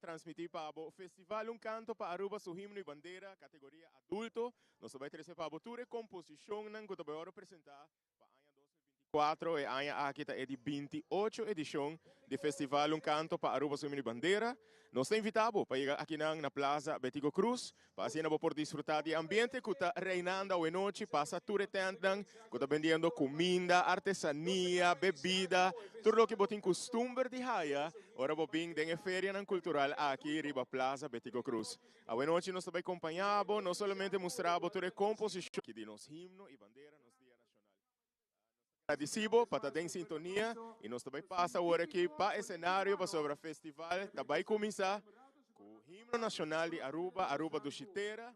transmitir para o festival um canto para Aruba su himno e bandeira categoria adulto. Nós vai trazer para a composição não que vai apresentar para ano 2024 e ano aqui é de 28 edição do festival um canto para Aruba su himno e bandeira. Nós invitamos para chegar aqui na Plaza Betigo Cruz para assim por desfrutar do ambiente que está reinando a noite, passa tudo tempo que está vendendo comida, artesania, bebida, tudo o que botem costume de raia. Ora vou vir de feria cultural aqui riba Plaza Betigo Cruz. A noite nós também acompanhamos, não somente mostramos toda a composição que de nos himno e bandeira nos dias nacionais. Agradecido para estar em sintonia e nós também passa agora aqui para o cenário para sobre o festival. Também começar com o himno nacional de Aruba, Aruba do Chiteira.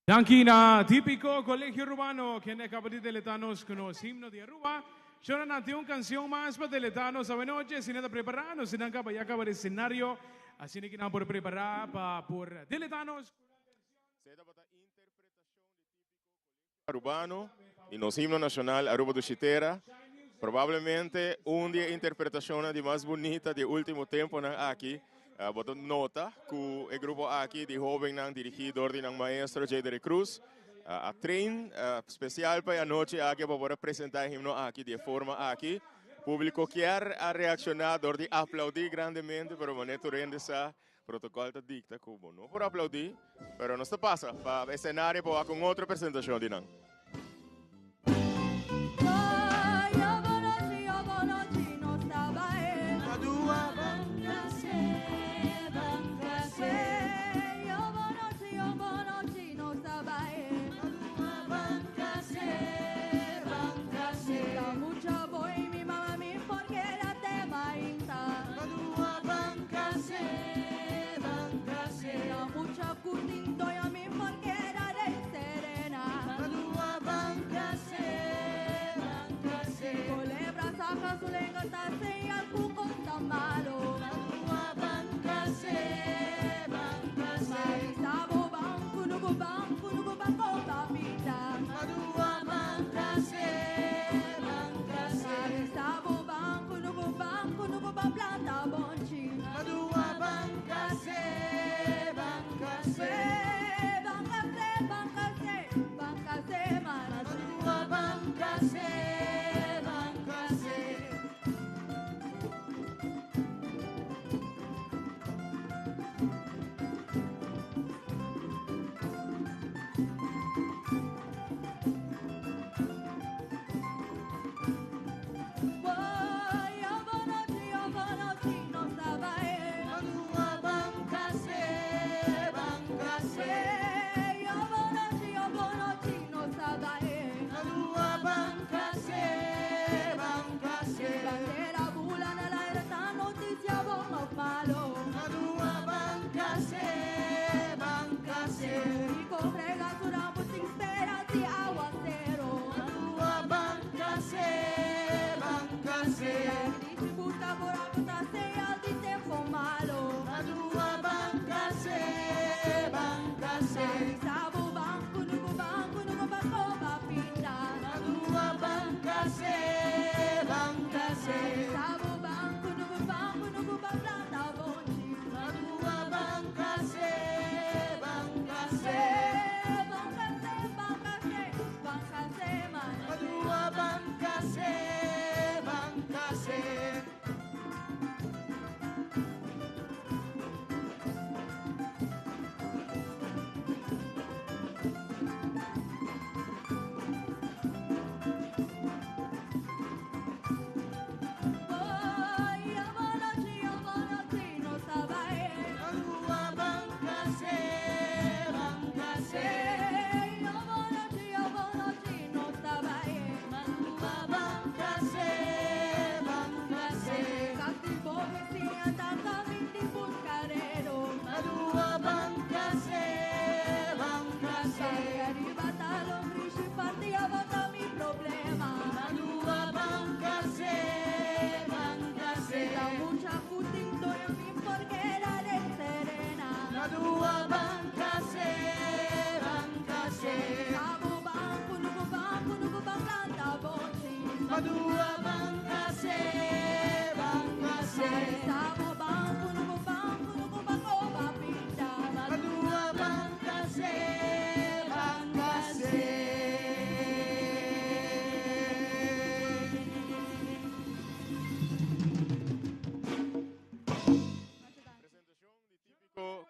Dankina, típico colegio urbano que en el capital de Letanos con los himnos de Aruba. Yo no una canción más para Letanos a noche, sin nada preparado, sin nada para acabar el escenario, así que nada por preparar para por Letanos. Urbano e nos himno nacional Aruba do Chiteira, provavelmente dia interpretação de mais bonita de último tempo aqui. Boto nota que o grupo aqui de jovem dirigido por o maestro Jader Cruz a trein especial para a noite aqui para poder apresentar o himno aqui de forma aqui. Público quer a reaccionar, de aplaudir grandemente, pero maneto rende essa protocolo da dicta como não por aplaudir, pero não se passa para o cenário para com outra apresentação de não. Mucha curtindo y a mí porque era de serena.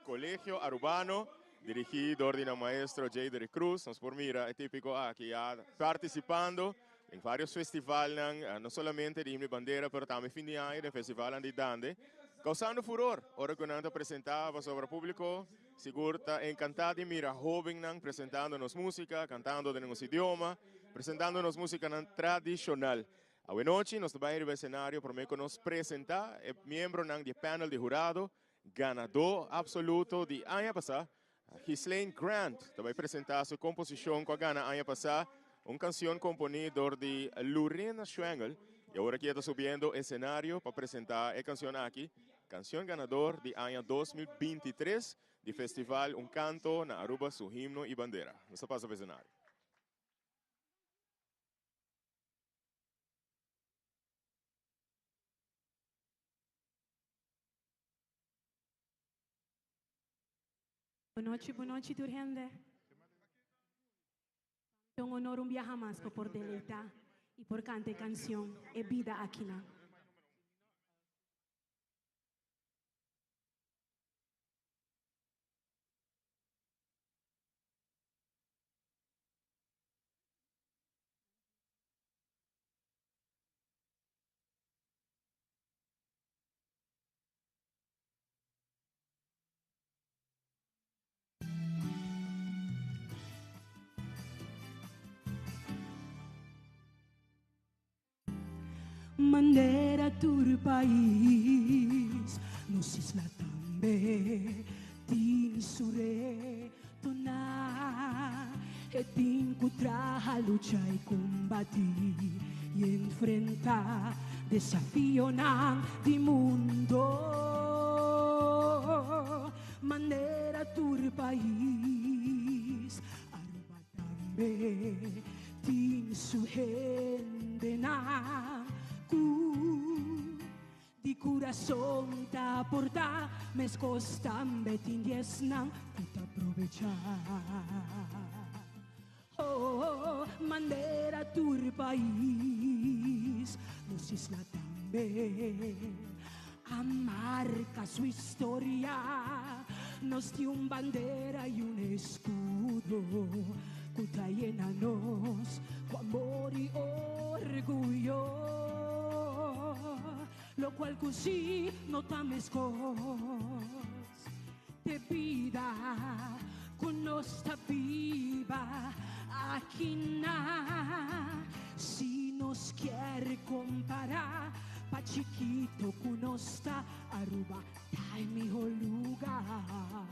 Colegio Arubano, dirigido por el maestro J. Derek Cruz. Nos por mira, es típico que ya participando en varios festivales, no solamente de Himno y Bandera, pero también fin de año de festival de Dande, causando furor. Ahora que nos presentaba sobre el público, seguro está encantado de mirar joven presentándonos música, cantando en nuestro idioma, presentándonos música tradicional. A buena noche, nos va a ir al escenario para que nos presenta el miembro del panel de jurado, ganador absoluto de año pasado, Ghislaine Grant. Te va a presentar su composición que gana año pasado, una canción componida de Lorena Schwengel. Y ahora que está subiendo escenario para presentar la canción aquí, canción ganador de año 2023 del festival Un Canto na Aruba, su himno y bandera. Nos pasa al escenario. Boa noite, Turhende. É um honor viajar mais para poder deleitar e por cantar canção e vida aqui na. Bandera do país, nos isla também, tin sure tonar, e tin contra a lucha e combatir e enfrentar desafio de mundo. Bandera do país, Aruba também, tin sure na. Di corazón ta porta, mes costan betin dies nang puta aprovechar. Oh, bandera tur país, nos isla también, amarca su historia, nos dio un bandera y un escudo, cuta llena nos, con amor y orgullo. Lo cual così notames cos de vida con nostra viva aquí na. Si nos quiere comparar pa chiquito con nostra Aruba, dai mejor lugar.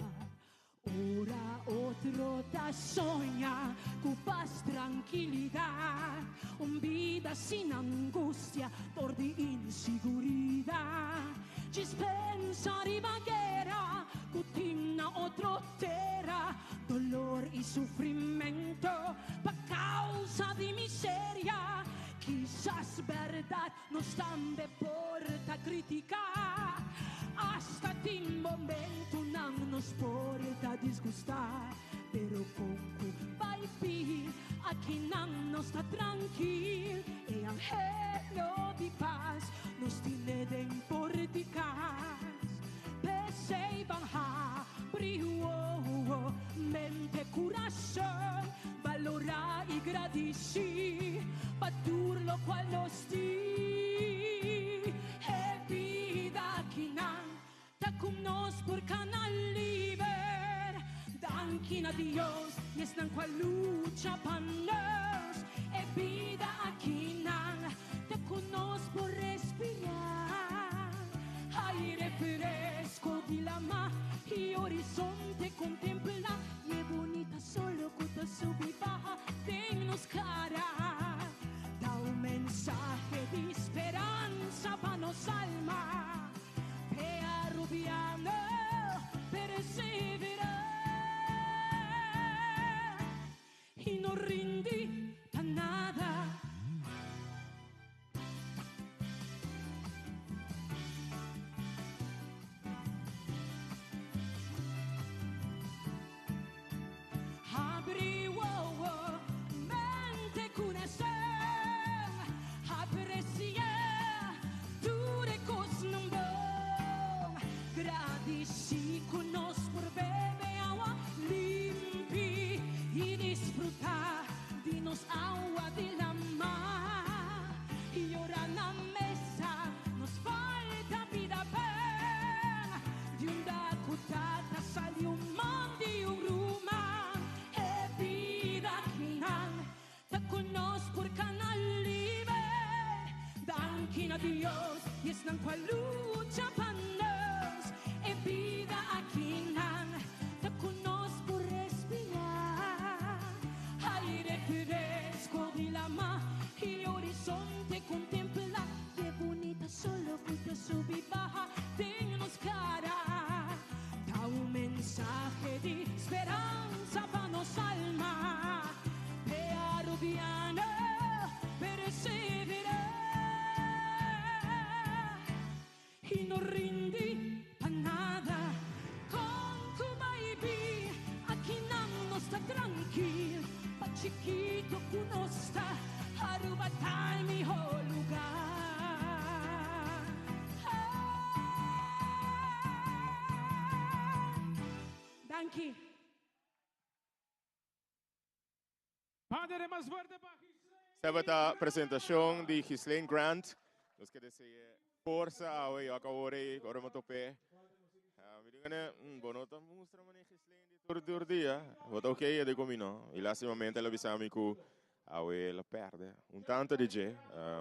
Ora otro da soña, con paz, tranquilidad, un vida sin angustia por de inseguridad. dispensa ribaguera, cutina otro terra, dolor y sufrimiento, por causa de miseria. Quizás verdad nos tambe porta criticar, hasta ti momento no nos porta disgustar, pero poco vai aquí no nos está tranquilo, e angelo di paz nos tiene de importicas, pesei van ha brio, mente corazón, valora y gradisci, patur lo cual nos di, e vida aquí nan, ta cum nos por canal liber, danquina Dios, y están cual lucha panos, e vida aquí nan, te conozco por respirar, aire fresco di la mar y horizonte contempla, y es bonita solo cuando sube baja, tennos cara, da un mensaje de esperanza para nos alma, pe arrubiano, perseverar, y no rindí a nada. Abri mente corazón, aprecia dure cos non bom, gradisci con nos por bebe agua limpi y disfrutar de nos agua de la mar, y ahora na mesa nos falta vida pen, de un da cutata salió un man di un ruma, e vida criminal, te conozco por canal libre, danquina Dios, y están cual lucha panos, e vida aquí nan, te conozco por respirar, aire fresco de la mar y horizonte contempla, qué bonita solo fuiste subir baja, tennos cara, da un mensaje de esperanza para nos alma, pe arrubiano, perseverar, y no rindí a nada, con tu baby, aquí no está tranquilo, pa chiquito que no está, Aruba está en mi lugar. Danke. Padre, más fuerte para Esta apresentação de Ghislaine Grant, nós que deseja força ao eu acabei agora mo tope. Me diga bonota mostra mane Ghislaine de todo dia. Vota ok é de comino. E lastimamente ela bisami ku ao ela perde. Tanto de je,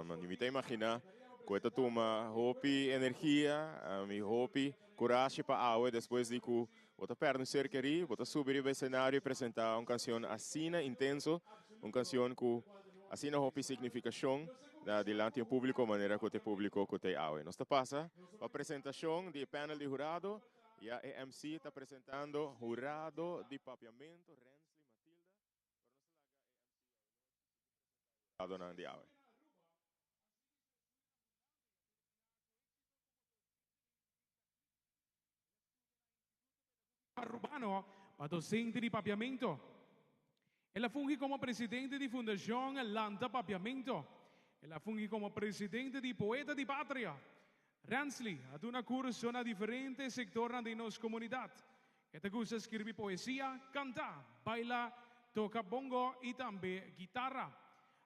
mas me te imagina questa toma hopi energia, mi hopi coragem para ao depois de ku vota perde cerca ri, vota subir o cenário e apresentar uma canção assim intenso, uma canção que assim não hopi significação da delante do público, maneira que o público que te ao. Nós passa a apresentação de panel de jurado e a EMC está apresentando jurado de papiamento Rensley Matilda. Jurado não de ao. Urbano, para docente de papiamento. Ela funge como presidente de Fundación Lanta Papiamento. Ela funge como presidente de Poeta de Patria. Rensley ha una curso na diferentes sectores de nuestra comunidad. Esta gusta escribir poesía, canta, baila, toca bongo y también guitarra.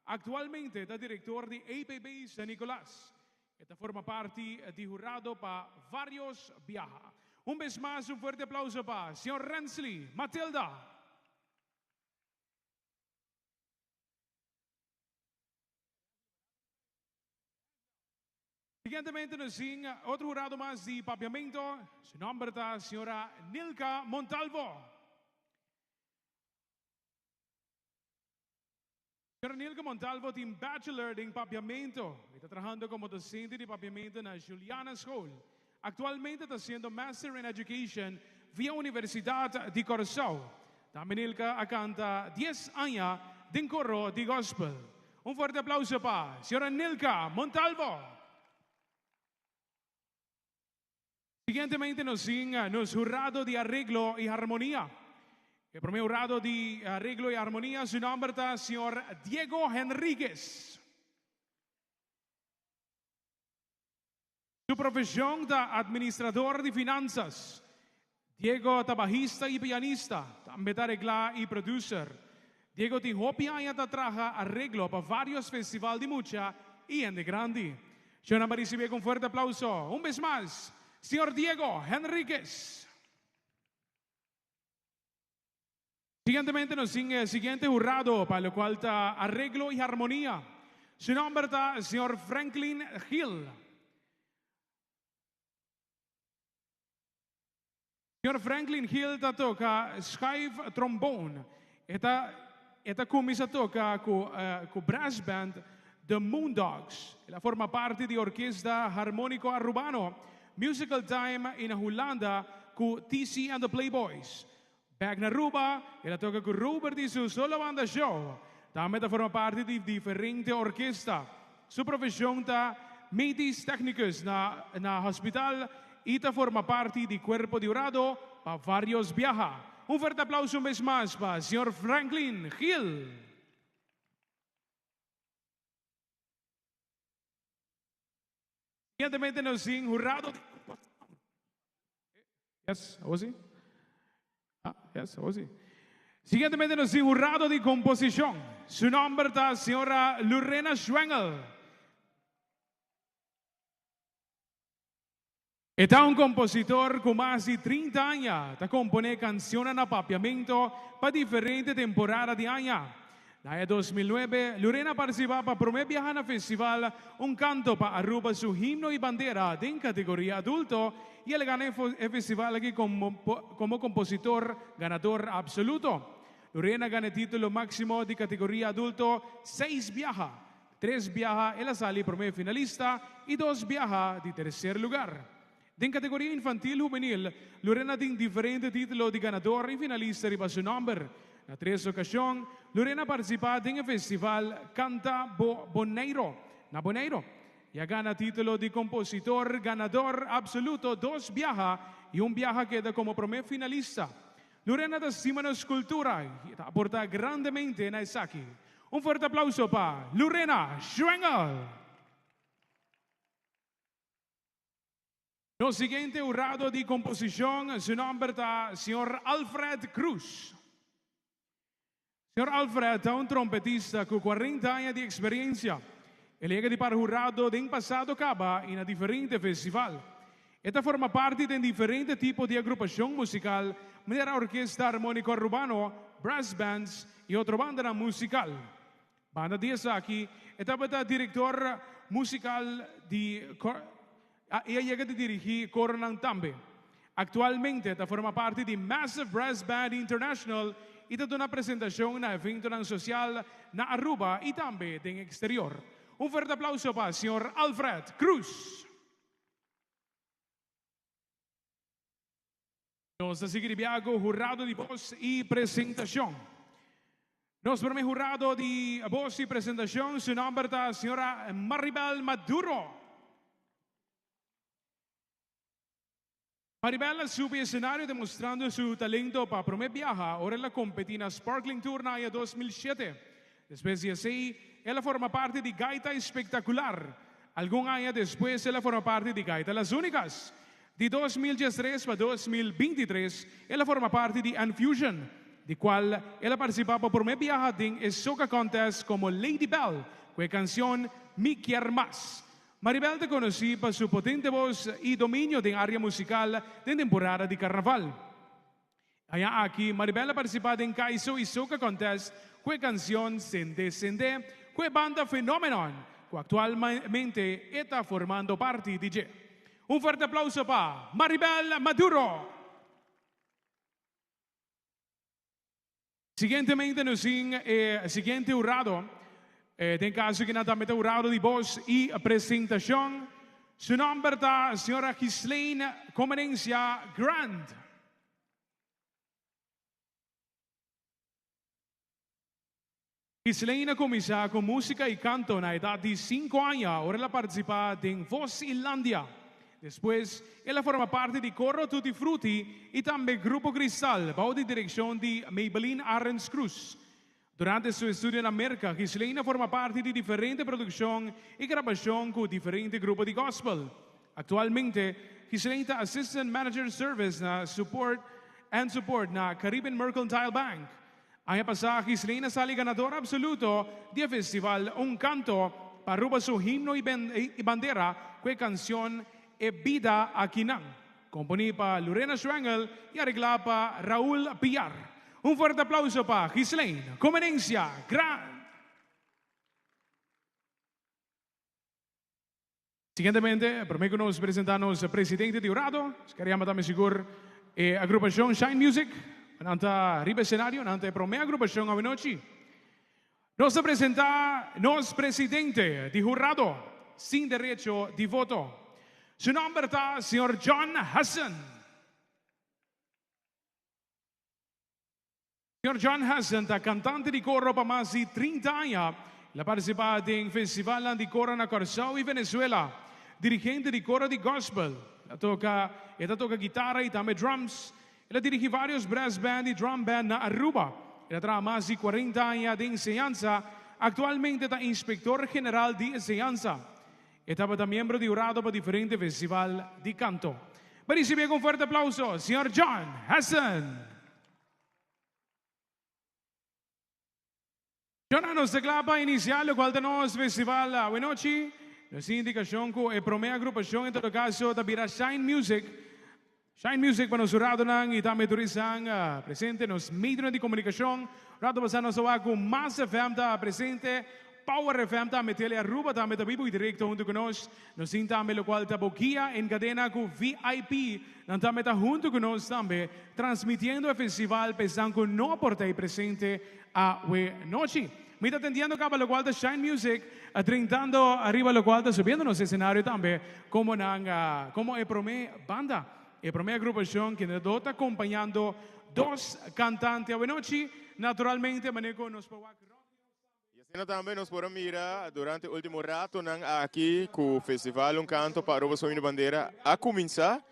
Actualmente es director de APB San Nicolás. Esta forma parte de jurado para varios viajes. Un vez más, un fuerte aplauso para señor Rensley Matilda. Siguientemente nos sigue otro jurado más de papiamento. Su nombre es señora Nilka Montalvo. Señora Nilka Montalvo tiene bachelor en papiamento. Está trabajando como docente de papiamento en la Juliana School. Actualmente está haciendo Master in Education via Universidad de Corsau. También Nilka canta 10 años de coro de gospel. Un fuerte aplauso para señora Nilka Montalvo. Siguientemente nos sigue nos jurado de arreglo y armonía. El primer jurado de arreglo y armonía, su nombre es señor Diego Henríquez. Su profesión es administrador de finanzas. Diego es bajista y pianista, también arregla y producer. Diego tiene hobby y trabaja arreglo para varios festivales de mucha y en de grande. Yo no me recibe con fuerte aplauso. Un vez más, señor Diego Henríquez. Siguientemente nos sigue el siguiente jurado, para lo cual está arreglo y armonía. Su nombre está el señor Franklin Hill. Señor Franklin Hill toca schijf trombone. Esta comienza toca con brass band The Moondogs. Ella forma parte de orquesta harmónico arubano Musical Time in Holanda con TC and the Playboys. Back na Aruba, ella toca con Robert y su solo banda show. También forma parte de diferente orquesta. Su profesión está medisch technicus na hospital y forma parte del cuerpo de jurado para varios viajes. Un fuerte aplauso un vez más para el señor Franklin Hill. Siguientemente nos sigue jurado. Yes, was he? Yes, was he? Siguientemente nos sigue jurado de composición. Su nombre es la señora Lorena Schwengel. Está un compositor con más de 30 años. Está compone canciones en apapiamiento para diferentes temporadas de año. En el 2009, Lorena participaba para el primer viaje en el festival Un Canto para Aruba, su himno y bandera en categoría adulto. Y él ganó el festival aquí como compositor ganador absoluto. Lorena gana el título máximo de categoría adulto 6 viajes. 3 viajes, él sale primer finalista y 2 viajes de tercer lugar. En categoría infantil juvenil, Lorena tiene diferentes títulos de ganador y finalista de su nombre. En 3 ocasiones, Lorena participa en el festival Canta Boneiro. Y gana título de compositor ganador absoluto 2 viajes y un viaje queda como primer finalista. Lorena da Simona Escultura y aporta grandemente en Isaki. Un fuerte aplauso para Lorena Schwengel. El siguiente jurado de composición, su nombre es señor Alfred Cruz. Señor Alfred es un trompetista con 40 años de experiencia. Él llega para el jurado de pasado caba en diferentes festivales. Esta forma parte de diferentes tipos de agrupación musical, como orquesta armónico urbano, brass bands y otra banda musical. Banda de aquí, esta es director musical de... Ella llega a dirigir Coronan Tambe. Actualmente esta forma parte de Massive Brass Band International y de una presentación en evento social en Aruba y también en exterior. Un fuerte aplauso para el señor Alfred Cruz. Nos sigue Biago, jurado de voz y presentación. Nos primer jurado de voz y presentación, su nombre es la señora Maribel Maduro. Maribel sube escenario demostrando su talento para el primer viaje. Ahora ella compite en la Sparkling Tour en el 2007. Después de así, ella forma parte de Gaita Espectacular. Algún año después, ella forma parte de Gaita Las Únicas. De 2013 para 2023, ella forma parte de Unfusion, de cual ella participaba por el primer viaje en el Soca Contest como Lady Bell, con la canción Mi Quier Más. Maribel te conocí por su potente voz y dominio de área musical de temporada de carnaval. Allá aquí, Maribel ha participado en Kaiso y Soca Contest con la canción Sende Sende, con la banda Phenomenon, que actualmente está formando parte de DJ. Un fuerte aplauso para Maribel Maduro. Siguientemente nos sigue siguiente jurado. En caso que nada mete jurado de voz y presentación, Su nombre está señora Gislaine Comenencia Grant. Gislaine comienza con música y canto a edad de 5 años. Ahora la participa en Voz Irlandia. Después, ella forma parte di Coro Tutti Frutti y también Grupo Cristal, bajo de dirección de Maybelline Arens Cruz. Durante su estudio en América, Gislaine forma parte de diferentes producciones y grabación con diferentes grupos de gospel. Actualmente, Gislaine es Assistant Manager Service na Support na Caribbean Mercantile Bank. Año pasado, Gislaine sale ganadora absoluto del festival Un Canto para ruba su himno y bandera, que canción e Vida Aquinang, componida para Lorena Schwengel y arreglada para Raúl Pillar. Un fuerte aplauso para Gislaine Comenencia Grant. Siguientemente, permítame nos presentarnos al presidente de Urado. Queríamos también seguro agrupación Shine Music. Nanta riba escenario, nanta promea agrupación a noche. Nos presenta nos presidente de jurado sin derecho de voto. Su nombre está señor John Hassan. Señor John Hassan está cantante de coro para más de 30 años. La participa en festival de coro en Curaçao y Venezuela. Dirigente de coro de gospel. Ella toca guitarra y también drums. Ella dirige varios brass band y drum band na Aruba. Ella trabaja más de 40 años de enseñanza. Actualmente es inspector general de enseñanza. Estaba también miembro de Urado para diferentes festivales de canto. Recibe con un fuerte aplauso, señor John Hassan. John nos declara inicial, lo cual tenemos festival a noche. Nos indicación que el promea agrupación en todo caso también Shine Music. Shine Music para nosotros y también turistas presente nos medios de comunicación. Rato pasando nos con Más FM presente, Power FM está metele Aruba está meta vivo y directo junto con nosotros. Nos también lo cual está boquilla en cadena con VIP. Nos está junto con nosotros también transmitiendo el festival pensando que no aporta presente a noche. Me está atendiendo acá lo cual de Shine Music, atrintando arriba lo cual está subiendo en escenario también como el promé banda. El primera agrupación que nos está acompañando dos cantantes a noche, naturalmente manejo nos y así también nos podemos mirar durante el último rato aquí con el festival Un Canto para Aruba Suhimno y Bandera a comenzar.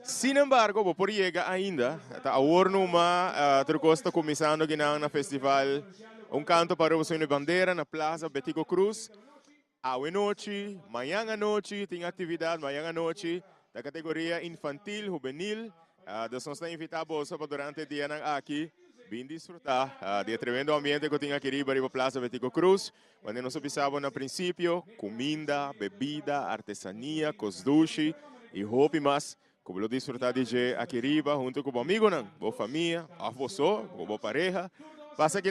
Sin embargo, por llegar ainda, ahora numa está começando aqui na festival Un Canto para Aruba Suhimno y Bandera na Plaza Betico Cruz. A noite, manhã à noite, tem atividade manhã à noite. Da categoria infantil, juvenil, nós estamos invitados para durante o dia aqui, bem desfrutar do tremendo ambiente que tem aqui riba Plaza Betico Cruz, onde nós observamos no princípio comida, bebida, artesania, costuche e roupa mais, como lo desfrutar de aqui riba, junto com o amigo, boa família, a você, boa pareja, passa aqui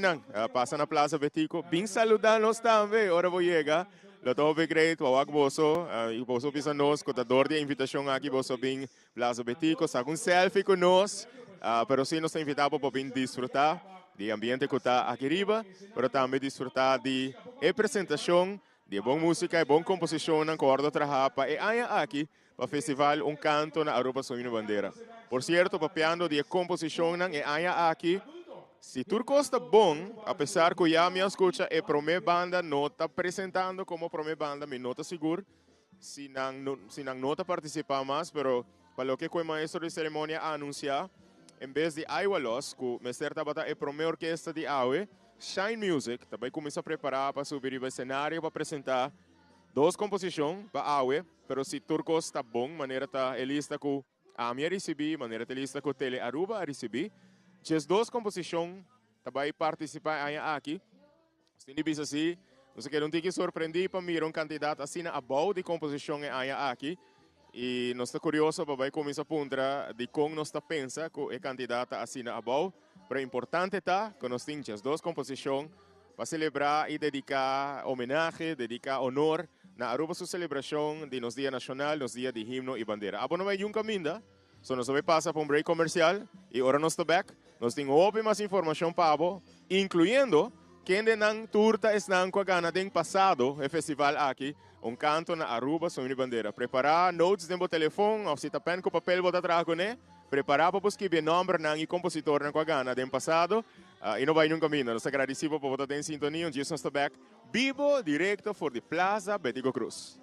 passa na Plaza Betico, bem saludar-nos também, ora vou chegar. Lo todo great, wawag boso, boso pisa nos, contador de invitação aqui, boso bem Plaza Betico, saca selfie com nós, pero sim nos invitamos para bem desfrutar do ambiente que está aqui riba, pero também desfrutar de apresentação, de boa música e boa composição, na corda trahapa, e aí aqui, para o festival Un Canto na Aruba Suhimno y Bandera. Por cierto, papiando de composição, e aí aqui, se Turco está bom, apesar que já me escuta, a primeira banda não está apresentando como primeira banda, me nota seguro, se não está participar mais, pero para o que o maestro de cerimônia anunciar, em vez de Aiwalos, que o mestre estava a primeira orquestra de Aue, Shine Music, também começa a preparar para subir o cenário para apresentar duas composições para Aue, pero se Turco está bom, maneira está lista que a minha recebi, maneira está lista que o Tele Aruba a recebi. As duas composições também participar aqui. Se não bisa assim, não sei que não tem que surpreender para mim um candidato assim a boa de composição aqui. E nós estamos curiosos para ver como isso aponta de como nós está pensa que é candidato assim a boa. Mas importante está que nós temos as duas composições para celebrar e dedicar homenagem, dedicar honor na Aruba sua celebração de nos Dia Nacional, nos Dia de Himno e Bandeira. Abo não vai um caminho. So, nós vamos passar para um break comercial e agora nós estamos back. Nós temos outra mais informação para você, incluindo quem não turta estão com a gana de passado o festival aqui, un canto na Aruba so himno e bandeira. Preparar notes dentro do telefone, ou se tá pen com papel bota atrás com né? Preparar para escrever nome e compositor na Guagana do passado e não vai num caminho. Nós agradecemos por votar em sintonia. Um dia nós estamos back vivo, direto for the Plaza Betigo Cruz.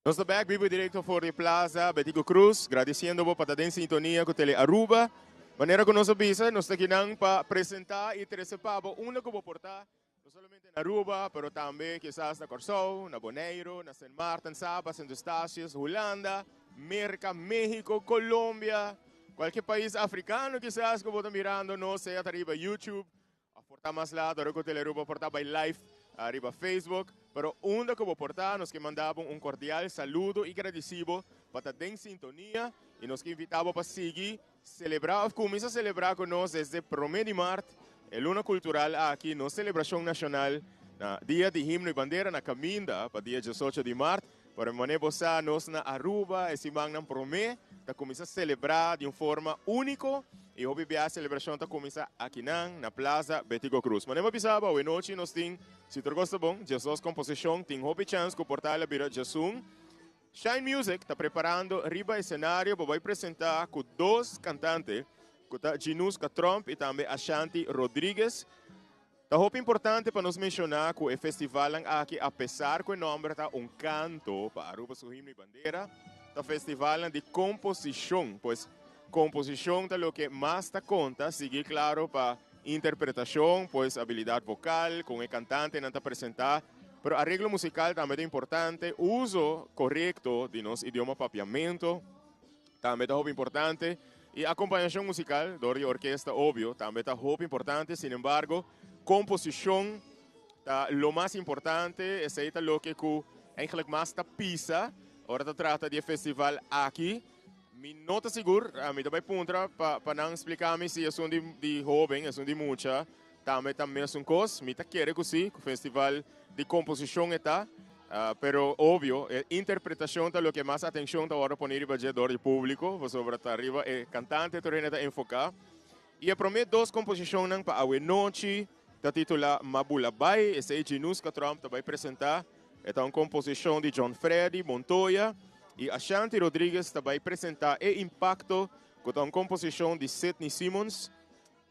Nós estamos back vivo direto fora de Plaza Betigo Cruz, agradecendo por estar em sintonia com o Tele Aruba. Maneira que nós avisa, nós estamos aqui para apresentar e trazer para uma que vou portar, não somente na Aruba, mas também quizás na Corsou, na Bonaire, na San Martin, Sabas, Santo Estácios, Holanda, América, México, Colômbia, qualquer país africano quizás que vou estar mirando, não sei, arriba YouTube, a portar mais lá, agora que o Tele Aruba portar by live, arriba Facebook, pero onde que vou portar, nos que mandavam um cordial saludo e agradecido para estar em sintonia e nos que invitavam para seguir, celebrar, começar a celebrar com nós desde 1 de março, a Luna Cultural aqui, na celebração nacional, na Dia de Himno e Bandeira, na caminda para dia 18 de março, para maneira você, nós na Aruba, esse manhã promete, para começar a celebrar de uma forma única. E hoje a celebração está começando aqui na Plaza Betigo Cruz. Mas não pensava, hoje noite nós temos, se tu gosta bom, Jesus composição, tem hoje chance de portar a bira Jesus. Shine Music está preparando riba cenário para vai apresentar com dois cantantes, kuta Ginuska Trump e também Ashanti Rodrigues. Tá roupa importante para nos mencionar que o festival aqui, apesar que o nome tá canto para Aruba su himno e bandeira, tá festival de composição, pois composição é o que mais tá conta, seguir claro para interpretação, pois habilidade vocal, com o cantante não tá apresentar, pero arreglo musical também é importante, uso correto de nosso idioma papiamento, também tá roupa importante, e acompanhação musical, de orquesta, óbvio, também tá roupa importante, sin embargo, composição, lo mais importante, esse é o que eigenlijk mais está pisa, agora trata de festival aqui. Me nota seguro, me também punta para não explicar-me se é um de jovem, é um de muita, também é um cos, me tá querendo que o festival de composição está, pero óbvio, interpretação é o que mais atenção está agora poner para o público, você sobre tá arriba, é cantante, tu está enfocar. E eu prometo duas composições para a noite. Está titulada Mabulabay, esse é Ginuska Trump, vai apresentar. É uma composição de John Freddy Montoya e Ashanti Rodrigues vai apresentar o Impacto, que é uma composição de Sidney Simmons.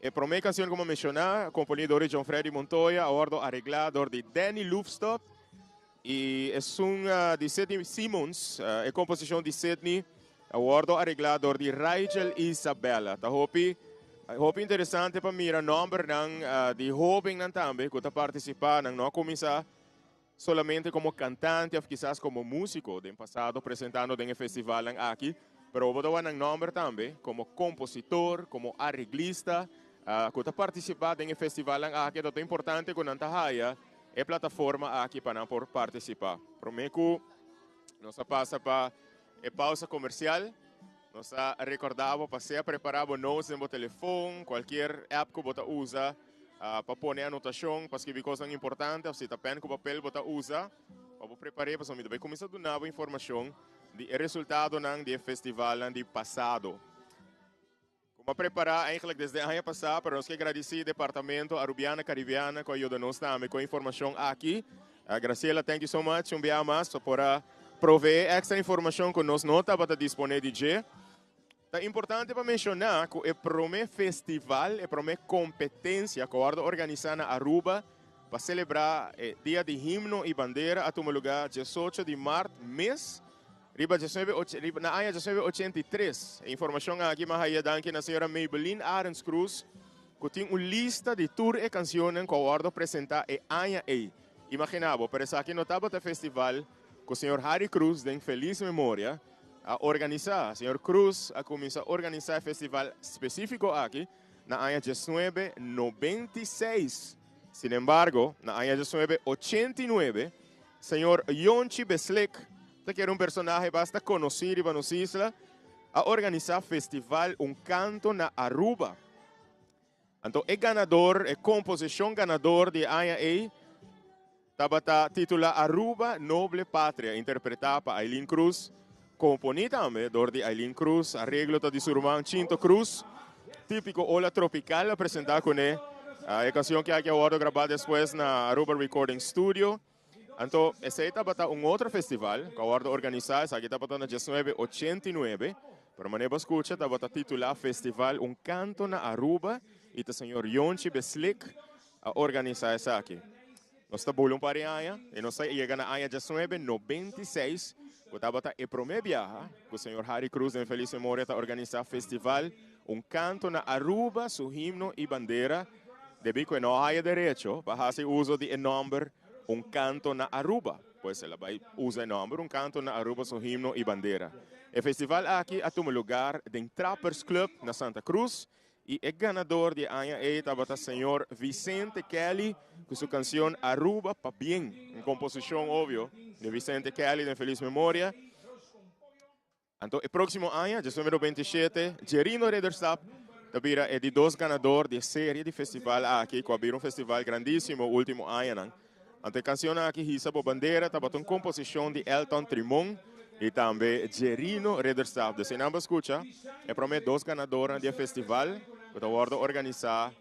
A primeira canção, como mencionar, componida de John Freddy Montoya, agora arreglada de Danny Lufstop. E é uma de Sidney Simmons, a composição de Sidney, agora arreglada de Rachel Isabella. Tá roupa interessante para mim, o nome de jovem também, que está participando, não começar somente como cantante, ou quizás como músico, do passado, apresentando no festival aqui, mas vou dar um nome também, como compositor, como arreglista, que está participando no festival aqui, é importante que não haja a plataforma aqui para participar. Prometo que nós passa para a pausa comercial. Nós recordamos para ser preparado notes no telefone, qualquer app que você usa para pôr anotação, para escrever coisas importantes, se está pen com papel você usa, para preparar para você começar a dar nova informação do resultado do festival do passado. Como preparar eigenlijk desde o ano passado, para nós que agradecer ao departamento Arubiana Caribiana que ajuda-nos também com a informação aqui. Graciela, thank you so much. Dia mais para prover extra informação que nós não estava disponível de. É importante para mencionar que o primeiro festival, a primeira competência que a organizar na Aruba para celebrar o Dia de Himno e Bandeira a tomar lugar 18 de março, mês, na ano 1983. A informação aqui mais danke na senhora Maybelline Arens Cruz, que tem uma lista de tour e canções que a apresentar e ano aí. Imaginava, para isso aqui no estava o festival que o senhor Harry Cruz, de feliz memória, a organizar. O senhor Cruz a começar a organizar um festival específico aqui na ano 1996. Sin embargo, na ano 1989, o senhor Yonchi Beslek, que era um personagem bastante conhecido para nossa isla, a organizar o festival Canto na Aruba. Então, o ganador, a composição ganador de ano aí, estava titulada Aruba Noble Pátria, interpretada por Aileen Cruz, componida também de Aileen Cruz, arreglo de seu irmão Chinto Cruz, típico Ola Tropical, apresentada com ele, a canção que agora gravada depois na Aruba Recording Studio. Então, esse estava outro festival, que agora organizado, esse aqui estava em 1989, para maneira escuta, estava titulado Festival Canto na Aruba, e o senhor Yonchi Beslek a organizar esse aqui. Nós estamos para a ano, e nós chegamos na ano 1996, que estava a primeira viagem, que o senhor Harry Cruz, em feliz memória, está organizando o festival Canto na Aruba, su himno e bandeira, devido que não há direito para fazer uso de nome Canto na Aruba, pois ela vai usar o nome Canto na Aruba, su himno e bandeira. O festival aqui a tomar lugar em Trappers Club, na Santa Cruz, e o ganador de ano estava o senhor Vicente Kelly, com sua canção Aruba Pa Bien, uma composição, óbvio, de Vicente Kelly, de feliz memória. Então, o próximo ano, 2027, Gerino Rederstap, também é de dois ganadores de série de festival aqui, que abriu um festival grandíssimo, último ano. Então, a canção aqui, Hisa Bo Bandeira, estava uma composição de Elton Trimon, e também Gerino Rederstap. Você não escuta, é para mim dois ganadores do festival, que está organizar,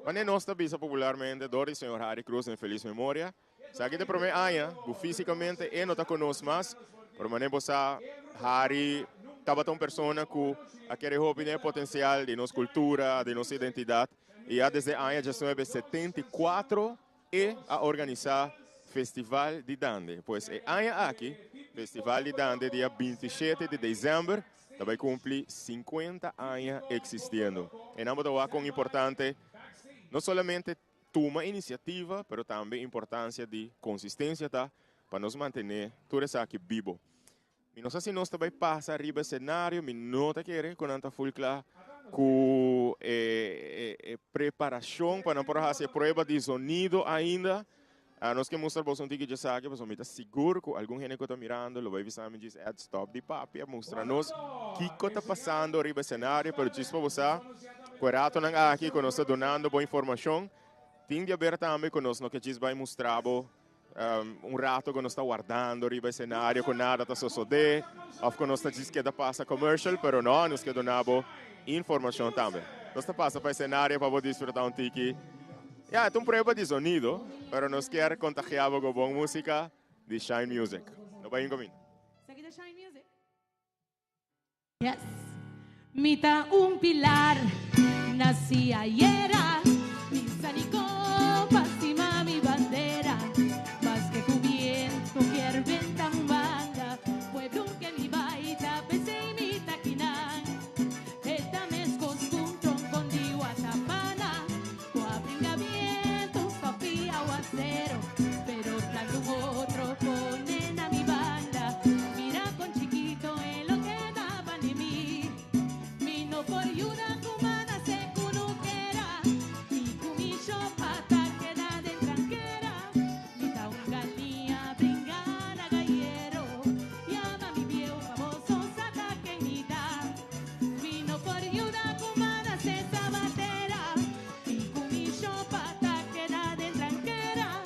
mas nós também popularmente, do senhor Harry Cruz, em feliz memória. Se aqui de primeiro ano, fisicamente, não está conosco mais, para mim, Harry cada uma pessoa que quer opinar potencial de nossa cultura, de nossa identidade. E já desde o ano 1974 a organizar Festival de Dande. Pois é ano aqui, Festival de Dande, dia 27 de dezembro, também cumpre 50 anos existindo. E nós vamos com importante, não somente uma iniciativa, mas também importância de consistência, tá? Para nos manter tudo isso aqui vivo. E não sei se nós também passa arriba do cenário, mas não te quero com tanta fulcla com preparação para não fazer prova de sonido ainda. Nós que mostrar um tique de saque, mas eu seguro que algum gente que está mirando, lo vai avisar me diz, stop de papi, mostrar-nos o que está passando arriba do cenário, para dizer para você, cuidado não aqui, que nós está donando boa informação. Tem de haver também conosco que diz vai mostrar rato que nós está guardando arriba do cenário, que nada está sucedendo, ou que nós está dizendo que passa commercial, mas não, nós que donamos informação também. Nós está passa para o cenário para poder desfrutar tique. É uma prova de sonido, mas nós queremos contagiar com boa música de Shine Music. Não vai comigo. Seguida Shine Music. Yes. Mita un pilar, nací ayer, mi sanicó, pasima mi bandera, más que cubierto que arventa un banda, pueblo que mi baita, pese y mi taquinán, esta me esconjunto con Diwatapana, coabringamientos, papi aguacero, pero plano otro ponen a mi banda, mira con chiquito en lo que daban de mí. Por ayuda humana se cunuquera y cumillo pata queda de tranquera mita un galía bringana gallero llama mi viejo famoso saca que mita vino por ayuda humana se sabatera y cumillo pata queda de tranquera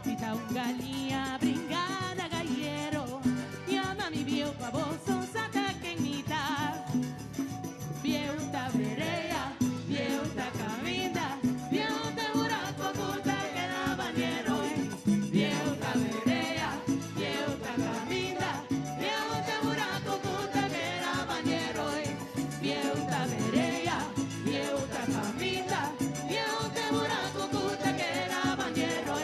mita un galía bringana gallero llama mi viejo famoso saca que mita. Vieuta verea, vieuta caminda, vieuta buraco puta que da bañero. Vieuta verea, vieuta caminda, vieuta buraco puta que da bañero. Vieuta verea, vieuta caminda, vieuta buraco puta que da bañero.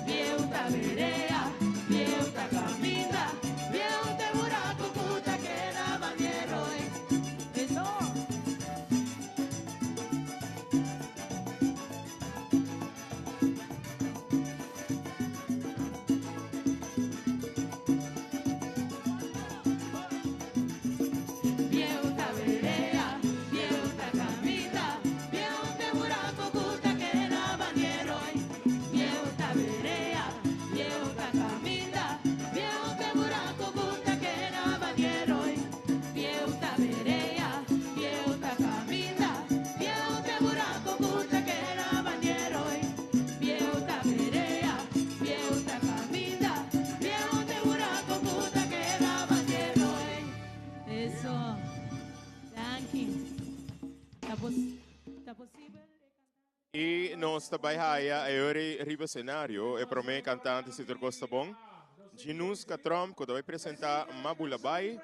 Vieuta verea, vieuta caminda, vieuta buraco puta que da bañero. Eso. Vieuta verea, vieuta camita, vieuta buraco puta que da bañero. Vieuta verea, vieuta camita, vieuta buraco puta que da bañero. Vieuta verea, vieuta camita, vieuta buraco puta que da bañero. Vieuta verea, vieuta camita, vieuta buraco puta que da bañero. Eso, Yankee. Está posible. E nós também aí arriba cenário e para mim cantante se Costa bom. Ginus Catrom que vai apresentar Mabulabai,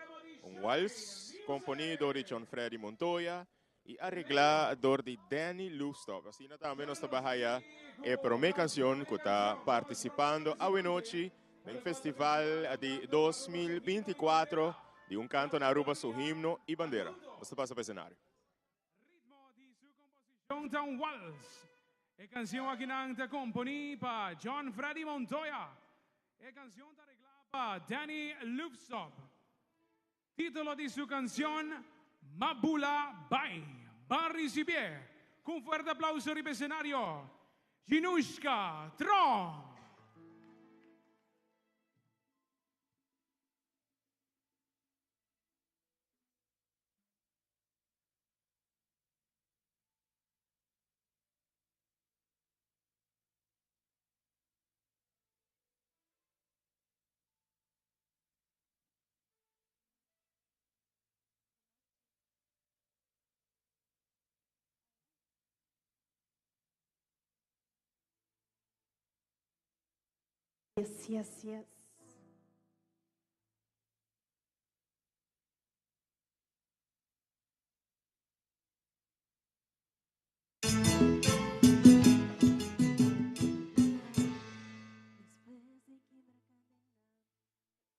waltz componido de John Freddy Montoya e arreglador de Danny Lustop. Assim também nós também aí para mim canção que está participando a noite no festival de 2024 de canto na Aruba su himno e bandeira. Você passa para o cenário. Downtown Waltz. E canción aquí te componi pa John Freddy Montoya. E canción te arreglada pa Danny Lufstop. Título de su canción Mabula Bay. Va a recibir con fuerte aplauso en el escenario Jinushka Tron. Yes.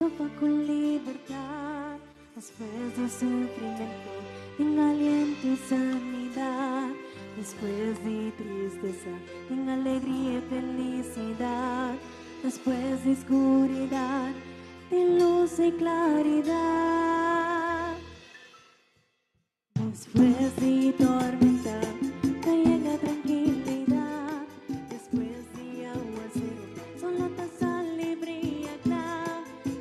con libertad, después de sufrimiento, en aliento y sanidad, después de tristeza, en alegría y felicidad, después de oscuridad, en luz y claridad, después de tormenta, que llega tranquilidad, después de aguacero, solo te sale brilla,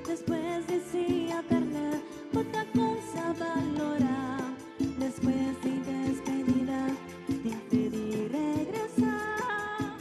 después de sia perna, otra cosa valora, después de despedida, de regresar.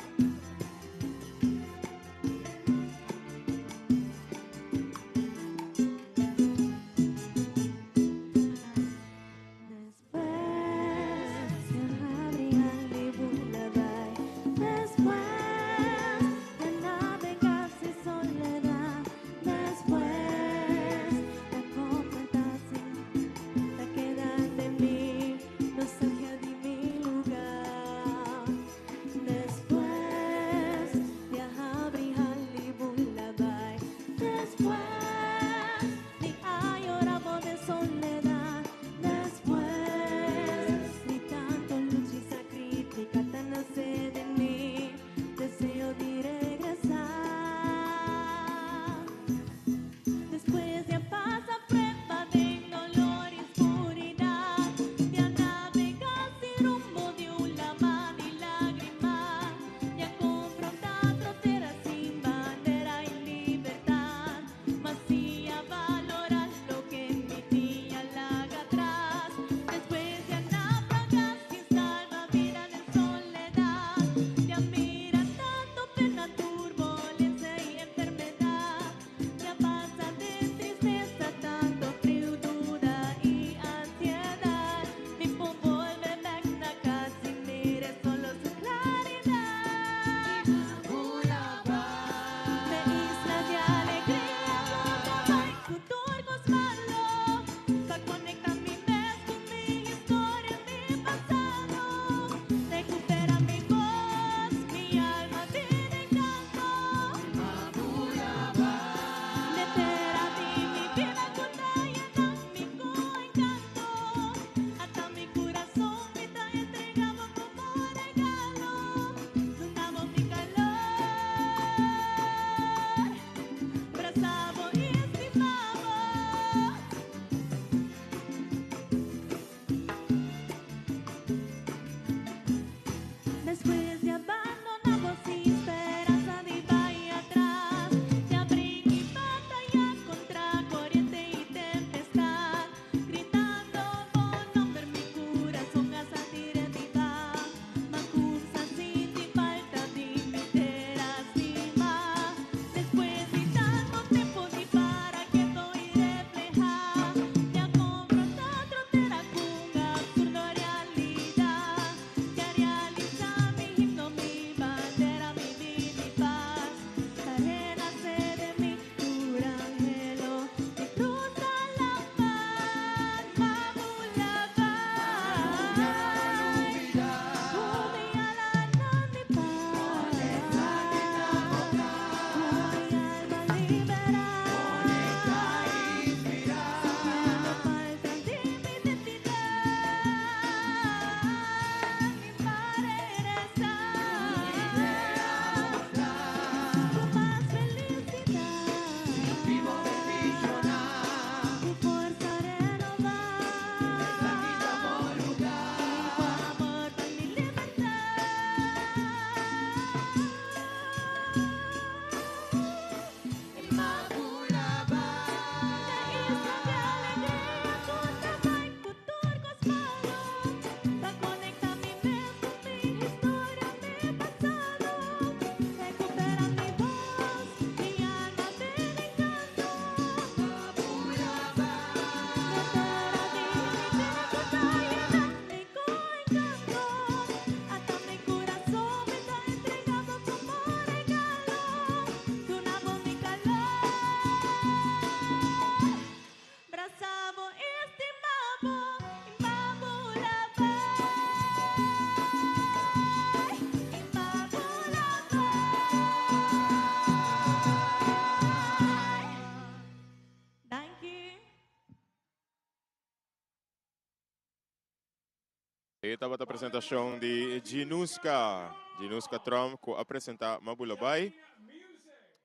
Esta é a apresentação de Ginuska. Ginuska Trump, que apresenta Mabulabai.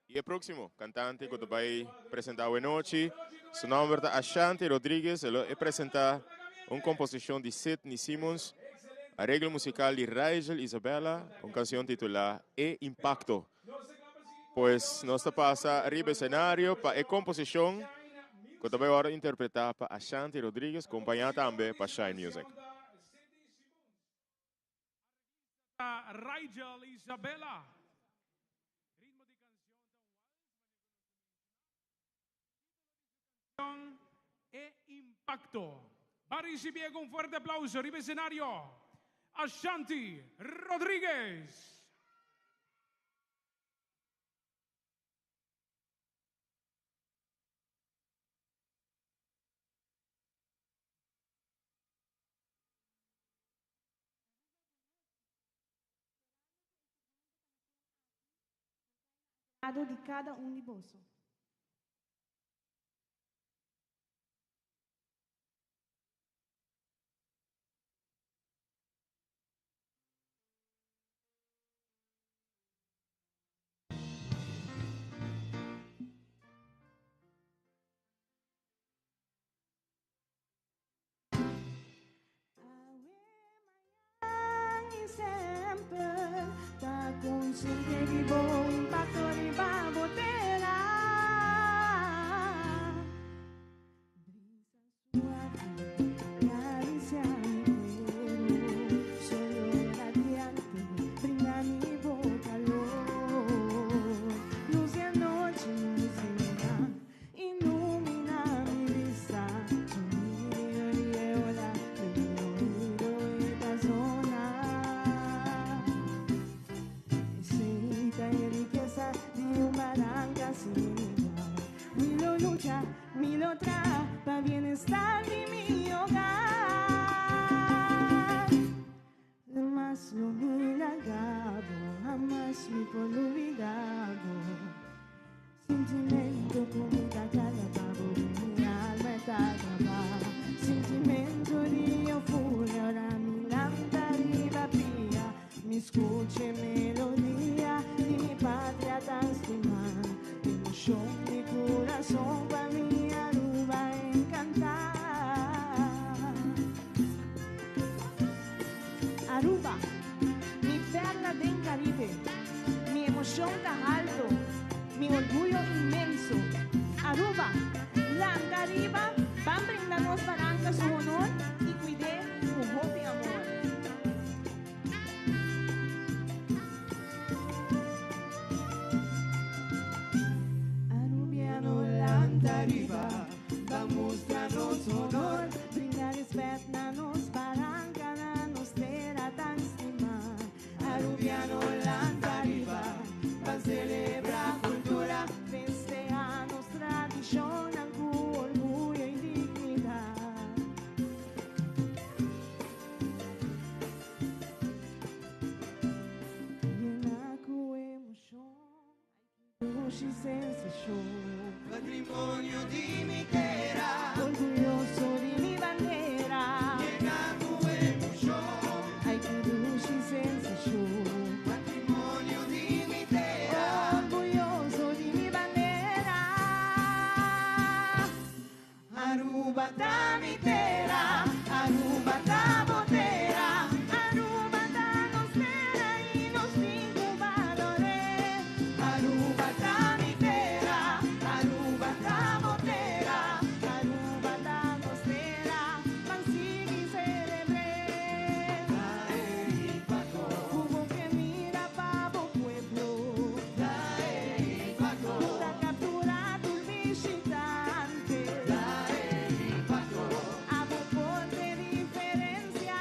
E o próximo cantante que vai apresentar hoje noite, seu nome é Ashanti Rodrigues. Ele apresenta uma composição de Sidney Simmons, arreglo musical de Rachel Isabella, uma canção titulada E Impacto. Pois nós passa arriba do cenário para a composição que também agora interpretar para Ashanti Rodrigues, acompanhada também para Shine Music. Rachel Isabella. Ritmo di canción e impacto. Va a recibir con fuerte aplauso arriba escenario Ashanti Rodriguez. De cada um de bolso. Sempre tá consciente de bom impacto de babotera. Brisa suave, caricia mi cuero, solo radiante, brinda mi boca calor. Luz de noche, ilumina, ilumina mi vista. Sonido y ola, mi esta zona. Riqueza de una blanca sin igual. Mi lo lucha, mi lo trae para bienestar de mi hogar. Jamás lo milagado, jamás mi por olvidado. Sentimento comida cada pavo de mi alma está grabada. Sentimento de euforia, ahora mi lamparina pía. Mi escuche melodía de mi patria tan estimada. Emoción mi corazón para mi Aruba encantar. Aruba, mi perla del Caribe. Mi emoción tan alto, mi orgullo inmenso. Aruba, la Cariba, van brindarnos barranca su honor y cuidé su hope y amor. Arriba, vamos darnos honor, brindar respeto, nos barranca, nos terra tan estimada. Arubiano, Lanta arriba, va a celebrar cultura, festejar nuestra tradición, con orgullo y dignidad. Llena con emoción, luz y sensación. Patrimonio di mi terra, Orgulloso de mi bandera, llenato emoción. hay que luz y sensación. Patrimonio di mi terra, Orgulloso de mi bandera, Aruba da mi terra, Aruba da botera, Aruba da nos terra y nos cinco valores. Aruba da mi terra, Aruba da botera, Aruba da nos terra, van sigue celebre. Hubo que mira pavo pueblo, para capturar tu visitante. Amo por de diferencia,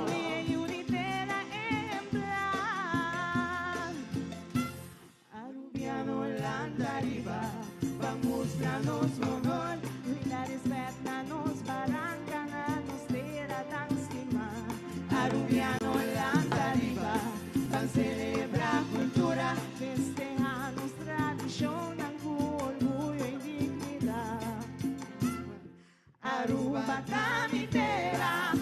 mi unitera en plan. Arubiano Landa arriba, va mostrarnos honor, brindar respeto, nos barranca, nos terra tan estimada. Arubiano Landa arriba, Van celebrar cultura, festejar nuestra tradición, con orgullo y dignidad. Aruba da mi terra,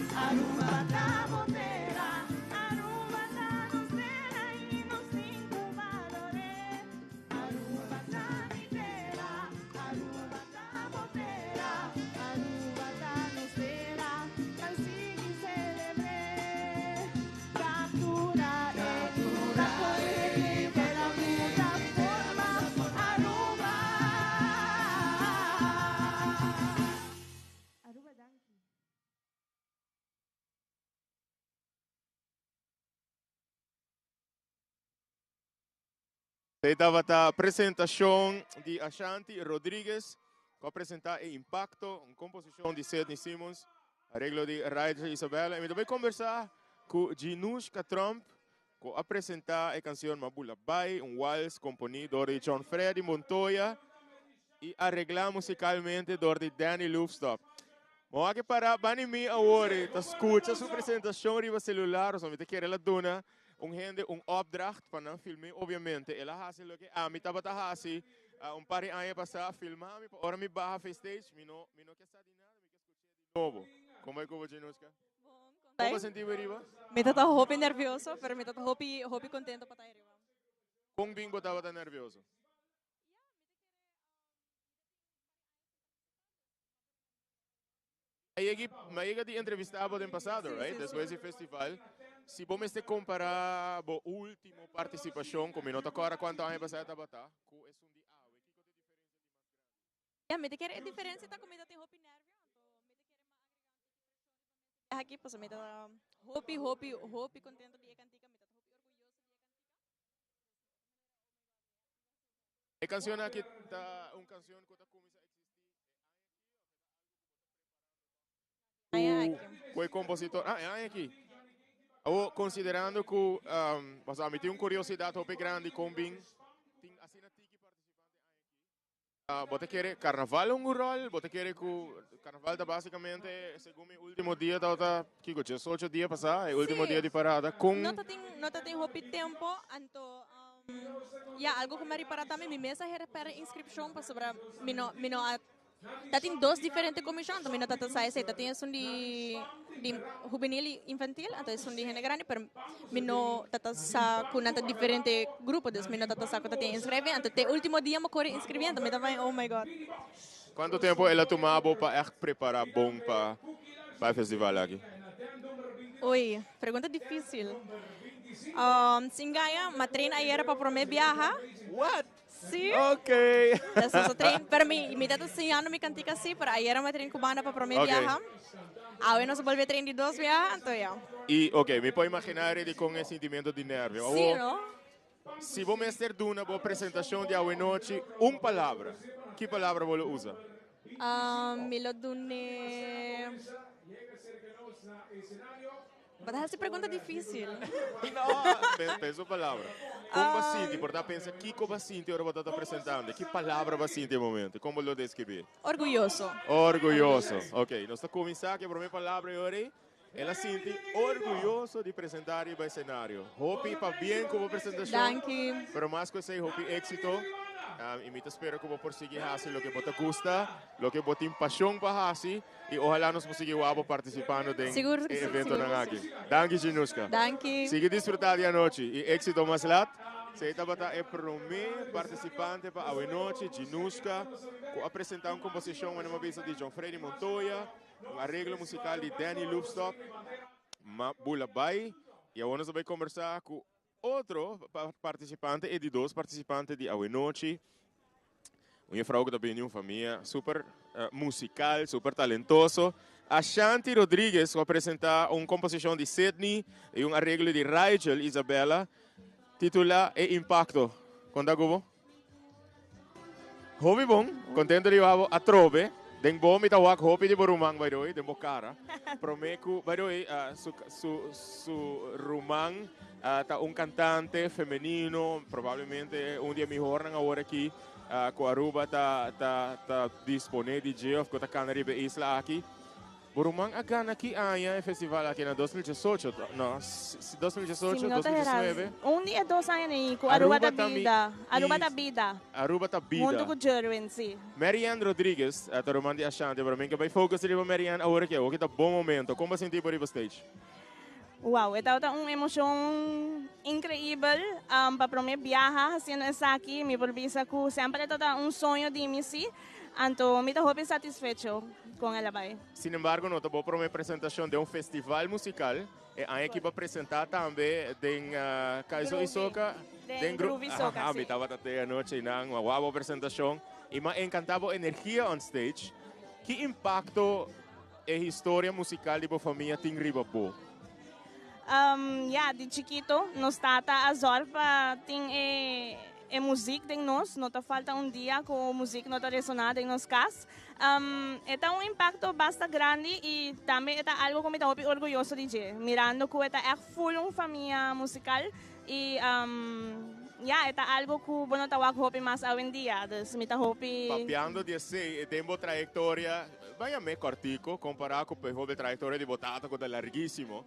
Estava a apresentação de Ashanti Rodrigues, que apresentar o Impacto, uma composição de Sidney Simmons, arreglo de Raija Isabela. E também conversar com Jinuska Trump, que apresentar a canção Mabula Bay, um waltz componido de John Freddy Montoya e arreglar musicalmente de Danny Loofstop. Mas aqui para Banimi Awori, tu escuta sua apresentação riba celular, ou te quer ela dona opdracht para filmar, obviamente. Ela faz o que a mim estava fazendo, par de anos passar filmar, agora me barra face stage, me não quer saber nada, me quer escutar de novo. Como é que eu vou dizer, Nuska? Como sentiu riba? Me tá hopi nervioso, pero me tá hopi contento para estar arriba. Com bem estava nervioso. Mas de entrevistado no passado, right? Depois do festival. Se você me comparar a última participação, como não agora quanto anos passado estava tá, com esse de água, Ya, me te quer diferença tá comida tem hopi nervio, então me te quer aqui pues me tá hopi contento de cantica, me tá hopi orgulhoso de cantica. a canção aqui tá uma canção que está começando a existir. O compositor, é aqui. Ou considerando que me tem uma curiosidade muito grande com bem, tem assim na tiki participante aqui. Você quer carnaval um rol? Você quer que o carnaval tá basicamente segundo o último dia da que 18 dias passar, o último dia de parada com Não tem hopi tempo, anto algo que me para também, minha mesa era para inscrição para sobre mino tem duas diferentes comissões, também não tá sai sei, tem de juvenil infantil, então é de gente grande, pero mino tá sa com diferente grupo, des mino tá sa com tem inscrever, então o último dia me corre inscrevendo, me tava oh my god. Quanto tempo ela tomava para preparar bom para o festival aqui? Oi, pergunta difícil. Singaya, ma trein ayer para promer viajar. What? Sí. Okay. Entonces, trein, pero mi tata enseñando mi cantica así, pero ayer me trein cubana para promer viajar. Ahora no se vuelve trein de dos viajes, entonces ya. E, me puedo imaginar ele com esse sentimento de nervio. Sí, ¿no? Se você estar dando uma apresentação de hoje noite, uma palavra, que palavra você usa? Me lo dune... Mas essa pergunta difícil. Não, pensa a palavra. Como você sente? Portanto, pensa, que como você sente agora você está apresentando? Que palavra você sente no momento? Como lo descrever? Orgulhoso. Orgulhoso. Ok, nós estamos começando que a primeira palavra agora. Ela sente orgulhoso de apresentar o cenário. Hope para bem como apresentação. Danke. Pero mais que isso, hope éxito. E me espero que você consiga fazer o que você gosta, o que você tem paixão para fazer e ojalá nós consigamos participando do evento aqui. Danke, Jinuska. Danke. Siga desfrutando da noite e éxito mais lá. Você está é o primeiro participante para a noite, Jinuska, que apresentar uma composição uma vez de John Freddy Montoya, um arreglo musical de Danny Loofstop, Mabula Bay, e agora nós vamos conversar com outro participante e de dois participantes de Awe Noche. Uma vrouw que também tem uma família super musical, super talentoso. Ashanti Rodrigues vai apresentar uma composição de Sidney e um arreglo de Raija Isabela, titula E Impacto. Conta como? Hobby bom, contento de a trove. Den bom me tawak hopi de Borumang by the way, den cara. Promeco by the way, su Rumang tá cantante feminino, provavelmente dia melhor na hora aqui. Com Aruba tá disponível de Geoff, que tá canaribe isla aqui. Borumang agan aqui festival aqui na 2018, no, 2018, 2019. Dia 2 anos com Aruba da Vida. Aruba da Vida. Aruba da Vida. Mundo com Jerwin, sim. Marianne Rodrigues, a Roman de Ashanti, para mim que vai focar se Marianne agora que é, tá bom momento. Como você sentiu por aí stage? Wow, ito uma emoção incrível para mim viajar haciendo isso aqui, me volvisa que sempre ito sonho de mim, então me estou bem satisfeito com ela vai. Sin embargo, não estou para uma apresentação de festival musical e a equipe apresentar também em Kaiso Isoka, den Groove Isoka. Me estava até a noite na uma apresentação e me encantava a energia on stage. Que impacto a história musical de família tem riba bo? De chiquito, nos tata a zorpa tem é música de nós, não tá falta dia com a música não tá ressonar em nos cas. É impacto bastante grande e também é algo que me dá orgulhoso de dizer. Mirando que é full família musical e é algo que bueno tawag hopi mas awin dia, dus mita hopi. Papiando di sé, tempo traiettoria, vai a me cortico, comparado con la traiettoria di Botato, che è larghissimo.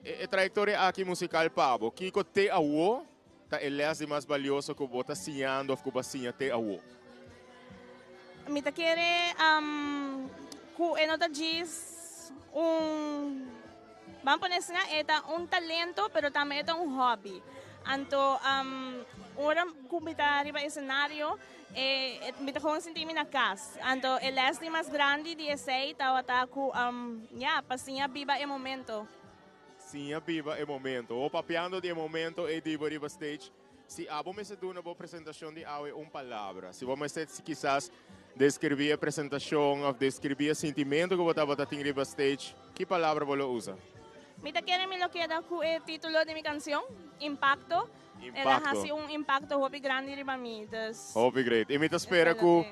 E traiettoria aqui musical pabo, Kiko te awo, ta è l'esi mais valioso che bota signando of cuba signa te awo. Mita quere ku enota diz vamos poner assim, é talento, pero também é hobby. Anto ora kumita riba escenario mita kong sentimi na kas. Anto el lesni mas grande di essay tawata ku pasinha biba e momento. Sim, viva é momento. O papiando de momento e divo riba stage. Se vamos fazer uma boa apresentação de awe palavra. Se vamos fazer quizás descrever a apresentação ou descrever o sentimento que você está tendo riba stage, que palavra você usa? Mita quiere me lo queda ku el título de mi canción, Impacto. Ela hasi impacto hopi grande riba mi. Hopi great. E mita espera que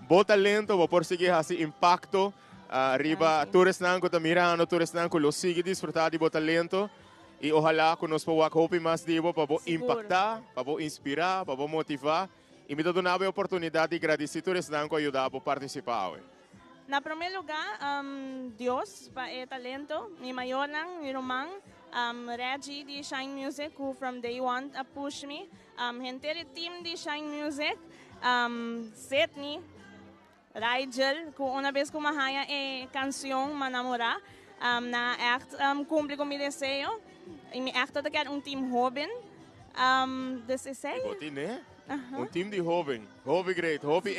bo talento, bo por seguir hasi impacto riba todos não que tá mirando, todos não que lo sigue disfrutar de bo talento e ojalá que nos possa hopi mais divo para impactar, para inspirar, para motivar e me dá uma oportunidade de agradecer todos não que ajudar a participar. Na primeiro lugar, Deus para o talento, mi mayoran, mi romang, Reggie de Shine Music, who from day one push me, gente de team de Shine Music, Sydney, Rigel, que uma vez que mahaya canção manamora, na echt cumpre com meu desejo, e me echt dat ik een team Robin, dus is hij. Team de jovem, jovem great, jovem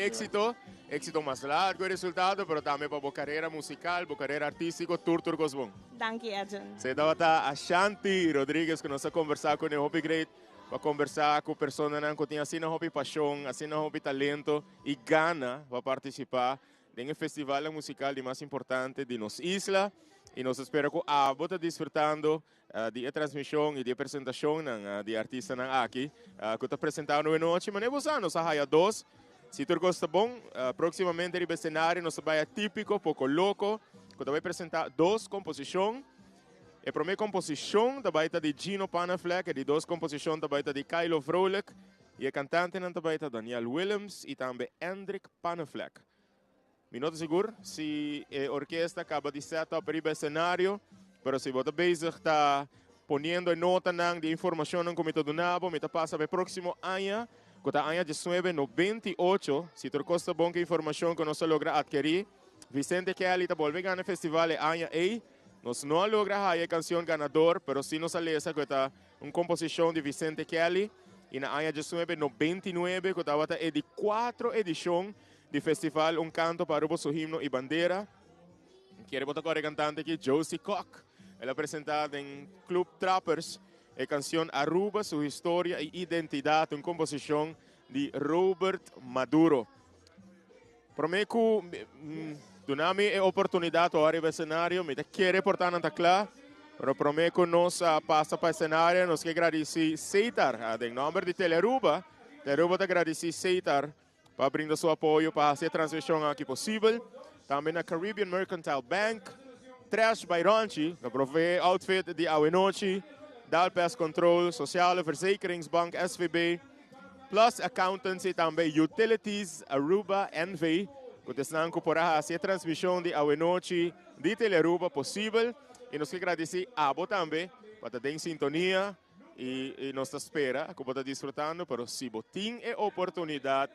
éxito mais largo resultado, pero também para a carreira musical, para a carreira artística, tudo bom. Dank je, Edson. Você estava a Shanti Rodrigues, que nós conversar com o Hobby Great, para conversar com pessoas que têm assim hobby paixão, assim hobby talento e gana para participar do festival musical mais importante de nossa isla. E nós esperamos que a você desfrutando de transmissão e de apresentação de artistas aqui, que está apresentando hoje noite, mas nós vamos a dois. Se tu gosta bom, proximamente no cenário nós vai típico, pouco louco, que vai apresentar duas composições. A primeira composição vai estar de Gino Panafleck, e de duas composições vai estar de Kylo Vrolijk, e a cantante vai estar Daniel Willems e também Hendrik Panafleck. Me não estou seguro se a orquestra acaba de setup para o cenário, mas se você bezig está ponendo nota de informação que me está dando, me está passando para o próximo ano, que é o ano 1998, se tu gosta bom que informação que nós logra adquirir, Vicente Kelly está voltando ao festival ano A. Nós não logramos a canção ganador, mas sim nos alessa que é uma composição de Vicente Kelly, e na ano 1999, que estava de 4 edições do festival Canto para o Himno e Bandeira. Quero botar com a cantante aqui, Josie Koch. Ela apresentada em Club Trappers a canção Aruba, sua história e identidade, uma composição de Robert Maduro. Para mim, donami a oportunidade para arribar ao cenário, me quero portar na tecla, mas para mim, que nós passa para o cenário, nós queremos agradecer Seitar, em nome de Teleruba. Teleruba te agradecer Seitar para brindar seu apoio para fazer a transmissão aqui possível. Também a Caribbean Mercantile Bank, Trash by Ranchi, que provee outfit de Awenochi, Dalpes Control, Sociale Verzekeringsbank, SVB, plus Accountancy, também Utilities, Aruba, NV, que estão para fazer a transmissão de Awenochi de Teleruba possível. E nós queremos agradecer a Abo também, para estar em sintonia e nós espera que você desfrutando, mas se você tem a oportunidade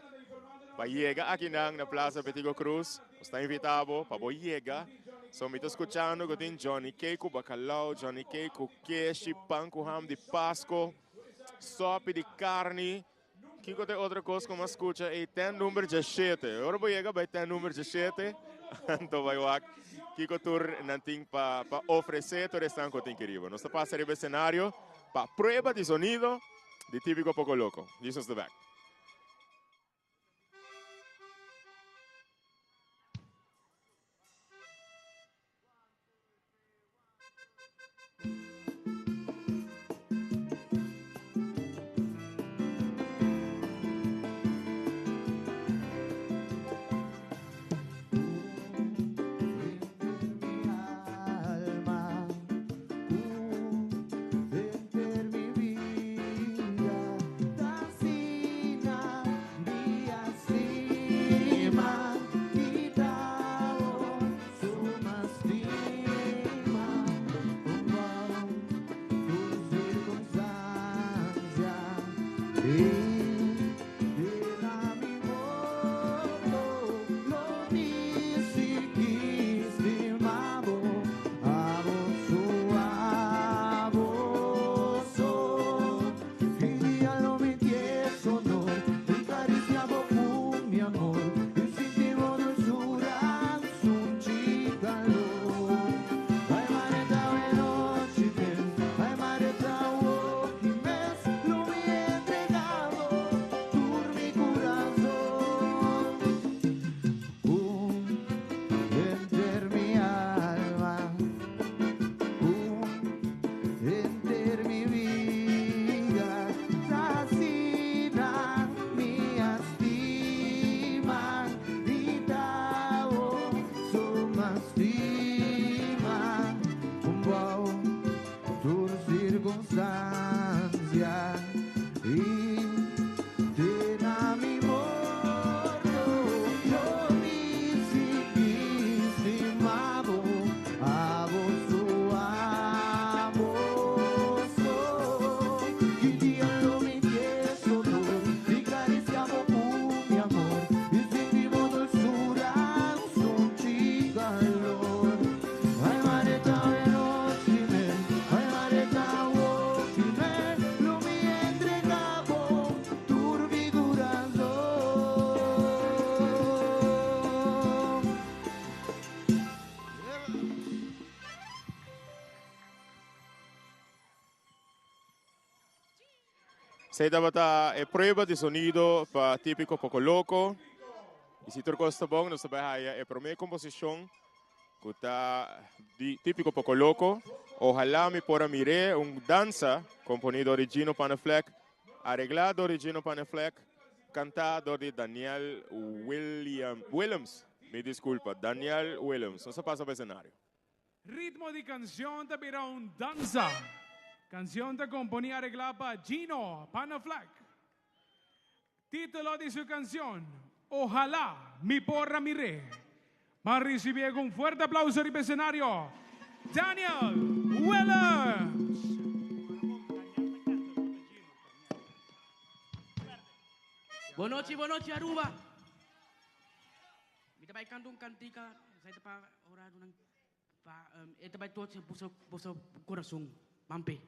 para chegar aqui na Plaza Petigo Cruz, está invitado para chegar. So, me está escuchando que tem Johnny Cake com bacalhau, Johnny Cake com queijo, pão com ham de Pasco, sopa de carne. Que tem outra coisa que eu escuta é tem número 17. Agora vou chegar para tem número 17. Então vai lá. Que tour não tem para oferecer todo esse que tem querido. Nós estamos passando o cenário para prova de sonido de típico Poco Loco. Jesus the back. Sei dabata é prueba de sonido para típico Poco Loco. E se tu gosta bom, nós também é a primeira composição que tá típico Poco Loco. Ojalá me pora mire danza componido de Gino Panafleck, arreglado de Gino Panafleck, cantado de Daniel Williams. Me disculpa, Daniel Williams. Não se passa para o cenário. Ritmo de canción de Pirón Danza. Canción de compañía arreglada Gino Panafleck. Título de su canción, Ojalá mi porra mire. Va a recibir con fuerte aplauso en el escenario, Daniel Williams. Boa noite, Aruba. Me vai cantar cantica, saya para orang nang eta vai todo seu coração, mampe.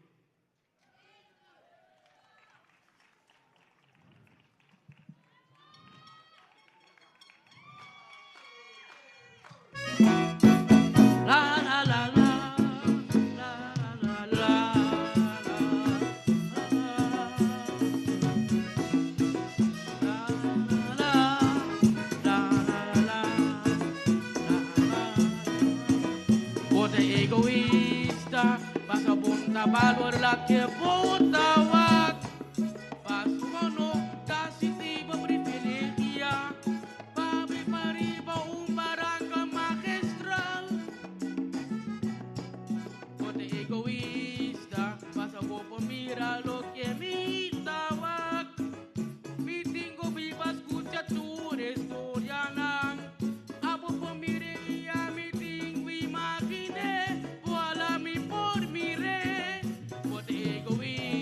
La la la la. Egoísta, vas a punta valor la que puta wak. Vas mono, casi tiba privilegia. Papi pariba baranga magistral. Bote egoísta, vas a mira lo que mi tawak. Mi tingo viva escucha tu historia nang. Abo pomiria mi tingo imagine. Voila mi por mi re, bote egoísta.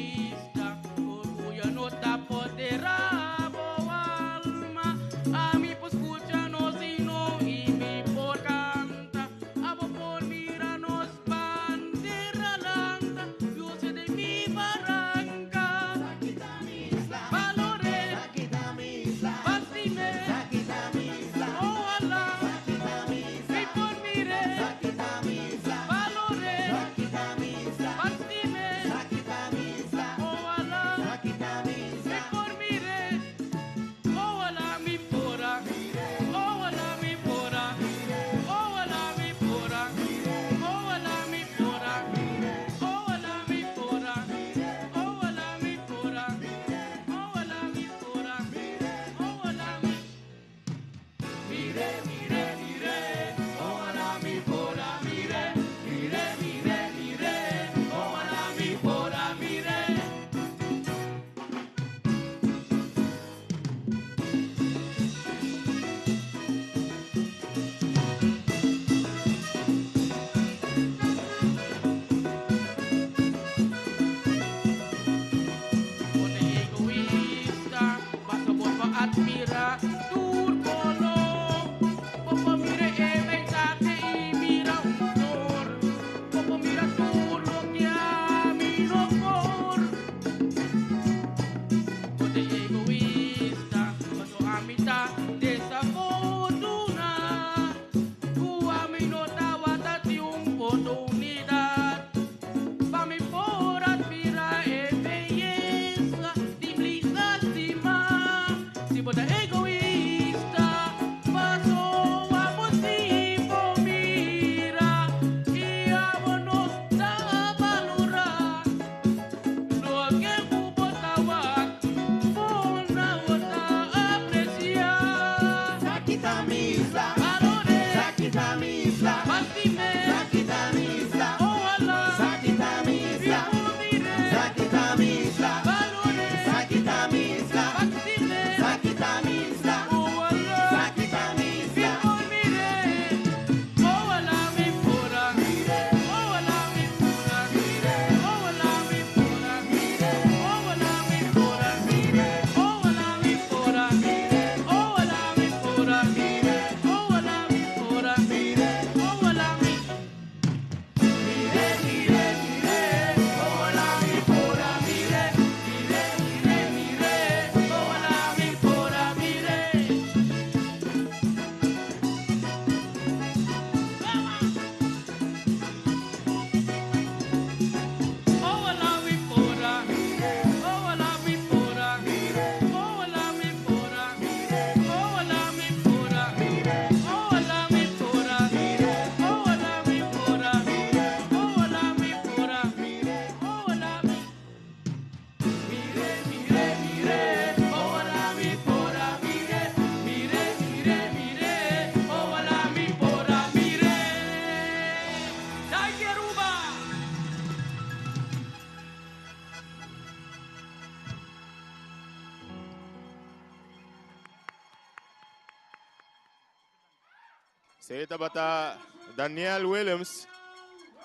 Seta bata Daniel Williams.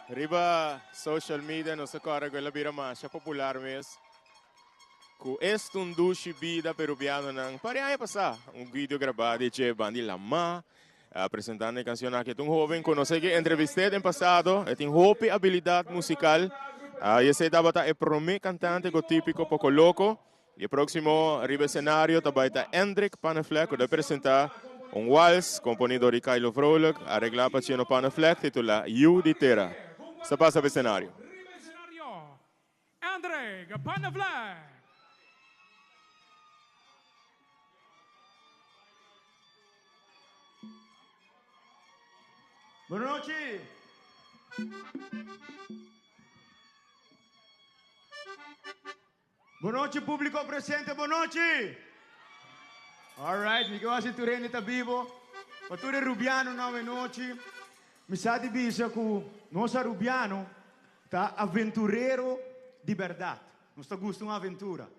Riba social media non so cosa quella bira masha popular mes. Ku est un dushi bida peruviano nang pariaya pasa un video grabado de Bandi Lama presentando canciones que un joven conoce que entrevisté en pasado et un hopi habilidad musical y ese tabata es promé cantante go típico poco loco y el próximo arriba escenario tabaita Hendrik Panaflek que presenta un vals componido de Kylo Vrolijk arreglado para Chino Panaflek titula You di Terra. Se pasa al escenario. Hendrik Panaflek. Buenas noches. Buenas noches, público presente. Buenas noches. All right, mi chiamo Turene está vivo. Fatura Rubiano na noche. Mi sa di bisa ku nossa Rubiano tá aventureiro de verdade. Nós tá gusto uma aventura.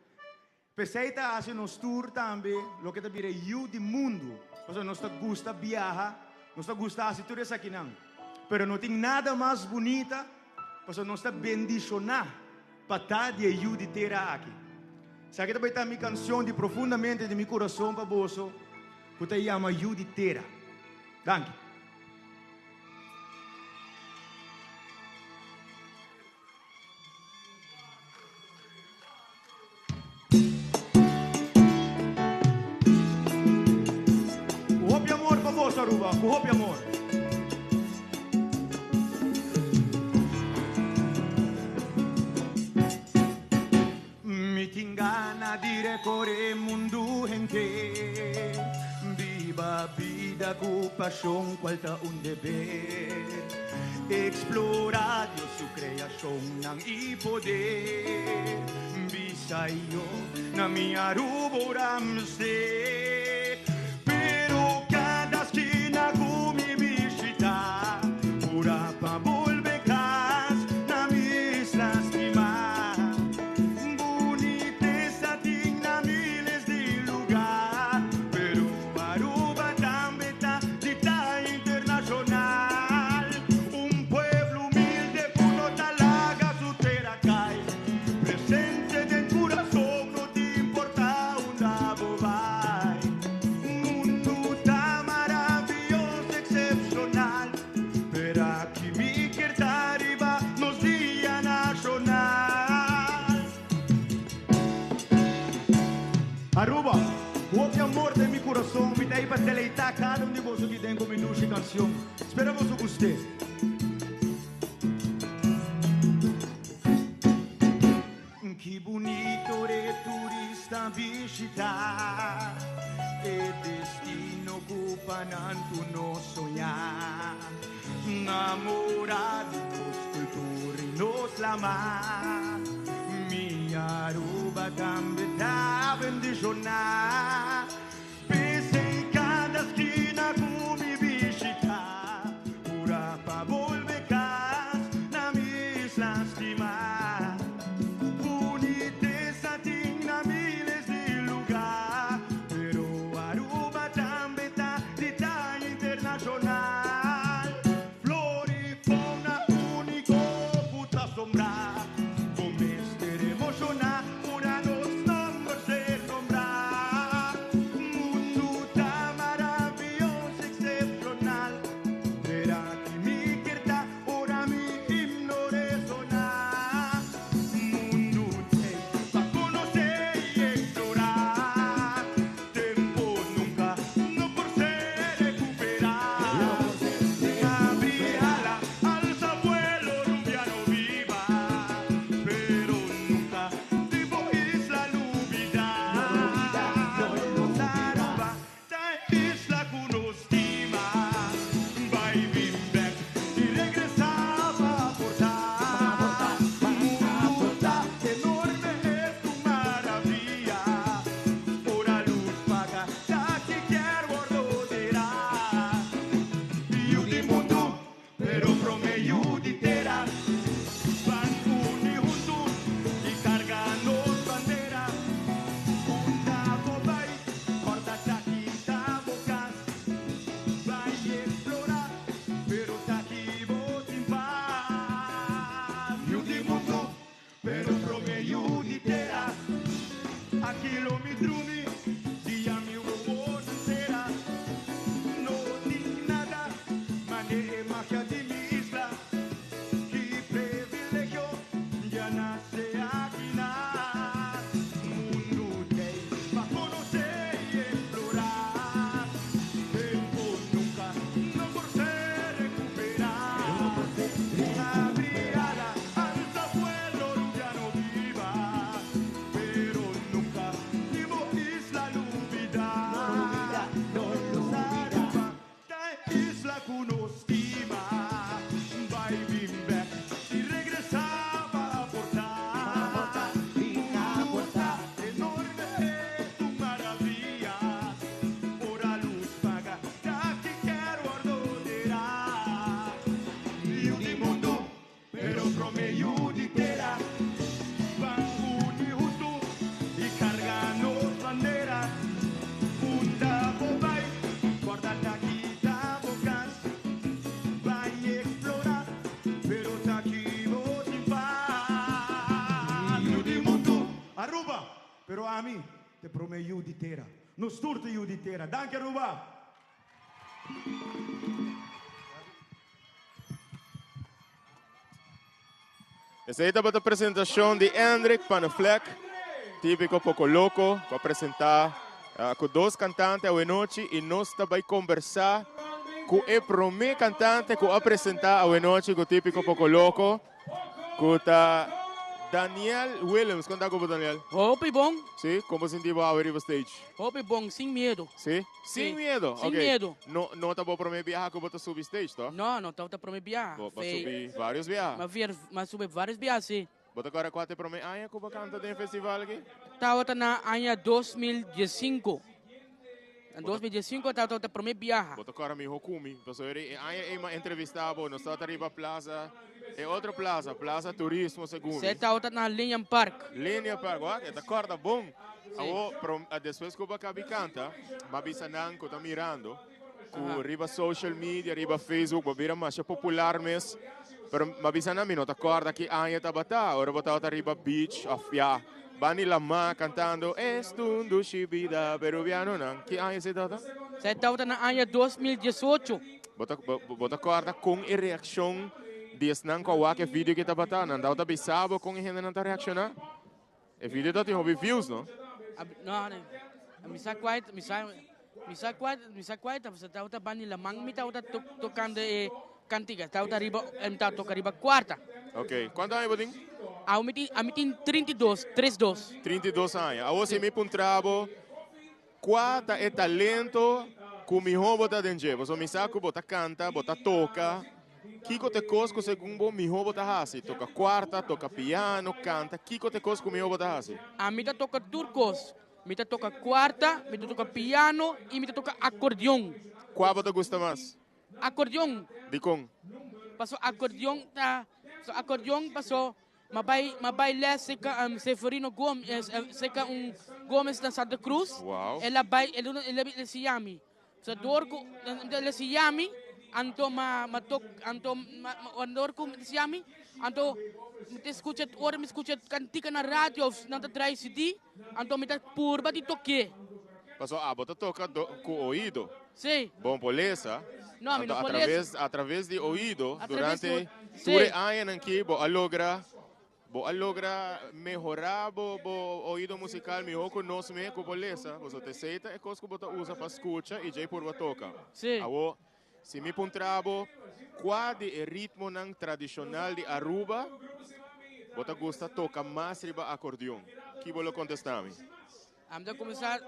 Pensei tá assim nos tour também, lo que tá vira you de mundo. Porque nós tá gusta viajar. Nós gostamos de tudo isso aqui não. Pero não tem nada mais bonita, porque nós está bendicionar para estar de ajuda de ter aqui. Sabe que também está minha canção de profundamente de meu coração para você, que te chama ajuda de ter. Danke. Aruba, com roupa e amor. Mi tingana dire core mundo gente. Viva vida com paixão qualta un dever. Explorar sua criação nang i poder. Bisayo na minha Aruba ramse. Aruba, o meu amor de meu coração, me dá aí para deleitar cada de vocês que tem como ilustre canção. Espero que você goste. Que bonito de turista visitar, e destino ocupa tanto no sonhar. Namorados, cultura e nos lamar. Aruba também tá bendicionar. Pensei em cada esquina como me visitar. Pura pra volver casa, na me lastimar. Boniteza tem na miles de lugar. Pero Aruba também tá de tá internacional. Flor e fauna único, puta assombrar. pro me aiuti terra. Non sturto aiuti terra. Danke Aruba. Essa aí estava a apresentação de Hendrik Panafleck, típico Poco Loco, para apresentar com dois cantantes a noite e nós também conversar com o primeiro cantante que apresentar a noite com o típico Poco Loco, com Daniel Williams. Conta com Daniel. Hope bom. Sim, como sentiu a arriba stage? Hope bom, sem medo. Sim? Sem medo? Sem Ok. medo. Não está bom para mim viajar com você subir stage, tá? Não tá para me viajar. Vou subir vários viagens. Mas subir vários viagens, sim. Bota agora quatro para mim. Ah, como canta no festival aqui? Tava na ano 2015. Em 2015 tava para me viajar. Bota agora me hokumi. Então eu uma entrevistava, nós estamos arriba plaza, é outra plaza, Plaza Turismo segundo. Você tava na Linha Park. Linha Park, ó, é da corda bom. Depois que eu acabei canta, mabisa não que eu tô mirando, com riba social media, riba Facebook, mabira mais popular mesmo. Pero mabisa na minota corda que anya tabata, ora botava riba beach, afia. Bani Lama cantando Estundo Shibida peruviano não. Que ano você tá? Você estava na ano 2018. Bota corda com a reação desse não com o vídeo que tá batendo. Não tá bisabo com a gente não tá reaccionando. O vídeo tá tem hobby views, não? Não, me sa quite, você estava Bani Lama, me estava tocando cantiga, estava riba quarta. Ok, quanto anos você tem? A mim tem 32. 32 anos. A você me puntrabo, qual é talento que me roubo da dentro? Você me sabe que bota canta, bota toca. Kiko te cosco segundo me roubo da hasi. Toca quarta, toca piano, canta. Kiko te cosco me roubo da hasi. A mim toca turcos, me toca quarta, me toca piano e me toca acordeão. Qual você gosta mais? Acordeão. De com? Passou acordeão passou Mabay les Severino Gomes, seca Gomes da Santa Cruz. Wow. Ela se yami. Sa dorko ela se yami, anto andorko se yami, anto me escuta cantica na rádio, não tá traz CD, anto me tá purba de toque. Passou bota toca com o ouvido. Sim. Bom poleza. Não, então, através de ouvido, durante sim. 2 anos aqui, vou logra melhorar o ouvido musical melhor com nós mesmo, com beleza. Você te aceita é coisa que você usa para escutar e já por toca. Sim. Agora, se me puntrabo, qual é o ritmo tradicional de Aruba, você gosta de tocar mais riba acordeão? Que vou contestar-me? Anda começar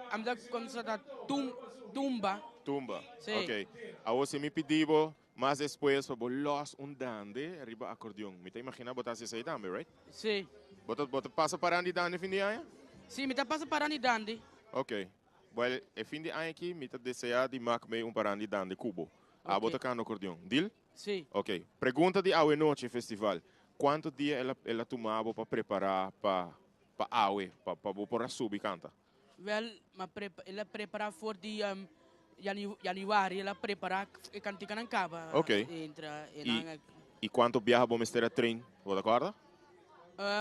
a tumba. Tumba. Sim. Ok. Agora, se me pedivo, mas depois, vou los dande riba acordeão. Me tá imaginando botar esse aí também, right? Sim. Bota passa para de dande fim de ano? Sim, me tá passa para de dande. Ok. Well, é fim de ano aqui, me tá desejar de marcar um para de dande cubo. Ah, bota cá no acordeão. Deal? Sim. Ok. Pergunta de Aue Noche Festival. Quanto dia ela tomava para preparar para Aue, para subir canta? Well, ela prepara for de Januário, ela prepara e cantica na cava. Ok. E quanto viaja bom mestre trem? Você acorda?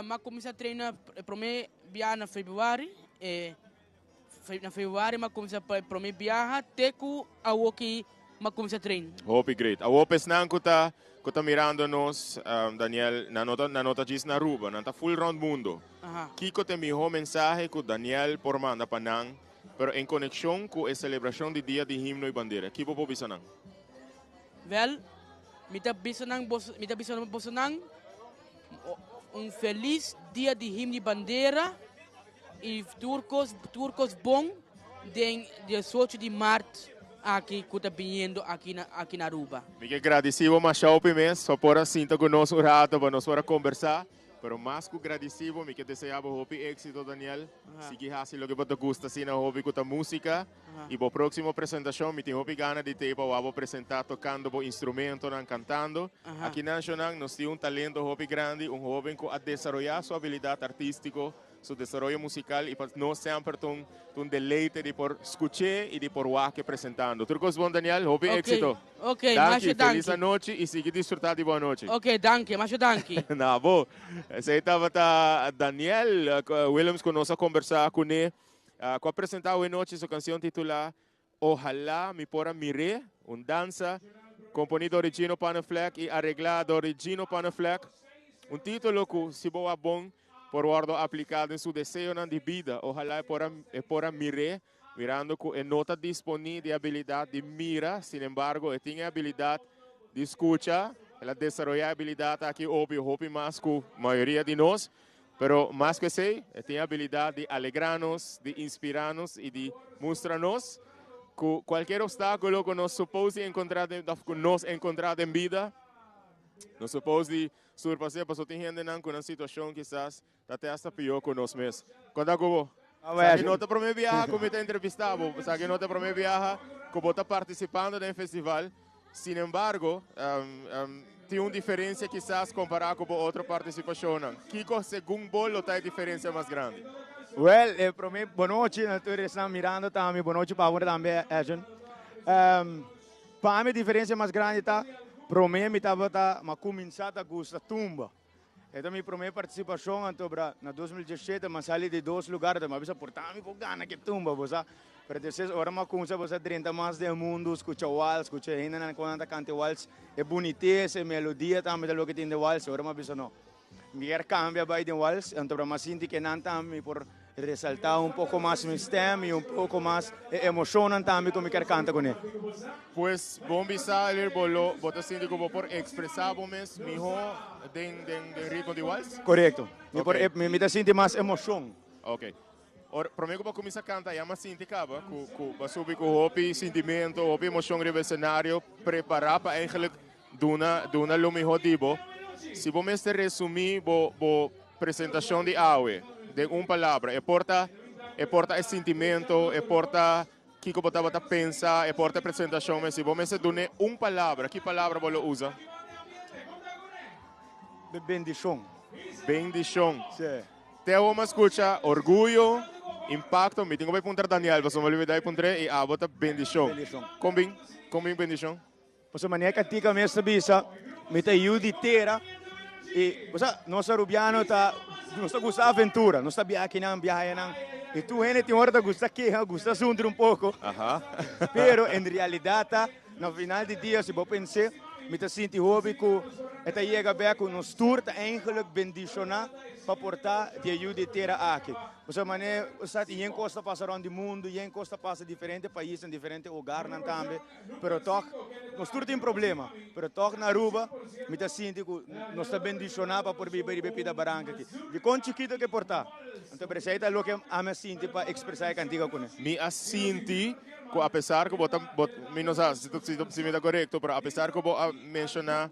Mas começa a treinar para mim viajar na Februário. Na Februário, mas começa para mim viajar até que a Woki mas começa a treinar. Hope great. A Hope não que tá mirando nós, Daniel, na nota diz na Aruba, na full round mundo. Kiko te mijou mensagem que Daniel por manda para nang, pero em conexão com a celebração do dia de himno e bandeira. Que vou bisa nang? Well, mita bisa nang feliz dia de himno e bandeira e turcos bom de 18 de março aqui que está vindo aqui na Aruba. Me agradecido mais Hope mesmo, só por assim tá conosco um rato para nós conversar. Pero mais que agradecido, me que desejava Hope êxito, Daniel. Sigue assim o que você gosta assim na Hope com a música. E para a próxima apresentação, me tem Hope gana de ter para apresentar tocando o instrumento, cantando. Aqui na Nacional, nós temos talento Hope grande, jovem que a desenvolver sua habilidade artística, seu desenvolvimento musical e para nós sempre um deleite de por escutar e de por que apresentando. Tudo bom, Daniel? Hope êxito. Ok, danke, feliz noite e siga desfrutar de boa noite. Ok, danke, mas danke. Na bom. Esse estava Daniel Williams conosco a conversar com ele que apresentado hoje noite sua canção titular Ojalá me pora mire, dança componido de Gino Panafleck e arreglado de Gino Panafleck. Título que se boa bom por guardo aplicado em seu desejo de vida. Ojalá é pora mire, mirando que nota disponível de habilidade de mira, sin embargo, tem habilidade de escuta, ela desenvolver habilidade aqui, óbvio, mais que a maioria de nós, pero mais que isso, tem habilidade de alegrar-nos, de inspirar-nos e de mostrar-nos que qualquer obstáculo que nós supomos encontrar em vida, nós supomos de surpassar, porque tem gente com uma situação que quizás até esta pior que nós mesmos. Quando eu sabe, não te promete viajar, como te entrevistava, sabe, não te promete viajar, como está participando do festival. Sin embargo, tem uma diferença quizás comparado com outra participação. Kiko, segundo bolo, tem diferença mais grande. Well, para mim, boa noite, naturalmente, estamos mirando também, boa noite para você também, Edson. Para mim, a diferença mais grande está, para mim, eu estava começando a gostar da tumba. Então, minha primeira participação, na 2017, eu saí de 2 lugares, mas eu portava por ganhar que tumba, você. Para depois, agora eu comecei a 30 mais do mundo, escutar vals, escutar ainda quando canta vals, é boniteza, é melodia também do que tem de vals, agora eu penso, não. Me quer cambiar bem de vals, então eu sinto que não também por resaltar pouco mais meu stem e pouco mais emoção também como me quer cantar com ele. Pues, bom bisagir, bolo, bota sinto como por expressar bom mes, mijo, den ritmo de vals? Correto. Okay. Me sinto mais emoção. Ok. Para mim, quando começa a cantar, eu me sinto que eu subir com o sentimento, o emoção no cenário, preparar para eigenlijk doen lo mejor dibo. Se você resumir a apresentação de Awe, de uma palavra, porta o sentimento, porta o que você pensa, porta a apresentação, mas se você dá uma palavra, que palavra você usa? Bendição. Bendição. Sim. Te vamos escuchar orgulho, impacto, me tenho que apontar Daniel, você me olvidar de apontar e bota bendição. Combin bendição. Você maneira que tica mesmo bisa, me te ajuda inteira e você nosso rubiano não está gostando aventura, não está viagem não, e tu ainda tem hora de gostar que gosta sundir pouco. Pero em realidade, no final do dia se você pensar, me te sinto hobby que esta chega bem com nos turta eigenlijk bendicionar para portar de ajuda inteira aqui. Você maneira, você tem costa passar around o mundo, tem costa passar diferentes países, em diferentes lugares também, pero toch, nos turta tem problema, pero toch na Aruba, me te sinto que nos está bendicionar para por viver e bebida branca aqui. De quão chiquito que portar. Então, precisa lo que a me sinto para expressar a cantiga com ele. Me assinti, apesar que me não sei se me está correto, pero apesar que eu mencionar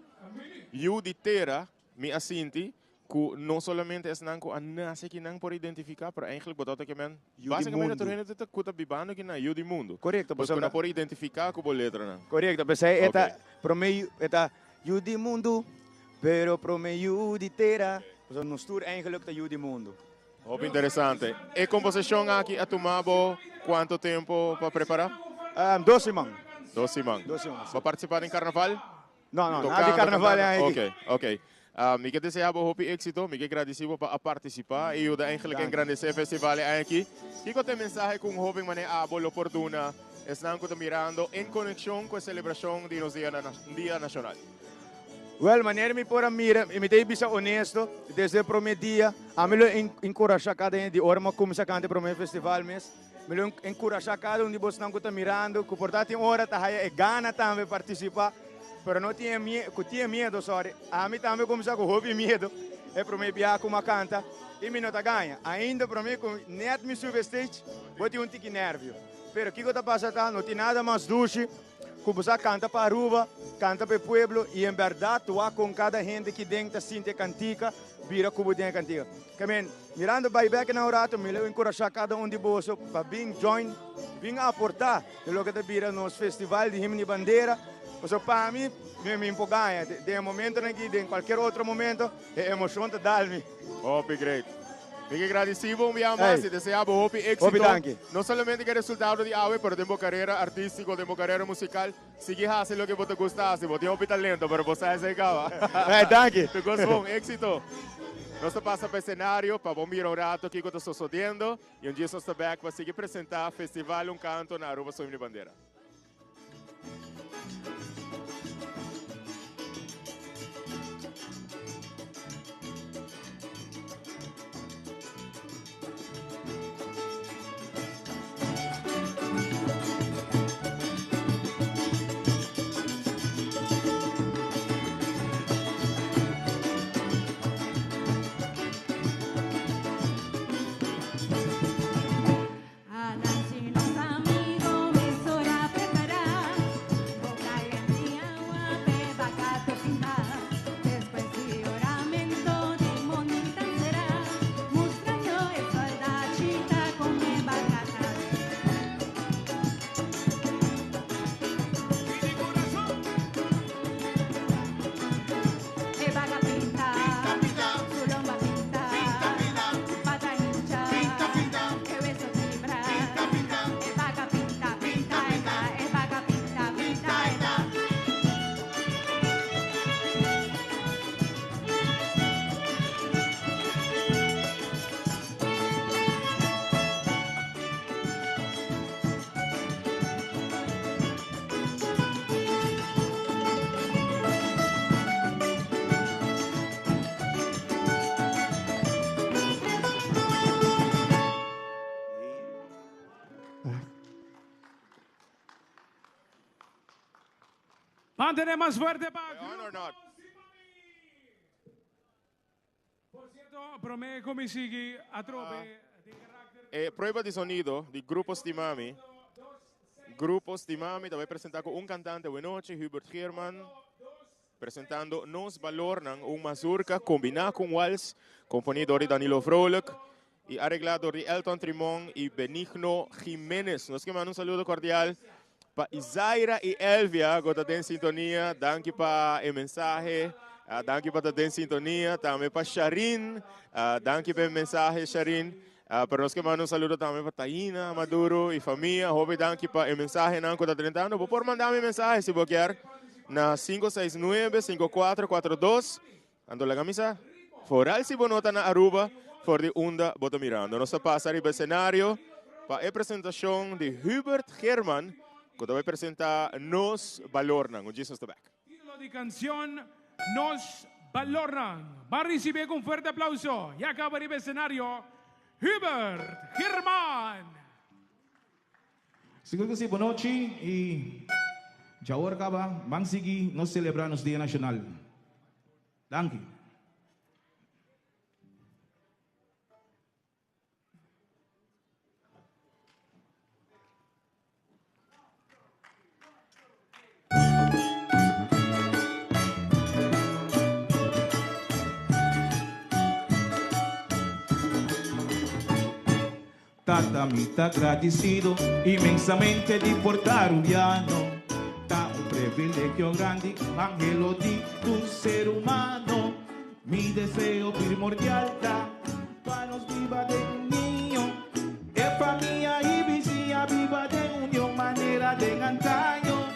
ajuda inteira, me assinti, que não somente é nanco a nasce que não por identificar, para eigenlijk botar que men basicamente tu gente está cuta bibano que na ajuda o mundo. Correto, porque não por identificar com a letra não. Correto, pensei eta promeio eta ajuda o mundo, pero promeio de terra, então nos tur eigenlijk ajuda o mundo. Muito interessante. E composição aqui a tomado quanto tempo para preparar? 2 semanas. 2 semanas. Para participar em carnaval? Não, nada de carnaval aqui. Ok. Me quer desejar muito êxito, me quer agradecer por participar e eu eigenlijk engrandecer o festival aqui. E com a mensagem com o jovem mané abolo oportuna, estão mirando em conexão com a celebração do Dia Nacional. Well, maneira me pôr a mira, me dei bisa honesto, desde o primeiro dia, a me lo encorajar cada um de orma como se canta para o meu festival mesmo. Me lo encorajar cada um de vocês que está mirando, que portanto tem hora tá aí gana também participar. Pero não tinha medo, sorry. A mim também começou com hobby medo. É para mim viajar com uma canta e me não tá ganha. Ainda para mim, net me sube stage, vou ter tique nervio. Pero o que está passando? Não tem nada mais doce. Como você canta para Aruba, canta para o pueblo e em verdade tu com cada gente que dentro sente cantica, vira como tem cantica. Camen, mirando back na orato, me levo encorajar cada um de bolso para vir join, vir aportar no que vira nos festival de himno e bandeira. Então, para mim, me empolga. De momento aqui, de qualquer outro momento, é emoção de dar-me. Hope great. Fico agradecido, mi ama, e deseamos hope éxito. Não somente que resultado de AWE, pero de carreira artística, de carreira musical. Sigue fazendo o que você gosta, você tem talento, pero você se acaba. Danke. Tu gosta bom, éxito. Nós passa para o cenário para bom mirar um rato aqui que eu estou sucedendo e dia nós estamos back para seguir apresentar Festival Um Canto na Aruba Soimni Bandeira. Nancy, los amigos, me sola preparar. Boca y agua, beba gato pintar. Después de oramento de monita será. Mostraño es soldachita con mi bagata. E baga pinta, su lomba pinta, baga hincha, e beso fibra. E baga pinta, pinta eta, e baga pinta, pinta eta. Mantener más fuerte para On or not? Por cierto, promé come sigui a trove di carattere. Prueba de sonido de Grupo Stimami. Grupo Stimami te vai apresentar com um cantante boa noite, Hubert German, apresentando Nos Valornan, mazurka combinado com waltz, componido de Danilo Vrolijk e arreglado de Elton Trimón e Benigno Jiménez. Nós queremos um saludo cordial para Isaira e Elvia, que estão em sintonia. Danke para o mensagem. Danke para estar em sintonia. Também para Sharin. Danke pelo mensagem, Sharin. Para nós queremos um saludo também para Taina, Maduro e família. Houve danke para o mensagem que está tentando. Vou por mandar minha mensagem, se você quer, na 569-5442. Ando la camisa. Foral se bonota na Aruba, for de Unda, bota mirando. Nós passamos para o cenário para a apresentação de Hubert German, que vai apresentar Nos Valornan. Un Jesus the back. Título de canción Nos Valornan. Va a recibir con fuerte aplauso. Y acaba de ir al escenario Hubert German. Siguro kasi boa noite e Jawar Kaba, Bang Sigi, nós celebramos o Dia Nacional. Danke. Tatamita agradecido imensamente de portar Urubiano. Tá um privilégio grande, angelo do ser humano. Mi deseo primordial tá para nos viva de união. É família e vizinha viva de união, maneira de antaño.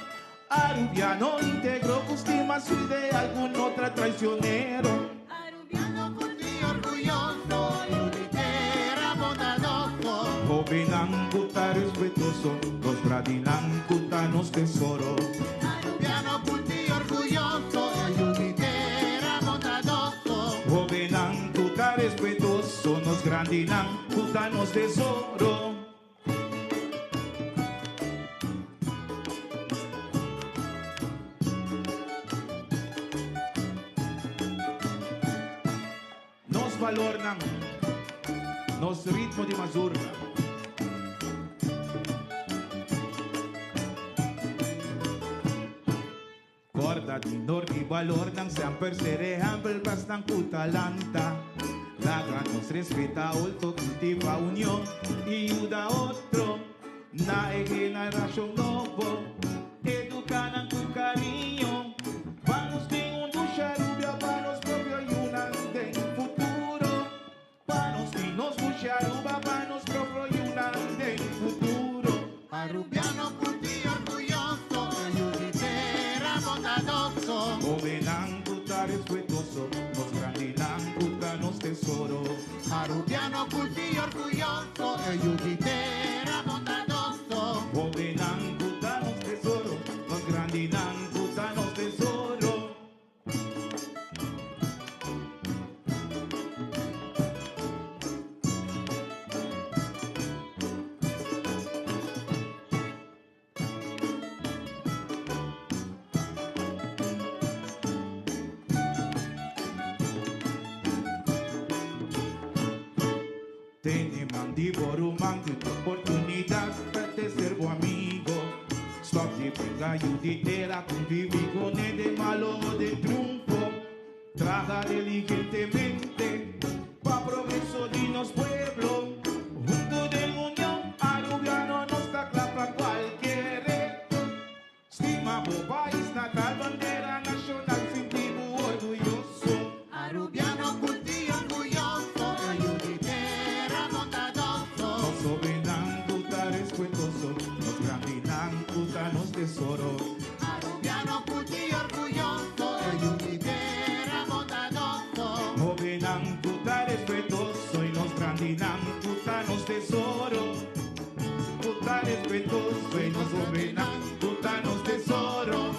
Arubiano integró costima su idea, algún otra traicionero. Arubiano por ti orgulloso, unitera bondadoso. Jovenang puta respetuoso, los bradinan puta nos tesoro. Arubiano por ti orgulloso, unitera bondadoso. Jovenang puta respetuoso, nos grandinan puta nos tesoro. Nos valornan, nos ritmo de mazurka. Corda di nordi valornan, sempre serehan per bastan kutalanta. Laga nos respeta olto, cultiva unión y ayuda otro. Na generación novo, educan con cariño. Vamos de un ducharubia, vamos propio y una de futuro. Vamos de nos ducharuba, vamos propio y una de futuro. Arubiano por ti orgulloso, unitera bondadoso. Jovenan puta respetuoso, nos grandinan puta nos tesoro. tesoro. Arubiano culti orgulloso e yuditera bondadoso. Joven los tesoro, los grandes los tesoro. Tiene mandíboro, manco oportunidad para te ser bu amigo. Stop de pegar yuditera, convive con el de malo o de triunfo. Trabaja diligentemente pa' progreso de los pueblos. Junto de unión, Arubiano no está clapa cualquier reto. Estima por país natal, bandera nacional, sentimos orgulloso. Arubiano culti orgulloso e yuditera bondadoso. Nos soberan puta respetuoso, nos grandinan puta nos tesoro. Arubiano culti orgulloso e yuditera bondadoso. Jovenan puta respetuoso y nos grandinan puta nos tesoro. Puta respetuoso y nos jovenan puta nos tesoro.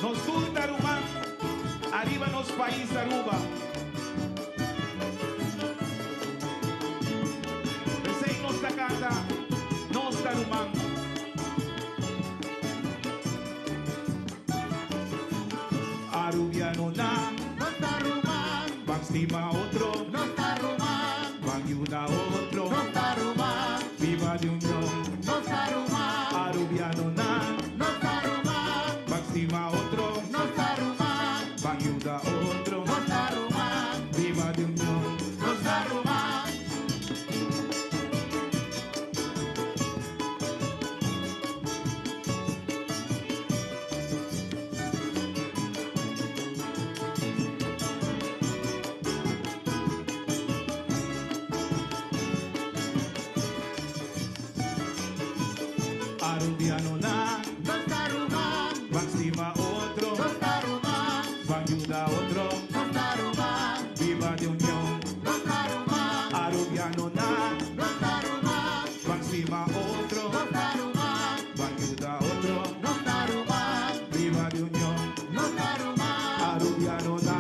Nos gusta Aruba, arriba nos país Aruba. Pensei nos da casa, nos da Aruba. Arubiano na, No está rumán, van estima otro, no está rumán, van ayuda otro. no está rumán, Viva de unión, no está rumán, Arubiano na, no está rumán, van estima otro, no está rumán, van ayuda otro. no está rumán, Viva de unión, no está rumán. Arubiano na, No está rumán, van estima otro, no está rumán, van ayuda otro. no está rumán, Viva de unión, no está rumán, Arubiano na, no está rumán, van estima otro, no está rumán, van ayuda otro. no está rumán, Viva de unión, no está rumán. Arubiano na,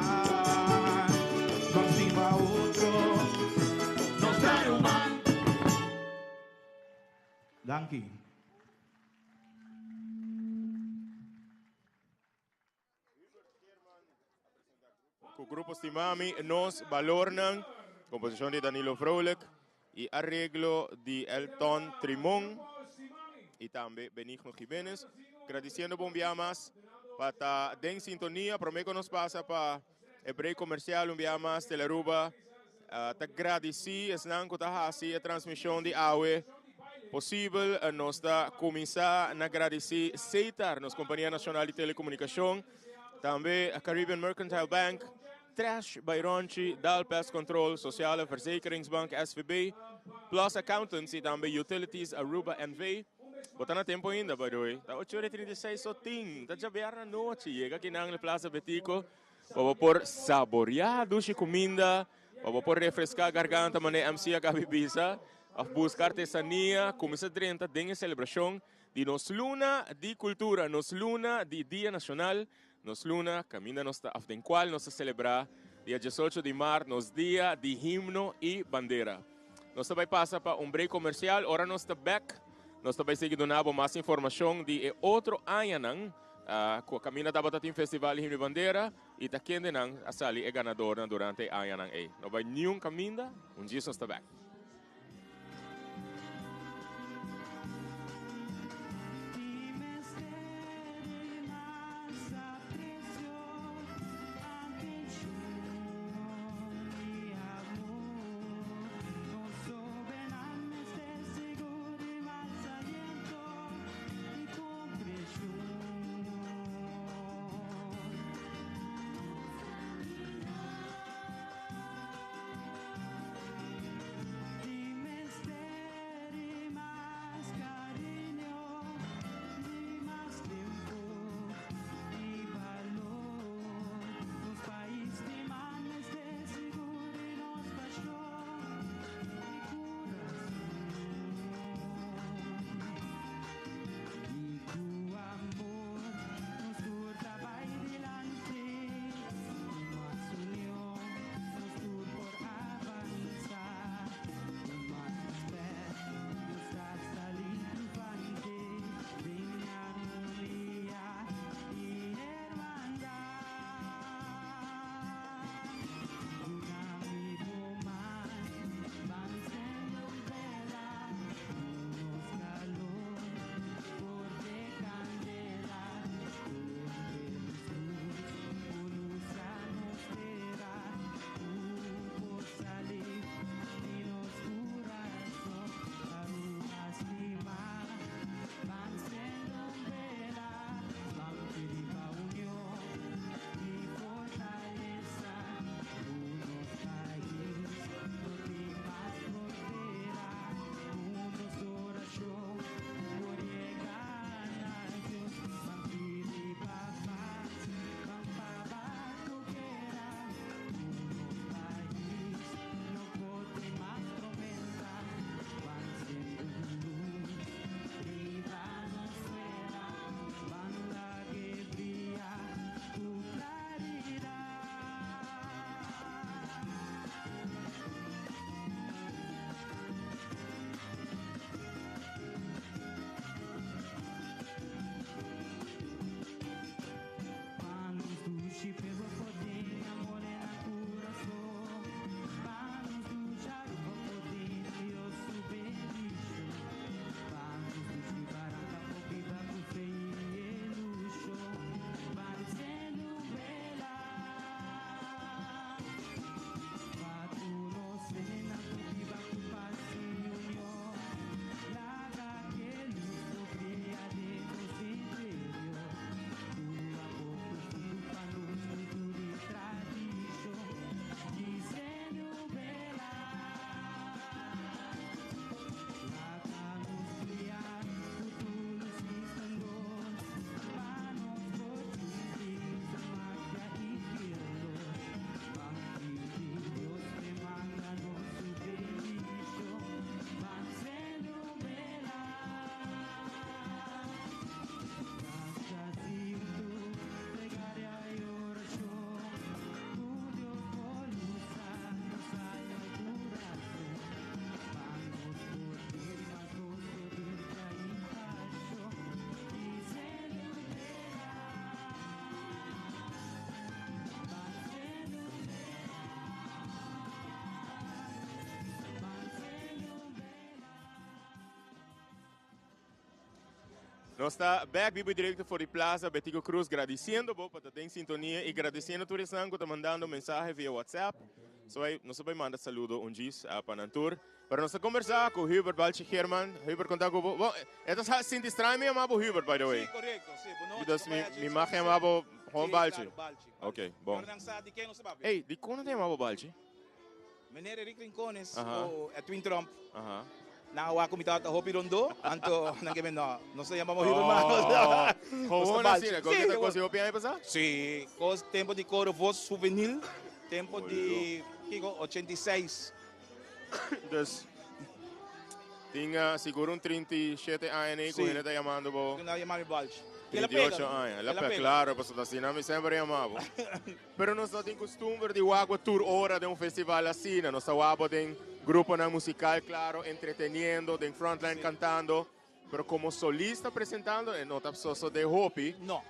van estima otro. Nos da rumán. Danke. Con grupo Stimami nos valornan, composición de Danilo Vrolijk y arreglo de Elton Trimón y también Benigno Jiménez. Agradeciendo bombiamas para den sintonía, prometo nos pasa para el break comercial, bombiamas de la Aruba. Te agradeci, es nanco ta hasi a transmissão de AUE possível, nós da começar a agradecer CETAR, nossa Companhia Nacional de Telecomunicação, também a Caribbean Mercantile Bank, Trash Byronchi, Dal Pest Control, Sociale Verzekeringsbank, SVB, Plus Accountants e também Utilities Aruba NV. Botando tempo ainda, by the way. Da 8h36 só tem, da já beira na noite, chega aqui na Plaza Betico, para por saborear doce comida, para por refrescar a garganta, mané MC a bebida, a buscar artesania, começar a 30 de celebração de nos luna de cultura, nos luna de Dia Nacional, nos luna, caminha nos af den qual nos celebrar dia 18 de março, nos dia de himno e bandeira. Nós também passa para break comercial, ora nós está back, nós também seguir donando mais informação de outro ano, com a caminha da Batatim Festival Himno e Bandeira, e da quem não a sali é ganadora durante a ano. Não vai nenhum caminho, dia nós está back. Nós está back vivo direto for the plaza Betico Cruz, agradecendo por estar em sintonia e agradecendo a todos que estão mandando mensagem via WhatsApp. Nós vamos mandar saludo um dia para Nantur. Para nós conversar com o Hubert Balchi Herman. Hubert, contar com você. Esta é Cinti Strai, me chamava Hubert, by the way. Sim, correto. Sim, boa noite. Então, me chamava Juan Balchi. Balchi. Ok, bom. De quem não sabe? Ei, de quando te chamava Balchi? Meneer Rick Rincones, Aha. o Twin Trump. Aham. Naawa ko mitawat a Hopi Rondo, anto nanggamin no sa yamamo Oh, hiro man. Como assim? Qualquer coisa eu penso passar? Sim, cos tempo de coro voz souvenir, tempo de Kiko 86. Dus, tinha seguro 37 anos Sim. quando ele está chamando po. Kung nayamami Balch. 38 anos. Ela pega, claro, para assim, não me sempre chamava. Pero nós não temos costume de água tour hora de festival assim, nós água tem grupo na musical, claro, entreteniendo, de frontline cantando, pero como solista apresentando, não está só de Hopi. No.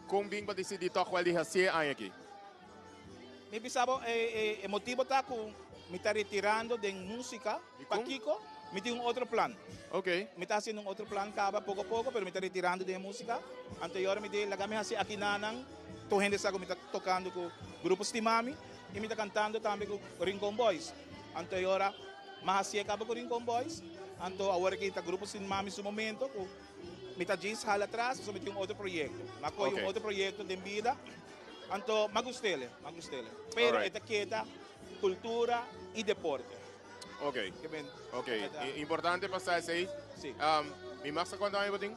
Como bem para decidir tocar de hacer aí aqui? Mi pisabo motivo ta kung me está retirando de música, pa Kiko, me tem outro plan. Ok. Me está haciendo outro plan caba pouco a pouco, pero me está retirando de música. Anterior me de lagami hasi aqui nanang, to gente sa me está tocando com grupos de mami e me está cantando também com Rincon Boys. Anterior mahasi acaba com Rincon Boys. Anto agora que está grupos de mami no momento, me está diz hal atrás, so me tem outro projeto. Makoy Okay. outro projeto de vida. Anto magustele. Pero Alright. esta queda cultura e deporte. Ok. Que ben, Ok. esta- Importante passar isso aí. Sim. Me massa quanto anos você tem?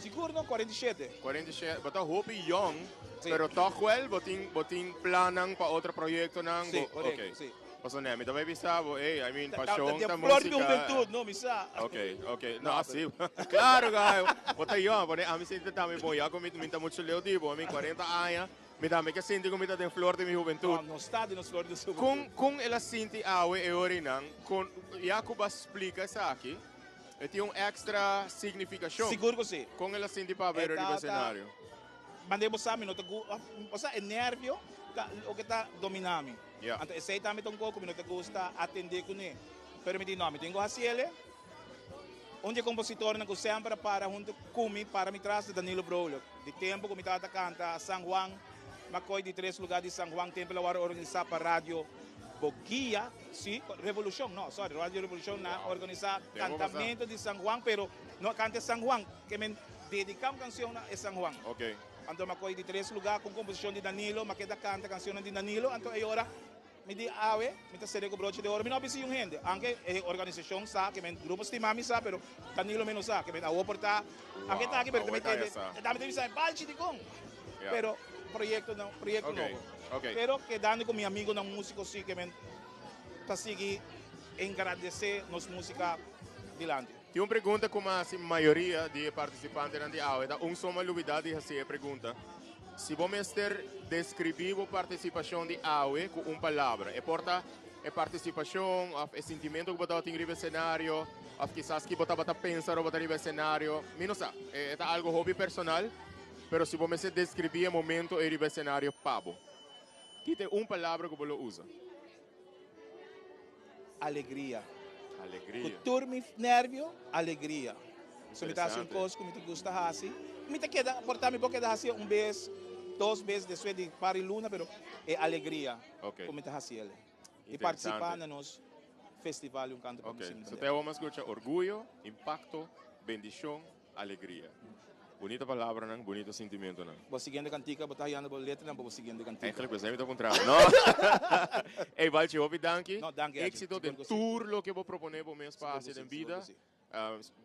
Siguro no 47. 47. Você Hopi young, Sim. pero toch well, você planan para outro projeto nang. Sim, correto, Ok. sim. Paso na, me também pensava, I mean, Da paixão da flor de música. juventude, não, misa. Ok. No, Não, assim. Claro, gaio. Você young, porque a mim sempre também bom, já comigo me tá muito leu tipo, a mim 40 anos, me dá me que sinto como me tá tem flor de minha juventude. No estado nos flor de juventude. Kung ela sinti awe e orinang, kung Yakuba explica sa aqui, tem extra significação. Seguro que sim. Kung ela sinti pa ver Tá, o cenário. Mandei mo sa amin, no, o sea, é nervio, o que está dominando. Yeah. Então, esse aí também tão pouco, não te gusta atender com ele. Pero me diz, não, me tenho a ele, onde compositor na sempre para junto comigo para me trazer Danilo Brolio. De tempo que me estava canta San Juan, Macoy de 3 lugares de San Juan, tempo lá organizar para rádio Boquia, sim, Revolução, não, sorry, Rádio Revolução na organizar Tempo cantamento de San Juan, pero não canta San Juan, que me dedicamos canção a San Juan. Ok. Então, makoy de 3 lugares com composição de Danilo, makita canta canção de Danilo. Então, agora, me di awe, me ta sere ko broche de oro. Me não precisa yung gente. Anche organização sa, que men grupos de mami sa, pero Danilo menos sa, que men awo porta. Anche ta, que pero awe também kaya teve, sa. também sa balchi de kong. Yeah. Pero proyecto não, proyecto Ok, novo. ok. Pero quedando com meu amigo não músico sim, que men ta sige agradecer nos música dilante. Tem uma pergunta como a maioria de participantes na aula, da só uma novidade de fazer a pergunta. Se vamos ter descrever a participação de aula com uma palavra, é porta é participação, é sentimento que você tem no cenário, ou quizás que você pensa no cenário, não sei, é algo hobby personal, mas se vamos descrever o momento e no cenário pabo, que tem uma palavra que você usa. Alegria. Alegria. Turmi nervio, alegria. Se me dá um Interessante. coisa que me gusta assim, me te queda, portar-me porque dá assim vez, 2 vezes depois de pari luna, pero é alegria. Ok. Como te assim ele. E Interessante. participar nos festival um canto Ok, para so te vamos a escuchar orgullo, impacto, bendición, alegria. Bonita palavra, não? Bonito sentimento, não? Bo seguinte cantica, botar aí a letra não, bo seguinte cantica. Eigenlijk we zijn we toch contrário, não? Ei, Valchi, hopi danki. No, danke, Éxito Agent. de tudo lo que vou proponer para meu espaço Seguro de que sim, vida. seguro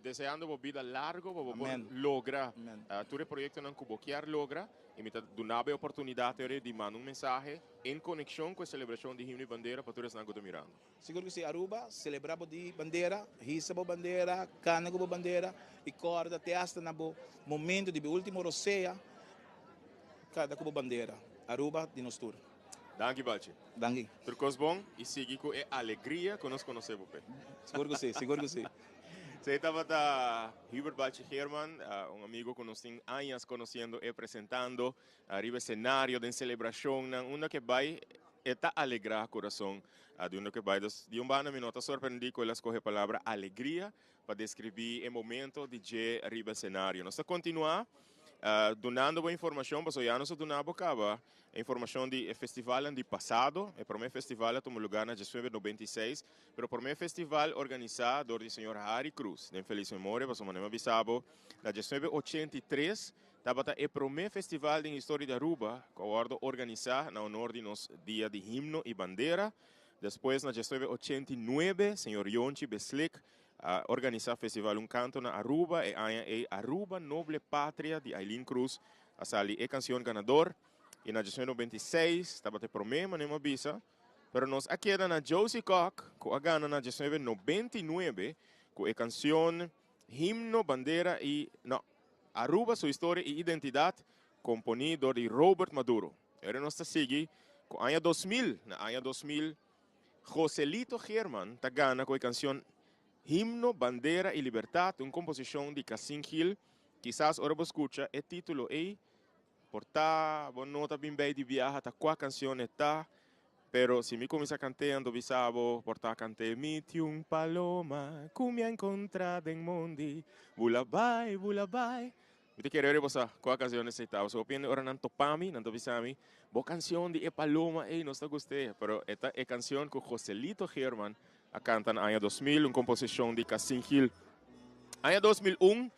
Deseando uma vida larga, para Amen. lograr. Amen. Todo projeto não cuboquear logra. E me dá a oportunidade de mandar mensagem em conexão com a celebração de himno e bandeira para todos que estão mirando. Siguro que si Aruba, celebrabo di bandeira, hisa bo bandeira, cana bo bandeira, e corda até hasta na bo momento de último roceia, cada bo bandeira. Aruba di nostur. Danke, Valchi. Dangi. Turcos bom e siga com a alegria que nós conhecemos. Siguro que sim, siguro que sim. Você estava da Hubert Balchi Herman, amigo que nós tem anos conhecendo e apresentando arriba cenário de celebração, uma que vai Eta alegra coração. De um que vai de bana me nota surpreendi com ela escolhe a palavra alegria para descrever o momento de je arriba cenário. Nós continuar donando boa informação, mas já nós donamos acaba informação de festival ano passado. O primeiro festival tomou lugar na 1996, mas o primeiro festival organizado por o senhor Harry Cruz, de feliz memória, mas não me bisabo, na 1983. Estava o primeiro festival de história de Aruba, que eu organizar na honor de nos dia de himno e bandeira. Depois, na 1989, o senhor Yonchi Beslik organizar o festival Canto na Aruba e a Aruba Noble Pátria de Aileen Cruz, a sali e canção ganador. E na 1996, estava o primeiro, mas não me bisa. Pero nós aqui na Josie Cock, que a gana na 1999, com a canção himno, bandeira e... Não. Aruba, sua história e identidade, componido de Robert Maduro. Era nossa seguir com ano 2000. Na ano 2000, Joselito German está ganhando com a canção Himno, Bandeira e Liberdade, uma composição de Cassim Gil. Quizás ora você escuta o título aí, portar, bom nota bem bem de viaja, tá qual canção está. Pero se me começa cantando, bisabo, portar cante miti un paloma, cumbia encontrada en Mondi, bulabai, bulabai. Você quer ver você qual canção necessitava? So opinião ora nanto pami, nanto bisami, bo canção de e paloma, ei, não está gostei. Pero esta é canção que Joselito German a canta no ano 2000, uma composição de Cassim Gil. Ano 2001,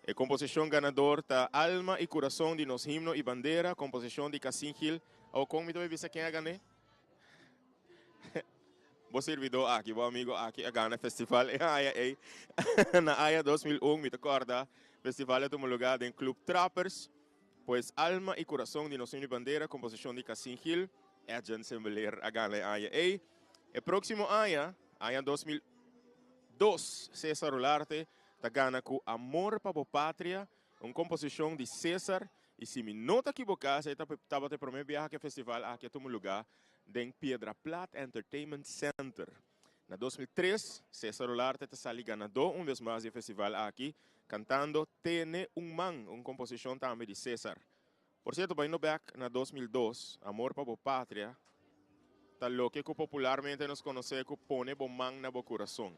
a composição ganador da Alma e Coração de Nos Himno e Bandeira, composição de Cassim Gil. Ou como me deve dizer quem a ganhou? Bo servidor aqui, bo amigo aqui, a Gana Festival na AIA 2001, me recorda, festival tomou lugar em Club Trappers, pois Alma e Coração de Nossa Bandeira, composição de Cassim Gil, é a Jansen Beler, a Gana AIA. E próximo AIA 2002, César Olarte, da Gana com Amor para a Pátria, uma composição de César, e se me não está equivocado, estava o primeiro viagem que festival aqui tomou lugar, em Piedra Plata Entertainment Center. Na 2003, César Olarte está sali ganador vez mais do festival aqui, cantando Tene un Man, uma composição também de César. Por certo, vai no back na 2002, Amor para a Pátria, está lo que popularmente nos conhece como Pone Bom Man na Bo Coração.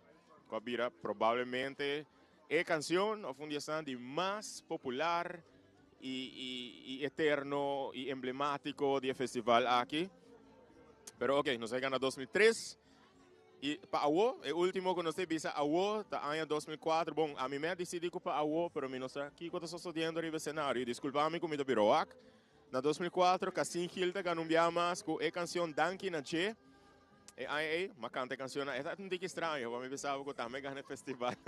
Que provavelmente é a canção, ou fundação de mais popular e eterno e emblemático do festival aqui. Pero ok, nos llega en 2003 y para Awo, el último que nos visa Awo, está año 2004. Bom, a mí me decidí que para Awo, pero me no sé qué cosa está sucediendo en el escenario. Disculpame con mi biroac. En 2004, Cassim Gil te ganó un día más con la canción Danki na Che. Mas canta canción, esta es un poco extraño, para mí pensaba que también gané el festival.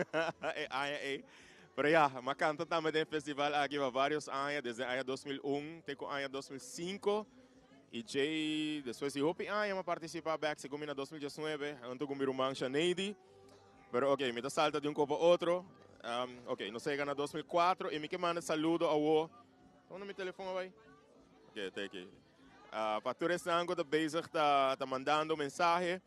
Pero ya, mas canta también del festival aquí va varios años, desde el año 2001 hasta el año 2005. E Jay, depois de Hopi, eu participar back segundo em 2019, junto com meu irmão Shaneidi. Pero ok, me dá salta de um copo a outro. Ok, não sei, em 2004, e me que manda saludo ao... Onde meu telefone vai? Ok, tá aqui. Para todo esse ângulo da Bezig está mandando mensagem.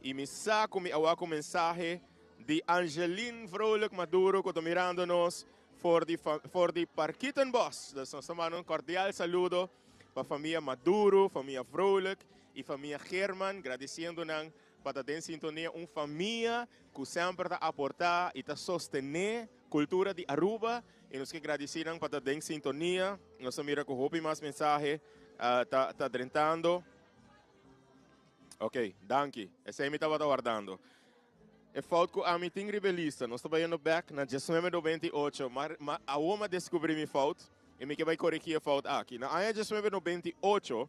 E me saco me awa com mensagem de Angeline Vrolijk Maduro, que está mirando-nos for the Parkitenbos. Nós estamos mandando um cordial saludo para a família Maduro, família Vrolijk e família German, agradecendo para estar em sintonia, uma família que sempre está a aportar e está a sostener a cultura de Aruba, e nós que agradecemos para estar em sintonia. Nós mira com o mais mensagem, está drentando. Ok, danke. Esse aí me estava aguardando. É falta que a meeting rebelista, nós estamos indo back na 1998, mas a uma descobri minha falta. E me que vai corrigir a falta aqui. Na ano de 1998, o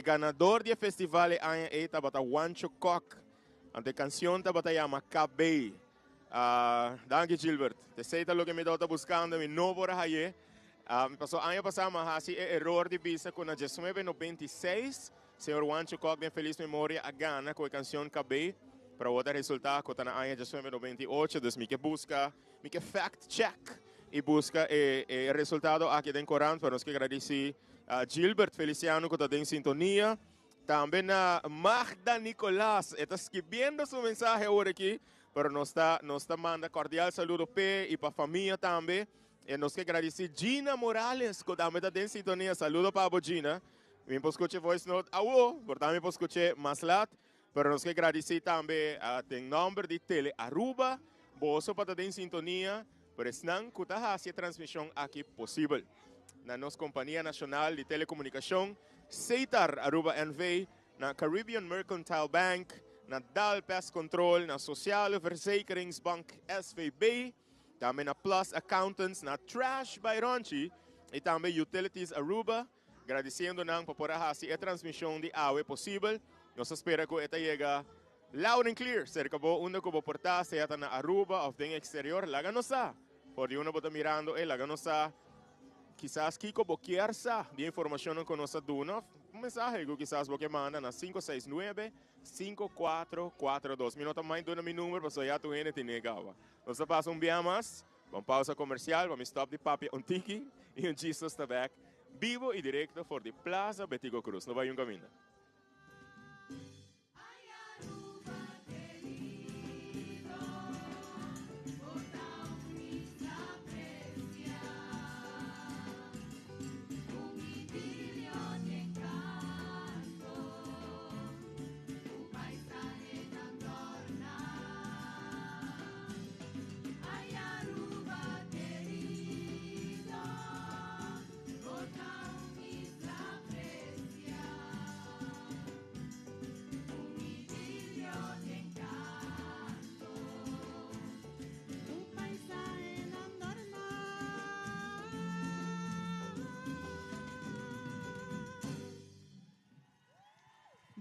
ganador do festival estava Wancho Cock. A canção estava chamada Cabei. Danke, Gilbert. Te sei o que me estava buscando, me não vou raie. Passou ano passado, mas assim, erro de vista que na 1996, o senhor Wancho Cock, de feliz memória, a gana com a canção Cabei. Para o resultado, que está na ano de 1998, então me que busca, me que fact check. E busca o resultado aqui em Corão, para nós que agradecer a Gilbert Feliciano, que está em sintonia. Também a Magda Nicolás, está escrevendo sua mensagem agora aqui, para nós está manda cordial saludo e para a família também. E nós que agradecer Gina Morales, que também está em sintonia. Saludo para a Gina. Mi escuché voice note awo, portami escuché más lat, pero nos que agradecer también a ten nombre de tele Aruba, boso para estar en sintonía, pero están que hacer transmisión aquí posible. Na nos Companhia Nacional de Telecomunicação, CETAR Aruba NV, na Caribbean Mercantile Bank, na DAL Pest Control, na Sociale Verzekeringsbank SVB, também na Plus Accountants, na Trash by Ronchi, e também Utilities Aruba, agradecendo nang por fazer a transmissão de água possível. Nós espera que esta chegue loud and clear, cerca de onde que vou portar, seja na Aruba ou no exterior, laga nos a. Por uno bota mirando, laga nos a. Quizás Kiko boquearsa de informação com nossa duna, mensagem que quizás você manda na 569-5442. Minuto mais dona meu número, para já tu gente negava. Nós passamos dia mais, vamos pausa comercial, vamos stop de papi um tiki e um Jesus tabac, vivo e direto for de Plaza Betigo Cruz. Não vai um caminho.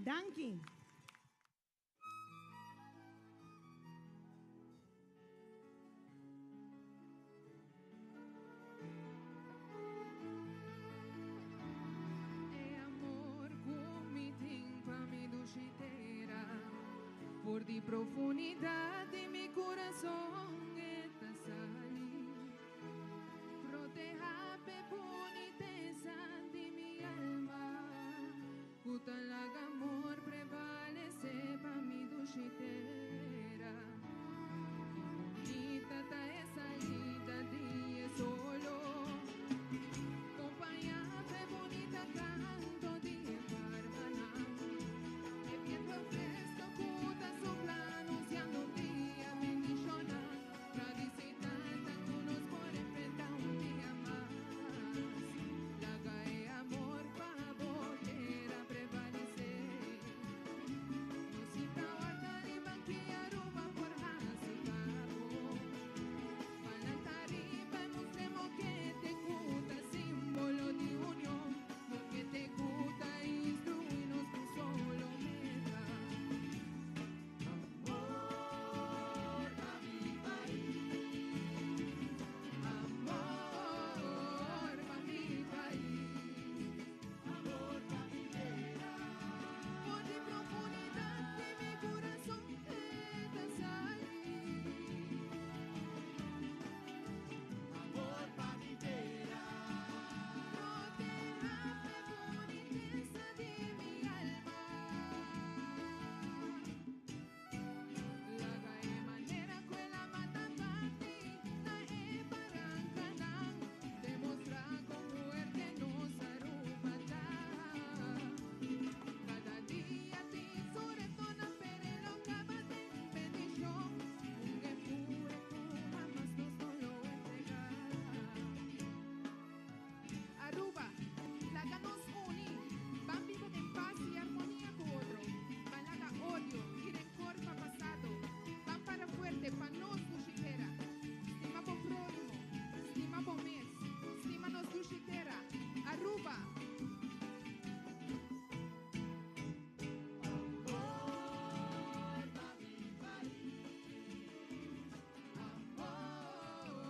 Danke. Por de profundidade mi corazón está salir. Proteja boniteza de mi alma. Cutalaga amor prevalece pa mi duchitera. Bonita ta esa salida día solo. Compañía bonita canto de barbana. E viento fresco cuta sopla anunciando día bendicional. La visita tanto nos por enfrentar un día más. La cae amor pa volver a prevalecer. Nos cita guarda de banquilla Aruba por Hasicabo. Para arriba mostremos que te gusta símbolo de unión. Porque te gusta instruirnos tu solo meta. Amor pa mi país. Amor pa mi país. Amor pa mi tierra. Por de profundidad de mi corazón te salir. Amor pa mi tierra. Proteja boniteza de mi alma. La cae manera quella matapati na e parancanang demostra con fuerte nos aruba ya. Cada día ti soretona perero cabate bendición un empuje jamás nos solo entregar. Aruba, la nos uni, van vivo en paz y armonía con otro. Malaga odio y rencor pa pasado. Van para fuerte pa nos duchitera. Estima por prójimo, estima por mes, estima nos duchitera. Aruba. Amor pa mi país.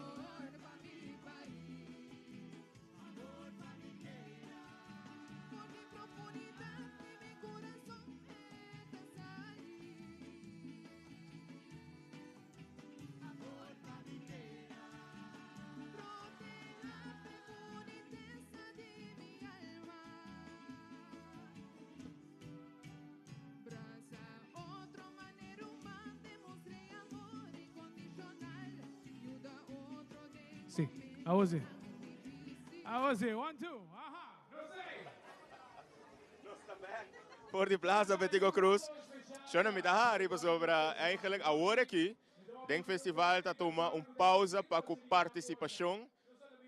Amor pa mi país. Amor pa mi tierra. Por mi profundidad de mi corazón está salir. Amor pa mi tierra. Proteja boniteza de mi alma. Braza otro manera humana demostré amor incondicional. Ayuda otro de Sí, how was it? How was it? 1, 2. Aha. No sé. voor die Plaza Petico Cruz. Schöne middag, riep sobre eigenlijk agora aqui. Denk festival tá toma pausa para com participação.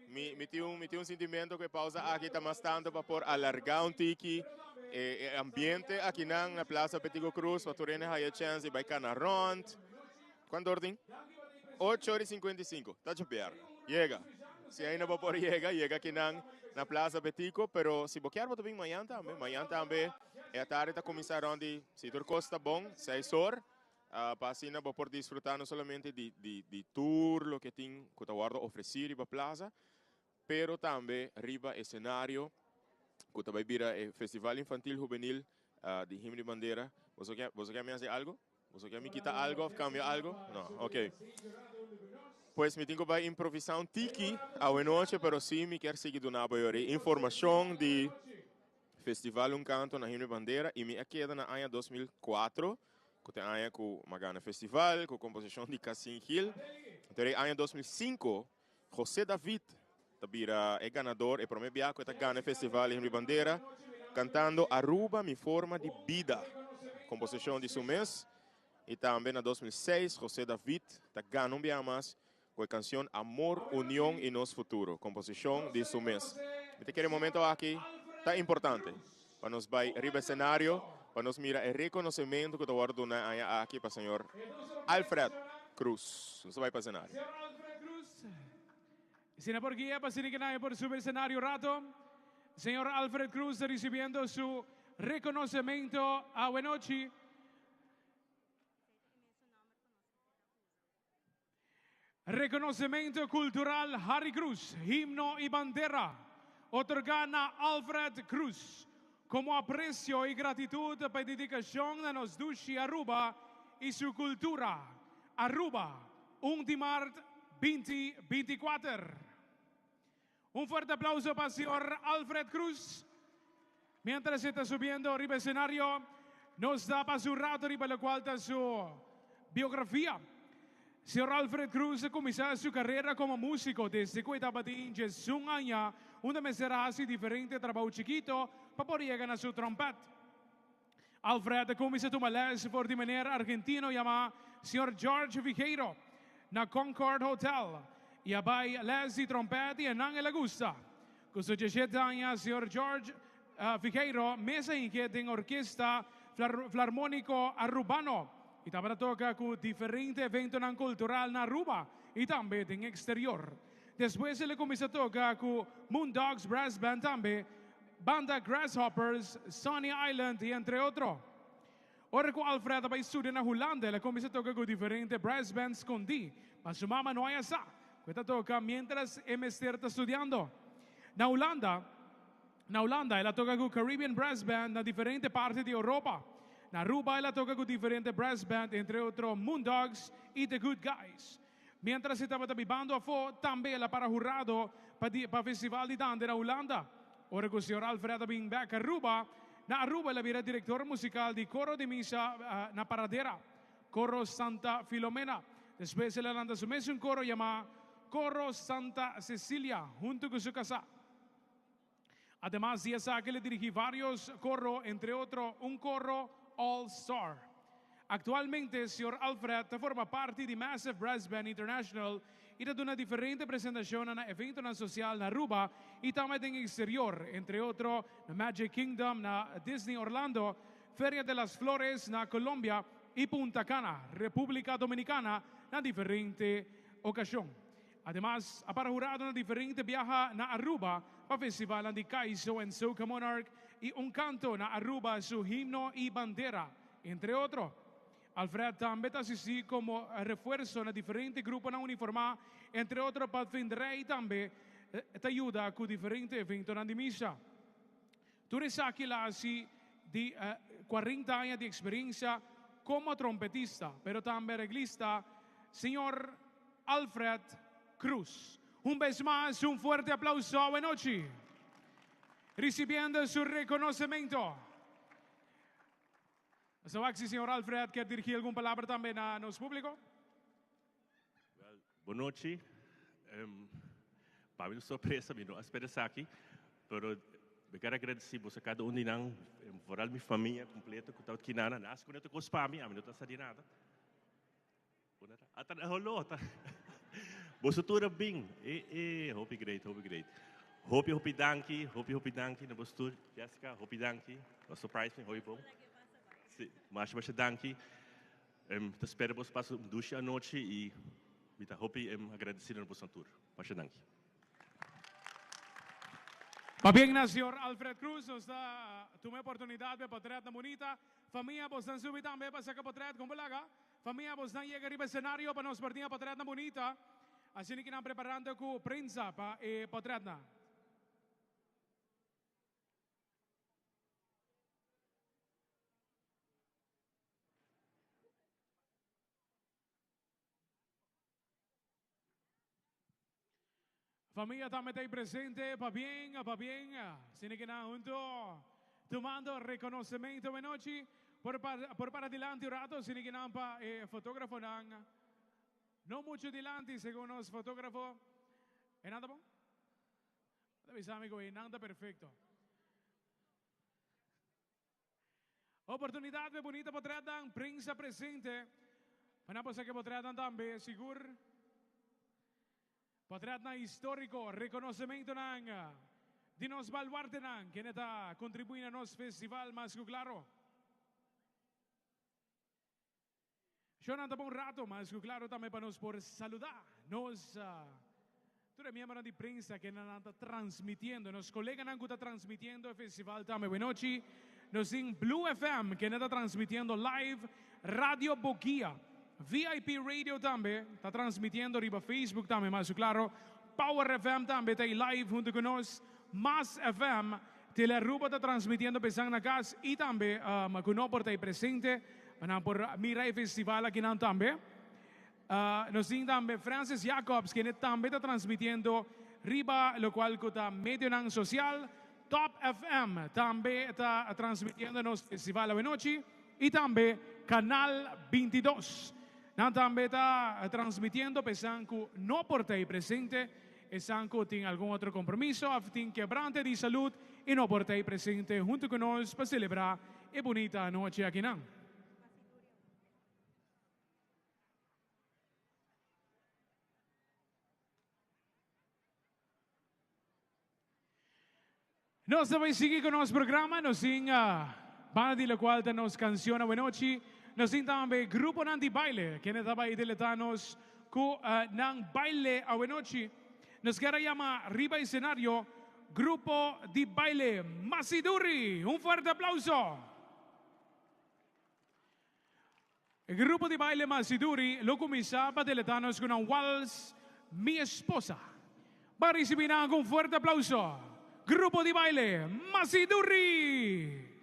Me tinha sentimento que pausa aqui tá mais tanto para por alargar tiki ambiente aqui na Plaza Petico Cruz para turene haya chance vai cana rond. Quando ordem? 8:55. Tá chover. Llega. Se ainda não por llega aqui na Plaza Petico, pero se boquear vou também manhã também é a tarde tá começar onde se tur costa bom 6 horas. Para assim não por desfrutar não somente de tour lo que tem que tá guardo oferecer para plaza, pero também riba escenário que vai vir festival infantil juvenil de Himno e Bandeira. Você quer me fazer algo? Você quer me quitar algo, cambiar algo? Não, ok. Pues me tenho para improvisar tiki a noite, pero sim me quer seguir do nabo informação de festival canto na Himno e Bandeira e me queda na ano 2004. Que tem ano com Magana Festival, com composição de Cassim Hill. Então, em ano 2005, José David é ganador e primeiro viaje que está ganhando Festival em Bandeira, cantando Aruba, Mi Forma de Vida, composição de Sumés. E também em 2006, José David está ganhando mais com a canção Amor, União e Nosso Futuro, composição de Sumés. Aquele momento aqui está importante para nós vai riba cenário. Para nos mirar el reconocimiento que te voy a dar aquí para el señor Alfred Cruz. Nos va a pasar. Señor Alfred Cruz. Sina por guía, pasini que nadie por subir escenario rato. Señor Alfred Cruz recibiendo su reconocimiento a Buenochi. Reconocimiento cultural Harry Cruz, himno y bandera. Otorgada a Alfred Cruz. Como aprecio y gratitud para dedicación a nos dushi Aruba y su cultura. Aruba, 1 de marzo 2024. Un fuerte aplauso para el señor Alfred Cruz. Mientras está subiendo arriba el escenario, nos da para su rato arriba lo cual está su biografía. Señor Alfred Cruz comenzó su carrera como músico desde que estaba en 1 año, una mesera así diferente, trabajo chiquito, para poder llegar a su trompeta. Alfred comenzó a tomar clases por de manera argentino llamado Señor George Viqueiro, na Concord Hotel. Y abay clases de trompeta y en le gusta. Con sus 17 años, Señor George Viqueiro, mesa en que en orquesta filarmónico arubano. Y también toca con diferentes eventos culturales en Aruba y también en exterior. Después se le comenzó a tocar con Moondogs Brass Band también, Banda Grasshoppers, Sunny Island y entre otros. Ahora con Alfred va a estudiar en Holanda, le comenzó a tocar con diferentes brass bands con D. Mas su mamá no hay esa. Cuesta toca mientras está estudiando. En Holanda, ella toca con Caribbean Brass Band en diferentes partes de Europa. En Aruba, ella toca con diferentes brass bands, entre otros Moondogs y The Good Guys. Mientras estaba bando a fo, también la para jurado para Festival de Dande en Holanda. Ahora con el señor Alfred vem back a Aruba. Na Aruba, ella era director musical de coro de misa na Paradera, Coro Santa Filomena. Después ella lanza su mes un coro llamado Coro Santa Cecilia, junto con su casa. Además, ya sabe que le dirigí varios coros, entre otros un coro All Star. Actualmente, el señor Alfred forma parte de Massive Brass Band International y da una diferente presentación en eventos social en Aruba y también en el exterior, entre otros en Magic Kingdom, na Disney Orlando, Feria de las Flores na Colombia y Punta Cana, República Dominicana, en diferente ocasión. Además, ha jurado en diferente viajes na Aruba para festival de Kaiso en Soca Monarch y un canto na Aruba su himno y bandera, entre otros. Alfred también asistí como refuerzo en diferentes grupos uniformados, entre otros para Rey también te ayuda con diferentes eventos de misa. Tú eres aquí la así de 40 años de experiencia como trompetista, pero también reglista, señor Alfred Cruz. Un vez más, un fuerte aplauso. Buenas noches. Recibiendo su reconocimiento. Sabe, señor Alfred, ¿quer dirigir alguna palabra también a nuestro público? Boa noite. Para minha surpresa, eu não esperava aqui, pero quero agradecer a cada um de nós, moral minha família completa, que está aqui na nas quando eu tô spam, a mim não tá sabendo nada. Ata hello, tá. Você tudo bem? Hope great. Hope dankie, na postura, Jessica, hope dankie. Was surprise me, bom. Sim, mas dankie. Te espero você passe ducha à noite e me tá hope agradecer na vossa tour. Mas dankie. Va bien, señor Alfred Cruz, nos da una oportunidad de potret na bonita. Familia, vos dan subir también para sacar potret con balaga. Familia, vos dan llegar arriba escenario para nos partir potret na bonita. Así que están preparando con prensa para potret na. Familia también está presente, pa bien. Sino que nada, junto, tomando reconocimiento de noche, por para adelante un rato, sino que nada, pa fotógrafo, no mucho adelante, según los fotógrafos. ¿Nada bon? Amigo, nada perfecto. Oportunidad de bonita potrada, prensa presente. Panapos que potrada también, seguro. Potret na histórico, reconocimiento ng di nos baluarte ng kineta contribuir na nos festival mas claro. Siya nang tapong rato mas claro também para nos por saludar. Nos tu miembro de prensa que nanta transmitiendo, nos colega nang está transmitiendo el festival também buenochi. Nos in Blue FM que nata transmitiendo live Radio Boquia. VIP Radio también está transmitiendo riba Facebook también más claro. Power FM también está live junto con nos. Más FM Teleruba está transmitiendo pesang na gas y también kuno por estar presente por Mirai Festival aquí también. Nos también Francis Jacobs que también está transmitiendo riba lo cual está medio nang social. Top FM también está transmitiendo nos Festival de noche y también Canal 22. También está transmitiendo, pensando que no por estar presente, pensando que tiene algún otro compromiso, tiene quebrante de salud y no por estar presente junto con nosotros para celebrar esta bonita noche aquí. Nos vamos a seguir con nuestro programa, nos van de la cual nos canciona buena noche. Nos também grupo ng baile, que estaba ahí deletanos ku ng baile a noche. Nos queda llama riba escenario grupo de baile Masiduri. Un fuerte aplauso. El grupo de baile Masiduri lo comenzaba deletanos con un vals Mi Esposa. Para recibir un fuerte aplauso. Grupo de baile Masiduri.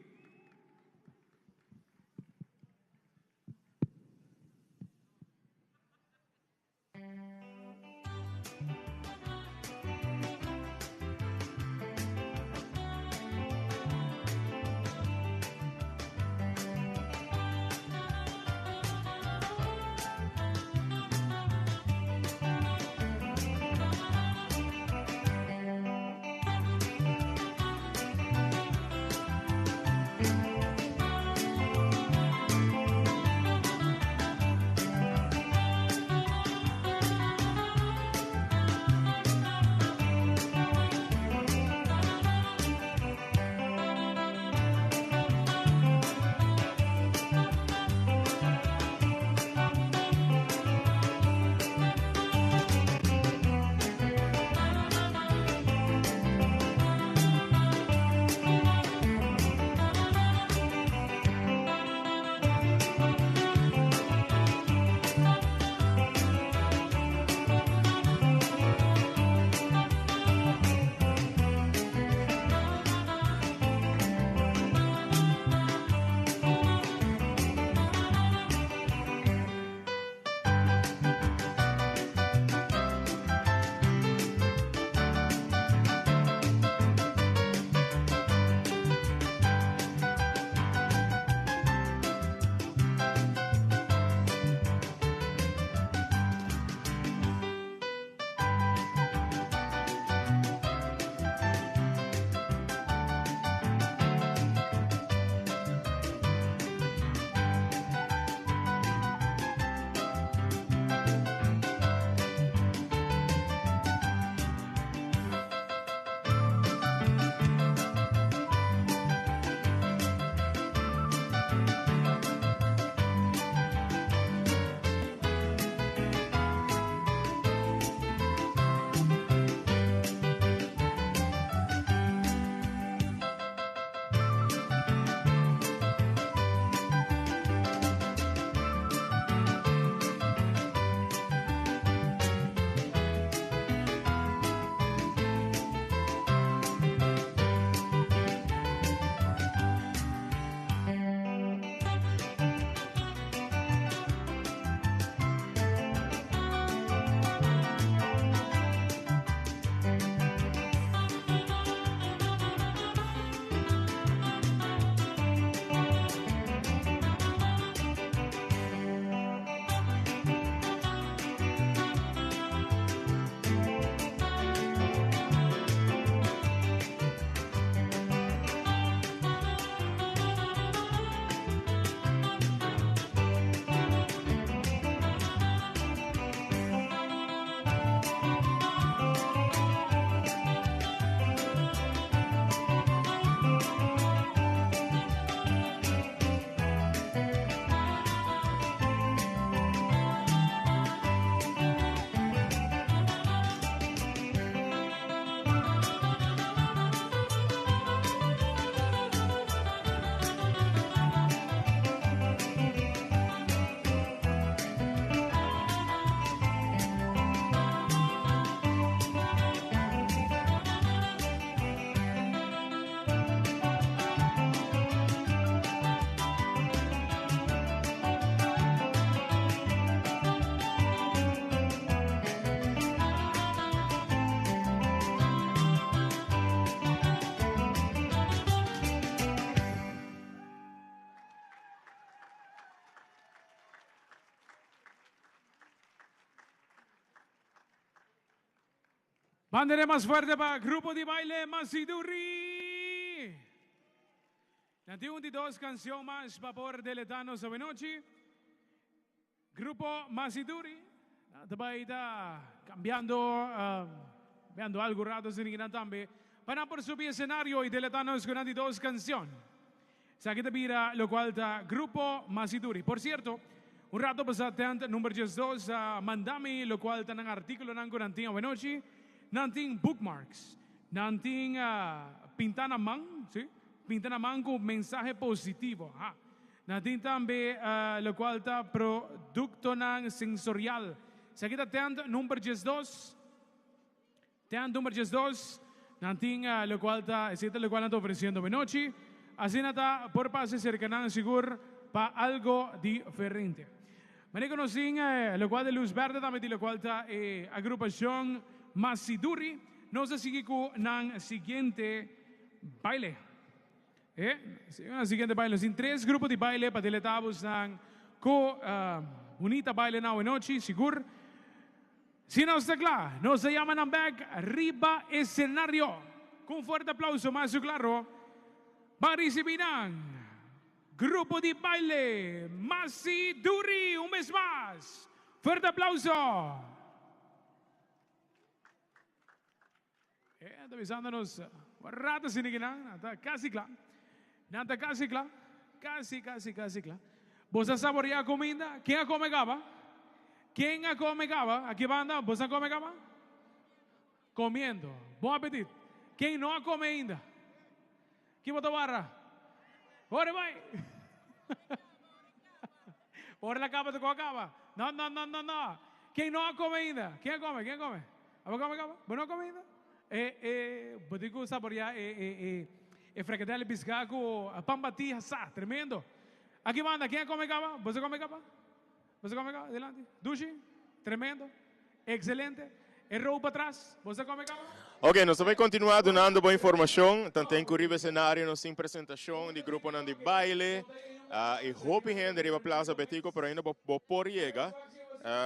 Bandere más fuerte para Grupo de Baile Masiduri. Nanti 22 canción más vapor de Letano Sabenochi. Grupo Masiduri. Tabaita cambiando algo rato sin también. Para por subir escenario y de Letanos con 22 canción. Sa kita bira lo cual ta Grupo Masiduri. Por cierto, un rato pasado número 2 mandami lo cual ta ng artikulo ng nanting Sabenochi. Nanting bookmarks, nanting pinta namang, ¿sí? Pinta namang con mensaje positivo. Nanting también lo cual está producto ng sensorial. Sa kita tent number 2, nanting lo cual está, lo cual está ofreciendo Benochi. Así nata por pase cercana seguro pa algo diferente. Me conocen lo cual de Luz Verde también lo cual está agrupación Masiduri, no se sigue con el siguiente baile. El siguiente baile. Sin 3 grupos de baile para deletamos con unita baile na noche, seguro. Si no está claro, no se llaman a back, arriba escenario. Con fuerte aplauso, más claro. Va a recibir grupo de baile Masiduri, un mes más. Fuerte aplauso. Avisándonos, rato siniginan, casi claro. Nanta casi claro. Casi claro. ¿Vos a saborear comida? ¿Quién a come gaba? ¿Quién a come gaba? Aquí banda, ¿vos a come gaba? Comiendo. Buen apetito. ¿Quién no a come ainda? ¿Quién bota barra? Ore vai. Ore la capa de coacaba. No. ¿Quién no a come ainda? ¿Quién come? ¿A vos come gaba? ¿Vos no come ainda? Bodigo saborear frequentar piscaco pambati hasa tremendo. Aqui manda quem come capa? Você come capa? Você come capa? Adelante. Dushi, tremendo, excelente. Errou para trás. Você come capa? Ok, nós vamos continuar dando boa informação. Tanto em Curibe cenário, nós temos apresentação de grupo de baile. E hope gente arriba Plaza Betico, pero ainda por llega.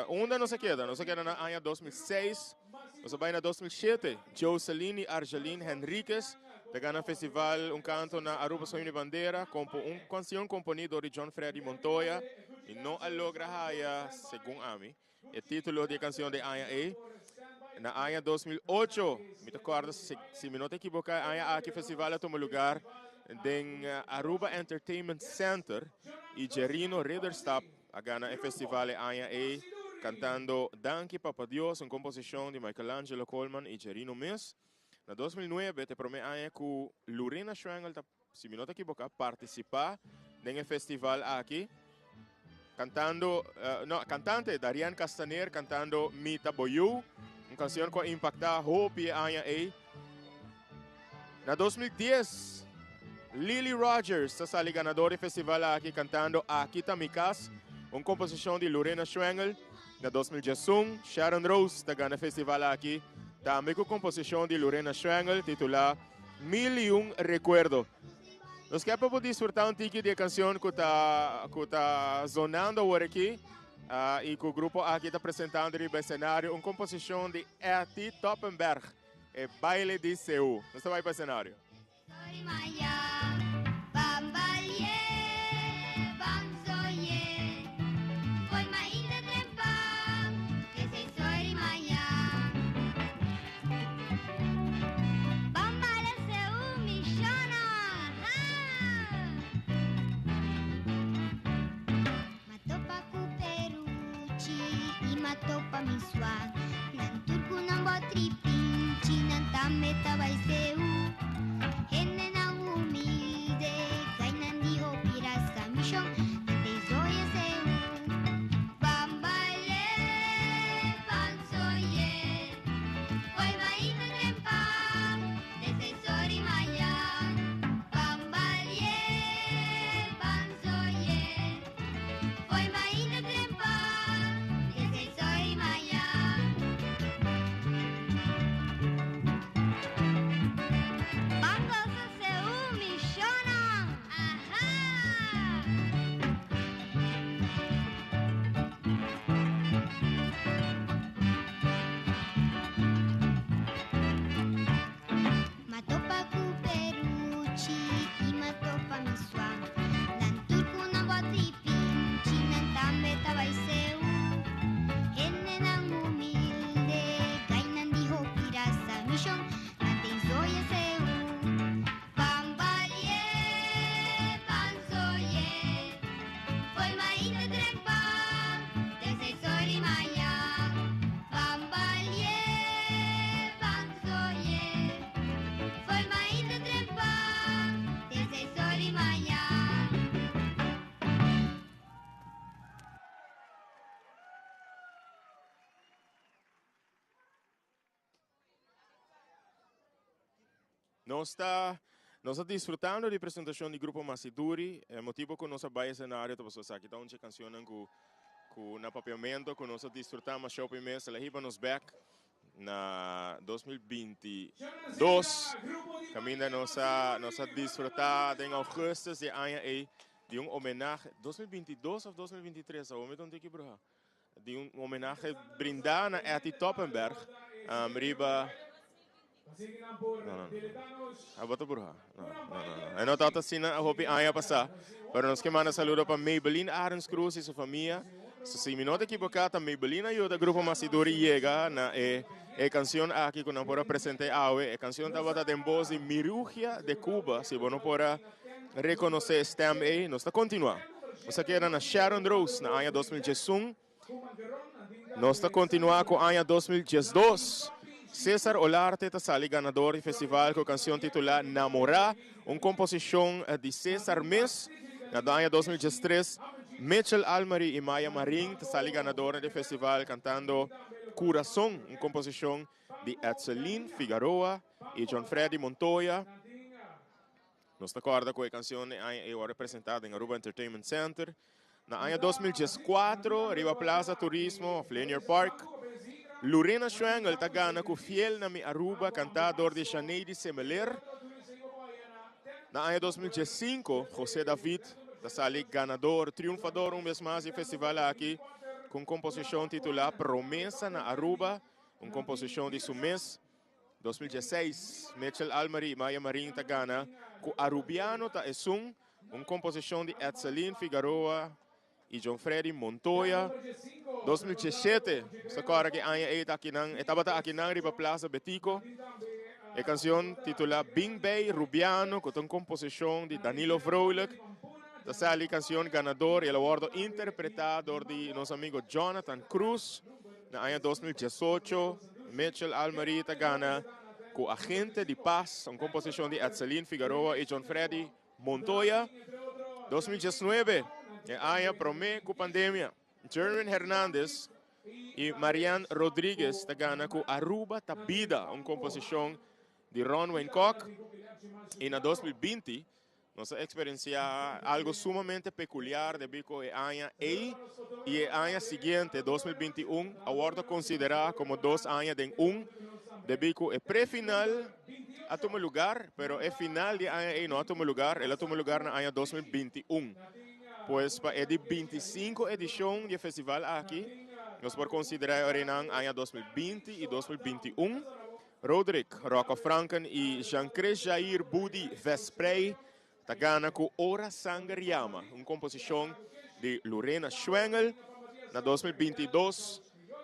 Onde não se queda na ano 2006. Nós vai na 2007, Jocelyn e Argeline Henriquez, pegando no festival canto na Aruba Sohimni Bandeira, com canção componida por John Freddy Montoya, e não logra haya, segundo Ami, o título da canção de Aya A. Na ano 2008, me recordo, se me não te equivocar, Aya aqui festival tomou lugar em Aruba Entertainment Center, e Gerino Riederstap, a gana o festival de Aya A, cantando Danke Papa Dios, una composición de Michelangelo Coleman y Gerino Mes. En 2009, te prometí que Lorena Schwengel, si me no te equivocas, participa en el festival aquí, cantante Darian Castaner cantando Mita Boyu, una canción que impacta Hope y Aya A. En 2010, Lily Rogers, sali ganador del festival aquí, cantando Akita Mikas, una composición de Lorena Schwengel. En 2011, Sharon Rose está ganando el festival aquí, también con composición de Lorena Schwengel, titulada 1001 Recuerdo. Nos queda para disfrutar un ticket de canción que está sonando ahora aquí, y que el grupo aquí está presentando en el escenario, una composición de Eti Toppenberg, el baile de Seúl. Nos va para el escenario. Topa mi swag nan turku nan botri pinchi nan tameta vai seu henne na humilde kai nan di hopiras kamishon nan te zoye seu bambale pansoye oi vai na tempa desse sori maya bambale pansoye oi vai na tempa soy Maya. Nós estamos disfrutando da apresentação do grupo Masiduri, motivo que nós vai cenário, então você aqui tá onde canção com na papiamento, que nós desfrutamos shopping mês, lá riba nos back na 2022, caminha nós desfrutar em agosto de ano aí de homenagem 2022 ou 2023, o momento onde que bro, de homenagem brindar na Eti Toppenberg, riba. Não. Bota burra. Não. Eu não estou assim a roupa a passar. Pero nós que manda saludo para Maybelline Arens Cruz e sua família. Se me não equivocado, Maybelline ajuda o grupo Masiduri chega na canção aqui que não pode apresentar a canção estava em voz de Mirugia de Cuba. Se você não pode reconhecer esse tema aí, nós está continuando. Nós aqui era na Sharon Rose na ano 2021. Nós está continuando com o ano 2022. César Olarte está sali ganador do festival com a canção titulada Namorar, uma composição de César Mes, na ano 2023. Mitchell Almari e Maya Marin está sali ganador do festival cantando Coração, uma composição de Edselin Figueroa e John Freddy Montoya. Nós estamos com a canção que é representada em Aruba Entertainment Center. Na ano 2014, Riva Plaza Turismo, Lanier Park. Lorena Schwengel está ganhando com fiel na minha Aruba, cantador de Janeide Semeler. Na ano 2015, José David está sali ganador, triunfador vez mais do festival aqui, com composição titulada Promessa na Aruba, uma composição de seu mês. 2016, Mitchell Almari e Maya Marin está ganhando com Arubiano está uma composição de Edselin Figueroa e John Freddy Montoya. 2017, se agora que estava aqui na Riba Plaza Betico, a canção titulada Bing Bay Rubiano, com uma composição de Danilo Vrolijk. Essa é a canção ganadora e o award interpretado de nosso amigo Jonathan Cruz. Na ano 2018, Mitchell Almarita gana com Agente de Paz, uma composição de Edselin Figueroa e John Freddy Montoya. 2019, ano promê com pandemia. Jerwin Hernandez e Marianne Rodrigues está ganhando com Aruba Tabida, uma composição de Ron Wayne Koch. E na 2020, nós experienciamos algo sumamente peculiar devido ao ano e o ano seguinte, 2021, award considerado como 2 anos em devido ao pré-final a tomar lugar, pero o final de ano não a tomar lugar, ele toma lugar no ano 2021. Pois para a 25 edição do festival aqui, nós podemos considerar o ano 2020 e 2021. Roderick Rocco Franken e Jean-Chris Jair Budi Vesprey está ganhando com Ora Sangariama, uma composição de Lorena Schwengel. Na 2022,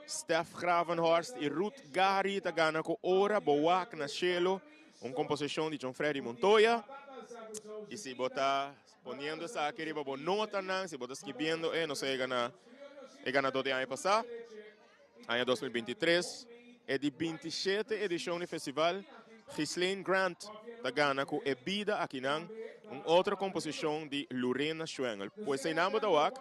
Steph Gravenhorst e Ruth Gari está ganhando com Ora Boak na Cielo, uma composição de John Freddy Montoya. E se botar poniendo essa aqui riba bo nota não, se botar escrevendo não sei ganador de ano passado, ano 2023, é de 27 edição do festival. Ghislaine Grant está ganhando com Ebida aqui não, uma outra composição de Lorena Schwengel. Pois em nome da WAC,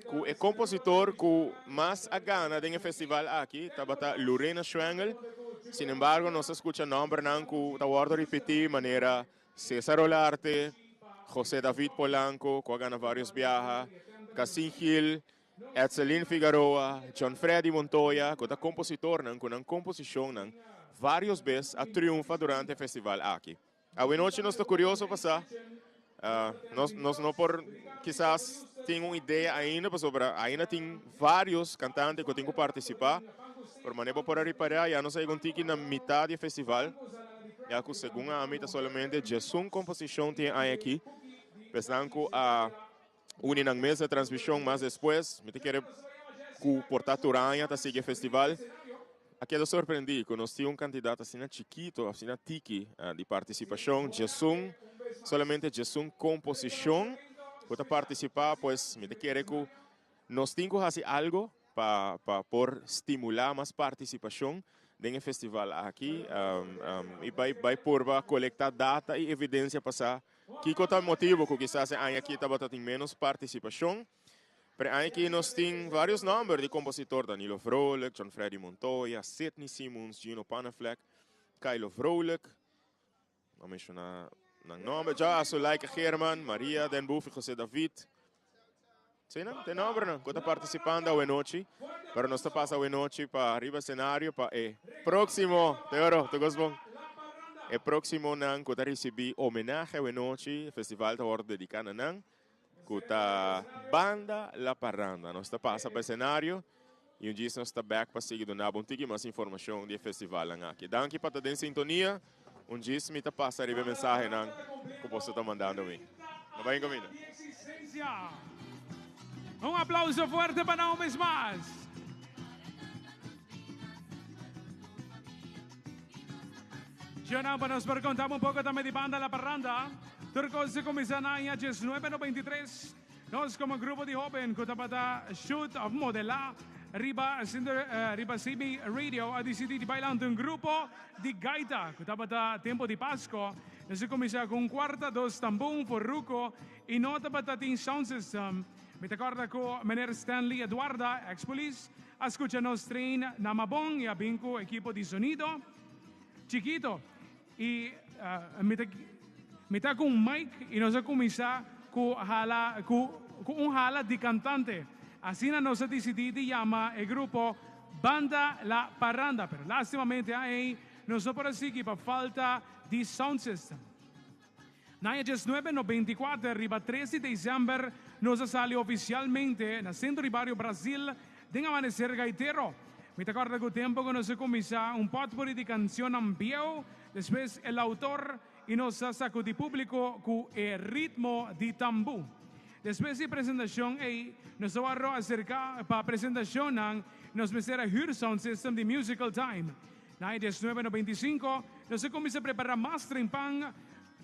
o compositor que mais a gana do festival aqui, está Lorena Schwengel. Sin embargo, nós escuta nome não que está a repetir maneira César Olarte, José David Polanco, que gana vários viajes, Cassin Hill, Edselin Figueroa, John Freddy Montoya, que é compositor, com uma composição várias vezes a triunfa durante o festival aqui. A noite nós estamos curiosos para passar. Nós não por quizás tem uma ideia ainda sobre ainda tem vários cantantes que têm que participar. Por maneira para reparar, já não sei quanto na metade do festival. Já que segundo a mim solamente 11 composição tem aqui. Pensando que a unir na mesa de transmissão, mas depois me quero que portar turanha para seguir o festival. Aqui eu surpreendi que nós tínhamos um candidato assim chiquito, assim tiki de participação, solamente 11 composição para participar, pois me quero que nós temos que fazer algo para estimular mais participação no festival aqui e vai por coletar data e evidência para que é o motivo que quizás aqui tem menos participação. Pero aqui nós temos vários nomes de compositor: Danilo Vrolijk, John Freddy Montoya, Sidney Simmons, Gino Panafleck, Kylo Vrolijk. Vamos mencionar ng nome. Já, Sulaika German, Maria Den Boef e José David. Sim, não? Tem nome, não? Quando participando da noite, para nós passar a noite para arriba cenário para próximo, teoro, tu gosbom. E próximo nang kuta recebi homenagem a noite, festival ta hora dedicado nang kuta banda La Parranda. Nós passa para cenário e um dia nós está back para seguir do nabo tiki mais informação do festival aqui. Danke para estar em sintonia. Um dia me tá passa a mensagem nang que você está mandando me. Não vai comigo. Un aplauso fuerte para una vez más. Jonah, para nos contar un poco también de banda La Parranda. Turcos se comienzan a 1993. Nos como grupo de joven que tapata shoot of modela. Riba CB Radio ha decidido di bailando un gruppo di gaita che tapata tempo di Pasqua. E si comincia con quarta dos tambung forruco e nota batata in sound system. Mi ricorda con meneer Stanley Eduarda, ex-police, escuchanos train Namabong e abinco equipo di sonido. Chiquito. E mi ta con Mike e nos comincia con un hala di cantante. Así nos ha decidido llama el grupo Banda La Parranda. Pero lastimamente ahí nos no para seguir por falta de sound system. Na 1994, arriba 13 de diciembre, nos salió oficialmente en el centro de barrio Brasil de amanecer gaitero. Me acuerdo que el tiempo que nos comenzó un potpourri de canción ambieu, después el autor y nos sacó de público con el ritmo de tambú. Después de presentación, nos vamos a acercar para presentación, nos menciona Hur Sound System de Musical Time. En 1995, nos comienza a preparar mastering pan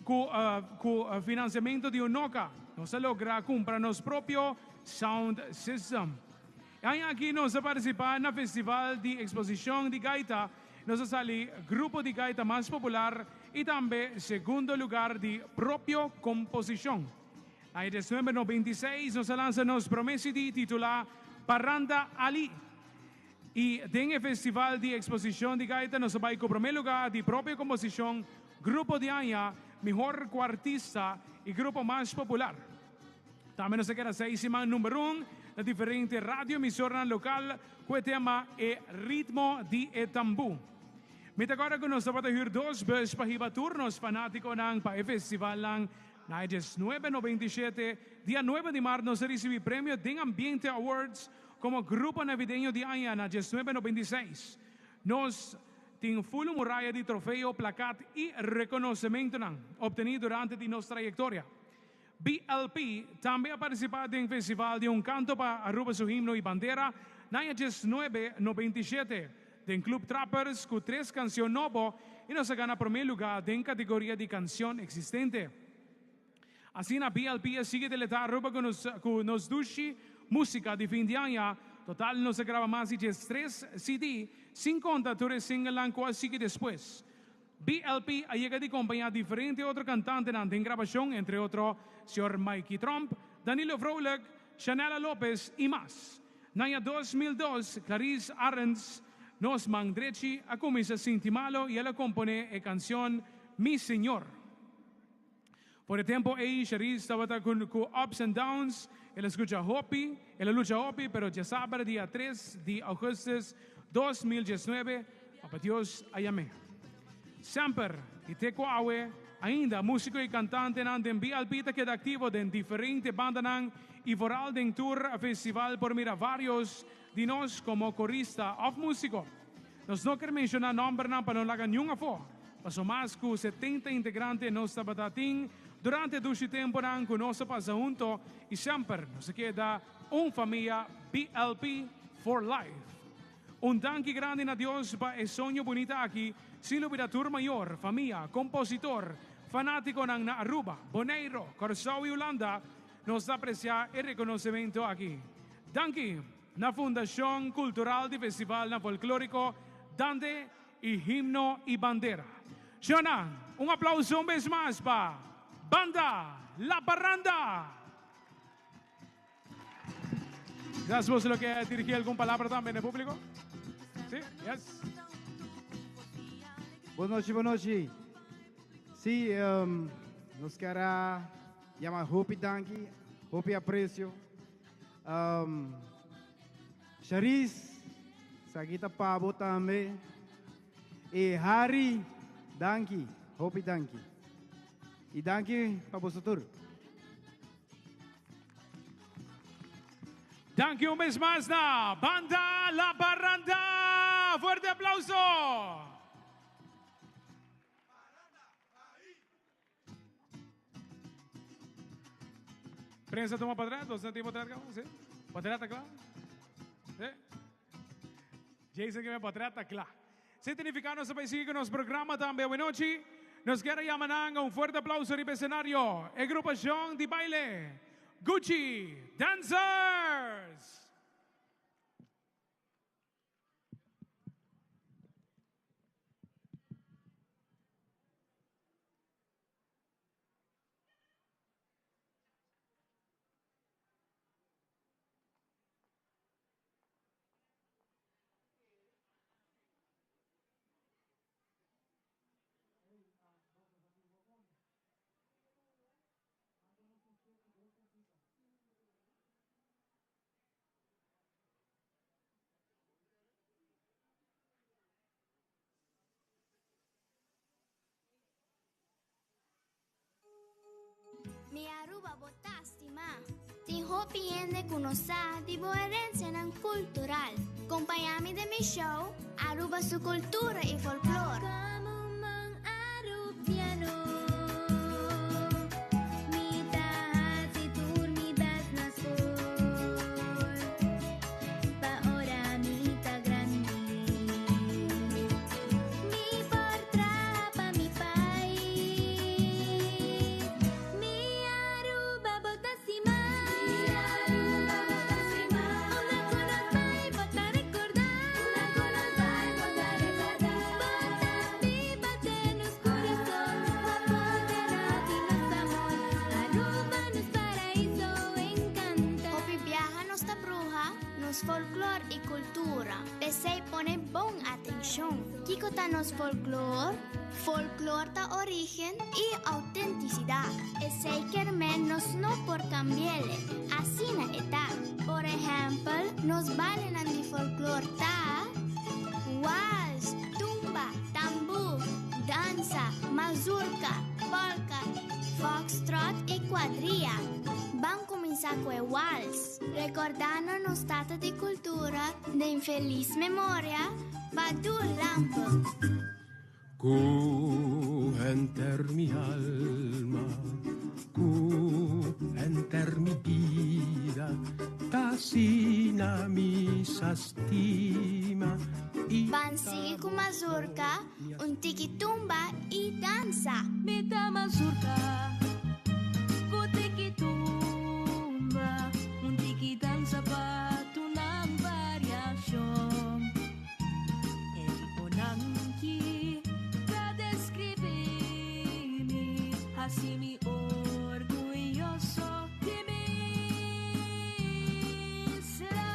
con financiamiento de UNOCA. Nos logra comprar nuestro propio Sound System. Aquí nos participar en el Festival de Exposición de Gaita. Nos sale grupo de gaita más popular y también segundo lugar de propio composición. En 1996 nos lanza nos promesa de titular Parranda Ali. Y en el Festival de Exposición de Gaita nos va a con primer lugar de propia composición, grupo de año, mejor cuartista y grupo más popular. También nos queda 6 número 1 de diferentes radioemisoras local con el tema El ritmo de tambú. Me acuerdo que nos va a tener 2 veces para ir turnos fanáticos para el festival. En 1997, día 9 de marzo, nos recibió premio de Ambiente Awards como grupo navideño de año en 1996. Nos tiene full muralla de trofeo, placat y reconocimiento obtenido durante nuestra trayectoria. BLP también ha participado en el festival de un canto para Aruba su himno y bandera en 1997 del Club Trappers con 3 canciones nuevas y nos gana primer lugar en categoría de canción existente. Así la BLP sigue de la Aruba con nos dushi música de fin de año. Total nos graba más de 3 CD, 5 contadores single que sigue después. BLP ha llegado a acompañar diferentes otros cantantes en grabación, entre otros, Sr. Mikey Trump, Danilo Vrolijk, Chanela López y más. En el año 2002, Clarice Arends nos mandrechi a comenzar a Sintimalo y ella compone la canción Mi Señor. Por el tiempo, Sharice estaba con ups and downs. Él escucha Hopi, él lucha Hopi, pero ya sabe, día 3 de agosto 2019, Papa Dios ayame. Samper, Iteco Awe, ainda músico y cantante en BLP queda activo en diferentes bandas y voral en tour a festival por mira varios de nos como corista of músico. Nos no queremos mencionar nombre para no hagan ningún afo. Pasó más que 70 integrantes nos tabatatín durante todo tiempo con nos pasa junto y siempre nos queda una familia BLP for life. Un danke grande a Dios para el sueño bonito aquí. Silvia Tour Mayor, familia, compositor, fanático en Aruba, Bonaire, Corsao y Holanda, nos aprecia el reconocimiento aquí. Danke, la Fundación Cultural de Festival Folclórico, Dante y Himno y Bandera. Jonah, un aplauso un vez más para Banda La Parranda. Gracias por lo que dirigí alguna palabra también en el público. Sí, yes. Boa noite, boa noite. Sí, nos queda llama Hopi Danki, Hopi Aprecio. Charis, Sagita Pabo também. E Hari Danki, Hopi Danki. E Danki para vosotros. Thank you, Miss Mazda. Banda La Baranda. Fuerte aplauso. Prensa toma para atrás. ¿Dos centímetros para atrás? ¿Sí? ¿Para atrás, claro? ¿Sí? Jason que me para atrás, claro. Significando sa paisiga que nos programa também hoje noite. Nos quer yamanan um forte aplauso para o cenário. E agrupação de baile. Gucci Dancers! Mi Aruba botasti ma Ti hopi ende conosà di boerenza non cultural. Compagniami de mi show Aruba su cultura e folklore. Folklore e cultura. Pesei pone bon atención. Kiko ta nos folklore, folklore ta origen y autenticidad. Pesei kermen nos no por cambiarle, así na edad. Por ejemplo, nos valen a mi folklore ta wals, tumba, tambú, danza, mazurka, polka, foxtrot e quadrilla. Van cominciar con el wals, recordando lo stato di cultura de infeliz memoria, Badu Lampo. Cu enter mi alma, cu enter mi vida, tasina mi sastima. Van sigue con mazurka, un tiquitumba y danza. Meta mazurka, ku tiquitumba, un tiki danza pa tunang variasyon. Nanki ka describimi, así mi orgulloso de mí será.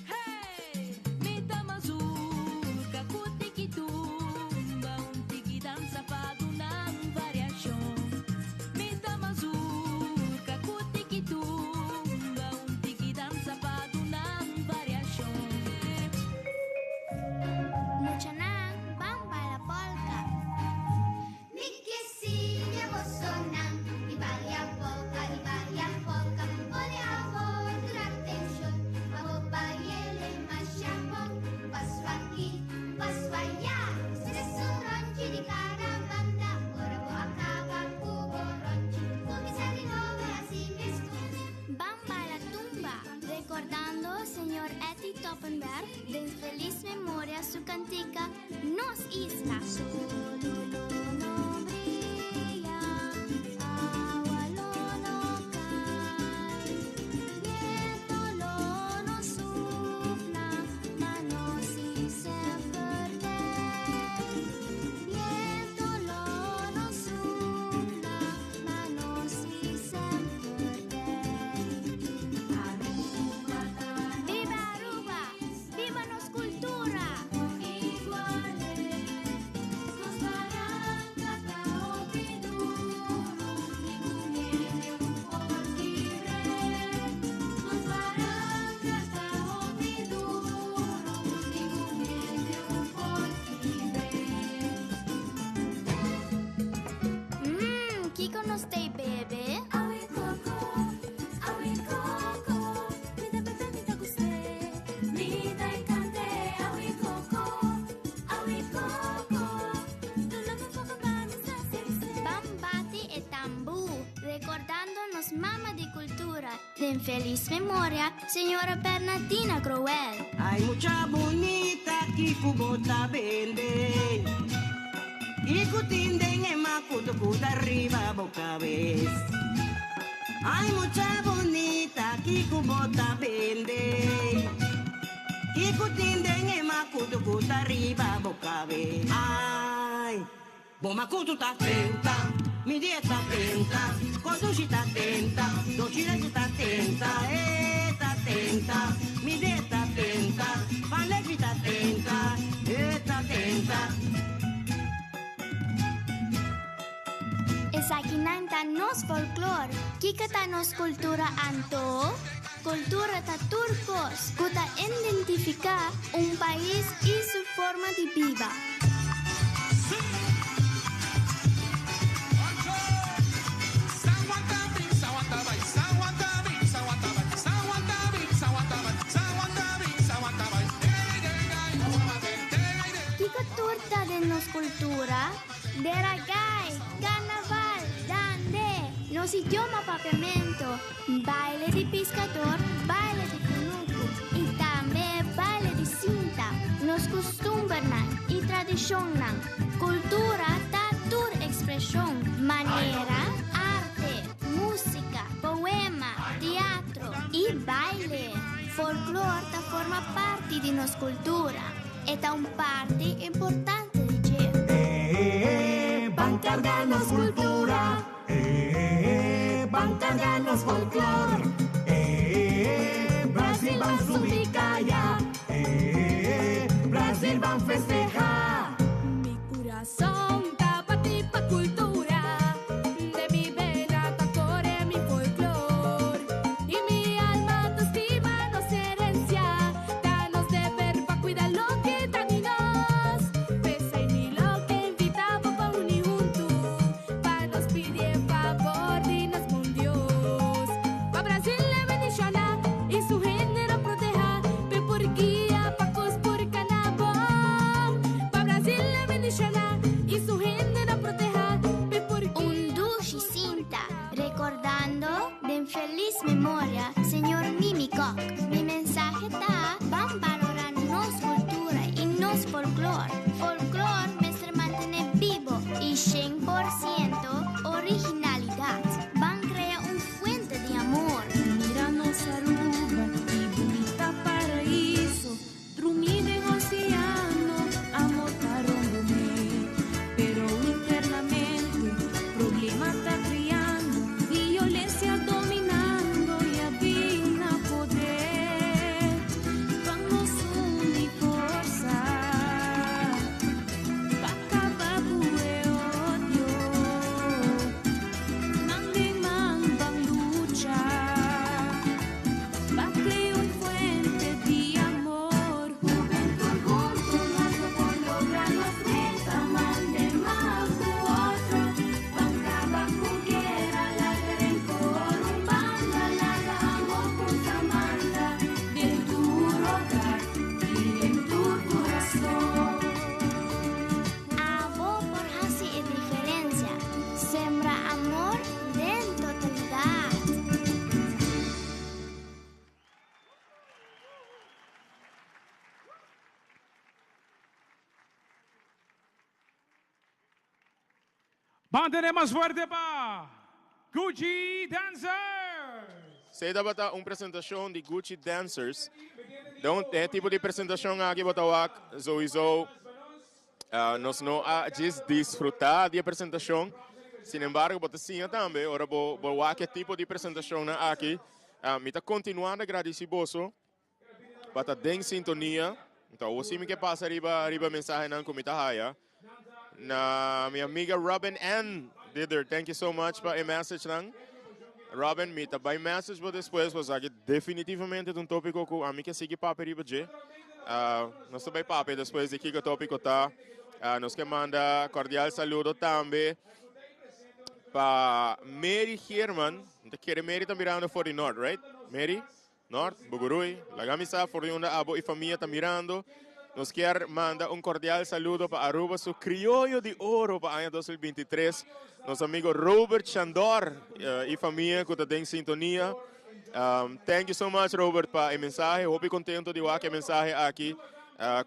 Hey, mi tamazurka kutikitumba, un tiki danza pa tunang variasyon. Mi tamazurka kutikitumba, un tiki danza pa Muchanan, bamba la polka. Nikisinya bosonan, di variang polka, pone amor durante el show. Vamos baile masyapong, paswaki, paswaya. Sesuronchi di caravanda, orabo acabang kuboronchi. Kumisari nove así miscos. Bamba la tumba, recordando al señor Eti Toppenberg de infeliz memoria su cantica Nos Isla. Solo no brilla, agua no cae, viento no sopla, manos si se perde. Viento no sopla, manos si se perde. Viva Aruba, viva nos cultura. en feliz memoria, señora Bernardina Crowell. Hay mucha bonita que kubota vende. Y kutinden en makuto kuta arriba boca vez. Hay mucha bonita que kubota vende. Y kutinden en makuto kuta arriba boca vez. Ay, boma kutu ta tenta. Mi dia tá tenta, Kodushi tá tenta, Dochira tá tenta, tá tenta, mi dia tá tenta, Palevi tá tenta, tá tenta. Es aquí nanta nos folclor, kikata nos cultura anto, cultura ta turcos, kuta identifica un país y su forma de vida. Nos cultura, de ragay, carnaval, dande, nos idioma papiamento, baile de pescador, baile de conuco y también baile de cinta, nos costumbres y tradición, cultura, tatur expresión, manera, arte, música, poema, teatro y baile. Folclore forma parte de nos cultura, es un parte importante. Bancarganos cultura, Bancarganos folclor, Brasil van subicaya, Brasil van festejar. Mi corazón tapa tipa cultura, de mi vena tacore mi folclor, y mi alma tu estima nos herencia, danos de ver pa' cuidar lo que tan y nos, pese y ni lo que invitaba pa' unir juntos, pa' nos pedir favor dinos con Dios, pa' Brasil le bendicionar y su género proteja, pe por guía pa' cos por canabón, pa' Brasil le bendicionar y su género proteja, pe por Un dulce cinta, recordando de feliz memoria, señor Mimi Cock. Mi mensaje está, van valorar nos cultura y nos folclor. Folclor me se mantiene vivo y 100% originalidad. Van crear un fuente de amor. Míranos Aruba y bonita paraíso, trumida en océano, amor carombe, pero internamente problema está criando, violencia dominando y avina poder. Vamos unir forza, pa' acabar con el odio, mande man van luchar, pa' crear un fuente de amor. Juventud juntos, nazo por lograr las metas, mande más u otro, pa' acabar con guerra, la rencor, banda, la amor con Samantha, en tu hogar y en tu corazón. Abo por hacer diferencia, sembra amor de totalidad. Bandere más fuerte pa Gucci Dancers. Sei da bata apresentação de Gucci Dancers. Então, é tipo de apresentação aqui batawak, sowieso. Nós não a desfrutar de apresentação. Sin embargo, bota sim também. Ora, que tipo de apresentação aqui. Me está continuando agradecido. Bata den sintonia. Então, o sim que passa riba mensagem não como está aí. Na minha amiga Robin Ann Dider, thank you so much para a message lang. Robin, me também message para depois, porque definitivamente é um tópico que a mim que sigue papo riba de. Nós também papo depois de que o tópico tá. Nós que manda cordial saludo também para Mary Herman. Te quer Mary tá mirando for the north, right? Mary, north, Bugurui, Lagamisa, for the abo e família tá mirando. Nos quer manda cordial saludo para Aruba, su criollo de oro para año 2023. Nosso amigo Robert Chandor e família que está em sintonia. Thank you so much, Robert, pa el mensaje. Hope contento de que mensaje aqui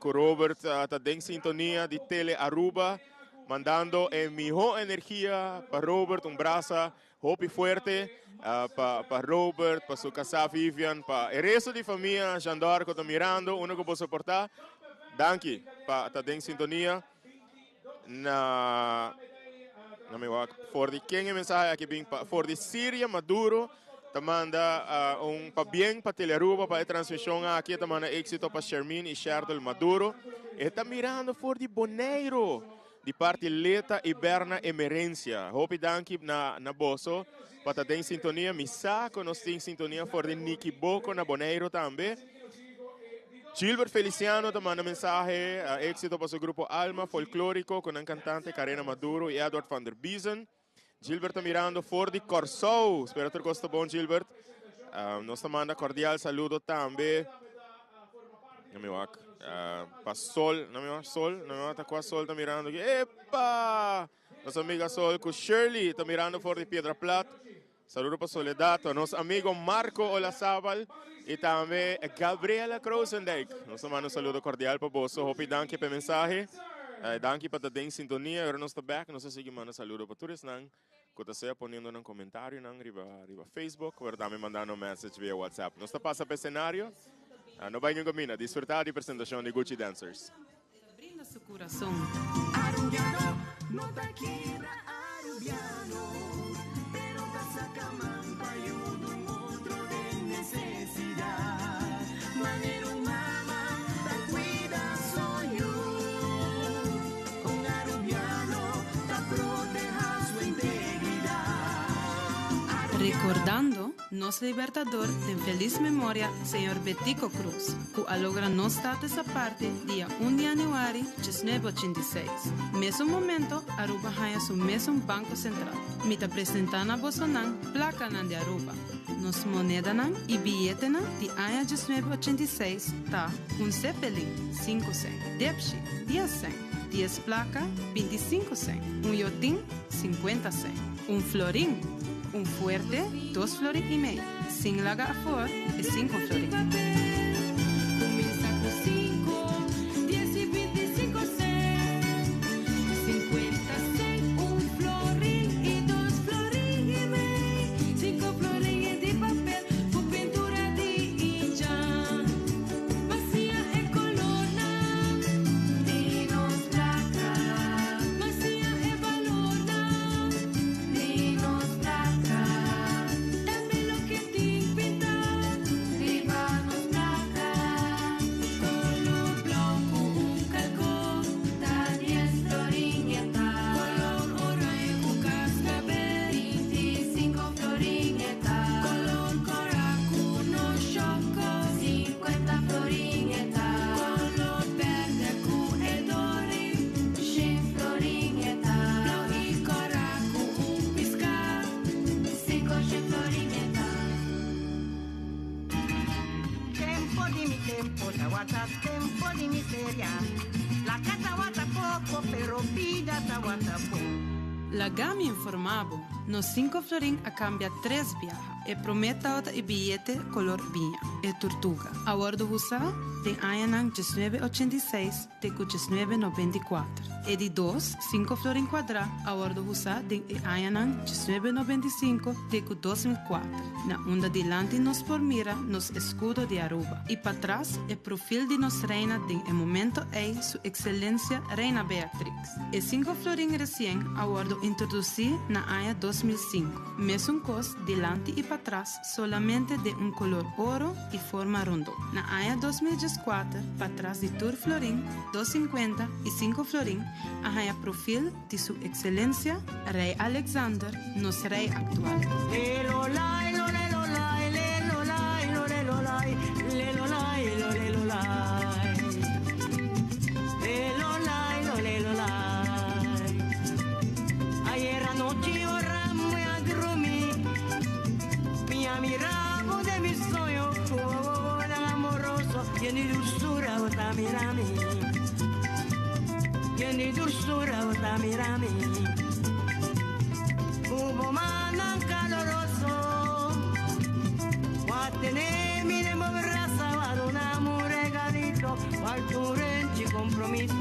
com Robert tá em sintonia de Tele Aruba, mandando mejor energia para Robert, braço, hope fuerte para Robert, para sua casa Vivian, para el resto de família, Jandor que está mirando, uno que pode suportar. Danke, pa tá em sintonia. Não me vou for de quem é mensagem aqui bem for de Síria Maduro. Manda pa bien para Telearuba para a transmissão aqui, manda éxito para Shermin e Sherdel Maduro. Está mirando for de Boneiro, de parte Leta e Berna Emerência. Hope danke na bosso, para ter em sintonia, missa, nós temos sintonia for de Niki Boko na Boneiro também. Gilbert Feliciano te manda mensagem, éxito para seu grupo Alma Folclórico, com a cantante Karina Maduro e Edward van der Biesen. Gilbert mirando for di Corso, espero que gosta bom, Gilbert. Nós manda cordial saludo também. Não me vai. Para Sol, não me vai Sol, não me vai tá com a Sol tá mirando aqui. Epa! Nossa amiga Sol com Shirley tá mirando for di Piedra Plata. Saludo para Soledad, nosso amigo Marco Olazábal e também Gabriela Kroosendijk. Nós manda saludo cordial para você. Hope danke per mensagem. Danke para estar em sintonia. Agora nós estamos back. Nós seguimos mandando saludo para todos. Que você ponendo um comentário na Facebook. Agora também mandando um message via WhatsApp. Nós estamos para o cenário. Não vai ninguém caminhar. Desfrutar da apresentação de Gucci Dancers. Brinda su corazón. Arubiano, no te quiera arubiano, pero vas a camar para ayudar a un otro de necesidad. Manero mama, te cuida soy yo. Con arubiano, te proteja su integridad. Recordando nos libertador de feliz memoria, Senhor Betico Cruz, que alogra nos status a parte dia 1 de januário de 1986. Mesmo momento, Aruba haya su mesmo banco central. Mita apresentando a Bolsonaro placa nan de Aruba. Nos moneda nan e bilhete nan de haya de 1986 tá Zeppelin 5 cent, Depchi 10 cent, 10 placa 25 cent, iotim 50 cent, florim fuerte, 2 flores y medio. Sin laga a for, es 5 flores. Comienza con 5, 10 y 25 cent, 50 cent, florín y 2 florín y medio. 5 florín de papel, con pintura de hincha. Vacía en colorna, dinos placa. Vacía en valorna, dinos placa. Tempo di miseria, la casa guata poco, pero vida ta guata poco. La Gami informavo, nos 5 florín a cambia 3 viaja e prometa outra e bilhete color vinha e tortuga. A bordo usa de Ayanang 1986 de 1994 e di 2, 5 florín quadra a bordo usa de Ayanang 1995 de 2004. Na onda dilante nos por mira nos escudo de Aruba e para trás e perfil de nos reina de e momento é su excelência Reina Beatrix. E 5 florín recém a bordo introducir na AIA 2005, mesmo cos dilante e para trás solamente de color oro e forma rondo. Na AIA 2004, para trás de Tour Florin, 250 e 5 Florin, a AIA perfil de sua excelência Rei Alexander, nos rei atual. Tieni dulzura, bota mirami. Tieni dulzura, bota mirami. Hubo manan caloroso, tener, miren, raza, varona, un regalito, falta un renchi compromiso,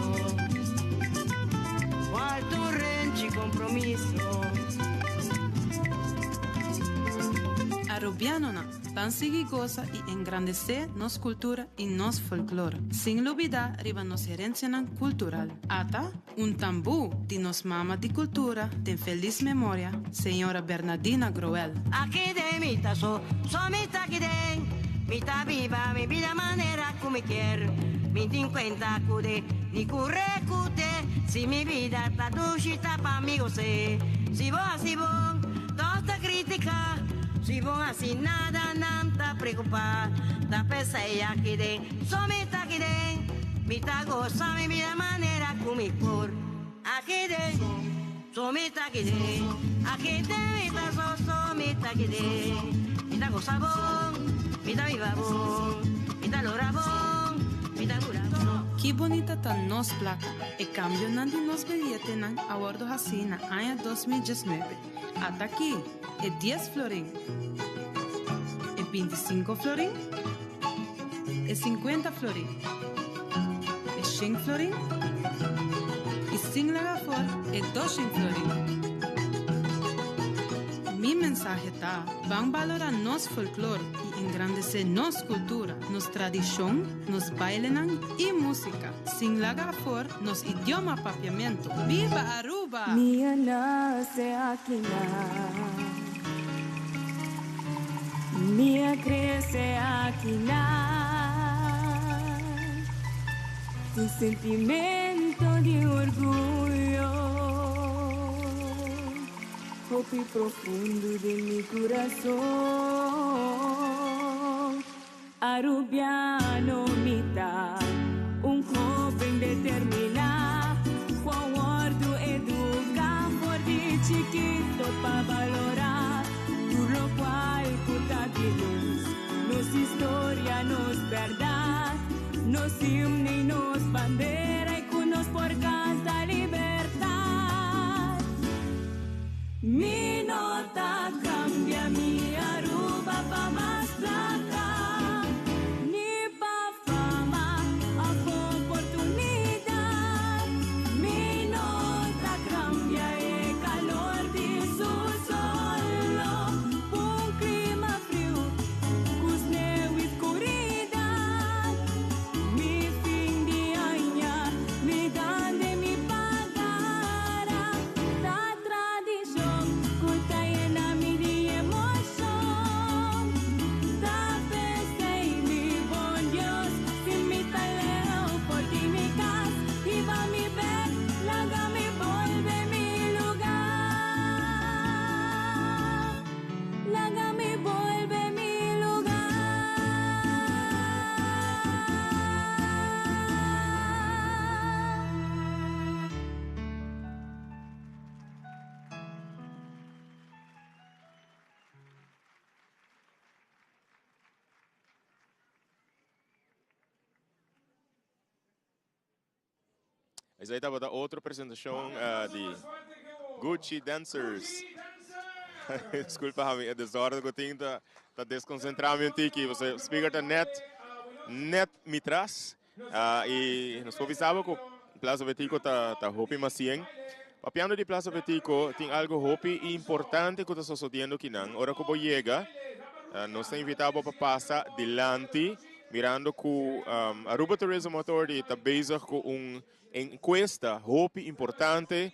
falta un renchi compromiso. Arubianona, van seguir goza y engrandecer nos cultura y nos folclore. Sin olvidar riva nos herencia cultural. Ata, un tambú de nos mama de cultura, de feliz memoria, señora Bernardina Groel. Aquí de mi tazo, somita aquí de, mita viva, mi vida manera come quiero. Mi 50 cude, ni curre cute, si mi vida ta duscita pa amigo se. Si vos, toda crítica. Si vos así nada, nanta preocupa, ta pesa y aquí de, somita aquí de, mita goza mi vida manera como por, aquí de, somita aquí de, mita somita aquí de, mita goza bon, mita viva bon, mita lora bon, mita gura bon. Que bonita tá nos placa, e cambio nandi nos billete nan a bordo assim na año 2019. Hasta aqui, é 10 florin, é 25 florin, é 50 florin, é 5 florin, e sin laga for, é 200 florin. Mi mensaje tá, van valorar nos folclore e engrandecer nos cultura, nos tradição, nos bailenan e música. Sin laga for, nos idioma papiamento. Viva Aruba! Mia nace aqui na, mia cresce aqui na, um sentimento de orgulho. Hopi profundo de mi corazón, arubiano mitad, un joven determinado, forward educar, por de chiquito pa valorar, por lo cual puta de luz, nos historia, nos verdad, nos himno y nos bandera y con nos por canta libertad. Mi nota cambia, mi Aruba pa más plata, ni pa fama, a oportunidad. Mi nota cambia, el calor de su solo, un clima frío, cusneo y oscuridad. Mi fin de año, mi dan de mi pagara, la tradición. Essa aí estava da outra apresentação de Gucci Dancers. Desculpa, Rami, é desordem que eu tenho, tá desconcentrado um pouquinho. Você speaker tá net me traz. E nós conversava com o Plaza Betico, tá hopi masien. Papiando de Plaza Betico, tem algo hopi importante que está sucedendo aqui não. Ora que eu chega, nós estamos invitados para passar delante, mirando que Aruba Tourism Authority está bezig com encuesta hopi importante.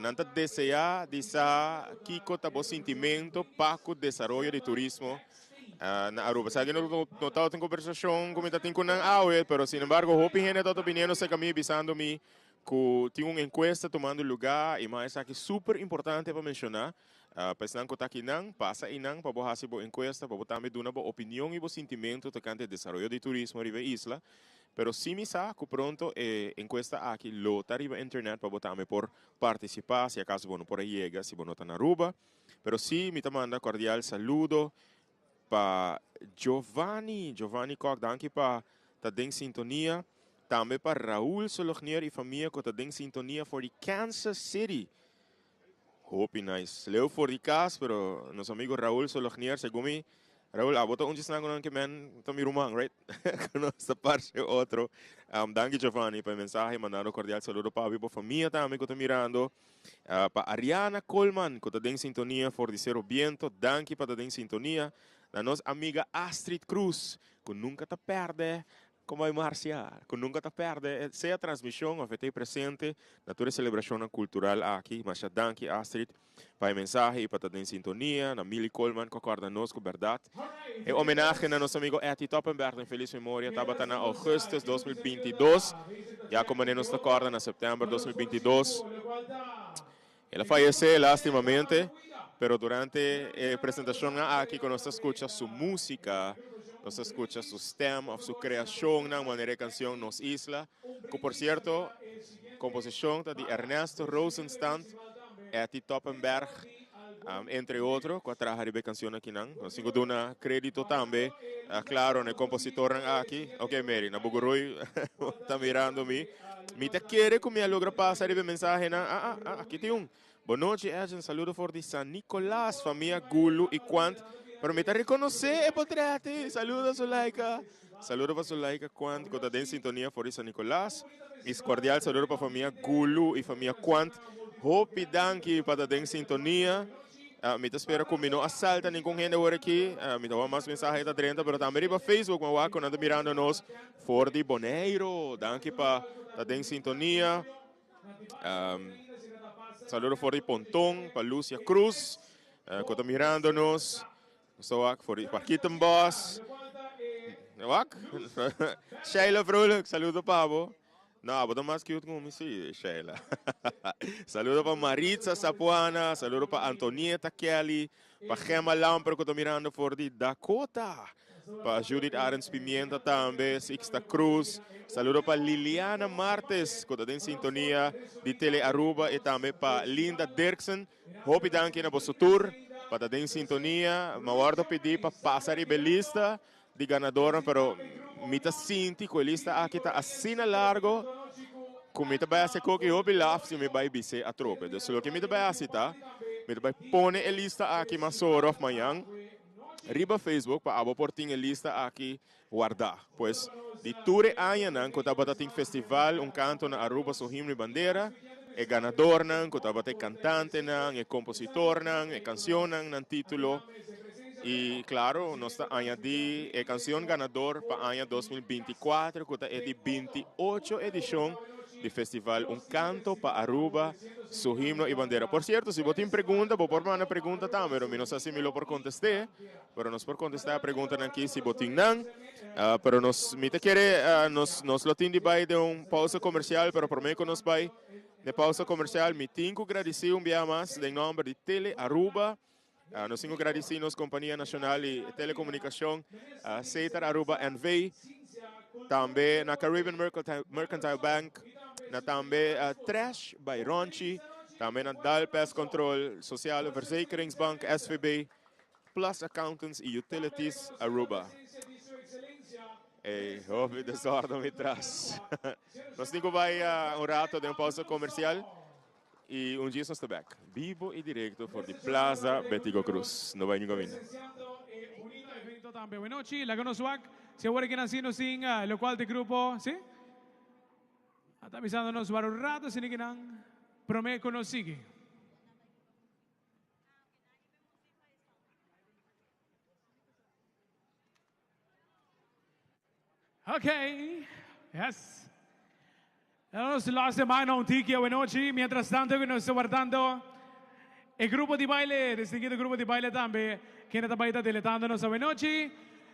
Nanta desejar dessa Kiko tabo sentimento para o desenvolvimento de turismo na Aruba. Sabe que não estava em conversação com tem com não pero sin embargo hopi gente está opiniando se caminho visando me que tem uma encuesta tomando lugar e mais aqui super importante para mencionar. Pensando que está aqui não passa e não para fazer boa encuesta para botar me dar uma opinião e bom sentimento tocante desenvolvimento de turismo na isla. Pero si mi sa, que pronto encuesta aqui lota arriba internet para botarme por participar, si acaso bueno por ahí llega, si bueno está na Aruba. Pero si mi te manda cordial saludo para Giovanni Koch, danke para ta den sintonia. Também para Raul Solognier e família que ta den sintonia for the Kansas City. Hope nice. Leo for the cast, pero nos amigo Raul Solognier, según mi Raul, abota un gisnang non che men tami rumang, right? Conosco parte outro. Danke Giovanni per mensaje, mandando cordial saludo para a família também que está mirando. Para Ariana Coleman, que está em sintonia, for dizer o viento. Danke para estar em sintonia. Da nossa amiga Astrid Cruz, que nunca te perde. Como vai Márcia, que nunca te perde, seja transmissão, ou até presente, na tua celebração cultural aqui, mas danke Astrid, para a mensagem e para estar em sintonia, na Millie Coleman, que acorda nos com verdade. Em homenagem a nosso amigo Etty Toppenberg, em feliz memória, estava na agosto de 2022, já como nos acorda na setembro de 2022. Ela faleceu lastimamente, pero durante a apresentação aqui, que nós escutamos sua música, nós escutamos seu stem, sua criação, na maneira de canção nos isla, que por certo, composição de Ernesto Rosenstand, Etty Toppenberg, entre outros, que trabalha de canção aqui não. Nós temos um crédito também, claro, no compositor aqui. Ok, Mary, na Bugurui, está mirando-me. Me te quer que me logra passar a mensagem, aqui tem um. Boa noite, Edson. Saludo for de San Nicolás, família Gulu e Quant. Para me reconhecer, é portrete. Saludos, Zulaika. Saludo para Zulaika Quant, que está em sintonia for de San Nicolás. E cordial saludo para a família Gulu e família Quant. Hope danke para estar em sintonia. Me espero que não assalta nenhum gente agora aqui. Me dá mais mensagem da dentro, mas também para Facebook, mas quando anda mirando nós for de Boneiro. Danke para estar em sintonia. Saludo for de Pontón, para Lucia Cruz, que está mirando-nos. Para Kitten Boss. Sheila Vrolijk, saludo Pabo. Não, vou dar mais cute como se Sheila. Saludo para Maritza Sapuana, saludo para Antonieta Kelly, para Gemma Lamper, que está mirando for de Dakota. Para Judith Arens Pimienta também, Sixta Cruz. Saludo para Liliana Martes, que está em sintonia de Tele Aruba. E também para Linda Dirksen. Hope danke na vosso tour. Para estar em sintonia. Me guardo pedir para passar a lista de ganadora, pero me sinto que a lista aqui está assim largo. Como me vai fazer que eu me lavo se me vai bise a tropa. Então, o que me vai fazer, tá? Me vai pôr a lista aqui mais hora of manhã. Riba Facebook para abo portinho a lista aqui guardar. Pois de ture aña que estava tem festival canto na Aruba so himno e bandeira, é ganador que estava tem cantante é compositor é canção nan título. E claro, nós está añadi é canção ganador para ano 2024, que é de 28 edição do festival canto para Aruba so himno e bandeira. Por certo, se você tem pergunta, vou pôr uma pergunta também, mas não sei se me lo por contestar, mas nós por contestar a pergunta aqui se você não. Pero nos me te quer nos lo tem de vai de pausa comercial, pero por mim que nos vai de pausa comercial, me tenho que agradecer dia mais em nome de Tele Aruba. Nós temos que agradecer nos Companhia Nacional de Telecomunicação, Cetar Aruba NV, também na Caribbean Mercantile Bank, na também Trash by Ronchi, também na DAL Pest Control, Social Verzekeringsbank, SVB, Plus Accountants e Utilities Aruba. Houve desordem me traz. Nós temos que vai rato de pausa comercial. E dia nós estamos back. Vivo e direto for the Plaza Betigo Cruz. Não vai ninguém vindo. Buenas noches, la conozco. Si ahora que nacimos sin lo cual de grupo, ¿sí? Está avisándonos para un rato, si que no, prometo nos sigue. Okay, yes. Nos la semana un tiki buenas noches. Mientras tanto que nos está guardando el grupo de baile, distinguido grupo de baile también, que nos está diletándonos buenas noches.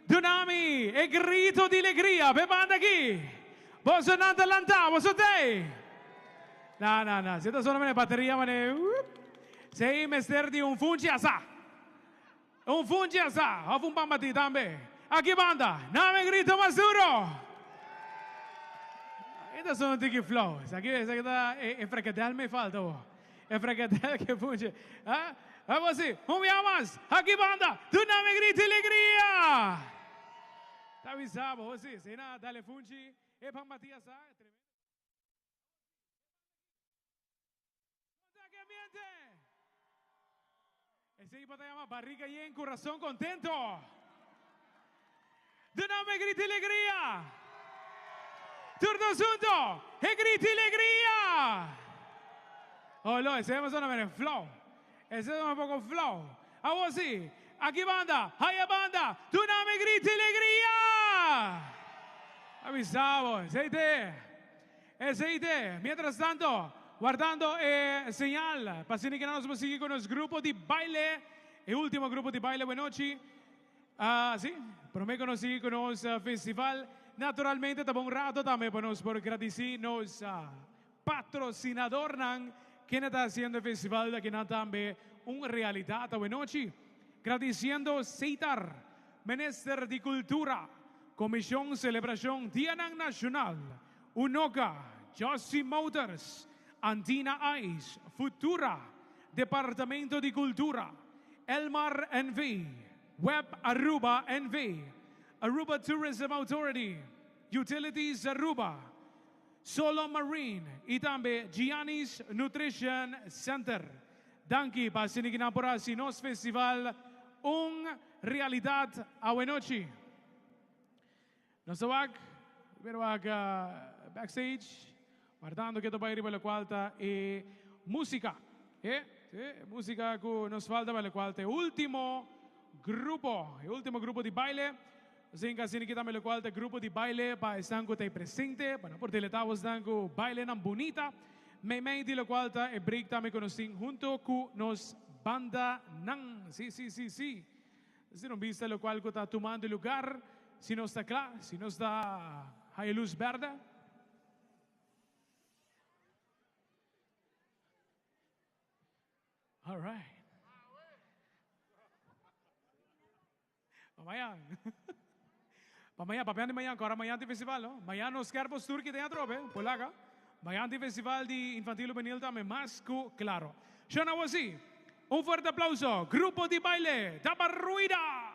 Dunami, el grito de alegría, bebanda aquí. Vos sonando lanta, vos te. No, si esto solamente batería, mane. Sei mester di un fungi asa. Un fungi asa, a un pambati también. Aquí banda, name grito más duro. Estos son tiki flows. Aquí está el frequetal me falta. El frequetal que funge. Vamos así. Un día más. Aquí banda. Tu name grita alegría. Está avisado. Vamos así. Si nada, dale fungi. Es para Matías. Ese equipo te llama barriga y en corazón contento. Dame griti alegría. Turno asunto. E griti alegría. Oh, lo, ese es un flow. Ese es un poco flow. Ahora sí. Aquí banda. Haya banda. Dame griti alegría. Avisamos. Ese. Mientras tanto, guardando señal. Pasini que nos sigue con los grupos de baile. El último grupo de baile, buenas noches. Sí, prometo nos sigue con los festival. Naturalmente, estamos un rato también por agradecer nos patrocinador que está haciendo el festival de que también una realidad. Buenas noches. Agradeciendo Seitar, Minister de Cultura, Comisión Celebración Día Nacional, UNOCA, Josie Motors, Antina Ice, Futura, Departamento de Cultura, Elmar NV, Web Aruba NV, Aruba Tourism Authority, Utilities Aruba, Solo Marine y también Gianni's Nutrition Center. Danke para siniginaporasi nos festival realidad a buenochi. Nos vamos backstage, guardando que para ir para la cuarta y música. Música que nos falta para la cuarta. Último grupo de baile. Assim que assim que também o qual grupo de baile para estar com presente, para por teletavos estar com baile na bonita, me de lo qual é break também conhecem junto com nos banda nang, sí. Se não viste lo qual está tomando lugar, se não está claro, se não está a luz verde. All right. Papayan de mañana, ahora mañana de festival, ¿no? Mañana nos queda postura que tenga trope, polaca. Mañana de festival de infantil juvenil también más claro. Yo no así. Un fuerte aplauso. Grupo de baile, Tabarruida.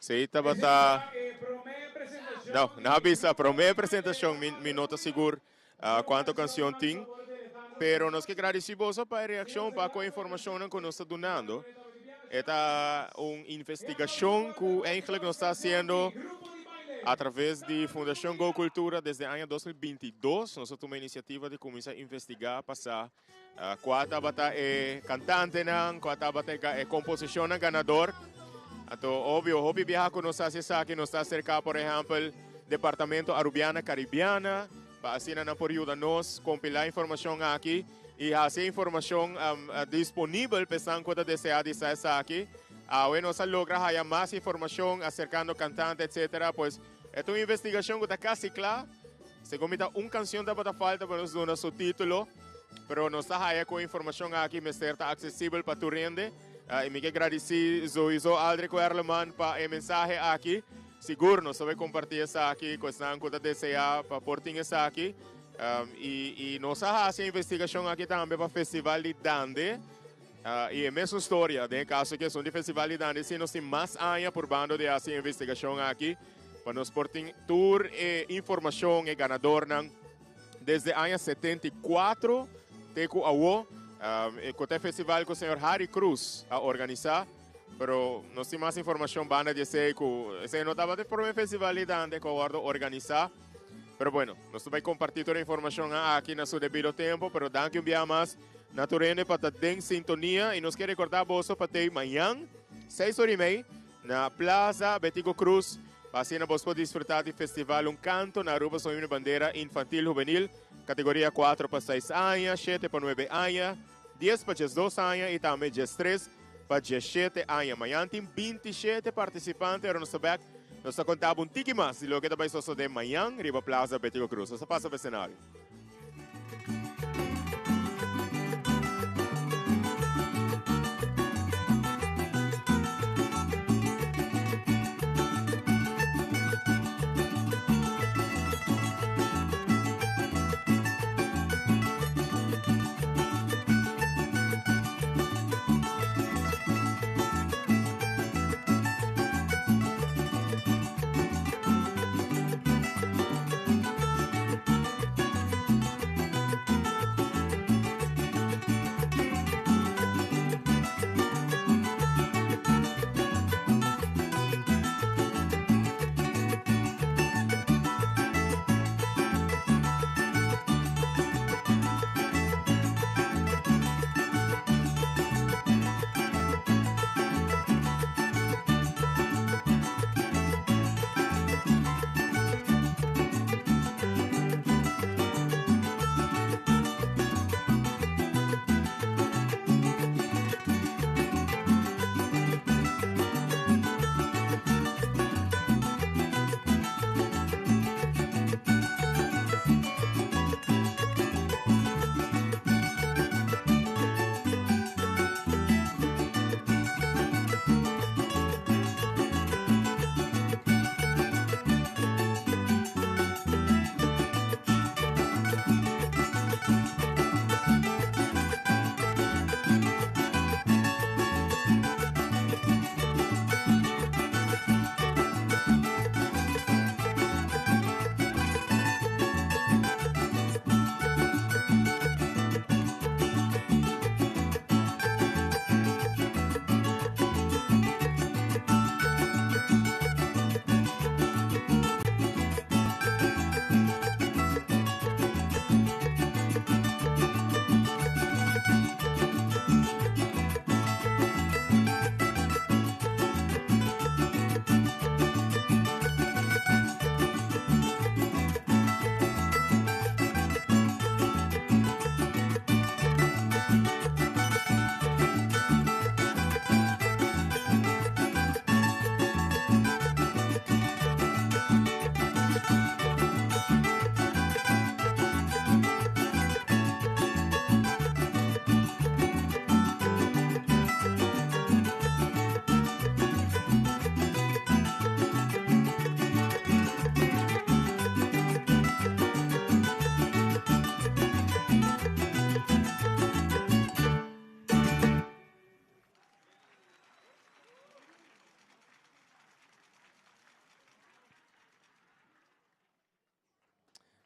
Sim, tabata. Não, na vista, para minha apresentação, me nota seguro quanto canção tem. Pero nós que agradecemos para a reação, para a informação que nós estamos dando. É uma investigação que eigenlijk nós está fazendo através da Fundação Go Cultura desde o ano 2022. Nós temos uma iniciativa de começar a investigar, passar qual é cantante, qual é composição ganador. Então, óbvio, hobby viajar com nós aqui, nós está cerca, por exemplo, Departamento Arubiana Caribiana, para assim não por ajudar nós compilar informação aqui e fazer informação disponível para quando desejar estar aqui. Bueno, nós logra mais informação acercando cantante, etc. Pois é uma investigação que está quase clara. Se comita uma canção da falta para nós dar seu título, mas nós está com informação aqui, mas está acessível para tu rende. E me agradecer a Aldrich Erleman para o mensagem aqui. Seguro, nós vamos compartilhar isso aqui com os que desejam para portar isso aqui. E nós fazemos a investigação aqui também para o Festival de Dande. E é a mesma história, no caso que são de Festival de Dande, se nós temos mais anos por bando de fazer a investigação aqui, para nós portar tour e informação e ganador desde o ano 74, até o ano. Com o festival que o senhor Harry Cruz a organizar, pero nós temos mais informação banda de ser que esse não estava de forma festival de Dande que o organizar, pero bueno, nós vamos compartilhar toda a informação aqui no seu devido tempo, pero danke um dia mais naturalmente para estar em sintonia e nós queremos recordar você para ter amanhã 6h30 na Plaza Betico Cruz, para assim você pode desfrutar do festival canto na Aruba Sohimno Bandeira Infantil Juvenil, categoria 4 para 6 anos, 7 para 9 anos, 10 para 12 anos e também 13 para 17 anos. Amanhã tem 27 participantes, nós estamos contando um tique mais de lo que vai suceder amanhã, riba Plaza Betico Cruz. Nós passa para o cenário.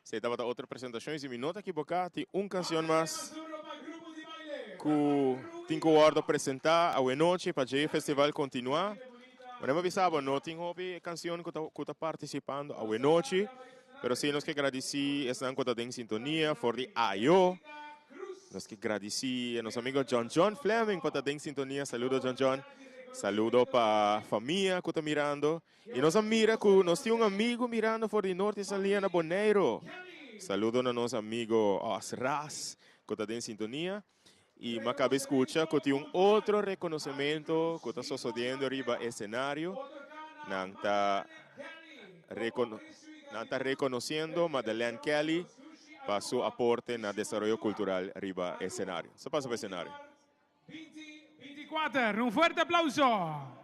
Se estaba otra presentación y si me nota equivocada, una canción más que tengo guardo presentar a noche para que el festival continúe. Mas eu avisava, não tem hobby canção que está participando a noite, pero sim nós que agradecer estão com em sintonia for de ayo. Nós que agradecer a nosso amigo John Fleming por estar em sintonia. Saludo John. Saludo para a família que está mirando. E nós mira que nós temos amigo mirando for de Norte Saliana Boneiro. Saludo a nosso amigo Osras que está em sintonia. E me acaba de escuchar que tem outro reconhecimento que está sucedendo arriba do escenário. Não está reconhecendo Madeleine Kelly para seu aporte no desenvolvimento cultural arriba do escenário. Só passa para o escenário. 24, un fuerte aplauso.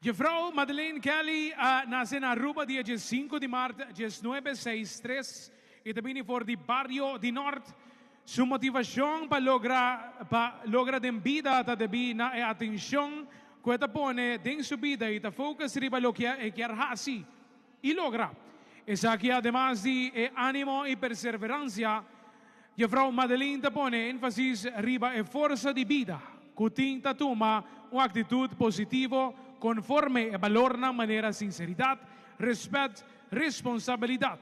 Juffrouw Madeleine Kelly nace en Aruba dia 5 de março 1963 e também for de barrio de Norte. Sua motivação para lograr de vida está de na atenção que está pone em sua vida e está focus riba lo que quer hacer e logra. Es aquí además de ánimo y perseverancia, Juffrouw Madeleine te pone énfasis riba e forza de vida, que tinta toma una actitud positiva conforme e valorna manera sinceridad, respeto, responsabilidad.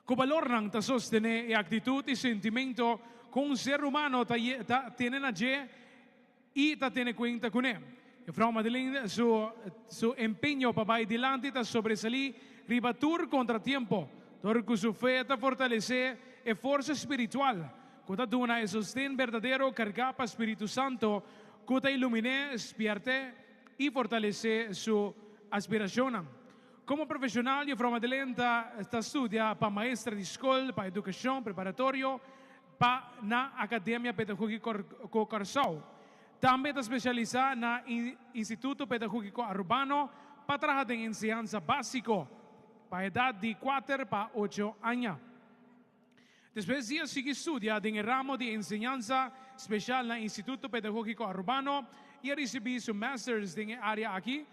Que valornan ta sostener e actitud y sentimiento con un ser humano tiene allí y ta tiene cuenta con él. Juffrouw Madeleine, su empeño para ir adelante está sobresalir ribatur contratiempo, porque su fe está fortalece e forza espiritual, que está dona e sostén verdadero carga para Espíritu Santo, que te ilumine, despierte y fortalece su aspiración. Como profesional, Juffrouw Madeleine está estudia para maestra de escola, para educación preparatorio, para na Academia Pedagógica Cocarsau. Também está especializada na Instituto Pedagógico Urbano para trabalhar em enseñanza básico para a idade de 4 para 8 anos. Depois de sigue estudia em ramo de enseñanza especial no Instituto Pedagógico Urbano e recebi seu master's em área aqui.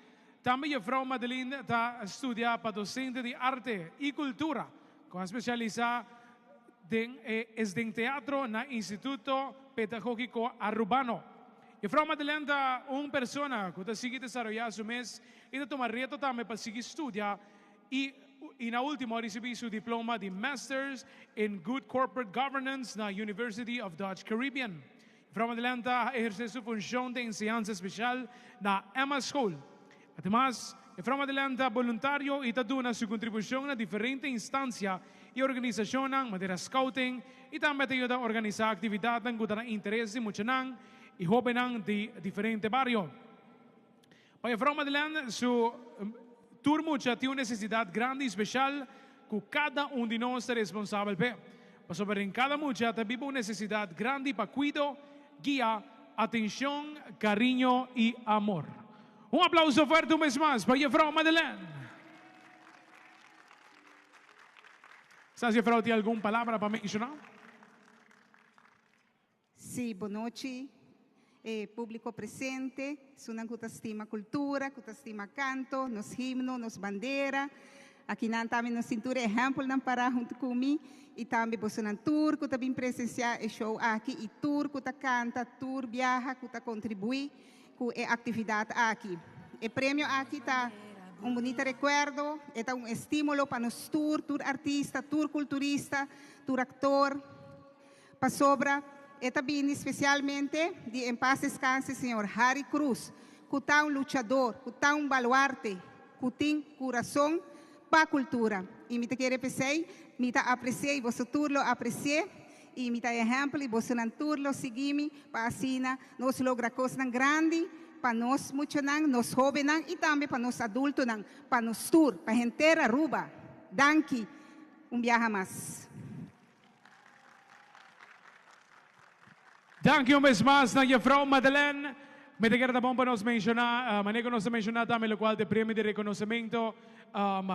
Também Juffrouw Madeleine está estudia para docente de arte e cultura, com especializada em teatro no Instituto Pedagógico Urbano. Juffrouw Madeleine é uma pessoa que está seguindo desenvolver seu mês e está tomando reto também para seguir estudiar e na última recebi seu diploma de Masters in Good Corporate Governance na University of Dutch Caribbean. Juffrouw Madeleine exerce sua função de enseñanza especial na Emma School. Además, Juffrouw Madeleine é voluntário e está dando sua contribuição na diferentes instâncias e organizações na maneira scouting e também ajuda a organizar atividades que têm interesse muito e jovens de diferentes barrios. Para Juffrouw Madeleine, sua turma tem uma necessidade grande e especial que cada de nós é responsável por. Para sobre cada mucha também uma necessidade grande para cuidado, guia, atenção, carinho e amor. Aplauso fuerte uma vez mais para Juffrouw Madeleine. ¿Sabes, Juffrouw, tem alguma palavra para mencionar? Sì, boa noite. Público presente, sunan que estima cultura, que estima canto, nos himnos, nos bandera. Aqui também nos cintura exemplo não para junto comigo e também sunan tour que também presenciar e show aqui e tour que canta, tour viaja, que contribui com a atividade aqui. O prêmio aqui está bonito recuerdo, é estímulo para nos tour artista, tour culturista, tour actor, para sobra. E também especialmente de em paz descanse senhor Harry Cruz, que está lutador, que está baluarte, que tem coração para a cultura. E me quero dizer, me apreciei, você tudo apreciei, e me exemplo, e você não tudo seguimos, para assim nós logra coisas grandes, para nós muito nós jovens e também para nós adultos, para nós tour, para a gente Aruba. Danke, viaje mais. Dank u vez más na Juffrouw Madeleine. Me queda bom para nos mencionar, manejo nos mencionar também o qual de prêmio de reconhecimento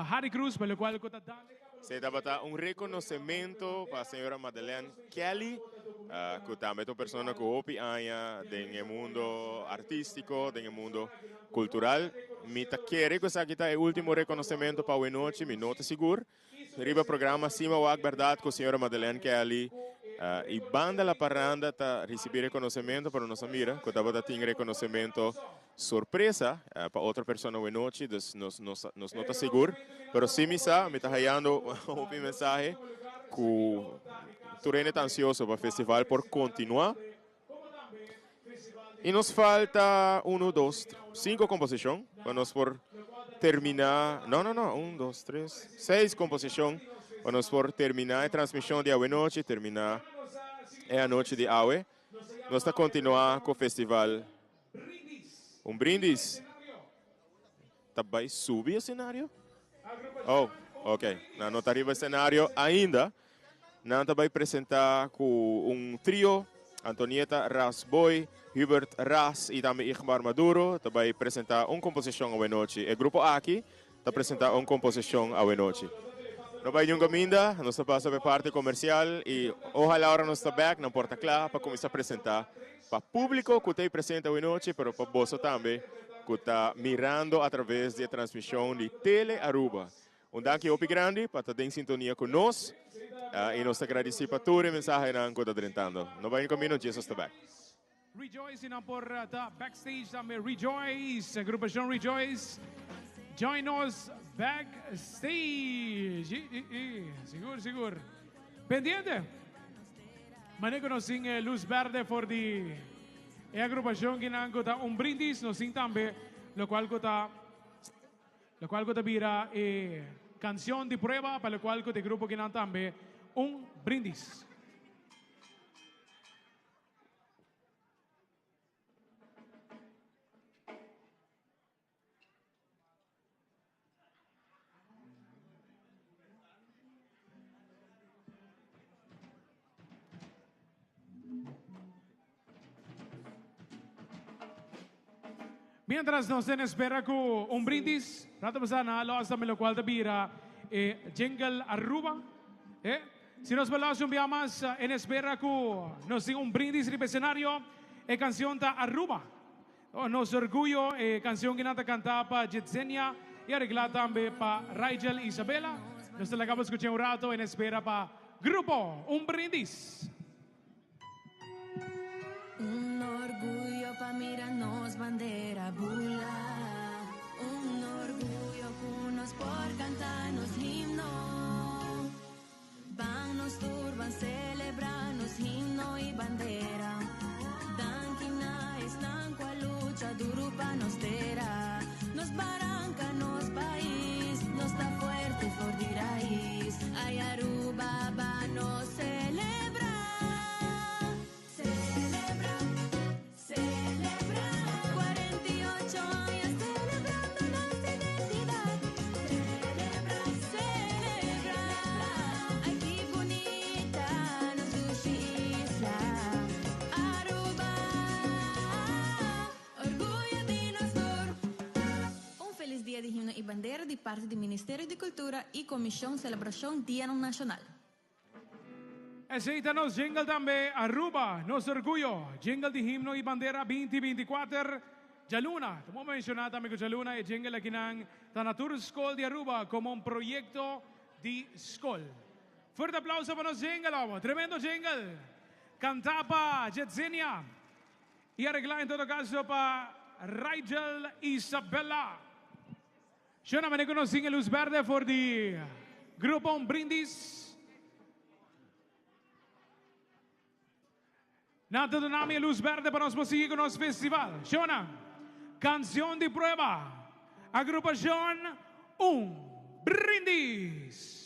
Harry Cruz, pelo qual está dando Se dá um reconhecimento para a senhora Madeleine Kelly, que também é uma pessoa que hopi anya no mundo artístico, no mundo cultural. Me quero que essa aqui é o último reconhecimento para a noite, me nota seguro. Riba o programa Cima Wak Verdade com a senhora Madeleine Kelly. E banda La Parranda está recebendo reconhecimento para nossa mira, que estava tendo reconhecimento surpresa para outra pessoa na noite, nos nota seguro. Pero sim, me está raiando uma mensagem que tu está ansioso para o festival por continuar. E nos falta 1, 2, 5 composições para nós por terminar. Não, 1, 2, 3, 6 composições para nós por terminar a transmissão de Aue Noite, terminar a noite de Aue. Nós está continuar com o festival. Brindis. Tá vai subir o cenário? Oh, ok. Não está arriba o cenário ainda. Não vai apresentar com trio. Antonieta Rasboy, Hubert Ras e também Igmar Maduro. Vai apresentar composição à noite. O grupo aqui está apresentar composição à noite. Não vai nenhuma minda, nós passamos para a parte comercial e ojalá agora nós estamos back, não importa claro, para começar a apresentar para o público que está presente hoje noite, mas para você também que está mirando através da transmissão de Tele Aruba. Danke opi grande para estar em sintonia conosco e nós agradecemos para toda a mensagem que está tentando. Não vai nenhuma minda, Jesus está back. Rejoice na por backstage também, Rejoice, agrupação Rejoice. Join us backstage. Seguro. Pendiente. Manejo nos sing luz verde for the agrupación que nan kota brindis nos sing tambe, lo cual kota vira canción de prueba para lo cual kota grupo que nan tambe brindis. Mientras nos den espera con brindis, rato pasana, lo hasta me lo cual te vira jingle Aruba. Si nos velamos un día más en espera con nos den brindis en el escenario, canción ta Aruba. Nos orgullo, canción que nata cantaba para Jetsenia y arreglada también para Rigel Isabela. Nos la acabamos de escuchar un rato en espera para grupo, brindis. Un orgullo pa' mirarnos bandera bula. Un orgullo cunos por cantarnos himno. Van nos turban, celebrarnos himno y bandera. Danquina están cual lucha duro pa' nos tera. Nos barranca, nos país, nos está fuerte por di raíz. Ay Aruba va nos celebra. Dia de Himno e Bandeira de parte do Ministério de Cultura e Comissão Celebração Dia Nacional. Aceita-nos jingle também Aruba, nosso orgulho, jingle de Himno e Bandeira 2024. Jaluna, como mencionado também com Jaluna, é jingle aqui na Natur School de Aruba como projeto de escola. Forte aplauso para o jingle, tremendo jingle. Cantapa, Jetsenia e arreglar em todo caso para Rigel Isabela. Siya naman ko sing luz verde for the grupo Brindis. Nato namin luz verde para nos prosiguir con nos festival. Siya canción de prueba. Agrupación Brindis.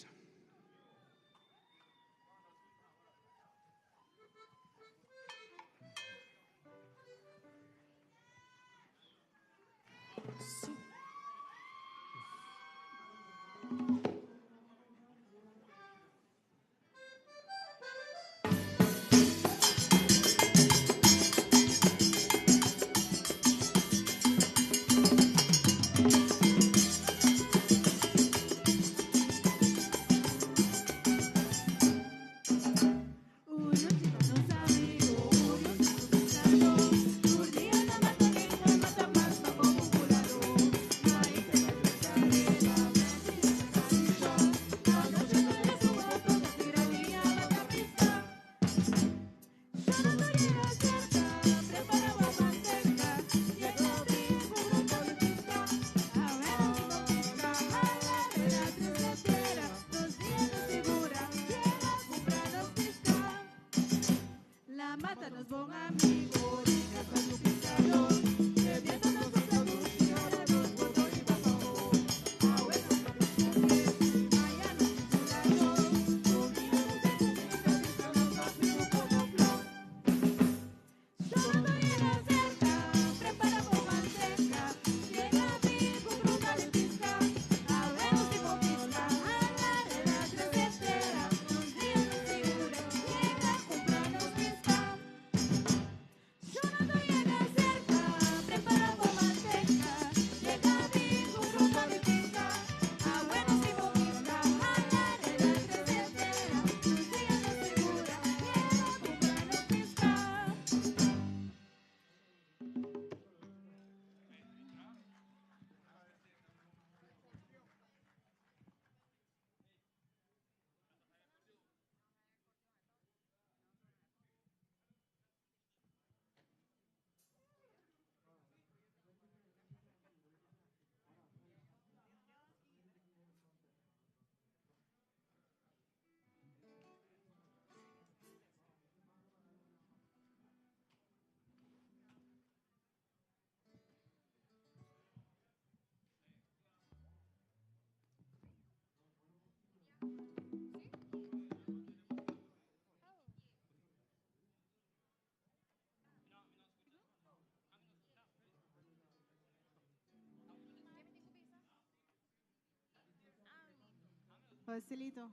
Facilito.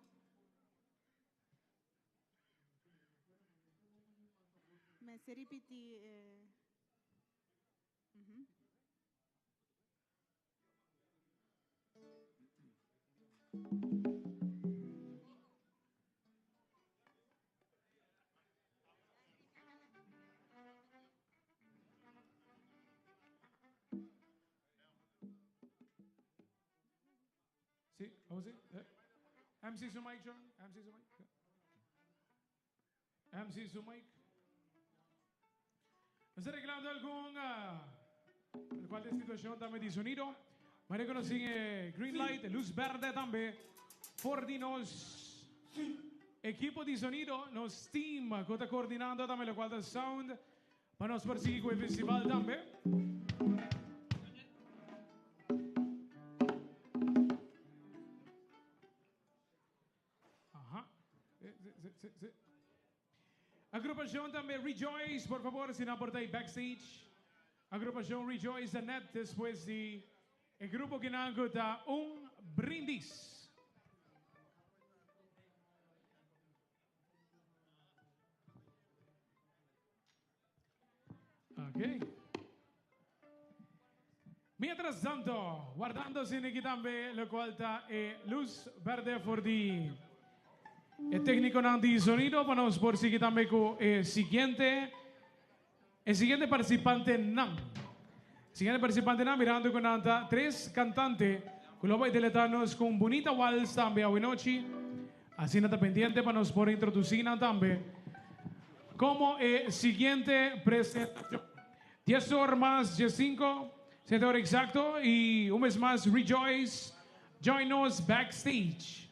Me se ripeti. Mhm. Sì, così. MC su mic, John. MC su mic. MC su mic. ¿Está arreglando cualquier situación también de sonido? Me reconocen green light, luz verde también. For nos equipo de sonido, nos team que está coordinando también lo cual de sound para nos perseguir con el festival también. Ajá. Sí. Agrupación también Rejoice, por favor, sin aportar backstage. Agrupación Rejoice da net después de el grupo que nos da un brindis. Ok. Mientras tanto, guardándose aquí también, lo cual está luz verde por di. El técnico de sonido para nos por seguir también con el siguiente participante mirando con anta tres cantantes que lo voy a deletarnos con bonita vals también hoy noche. Así está pendiente para nos por introducir también como siguiente presentación. 10 horas más, 5, 7 horas exacto y un mes más Rejoice. Join us backstage.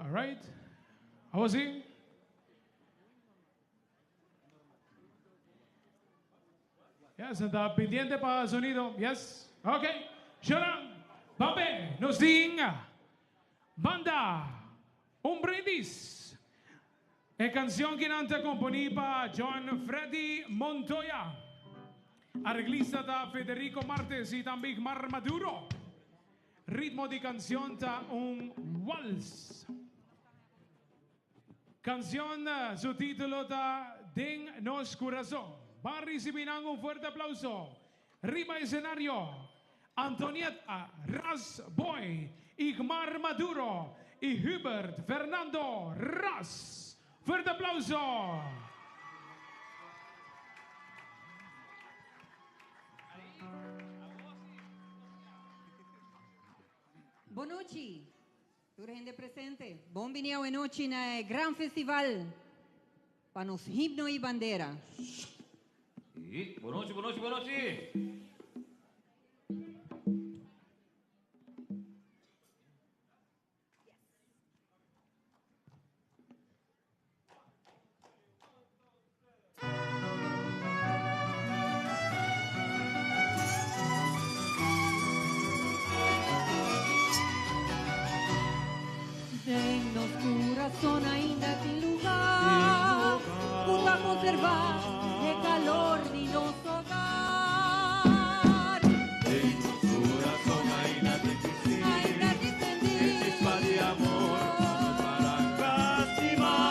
All right. Ahora sí. Yes, está pendiente para el sonido. Yes. Ok. Shonan, Bambe, nos diga. Banda, un brindis. La canción que canta componida para John Freddy Montoya. Arreglista da Federico Martes y también Mar Maduro. Ritmo de canción da un vals. Canción, su título da Den Nos Corazón. Va a recibir un fuerte aplauso. Rima escenario, Antonieta Ras Boy, Igmar Maduro y Hubert Fernando Ras. Fuerte aplauso. Boa noite, toda a gente presente. Bom dia hoje noite na Gran Festival para nos himno e bandeira. Boa noite, boa noite, boa noite. Em nosso coração ainda tem lugar para conservar o calor de nosso hogar. Em nosso coração ainda tem que ser esse spa de amor para aproximar.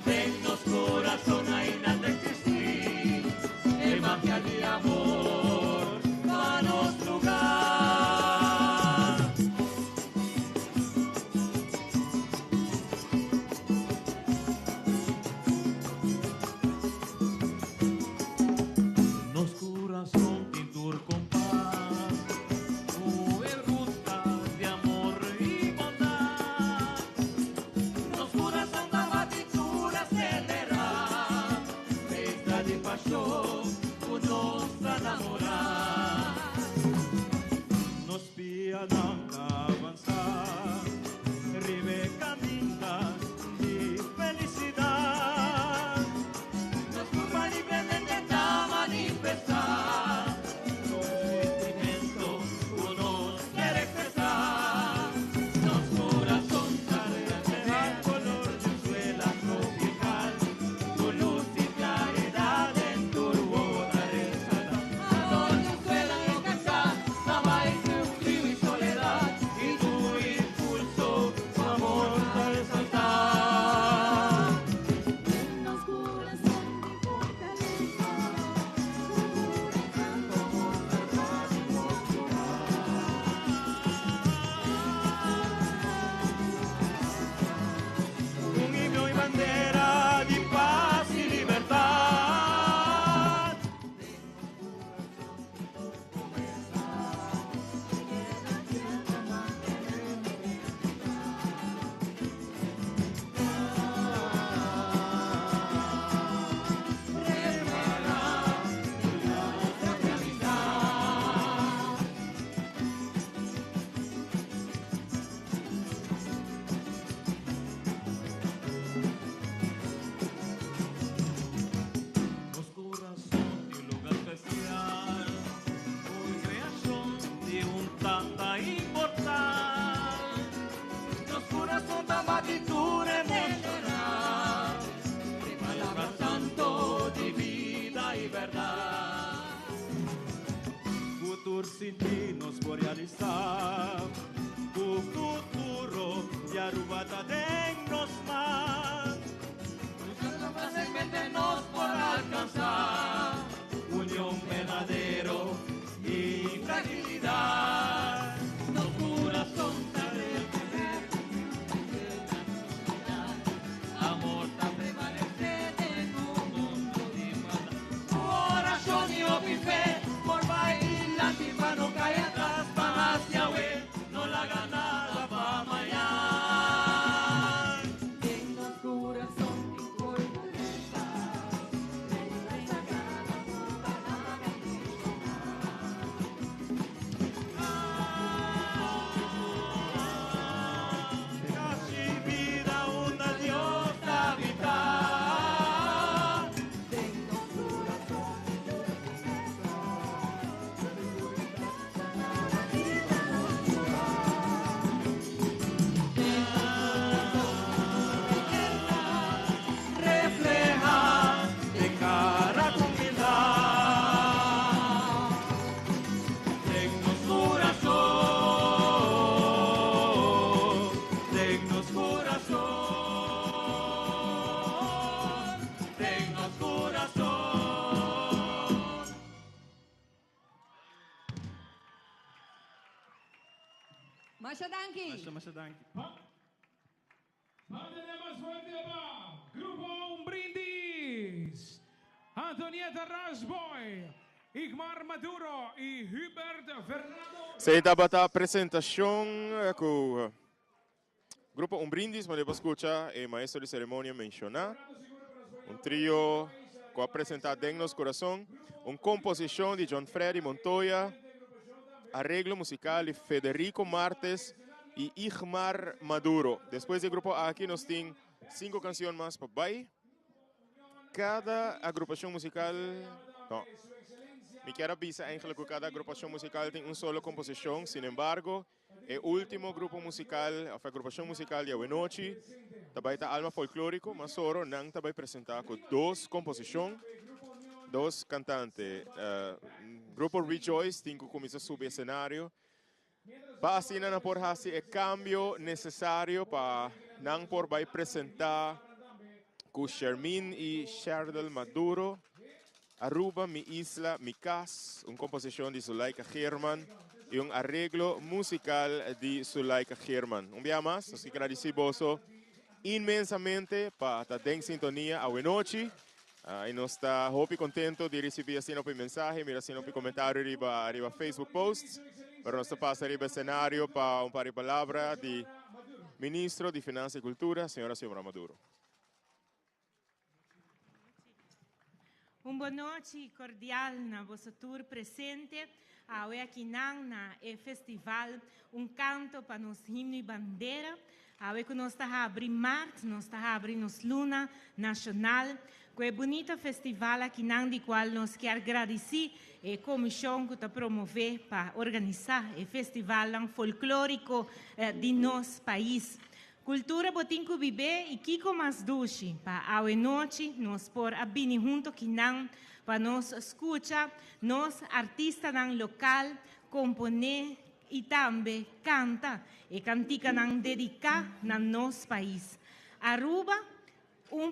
Em nosso coração ainda tem que existir magia de amor para nosso lugar. cintura venerá, de palabra santo, de vida y verdad. Futuro sin ti nos por realizar, tu futuro y arrubata de nos más. Fácilmente nos por alcanzar unión verdadero y fragilidad. No corazón saber tener amor tan prevalente en un mundo de maldad. Oración y fe por bailar y para no caer atrás, para hacia Yahweh, no la gana la fama ya. Masha Danki. Masha Danki. Padre más fuerte va, Grupo Un Brindis, Antonieta Rasboy, Igmar Maduro y Hubert Fernando. Sei da bata presentazione con Gruppo Un Brindis, ma devo ascoltare il maestro di cerimonia mencionar. Un trio che ha presentato Dennos Corazon, un composizione di John Freddy Montoya, arreglo musical de Federico Martes y Igmar Maduro. Después del grupo aquí nos tienen 5 canciones más para bye. Cada agrupación musical, no, me quiero avisar eigenlijk que cada agrupación musical tiene una sola composición. Sin embargo, el último grupo musical, la agrupación musical de Awenochi, también está Alma Folclórico, mas solo nang también presentar con 2 composiciones, 2 cantantes. Grupo Rejoice tem que começar a subir escenário para assim não por fazer o cambio necessário para não por vai apresentar com Shermin e Shardel Maduro, Aruba, Mi Isla, Mi Cas, uma composição de Zuleika German e um arreglo musical de Zuleika German. Dia mais, nós agradecemos imensamente para estar em sintonia a Awenochi. E nós está muito contento de receber assim um mensagem, mira assim um comentário arriba Facebook posts, mas nós passa arriba cenário para par de palavras de Ministro de Finanças e Cultura, senhora Maduro. Boa noite cordial na vosso tour presente ao aqui na festival canto para nos himno e bandeira, ao que nós está abrir março, nós está abrir nos luna nacional. Que bonito festival aqui de qual nós queremos agradecer a comissão que está promover para organizar o festival folclórico de nosso país. Cultura botinco viver e Kiko mais duche para a noite nós por abrir junto aqui para nós escutar nós artistas local componer e também canta e cantica dedicar no nosso país. Aruba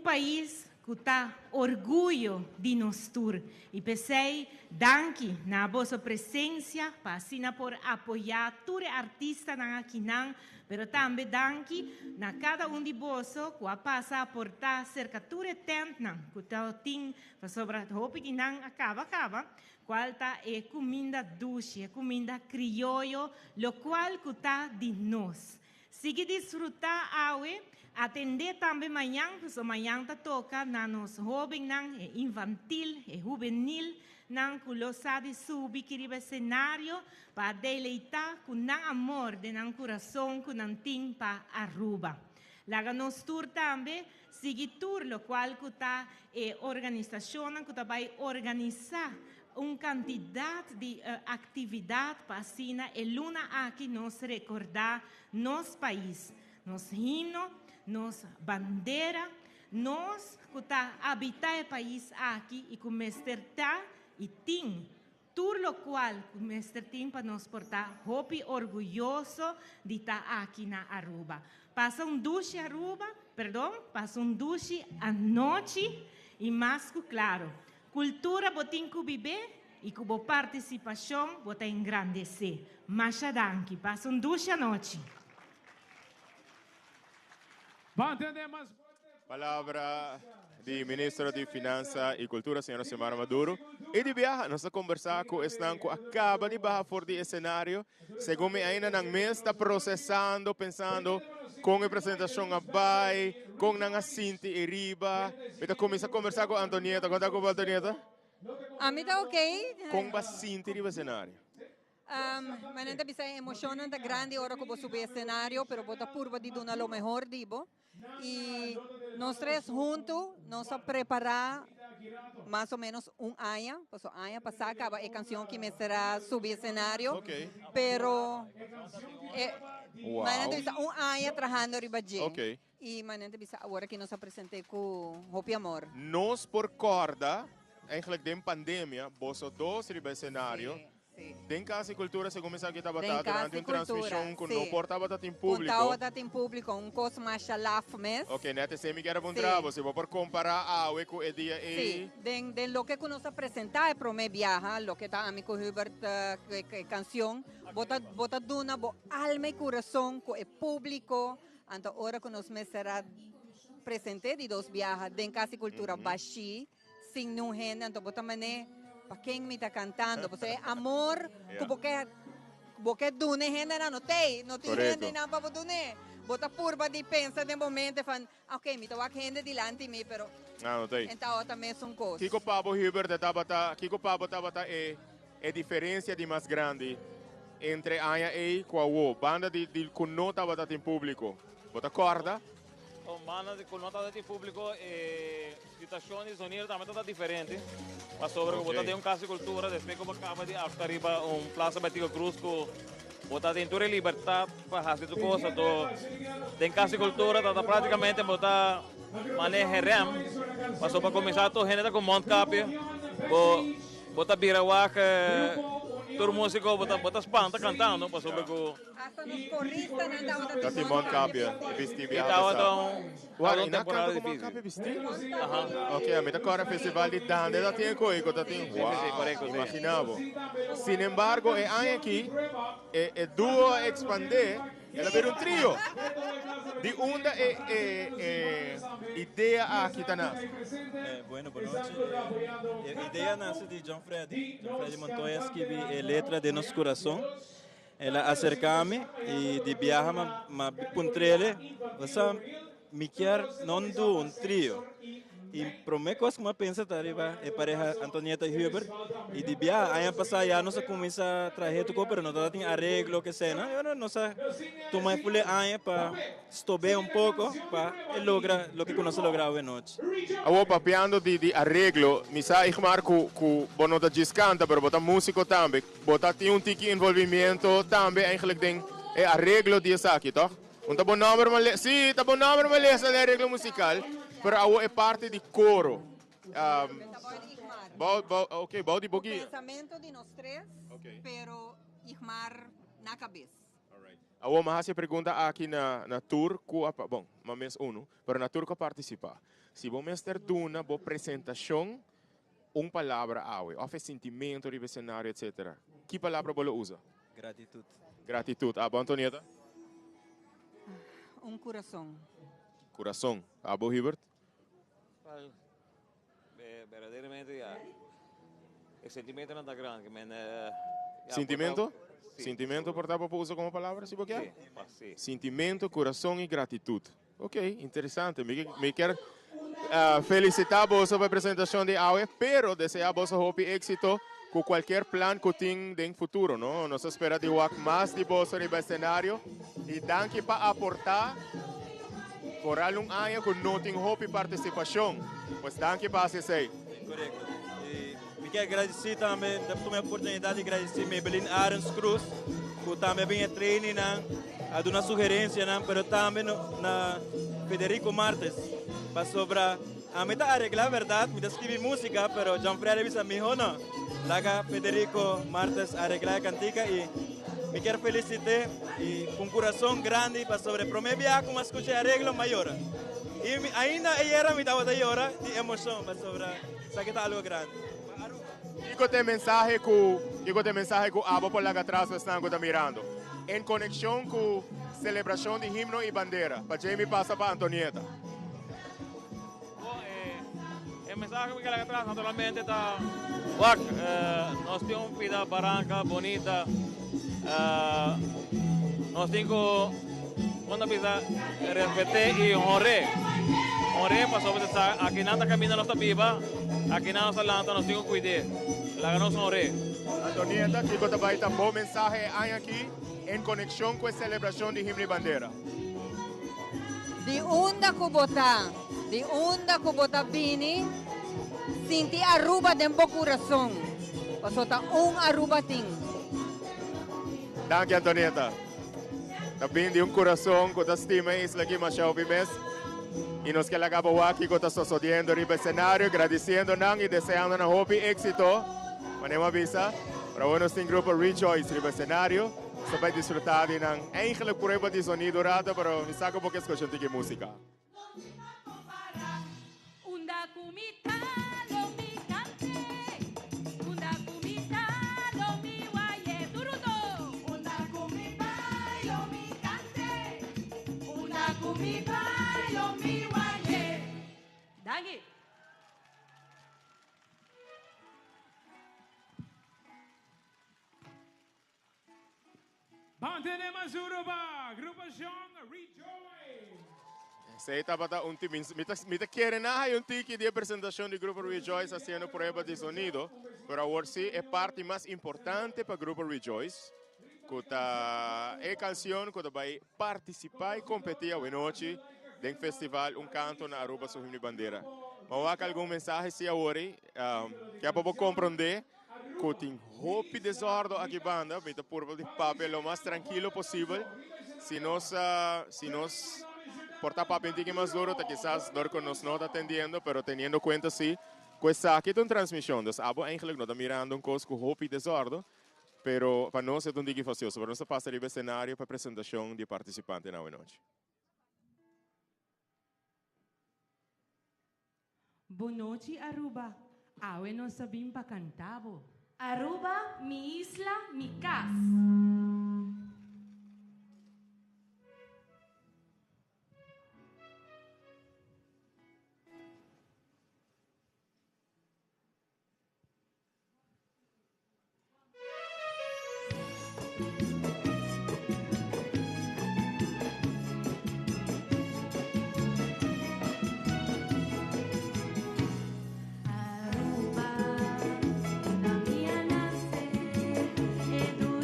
país que está orgulho de nós tour. E pensei, danke na vossa presença, para assim por apoiar todos os artistas aqui, mas também danke na cada de vós que passa a aportar cerca de todo tempo, que tem sobre a roupa que acaba, qual está é comida doce, comida criollo, lo qual que está de nós. Siga desfrutar hoje, atender também amanhã, porque amanhã toca na nos jovem, infantil e juvenil, que lo sabe subir aquele cenário para deleitar com amor de coração que não tem para Aruba. Laga nos tour também, sigue tour, lo qual que está organização que vai organizar quantidade de atividade para assim, e luna aqui nos recordar nosso país. nos himno, nos bandeira, nós que tá habitar o país aqui e com mesterta e tim, tudo o qual o mestre tim para nos portar hopi orgulhoso de estar aqui na Aruba. Passa duche Aruba, passa duche à noite e mais que claro, cultura botin que viver e com boa participação botar engrandecer. Masha danki, passa duche à noite. Palavra do Ministro de Finanças e Cultura, senhora Xiomara Maduro. E de viaja, nós vamos conversar com o estanco, acaba de baixar fora do cenário. Segundo me ainda não está processando, pensando com a apresentação abai, com a Cinti e Riba. Então começa a conversar com a Antonieta. Quando está com a Antonieta? A mim tá ok. Com a Cinti e Riba cenário. Mas não bisa emocionante grande hora que vou subir o cenário, pero bota purva de dar o melhor dibo. E nós três juntos, nós vamos preparar mais ou menos ano. Pues ano passado acaba a canção que me será subir o cenário. Ok. Pero Wow. mas não bisa ano trabalhando riba de. Ok. E mas não bisa agora que nós apresentei com Hopi Amor. Nós por corda, eigenlijk de pandemia, bosso dois riba cenário. Den casa e cultura se começa aqui a bater durante uma transmissão com não portava bater em público. Portava bater em público, coisa mais chalaf mesmo. Ok, nete se me quer encontrar, você vai por comparar a com o dia e. Sim, den lo que nós apresentar é para me viajar, lo que está amigo Hubert canção, bota duna bo alma e coração com o público, então hora que nós me será presente de dos viajas den casa e cultura baixi, sem não renda, então bota mané para quem me está cantando, você é amor, porque dune renda não tem renda não para dune. Bota purba de pensa de momento, fan, ok, me toca renda dilante me, pero não tem. Então também são coisas. Kiko Pabo Hubert Kiko Pabo tabata é diferença de mais grande entre Aya e Quao, banda de conota batata em público. Bota corda. Banda de conota em público e situazioni sonido também está diferente. Mas sobre o botar de caso de cultura, depois como acaba de arriba plaza Betico Cruz com botar dentro de liberdade para fazer tudo coisa, então tem caso de cultura está praticamente botar manejo rem, mas para começar todo gente com monte capia, botar birawak todo músico bota espanta cantando, para sobre com hasta nos corristas não dá Tati monte capia, vestir viagem. Guarda, na casa com monte capia vestir? Ok, a mim agora festival de dança da tinha coico, da tinha. Wow, imaginava. Sin embargo, é aqui é duo expandir, ela ver trio. De onda ideia aqui tá na. Bueno, boa noite. A ideia nasce de John Freddy Montoya escreve a letra de nosso coração. Ela acerca-me e de viaja ma puntrele, você me quer não do trio. E prometo que eu penso que arriba é pareja Antonieta e Hubert e de viaja ano passado já nós começa a trazer tudo, pero não tem arreglo que seja, não nós toma pule ano para estouber pouco para lograr o que nós logramos a noite. Avo papiando de arreglo, mi sa ich marco ku bono da giscanta, pero bota músico também, bota tem tiki envolvimento também, eigenlijk ding é arreglo de aqui, toch? Tá bom número, mas sim, tá bom número, mas é arreglo musical. Pero avo é parte de coro. Ok, bau de bogi. Pensamento de nós três, pero Igmar na cabeça. Avo mas se pergunta aqui na tour, bom, mas pero na tour que participar. Se vou mestre duna, boa apresentação, palavra ave, ou sentimento de cenário, etc. Que palavra você usa? Gratitude. Gratitude. Bom, Antonieta? Coração. Coração. Abo, Hubert? Verdadeiramente, o sentimento não está grande. Sentimento? Sentimento, portanto, usa como palavra, se você quer? Sim. Sentimento, coração e gratitude. Ok, interessante. Me quero felicitar você pela apresentação de AUE, pero desejar você êxito com qualquer plano que tenha no futuro, não? Nós esperamos de work mais de você no cenário e danke para aportar por um ano que não tem hope participação. Pois danke para você. Correto. E quero agradecer também, da oportunidade de agradecer a Belin Arens Cruz, que também vem a treinar ad una sugerencia, ¿no? Pero también na Federico Martes, para sobre a mí está arreglar verdad, me escribir música, pero Jean-Frère bisa mijo no, laga Federico Martes arreglar cantica y me quiero felicitar y con corazón grande para sobre promebia como escuché arreglo mayor. Y ainda ella me estaba de llorar de emoción para sobre saqueta algo grande. Digo te mensaje que abo por la que atrás están mirando. En conexión con celebración de himno y bandera. Para Jamie pasa para Antonieta. El mensaje que la atrás naturalmente está nos tiene una vida barranca bonita. Nos tengo una vida respeté y honré para sobre aquí nada camina nuestra viva, aquí nada nos alanta, nos tengo cuidar. La ganó honré. Antonieta, digo te un buen mensaje hay aquí en conexión con celebración de himno y bandera. Di onda kubota bini, sinti Aruba dembo corazón. Pasota Aruba ting. Gracias, Antonieta. También de un corazón que te estima isla aquí más mes. Y nos queda aquí que está sosteniendo el escenario, agradeciendo y deseando una hopi éxito. Manemos visa. Para bueno, este grupo Rejoice el escenario. Se puede disfrutar de una eigenlijk prueba de sonido rato, pero me saco porque escucho de música. Dangi. Bantene Mazuroba, Grupo Sean, Rejoice. Se está para un tiki, me quiere nada y un tiki de presentación del Grupo Rejoice haciendo pruebas de sonido, pero ahora sí es parte más importante para el Grupo Rejoice. Es canción que va a participar y competir hoy noche en festival Un Canto na Aruba su himno y bandera. Vamos a algum mensaje se ahora que a poco comprender que tem roupa desordem aqui banda, vita por de papel lo mais tranquilo possível. Se nós portar papel um mais duro, tá quizás dor que nos não está atendendo, pero teniendo cuenta sí, questa aqui é uma transmissão, dus abo eigenlijk não está mirando um coisa com roupa desordem, pero para nós é um dia fácil, para nós passar o cenário para apresentação de participante na noite. Boa noite, Aruba. Awe no sabim pa cantavo. Aruba, mi isla, mi casa.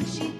She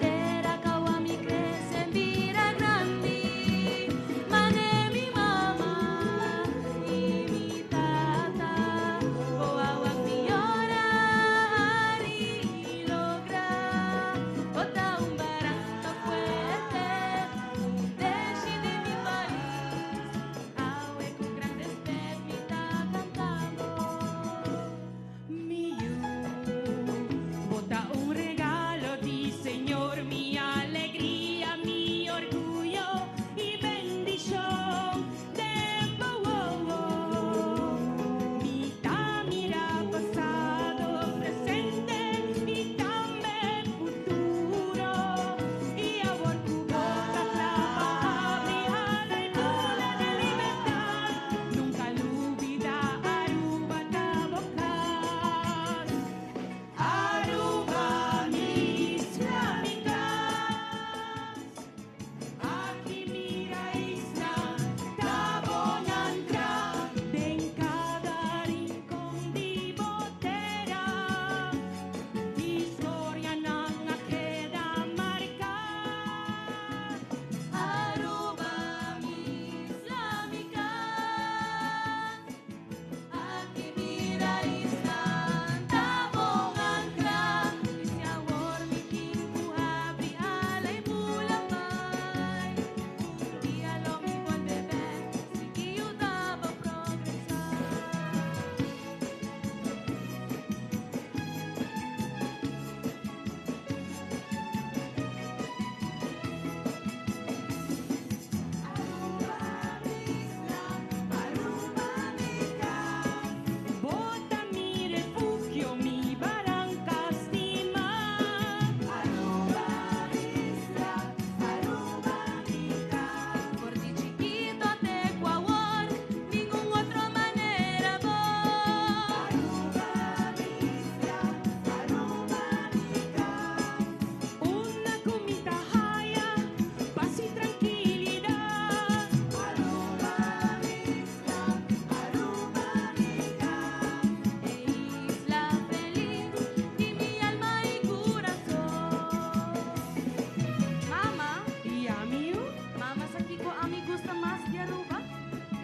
de Aruba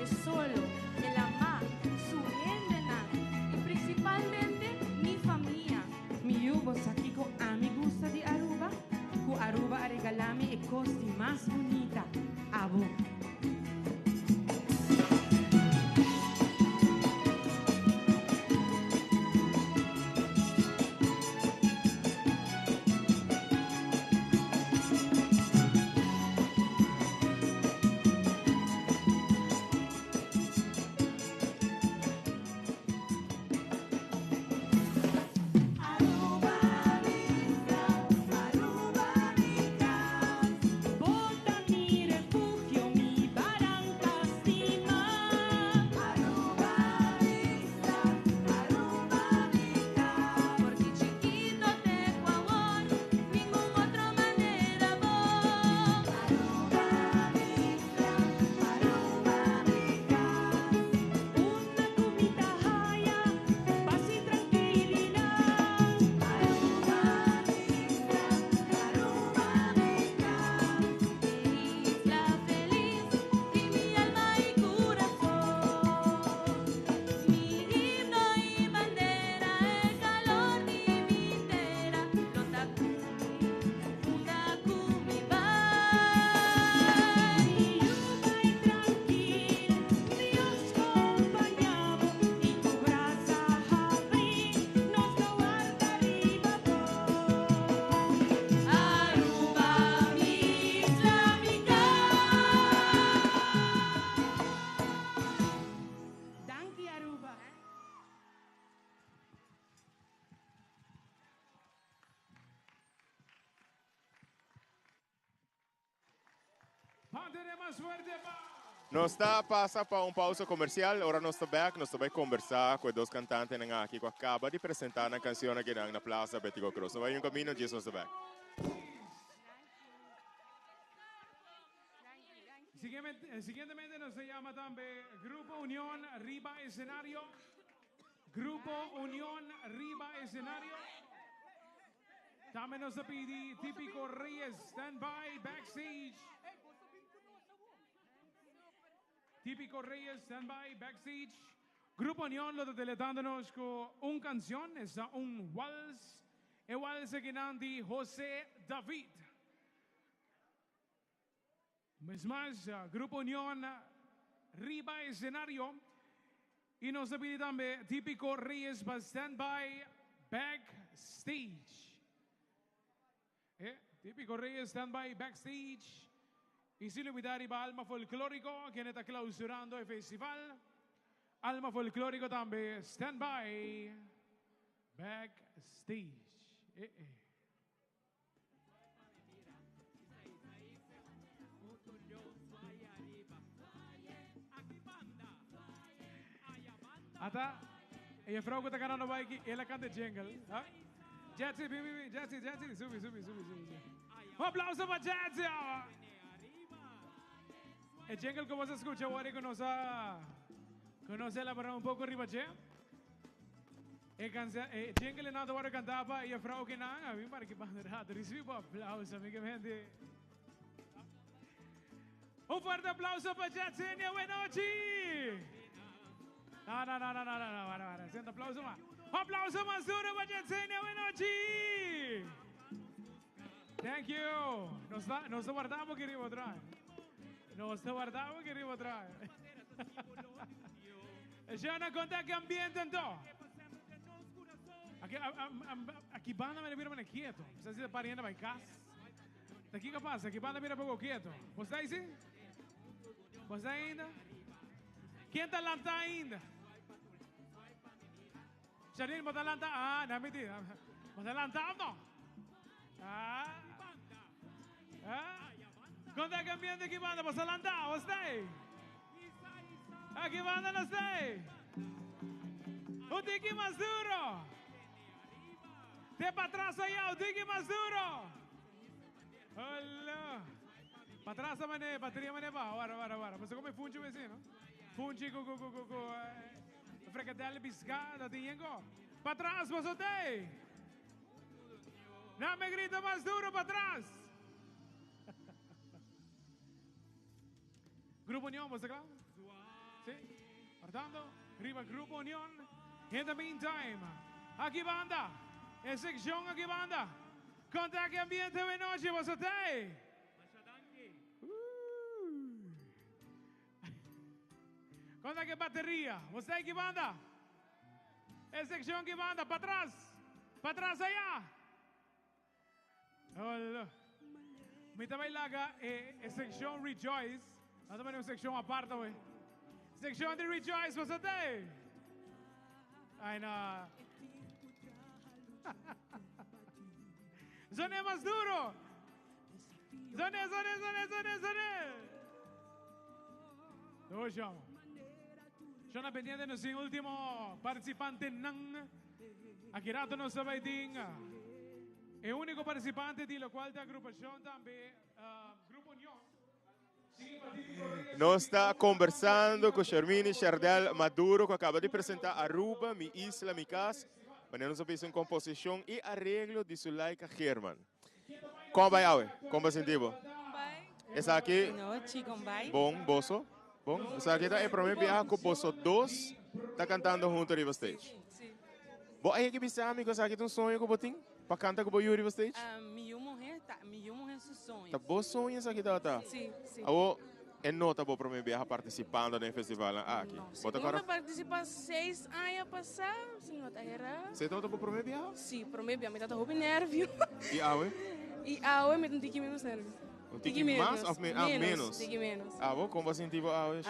es solo el amar su gente y principalmente mi familia. Mi yubo aquí con mi gusta de Aruba, con Aruba a regalarme la cosa más bonita, abo. Nós está passa para pausa comercial, ora nós está back, nós vai conversar com dois cantantes aqui que acaba de apresentar a canção aqui na Plaza Betigo Cruz. Nós vai caminho disso nós back. Siguientemente nos llama también Grupo Unión Riba Escenario. Grupo Unión Riba Escenario. También nos pide Típico Reyes, stand by backstage. Típico Reyes, stand by backstage. Grupo Unión lo deletándonos con una canción, es un vals. El vals que nandi José David. Mes más, Grupo Unión Riba Escenario. Y nos pide también Típico Reyes para stand by backstage. Típico Reyes, stand by backstage. Y sin olvidar iba Alma Folclórico, quien está clausurando el festival. Alma Folclórico también, stand by backstage. Ata, ella frau que está ganando bike, ella canta jingle. Jetsi, Jetsi, subi. Un aplauso para Jetsi. El jingle como se escucha, ahora conoce la para un poco arriba, che. El jingle en alto ahora cantaba y el frau que nada, a mí para que bandera, recibo aplauso, amiga gente. Un fuerte aplauso para Jetsenia, buenas noches. No, siento aplauso más. Un aplauso más duro para Jetsenia, buenas noches. Thank you. Nos guardamos que arriba atrás. Nos guardamos que arriba atrás. Ya no conta que ambiente entonces. Aquí banda me mira quieto. Você se pariendo vai casa. Daqui que passa? Aqui banda mira pouco quieto. Você aí sim? Você ainda? Quem tá lá ainda? Janine, você lá ah, não me diz. Você lá não? Conta que ambiente aqui banda, você lá você aí? Aqui banda não sei. O Tiki mais duro. De para atrás allá, o Tiki más duro. Hola. Para atrás mané, batería mané va. Ahora. Mas como funge vecino? Funge co fregatelle biscada tingo. Para atrás vosotros. No me grita más duro para atrás. Grupo Unión, ¿vos está claro? Sí. Portanto, arriba Grupo Unión. In the meantime, aquí banda. En sección aquí banda. Contact ambiente de noche, ¿vos está? Contact batería. ¿Vos está aquí banda? En sección aquí banda, para atrás allá. Hola. Mi também laga section Rejoice. Nós também uma section aparta, ué. Section de Rejoice, você tem? Ai, não. Zone mais duro. Zone. Dois chamo. Sono pendiente no sin último participante nan. Aqui rato não sabe dinga. É o único participante di lo qual da agrupação também, Grupo União. Nós está conversando com Shermini Chardel Maduro, que acaba de apresentar Aruba, Mi Isla, Mi Casa, mas nós fizemos uma composição e arreglo de Sulaika Herman. Como vai, Aue? Como vai sentir? Essa aqui? Noite, como vai? Bom, bosso. Bom, essa aqui é para mim viajar com o Bosso 2, está cantando junto a Riva Stage. Sim. Bom, aí que bisa, amigo, essa aqui tem um sonho com o Botim? Para cantar com o Riva Stage? Meu morrer seu sonho. Tá bom sonho essa aqui, tá? Sim. Awo, é nota boa para mim viajar participando no festival aqui. Bota agora participar 6 anos passar, senhor Tahera. Você tá para mim viajar? Sim, para mim viajar, me tá roubo nervio. E Awe? E Awe me tem que menos nervio. Um tique mais ou menos? Tique menos. Awe, como você sentiu Awe?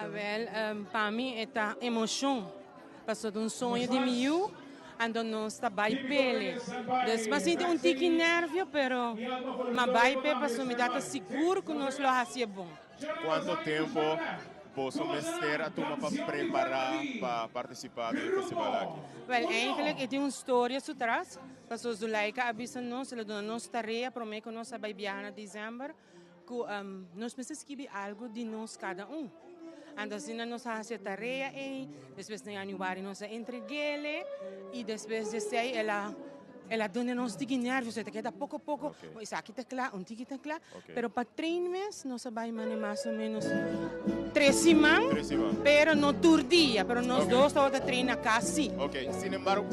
Para mim é a emoção. Passou de um sonho de mil. Ando não está bem pele. Mas sinto um tique nervio, pero mas bem pele para me dar seguro que nós lo fazia bom. Quanto tempo posso mestre a turma para preparar para participar do festival aqui? Well, eigenlijk tem uma história por trás. Passou Zulaika avisa-nos, ela dona nos tarefa, promete que nós vai viajar em dezembro, que nós precisamos escrever algo de nós cada um. Então, assim, nós fazemos a tarefa e depois em janeiro nós entregamos e depois de sei ela dona-nos tique nervos, até que pouco a pouco, isso aqui está claro, um tique está claro, pero para 3 meses nós vamos mais ou menos 3 semanas, pero não todo dia, pero nós dois estamos treinando quase. Ok, sin embargo,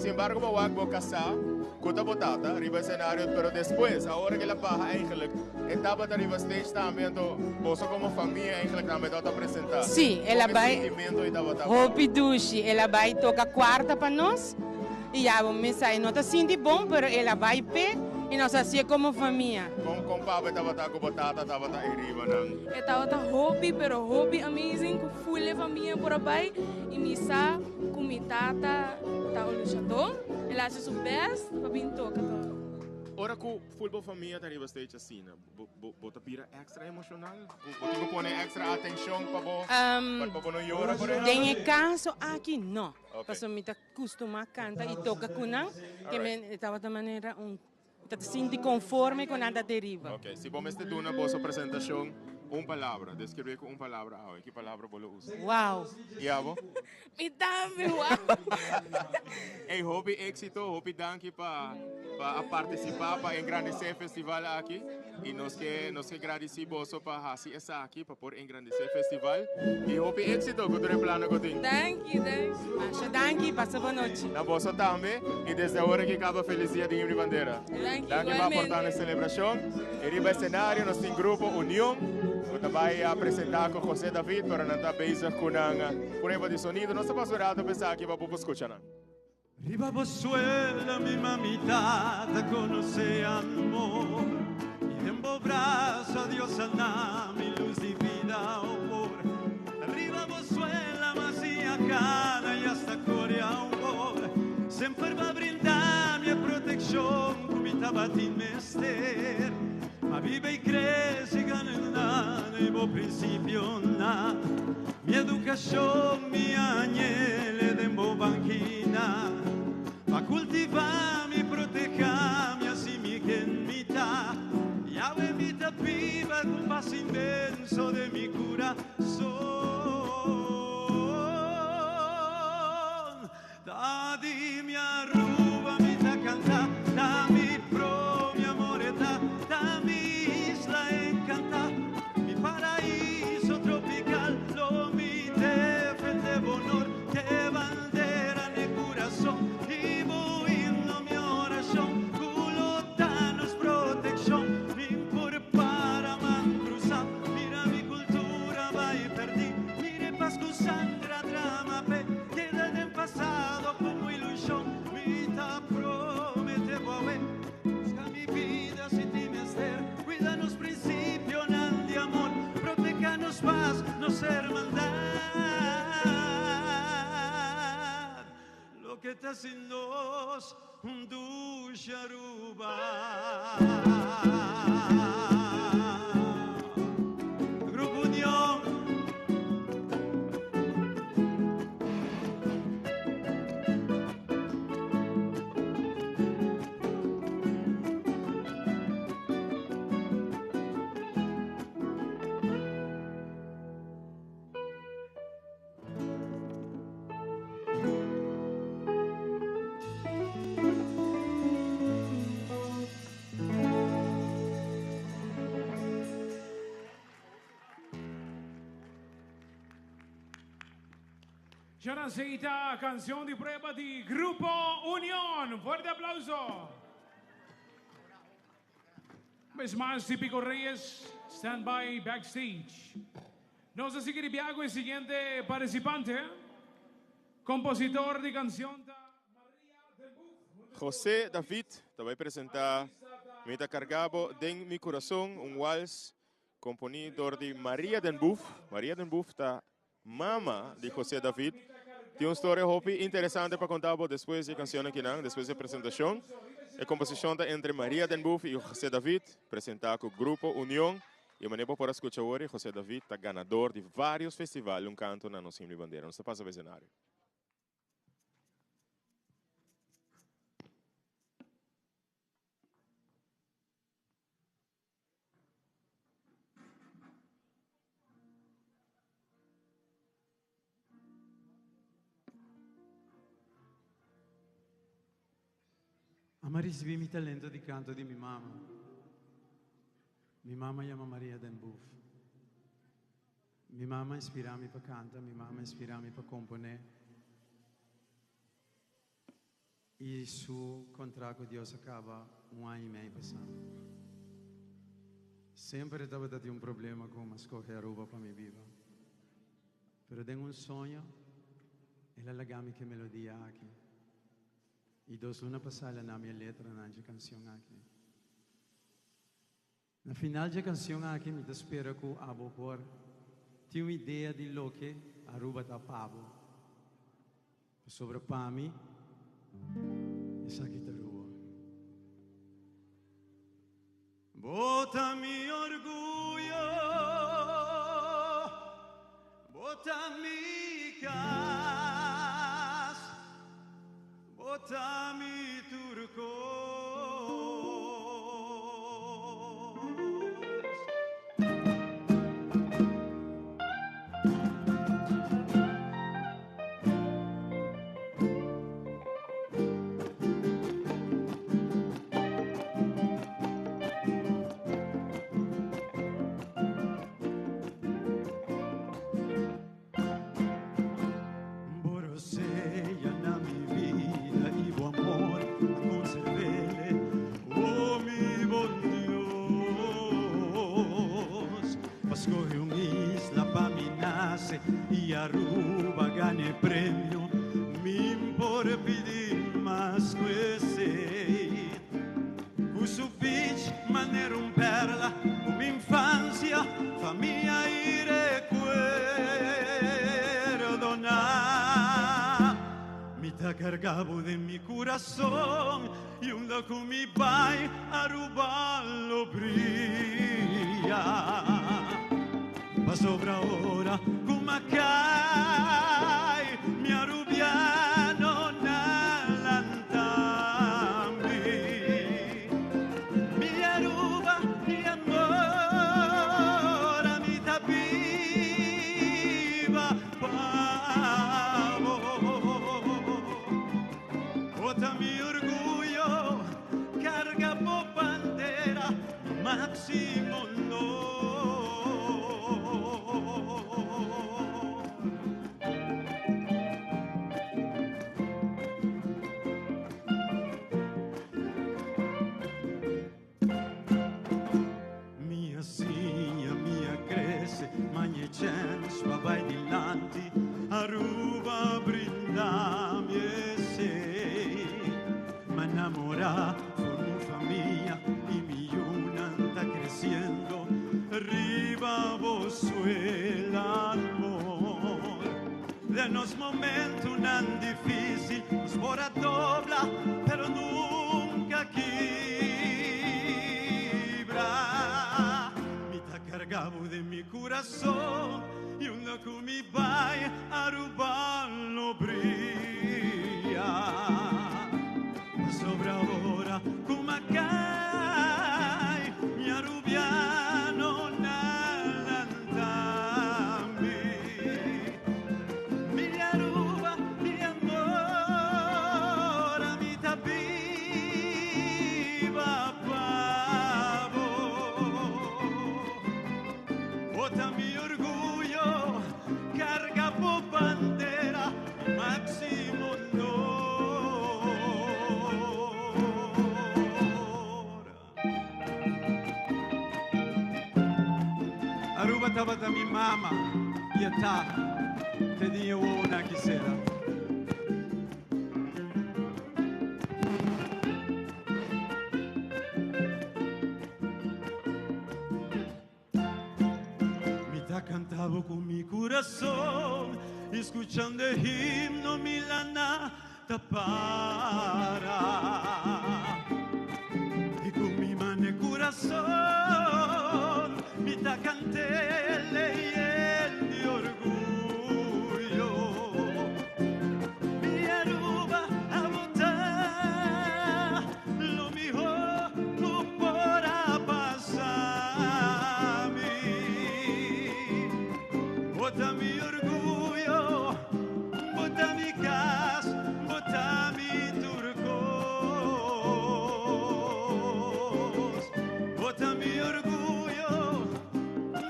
vou casar com a botata, arriba cenário, pero depois, a hora que ela barra, eigenlijk, etapa da Riva Stage também, então, você como família, eigenlijk, também está apresentar. Sim, ela vai, Hopi Dushi, ela vai tocar quarta para nós, e a mensagem não está sendo bom, mas ela vai pé e nós assim como família. Com papai estava com batata, estava aí riba não. Estava hobby, pero hobby amazing, com full família por aí e missa com minha tata, tá o luchador, ela faz o best para vir tocar. Ora com full família da Riva Stage assim, bota pira extra emocional, bota pôr extra atenção para não chorar por ela. Em caso aqui não. Porque me acostuma a cantar e tocar com ela, que me estava de maneira se sente conforme com nada deriva. Ok, se vamos ter uma boa apresentação, uma palavra, descrever com uma palavra, que palavra você usa? Uau! E abo? Me dá, meu uau! Ei, hobby éxito, hobby danke para participar, para engrandecer o festival aqui. E nós que agradecer você para fazer isso aqui, para poder engrandecer o festival. E hobby éxito, que tu plano que tem. Danke, passa boa noite. Na bolsa também, e desde a hora que acaba feliz dia de Himno e Bandeira. Danke para aportar na celebração. E riba cenário, nós temos grupo União. Eu vai apresentar com José David para não estar bezig com a prova de sonido. Nós estamos esperando pensar aqui para poder escutar. Riba Bossuela, mi mamita, te conoce amor. Y de un brazo a Dios sana mi luz y vida, amor. Arriba Bossuela, Masia Cana y hasta Corea, amor. Sempre va a brindar mi protección, cubita batin mester. Ma vive y crece, gana y bo principio na. Mi educación, mi añele de bo banquina. Ma cultivami, protegami, así mi genmita. Y ave vita viva con paso inmenso de mi corazón. Dadi mi arruba, mi ta canta, da mi pro, mi amore, da mi isla encanta, mi paraíso tropical. Beta sin dos, un duche Aruba. Grupo Unión. C'era seguita canzone di prueba di Gruppo Unión. Fuerte aplauso. Vez más, Típico Reyes, stand by backstage. Nos sigue de Biago el siguiente participante, compositor de canción. José David, te voy a presentar Meta Cargabo Den Mi Corazón, un vals componido de María Den Boef. María Den Boef está mama de José David. Tiene una historia hopi interesante para contar después de canción aquí, después de presentación. La composición está entre María Den Boef y José David, presentada con el Grupo Unión. Y maneira para escuchar hoy, José David está ganador de varios festivales, un canto en Nosso Himno y Bandeira. Não se passa o escenario. Ma ricevì il talento di canto di mia mamma. Mia mamma chiama Maria Den Boef. Mia mamma ispirami per cantare, mia mamma ispirami per componere. E su contratto Dio acaba un anno e meio passando. Sempre stava dato un problema con escolher Aruba per mia vita. Però tengo un sogno e la legami che melodia aqui. E dos luna passada na minha letra na canção aqui. Na final da canção aqui me espera que abo por tinha uma ideia de lo que Aruba tá pabo. Sobre pami essa aqui tá Aruba. Bota mi orgullo, bota mi casa, bota mi turco. Y Aruba gane premio, mi por pedir más que ese. Cusu beach, manera un perla, mi infancia, familia y recuerdo na. Mi te cargabo de mi corazón y un da con mi pai, Aruba lo brilla. Ma sopra ora come cai mi arrubiano nell'antami mi arruba mi amore mi tapiva pavo bota mi orgullo carga po bandera Maximo no. Sua vai dilanti, Aruba brindami e sei, ma enamorada, con familia y mi una está creciendo, arriba vos el amor, de los momentos tan difíciles, nos hora dobla, pero nunca quiebra. Me ta cargado de mi corazón y una que me va a robarlo brilla. Sobre ahora, como cae, mi arrubiano nalantami. Mi arruba, mi amor, mi tapiva pavo. Bota mi orgullo, carga por bandera, máximo no. Aruba tabata mi mama, yata, te dio una quisiera. Mitad cantaba con mi corazón, escuchando el himno Milana tapara. Y con mi mano el corazón, mitad canté leyendo de orgullo. Mi aruba a botar, lo mejor no podrá pasar. Bota mi orgullo, bota mi casa, bota mi turcos. Bota mi orgullo,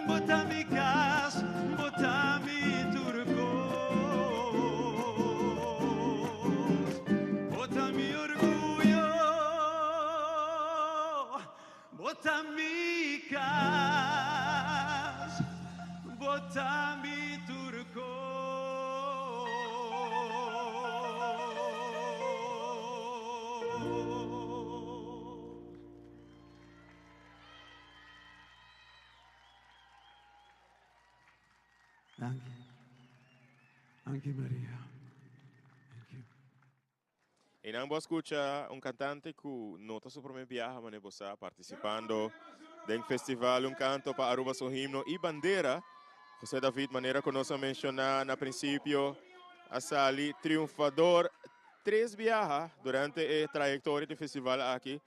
bota mi casa, bota mi turcos. Bota mi orgullo, bota mi casa, bota mi Anche Maria. En ambos escucha un cantante que nota su primer viaje a Manebosa participando del festival Un Canto para Aruba su himno y bandera. José David Manera conoce mencionar al principio a Sali triunfador 3 viajes durante la trayectoria del festival aquí.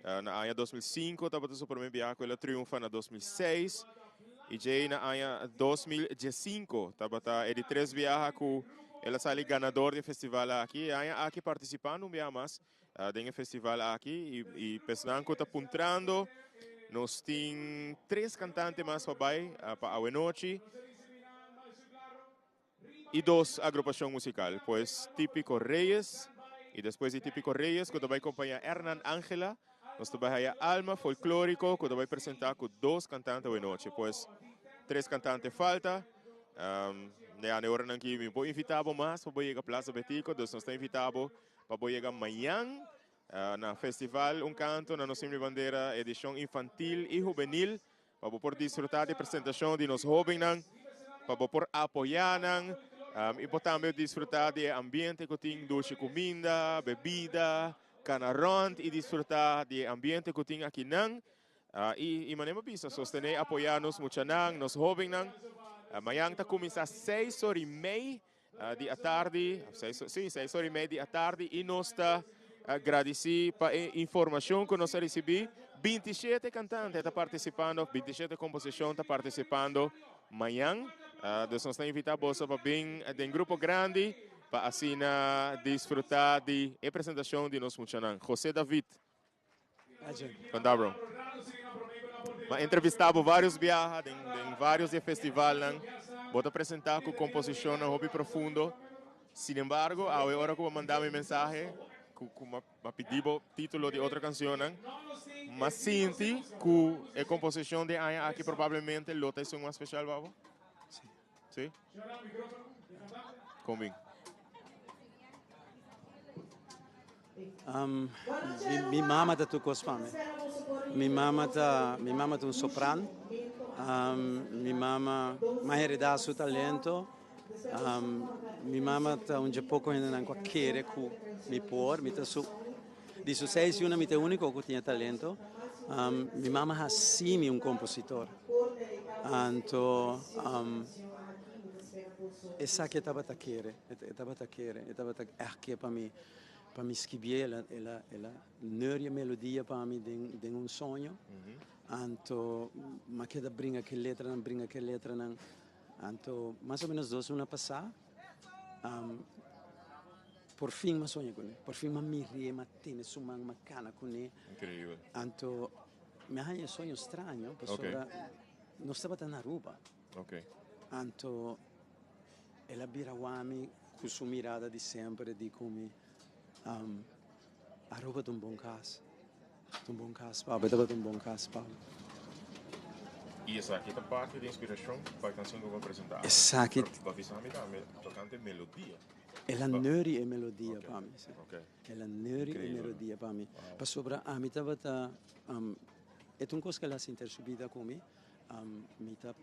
En el año 2005 estaba su primer viaje, ela triunfa en 2006 y ya en el año 2015 estaba de 3 viajes que ela sale ganador del festival aquí. Aqui participando un viaje más del festival aquí y pensando que está puntrando. Nos tem 3 cantantes más para a noche y 2 agrupaciones musicales. Pues Típico Reyes y después de Típico Reyes, que va a acompañar Hernán Ángela. Nos va a Alma Folclórico, que va a presentar con 2 cantantes de noche. Pues 3 cantantes falta. Ahora aqui me vou invitar mais para chegar à Plaza Betico, nós estamos invitados para chegar amanhã na festival Um Canto, na nossa bandeira edição infantil e juvenil, para poder desfrutar da apresentação de nossos jovens, para poder apoiar e também desfrutar do ambiente que tem doce comida, bebida, canarrão e desfrutar do ambiente que tem aqui e maneira bisa sostener apoiar-nos muito nos jovens. Amanhã está começando às 6h30 da tarde, 6h30 da tarde, e nós está agradecido para a informação que nós recebemos. 27 cantantes estão participando, 27 composições estão participando amanhã. Nós estamos invitados para vir de um grupo grande para assim desfrutar da apresentação de nosso muchanan. José David. Bro. Entrevistamos vários viajes em vários festivais. Vou apresentar com composição no hobby profundo. Sin embargo, agora que vou mandar minha mensagem, com pedido título de outra canção, mas sinto que a composição de Aya aqui provavelmente lota é uma especial, babo? Sim. Comigo. Mi mamma da tu cosfame. Mi mamma ta un soprano. Mi mamma ha eredato suo talento Mi mamma ta un poco in un qualche cu mi por, mi ta su di su 6 una mi te unico che tiene talento. Mi mamma ha simi un compositor. Anto e sa che tava tacchere, che per mi scrivere la nöria melodia per mi den un sogno. Anto ma che da bringa che letra nan anto más o menos 2 una passata por fin ma sogno con lei, por fin ma mi rie mattina su man macana con lei. Incredibile. Anto mi ha un sogno strano, per sopra non stava a Aruba. Ok. Anto e la birawami con sua mirada di sempre di come Aruba è un buon caso. Un buon caso, Pablo, è un buon caso, Pablo. E essa aqui é parte de inspiração para a canção que eu vou apresentar. Essa aqui para avisar me tocante melodia. E la nöri e melodia per me. Ok. E la nöri e melodia per me. Per sopra mi tava è un cosa che la si intersubita come mi ta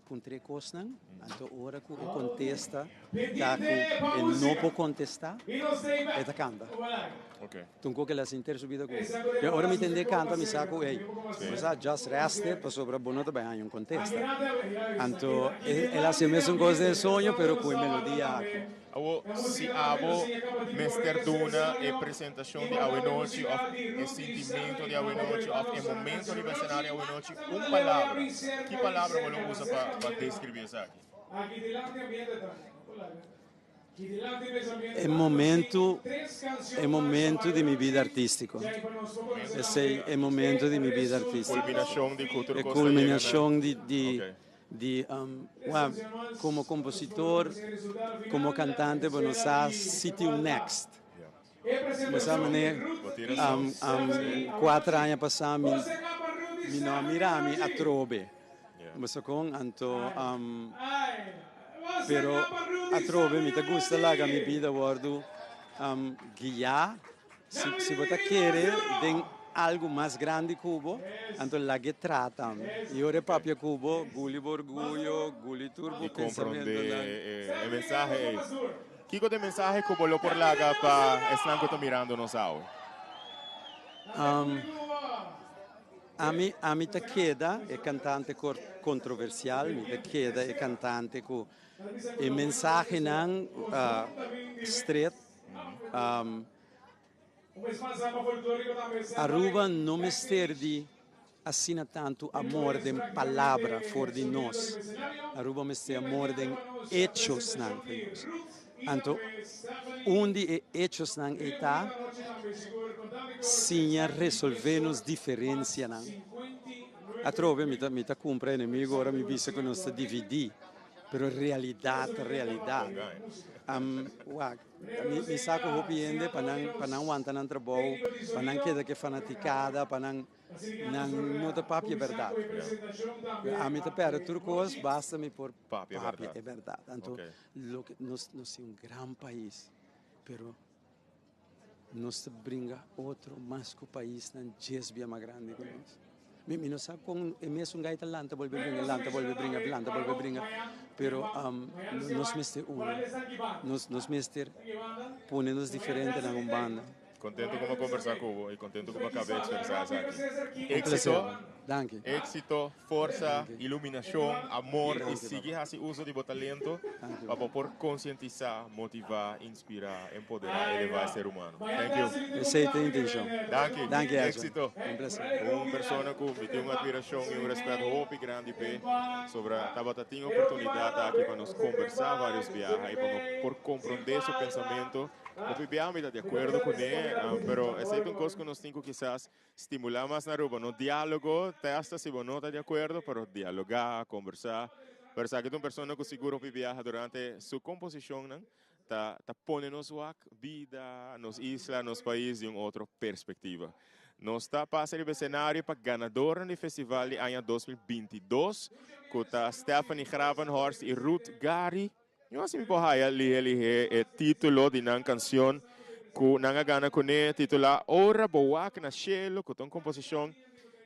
puntre cosnan, anto ora cu contesta, da cu e non può contestare e ta canta. Ok. Tunco che la si intersubita come. E ora mi tende canta mi sa cu mi sa just reste per sopra bonota beh un contesta. Anto e la si è messo un cosa del sogno però cu melodia. Se abo Mester Duna e apresentação de Awenochi, o sentimento de Awenochi, o momento de cenário de Awenochi, palavra. Que palavra você usa para descrever isso aqui? È momento di mia vita artistica. È il momento di mia vita artistica. Culminação de cultura è culminação come compositor, come cantante, per non sa City Next. Ma 4 anni passati mi nominami a Trobe. Ma con anto però a Trobe mi gusta la che mi vita guardo guia si può chiedere algo más grande cubo, anto la che tratta. Io ora proprio cubo, guli orgullo, guli turbo, pensamento. E mensaje. Kiko de mensaje cubo lo por laga pa están que mirando nos ao. A mi te chieda è cantante controversiale, mi te chieda è cantante cu e mensaje nan stret Aruba non mi sterdi assina tanto amor de palavra for di nos. Aruba mi sterdi amor de hechos nan. Anto undi e hechos nan età signa resolvenos differenza nan. A trove mi ta compra nemico ora mi visse con nostra DVD. Però realidad. Mi sa che hopiende panang wanta nan trabalho, panang queda que fanaticada, panang não te papi é verdade. A mim te pera turcos, basta me por papi é verdade. Então, nós somos grande país, pero nós brinca outro mais que o país não é mais grande que nós. Mi non sa con e messo un gaita lanta vuelve bringa pero nos mester uno nos mester ponernos diferente na banda. Contento como conversar con vos y contento como acabé de expresar aquí. Éxito, força, iluminação, amor e seguir esse uso de talento para poder conscientizar, motivar, inspirar, empoderar, elevar o ser humano. Thank you. Essa é a intenção. Danke. Éxito. Uma pessoa que tem uma admiração e respeito muito grande sobre a tinha oportunidade aqui para nos conversar vários viajes e para por compreender seu pensamento. Obviamente está de acuerdo con él, pero es una cosa que nos tengo quizás estimular más en Aruba, no diálogo, hasta si no está de acuerdo, pero dialogar, conversar, pensar que es una persona que seguro viaja durante su composición, está poniendo su vida, nos isla, nos países de una otra perspectiva. Nos está pasando el escenario para ganador del festival de año 2022, con Stephanie Gravenhorst y Ruth Gary. Eu assim me porraia ali é título de uma canção que não gana com ele titula Ora Boa que nasceu com uma composição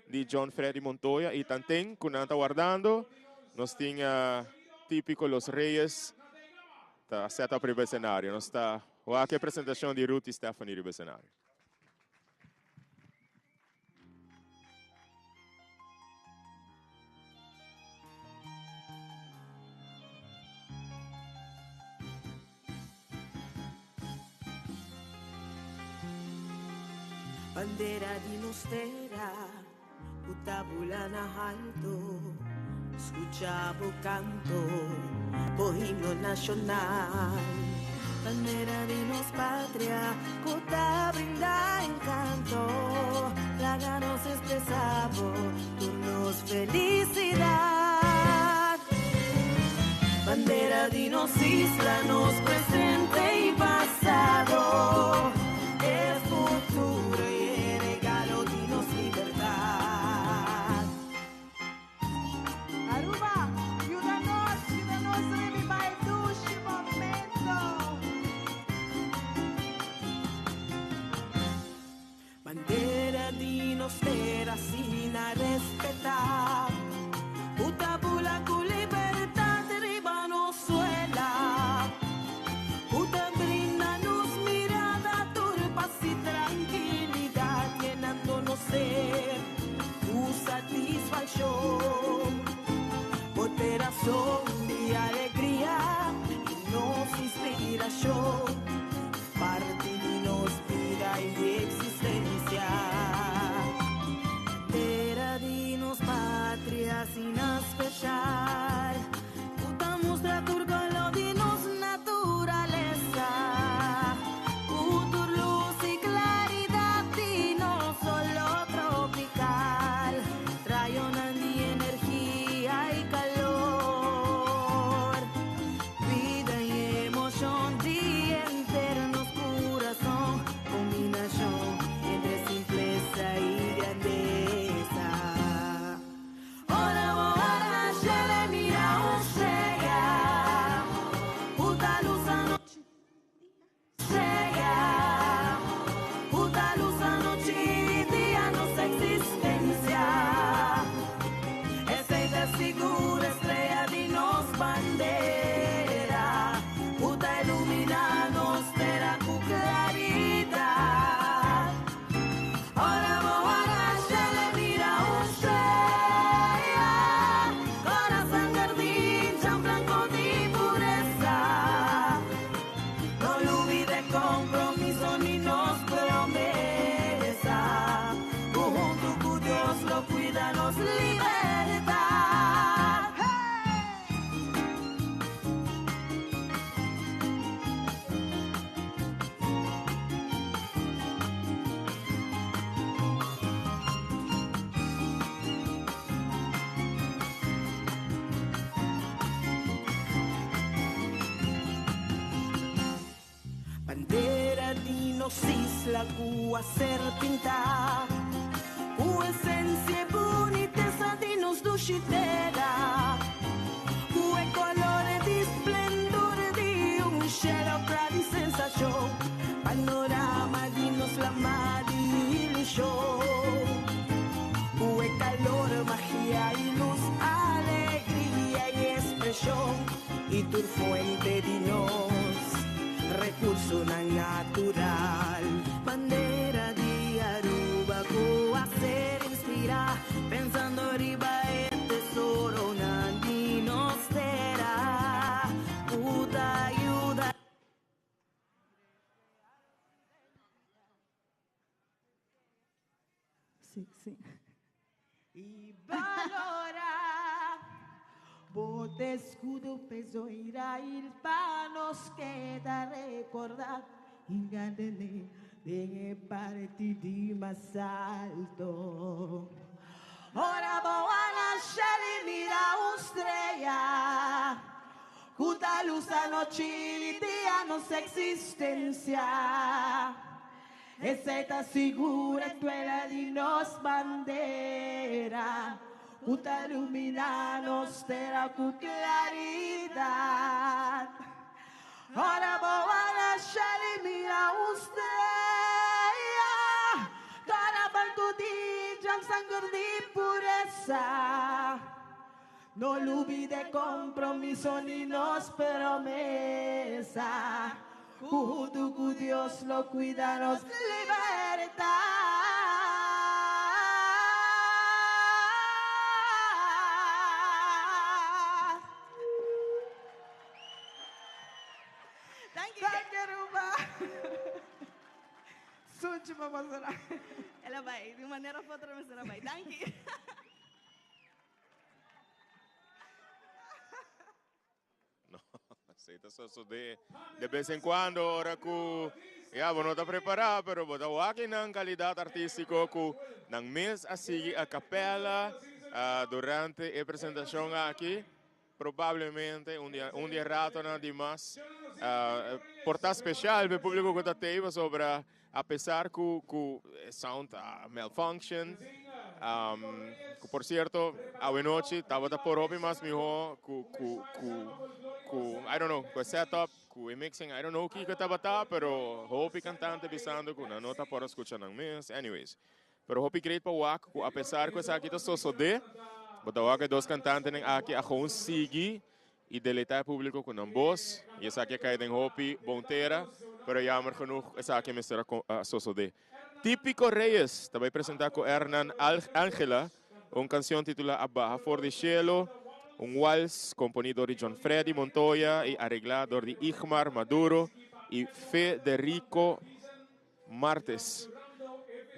de John Freddy Montoya e também que não está guardando nós tinha típico Los Reyes. Está seta para il cenário. Não está. Aqui a apresentação de Ruth e Stephanie para o cenário. Bandera di nostera, utabula na alto, escuchabo canto, o himno nacional. Bandera di nos patria, cuta brinda encanto, la nos expresavo, turnos felicidad. Bandera di nos isla, nos presente y pasado, el futuro y el regalo di nos libertad. Aruba, ayúdanos a revivir este momento. Bandera di nostera sin a respetar, utabula cu libertad riba nos suela, uta brinda nos mirada, turpas y tranquilidad, llenándonos ser tu satisfacción, operación de alegría y nos inspiración, parte de nos vida y existencia. Bandera di nos patria sin especial, puta mostra turcolo di nos naturaleza, putur luz y claridad di nos solo tropical, trayonan di energía y calor, vida y emoción di enternos corazón, combinación entre simpleza y grandeza. Ora ora se le mira un sega, puta luz anoche sega, puta luz anoche día nos existencia. Esta segura estrella di nos bandera, puta ilumina nos terá cu claridad. Ora se le mira un sega, corazón jardín, tan blanco de pureza. No lo olvide compromiso ni nos promesa. Junto con Dios lo cuida, nos libertad. Bandera di nos isla cu a ser pintar, cu esencia e bonitezza di nos duscitera, cu e colore di splendore di un cielo fra di sensazione, panorama di nos la di illusione, cu e calore, magia y luz, alegría y expresión, y tu fuente di nos recurso natural. Bandera di Aruba, a ser inspira, pensando arriba el tesoro, nadie nos será, puta ayuda. Sì, sì. Y valora, Bote, escudo, peso, ira, il panos queda recordar. Ingandene, de parte di más alto. Ora boana sheli mira estrella, cuta luz anoche día nos existencia. Esa está segura, escuela di nos bandera. Puta ilumina-nos, terá com claridade. Ora boa shali mira estrella, cara bantu di jang sanggur di pureza. No olvide compromiso ni nos promesa. Judo Dios lo cuida, nos libertad. Thank you. Thank you, Aruba. Suci mama será. Ela vai, de maneira ou outra, mas ela vai. Thank you. Aceita só de vez em quando, ora que não está preparado, pero bota aqui na qualidade artística que nang mês a seguir a capela durante a apresentação aqui, provavelmente um dia rato na demais, porta especial para o público que está teve sobre apesar que sound malfunction. Por cierto, a noite estava por hobby mais melhor I don't know, com setup, com mixing, I don't know o que estava pero hope cantante bisando com na nota para escutar não mês, anyways. Pero hope great para o que apesar que essa aqui tá só de, botar o que dois cantantes aqui a conseguir e deletar o público com ambos, e essa aqui cai em hope bonteira, pero jammer genoeg essa aqui me será só de. Típico Reyes, te voy a presentar con Hernán Ángela, una canción titulada A Baja for the Cielo, un vals componido por John Freddy Montoya y arreglado por Igmar Maduro y Federico Martes.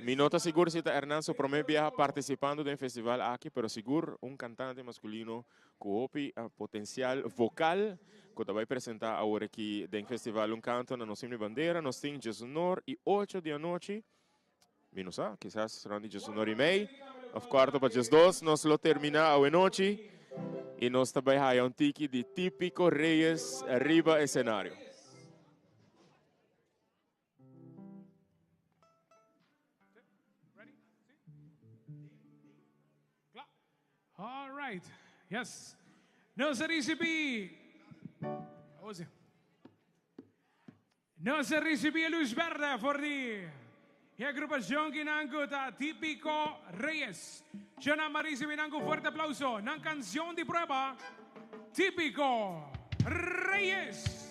Mi nota seguro si Hernán su primer viaje participando de un festival aquí, pero seguro un cantante masculino con potencial vocal, que te voy a presentar ahora aquí en festival un canto en Nos Himno y Bandera, nos tiene Jesus Nor y 8 de la noche. Menos quizás Randy Jesus Nor y meio, of quarto para Jesus 2, nos lo termina a noche y nos também hay un tiki de típico Reyes arriba escenario. All right. Yes. Nós recebi. Nós recebi a luz verde por a agrupação que nanguta Típico Reyes. Eu não recebi um forte aplauso na canção de prueba Típico Reyes.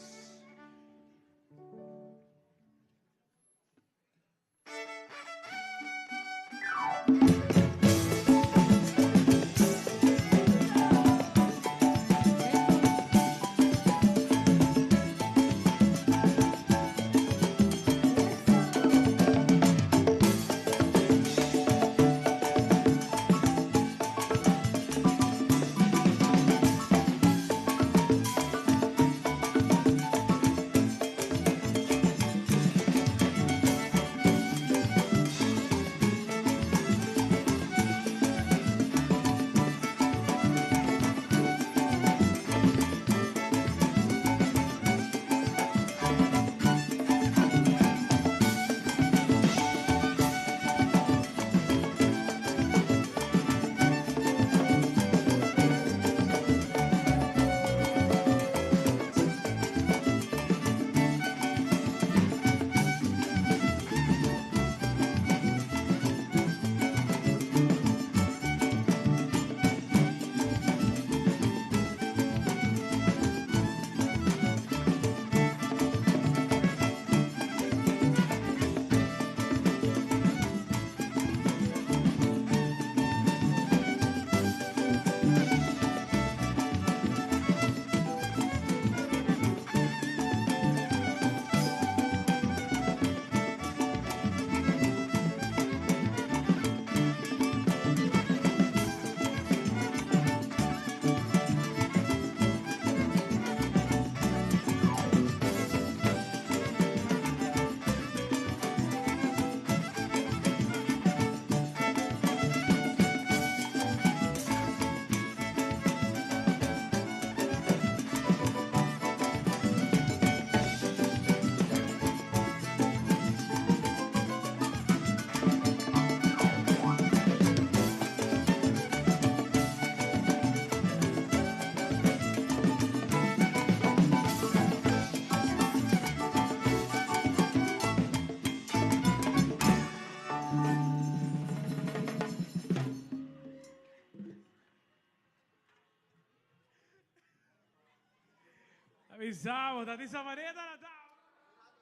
Estamos, dati sa maneta na tao.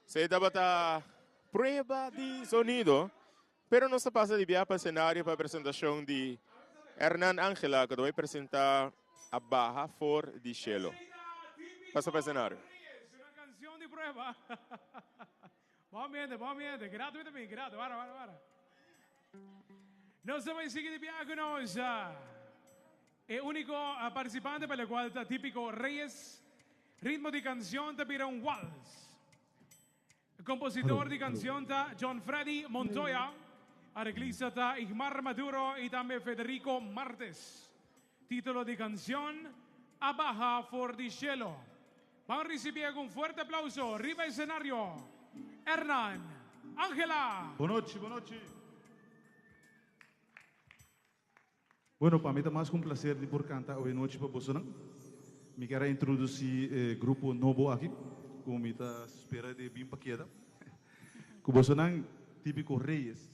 Se dapat prueba de sonido, pero não se passa de viajar para o cenário para a apresentação de Hernan Angela, que vai apresentar a Barra For di Cielo. Passa para o cenário. Una canción de prueba. Vamos bien, gratuitamente, grato, para. Nós vamos seguir de viaje con nós. El único participante para el cual está típico Reyes. Ritmo de canción te pide un waltz. El compositor de canción está John Freddy Montoya. Arreglista está Igmar Maduro y también Federico Martes. Título de canción, A Baja For di Cielo. Vamos a recibir con un fuerte aplauso. Arriba escenario, Hernan Angela. Buenas noches. Bueno, para mí es más un placer de por cantar hoy noche para vosotros. Me quiero introducir el grupo novo aquí, como me está espera de bien paqueta. Como vosotros típico Reyes.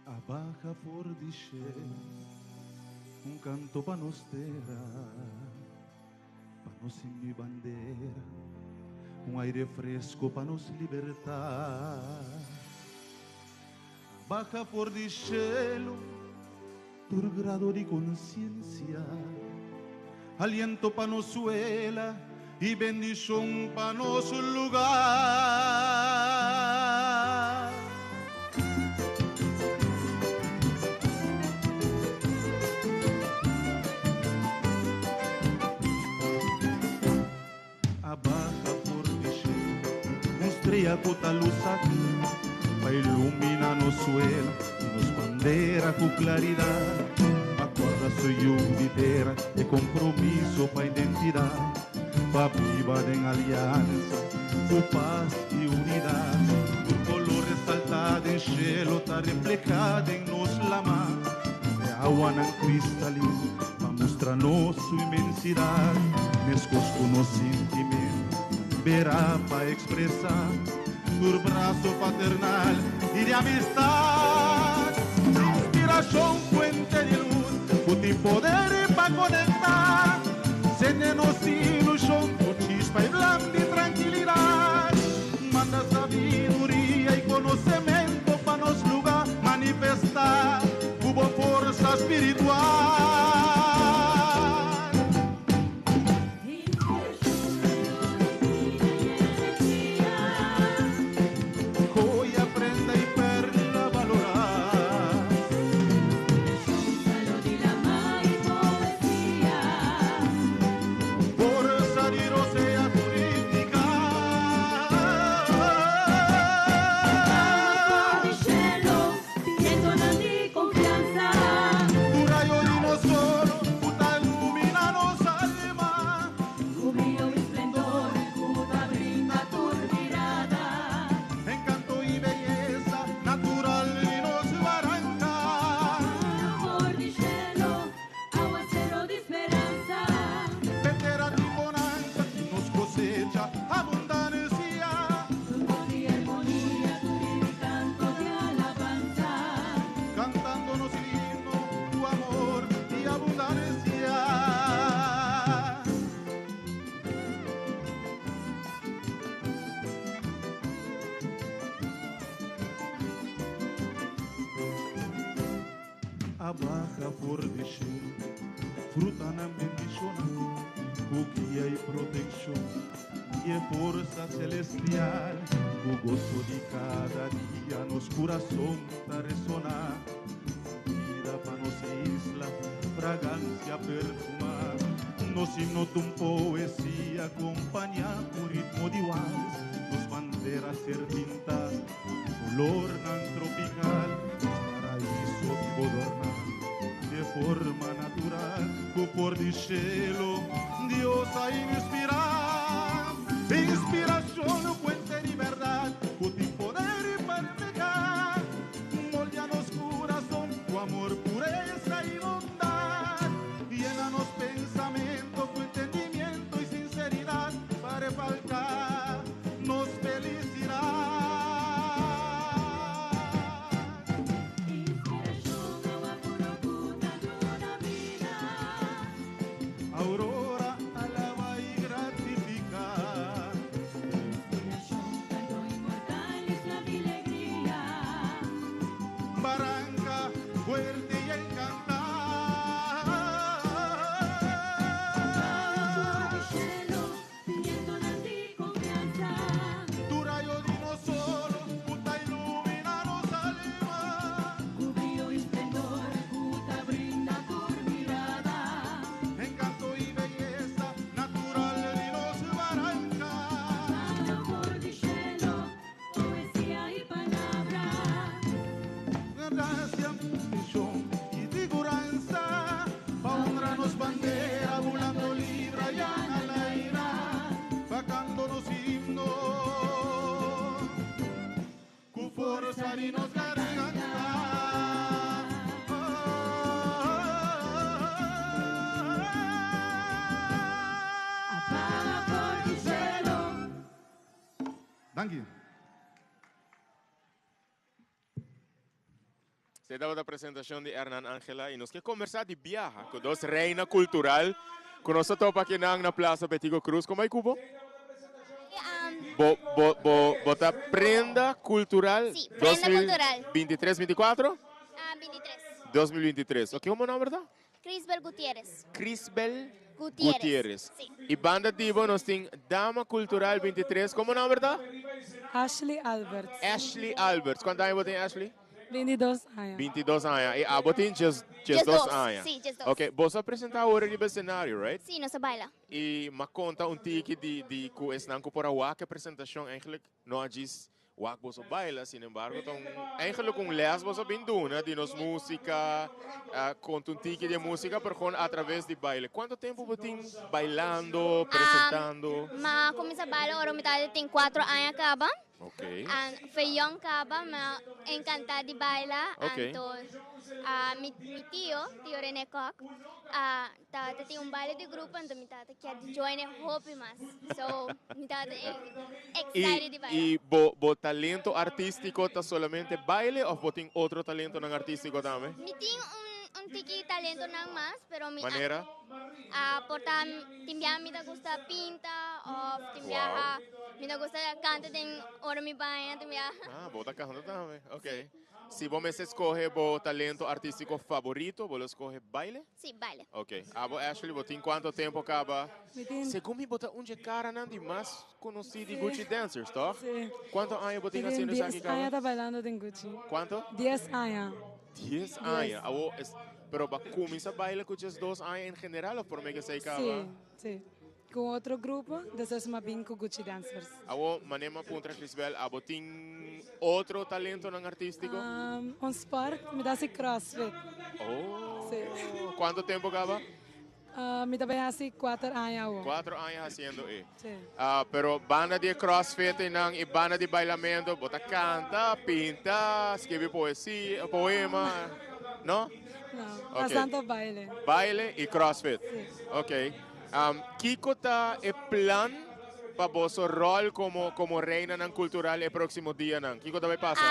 A Baja For di Cielo, un canto para nos terra, para nos mi bandera, un aire fresco para nos libertar. A Baja For di Cielo, por grado de conciencia, aliento para nos suela y bendición para nos lugar. Estrella cota luz aquí, pa' iluminar nos suelo y nos bandera con claridad. Acorda soy yo videra de compromiso pa' identidad, pa' viva en alianza, por paz y unidad. Tu color resaltado en cielo, está reflejado en nos la mar, de agua en cristalino, pa' mostrarnos su inmensidad, mezcos con los sentimientos. Verá para expresar tu brazo paternal y de amistad. Inspiración, fuente de luz, tu poder para conectar. Senenos ilusión, tu chispa y blanda y tranquilidad. Manda sabiduría y conocimiento para nos lugar manifestar. Hubo fuerza espiritual. A Baja For di Cielo, fruta na bendición, guía y protección, y fuerza celestial, el gozo de cada día nos corazón está resonar, vida para nos isla, fragancia perfumar, nos himnos de poesía acompaña un ritmo de vals, nos banderas ser pintar, color nan tropical, nos paraíso vivo adornar, de forma natural, por di cielo, Dios a inspirar, inspiración, fuente de verdad, con poder para pecar, moldeanos corazón, tu amor, pureza y bondad, llénanos pensamiento, tu entendimiento y sinceridad, para faltar, nos felicidad. Aurora alaba y gratifica. Barranca fuerte y encantada. Tu rayo de nosotros, puta ilumínanos alma. Cubrío y esplendor, puta brinda por mirada. Encanto y belleza natural de los Barranca. Amor de cielo, poesía y palabra. Gracia, visión y figuranza. Honranos bandera, volando libre allá en la ira. Vacándonos himnos. Cuforos harinos garganta. Por el cielo. Thank you. Se dava da apresentação de Hernan Angela e nós queremos conversar de viaja com dois reina cultural. Com nossa topa aqui na Plaza Betigo Cruz. Como é, Cubo? Bota prenda cultural. Sí, prenda cultural. 23-24? 23. 2023. Ok, como nome, verdade? Crisbel Gutierrez. Crisbel Gutierrez. Gutierrez. Sí. E banda Divo, nós temos Dama Cultural 23. Como nome, verdade? Ashley Alberts. Ashley Alberts. Quanto anos você tem, Ashley? 22 anos. 22 anos. E a botin just Just 2 dos. anos. Sim, just dos. Ok, você apresentar agora no cenário, right? Sim, nós baila. E me conta tiki de que é não por a apresentação eigenlijk não diz wak você baila, sin embargo, então eigenlijk les você binduna de nos música, com tiki de música, pero com através de baile. Quanto tempo você bailando, apresentando? Ma começa a bailar, agora metade tem 4 anos acaba. Ok. Foi young acaba, mas encantada de bailar. Ok. Então, mi tio René Koch, tem baile de grupo, então me tata quer join a hope mas. So, me tata excited de bailar. E o talento artístico está solamente baile ou você tem outro talento não artístico também? Me tem tiki talento nang mas, pero mi Maneira? porta timbia mi da gusta pinta o timbia mi da gusta canta den ora mi baina timbia. Bota cantando também. Ok. Se você escolhe o talento artístico favorito, você escolhe baile? Sim, baile. Ok. Ashley, você tem quanto tempo acaba? Tem- Segundo me bota cara não de mais conhecido de Gucci Dancers, tá? Sim. Quanto anos você tem Tem haciendo isso 10 aqui, anos acaba? tá bailando em Gucci. Quanto? 10 anos. 10 anos. Pero va começar a bailar com 2 anos em geral, ou por meio que se acaba? Sim, sim. Com outro grupo, depois me vim com Gucci Dancers. Awo, manema puntra Crisbel, abo tem outro talento não artístico? Sport, me dá se crossfit. Oh. Sim. Quanto tempo acaba? Me dá bem assim 4 anos. 4 anos haciendo e. Sim. Pero banda de crossfit e banda de bailamento, bota canta, pinta, escreve poesia, poema, não? Não, Ok. bastante baile. Baile e crossfit. Sim. Ok. Kiko tá é plan para vosso rol como reina nan cultural e próximo dia nan. Kiko também passa?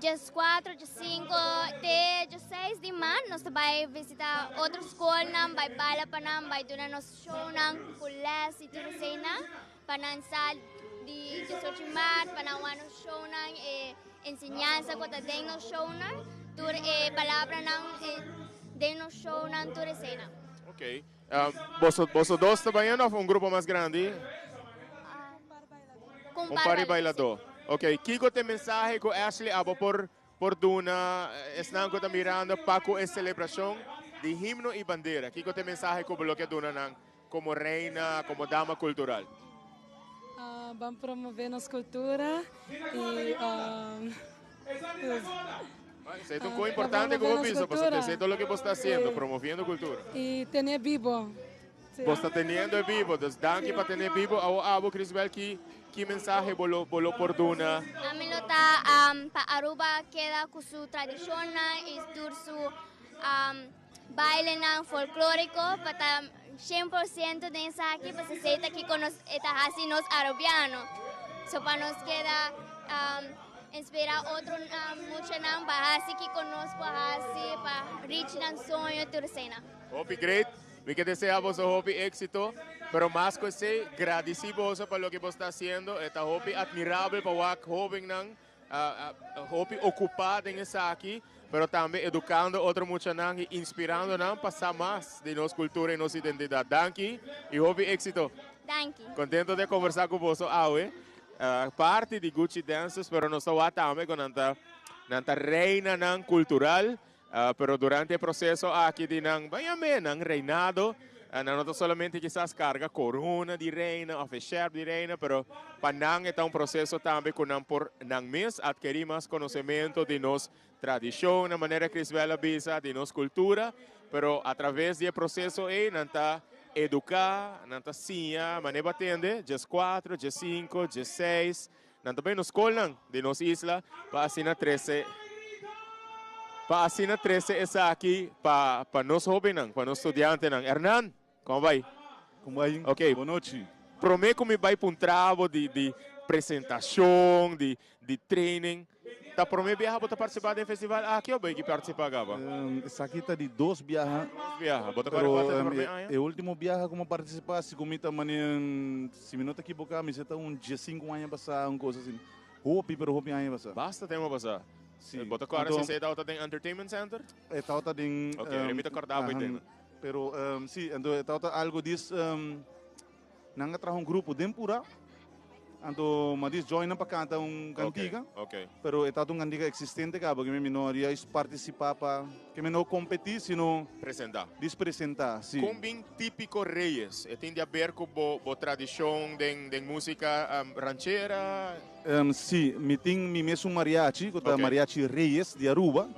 Just 4, just 5, até just 6 de maio, nós vai visitar outra escola, vai bailar para nós, vai dar nosso show, pulas e tudo assim, para nós de 18 de maio, para nós no show, ensinança que tem no show, tur palavra de no show, tudo assim. Ok. Vosso dois também ou um grupo mais grande? Com pari bailador. Ok. Kiko tem mensagem com Ashley abo por Duna, estão mirando para a celebração de himno e bandeira. Kiko tem mensagem com o bloco Duna como reina, como dama cultural? Vamos promover nossa cultura e Isso é muito importante como piso, porque você todo o que você está fazendo, promovendo cultura. e ter vivo. Você está tendo vivo, então danke para ter vivo. Abo Crisbel que mensagem bolo oportuna. A mim tá pa Aruba queda com sua tradição e su baile não folclórico para 100% dessa aqui para se aceita aqui com nós assim nós arubianos. So para nós queda inspirar outro muito não para assim que conosco assim para reach nan sonho turcena. Hope great. Me que deseamos a Hope éxito, pero más que ese, agradecidos por lo que vos está haciendo. Esta Hope admirable para o joven nan, Hope ocupada en esa aquí, pero también educando otro mucho nan y inspirando nan pasar más de nuestra cultura y nuestra identidad. Danke y Hope éxito. Danke. Contento de conversar con vos hoy. Parte de Gucci Dances, pero no estaba también con nanta reina nan cultural. Pero durante el proceso aquí de nang reinado, no solamente quizás carga corona de reina o fechar de reina, pero para nang es un proceso también con por nang mes adquirir más conocimiento de nos tradición, de manera que Crisbel visa de nos cultura, pero a través del proceso nanta educar, nanta sia, maneira atende, dias 4, dias 5, dias 6, nanta bem nos colam de nos isla, para assinar 13. Para assinar 13 essa aqui para nós jovens, para nós estudantes. Hernan, como vai? Como vai? Ok. Boa noite. Prometo que vai para um trabalho de apresentação, de training. Tá prometo viajar para participar do festival? Aqui ou bem que participar agora? Essa aqui está de 2 viagens. É o último viagem como participar, se comita manhã, se minuto aqui boca, me está dia 5 anos passar, uma coisa assim. Hope, pero hope anos passar. Basta tempo passar. Sim. Bota agora se você está em entertainment center? Está em. Ok, limita acordar bem tempo. Pero sim, então está algo diz nanga trajo grupo tempura. Então, mas diz join para cantar cantiga. Ok. Pero está cantiga existente cá, porque me não iria participar para que me não competir, sino apresentar, sim. Com bem típico reis, tem a ver com a tradição de música ranchera. Sim, me tem mesmo mariachi, que é mariachi Reis de Aruba.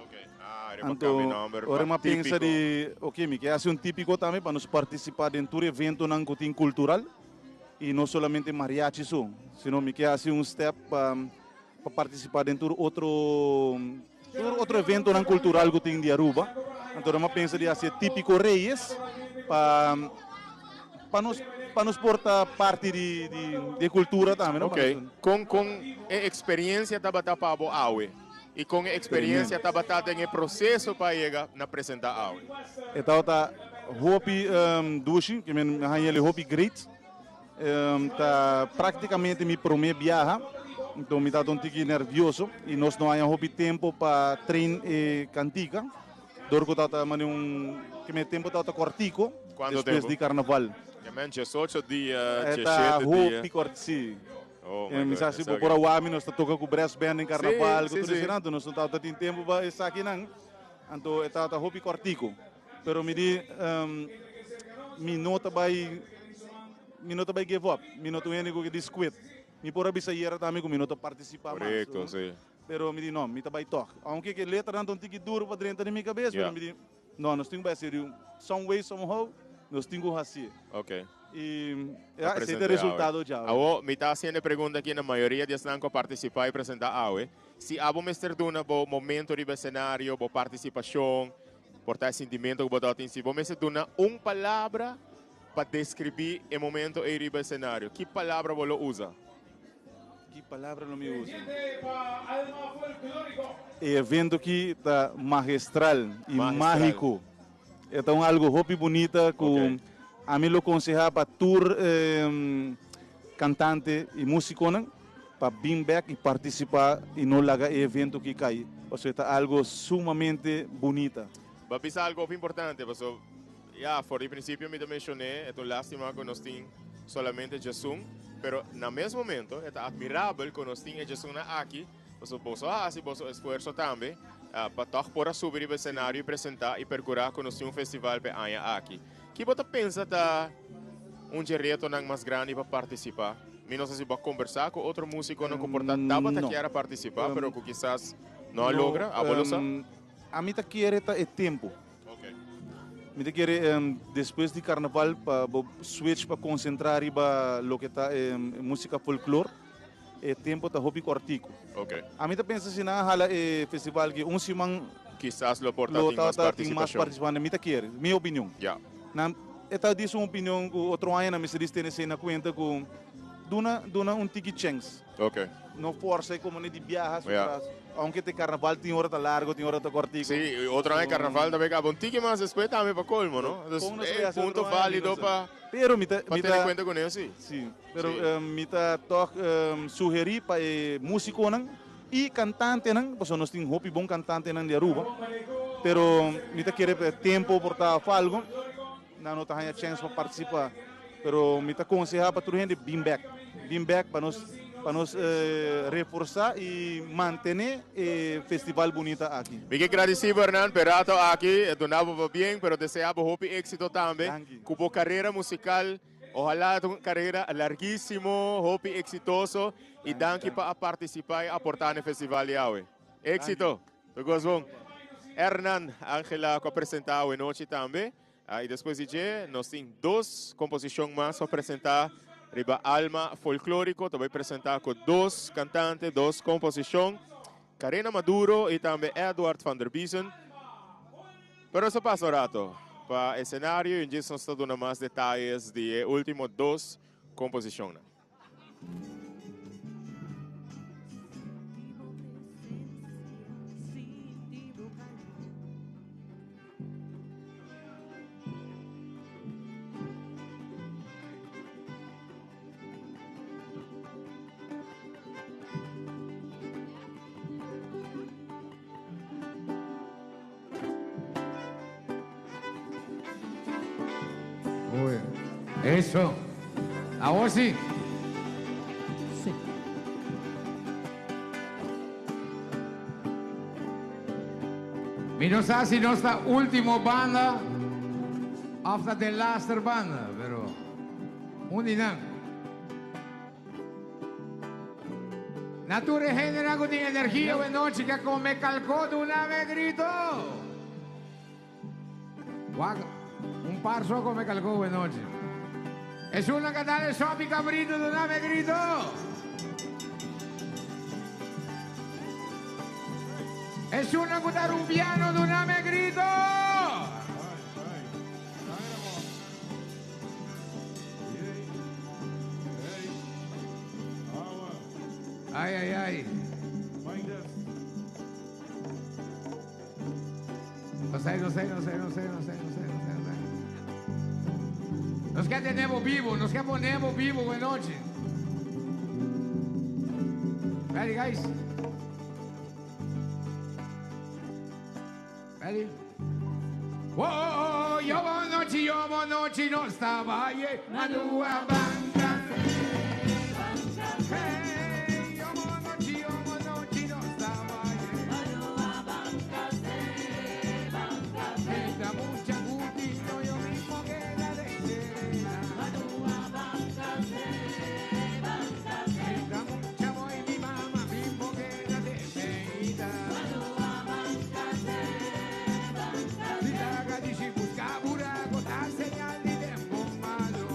Então, agora eu penso de, me quer fazer típico também para nos participar dentro do evento não que tem cultural. E não somente mariachi só, sino me quer fazer step para participar dentro de outro evento não cultural que tem de Aruba. Então, eu penso de fazer típico Reis para nos portar parte de cultura também. Ok. Com a experiência da batata para a AUE e com a experiência da batata em processo para chegar na apresentar a AUE. Então, tá Hopi Dushi, que me ele Hopi Great. Tá praticamente minha primeira viagem, então me está um pouquinho nervioso e nós não temos tempo para treinar e cantiga. Dorco tá que meu tempo tá cortico depois de carnaval. Que men 18 dias, 17 dias. Sim. Oh, me sabe se por o homem nós toca com o braço bem em carnaval, que tudo isso nós não tá tem tempo para estar aqui não. Então tá hobby cortico. Pero me di me nota vai minuto vai give up, minuto único que diz quit. Me por abisa ir também com minuto participar mais. Correto, sim. Pero me diz não, me tá vai toque. Aunque que letra não tem que duro para dentro da minha cabeça, pero me diz não, nós temos que ser some way somehow, nós temos que fazer. Ok. E esse é o resultado já. Agora me está fazendo pergunta aqui na maioria de estanco participar e apresentar AUE. Se há mestre duna bo momento de cenário, bo participação, portar sentimento que botar em si, bo mestre duna palavra para descrever o momento e ir ao cenário. Que palavra você usa? Que palavra não me usa? É evento que está magistral e mágico. Então, algo muito bonito que a mim lo aconselha para tour cantante e músico para vir back e participar e não largar o evento que cai. Ou seja, é algo sumamente bonito. Vai pensar algo importante, pessoal. Ya, por el principio me mencioné, es una lástima que nos tiene solamente Jesús, pero en el mismo momento es admirable que nos tiene Jesús aquí, pues vos haces vos esfuerzo también para todos por subir el escenario y presentar y percurar que nos tiene un festival pe año aquí. ¿Qué vos pensas reto mais grande para participar. Eu não sei se vai conversar com outro músico não comportar, dá para querer participar, mas que quizás não logra, a bolsa. A mim tá querer é tempo. Me querer depois de carnaval para switch para concentrar para lo que tá música folclore. É tempo tá hobby cortico. A mim tá pensa assim na hala festival que simão quizás lo porta tem mais participação. Me tá querer, minha opinião. Na esta diz uma opinião que outro ano me se diz ter na conta com dona ticket chance. Não força como nem de viajar. Aunque te carnaval tem hora tá largo, tem hora tá cortico. Sim, outro ano carnaval também acaba um ticket mais depois também para colmo, não? É ponto válido para pero ter conta com isso. Sim, pero me tá sugerir para músico não e cantante não, porque nós temos hobby bom cantante não de Aruba. Pero me tá querer tempo por tá algo, não tá ganhando chance para participar. Pero me tá aconselhar para toda gente beam back para nós reforçar e manter o festival bonito aqui. Muito agradecido, Hernan, Perato aqui, donava bem, pero deseava hope éxito também. Cubo carreira musical, ojalá uma carreira larguíssimo, hope exitoso e danke para participar e aportar no festival Yahweh. Éxito, todos bom. Hernan, Angela, que apresentou a noite também. E depois de nós temos 2 composições mais para apresentar. Riba Alma Folclórico, também apresentar com 2 cantantes, 2 composições. Karina Maduro e também Edward van der Biesen. Pero isso passa rato para o cenário e nós estamos dando mais detalhes de últimos 2 composições. Eso. ¿A vos sí? Sí. Mi no sa si nostra ultima banda after the last banda, pero uninang. Nature genera con energia e noche che come calcò d'una me grito. Un parso come calcò e noche. Es una cantada de sopi cabrito de una me grito. Es una cantar un piano de una me grito. Ay, ay, ay. No sé. Nos que tenemos vivo, nos que ponemos vivo, buenas noches. Ready, guys? Ready? Oh, yo buenas noches, no estaba ayer, Manua Banca. Hey, yo buenas noches, no estaba ayer, Manua Banca. Me da mucha gustito, yo mismo que la de señal de tiempo malo.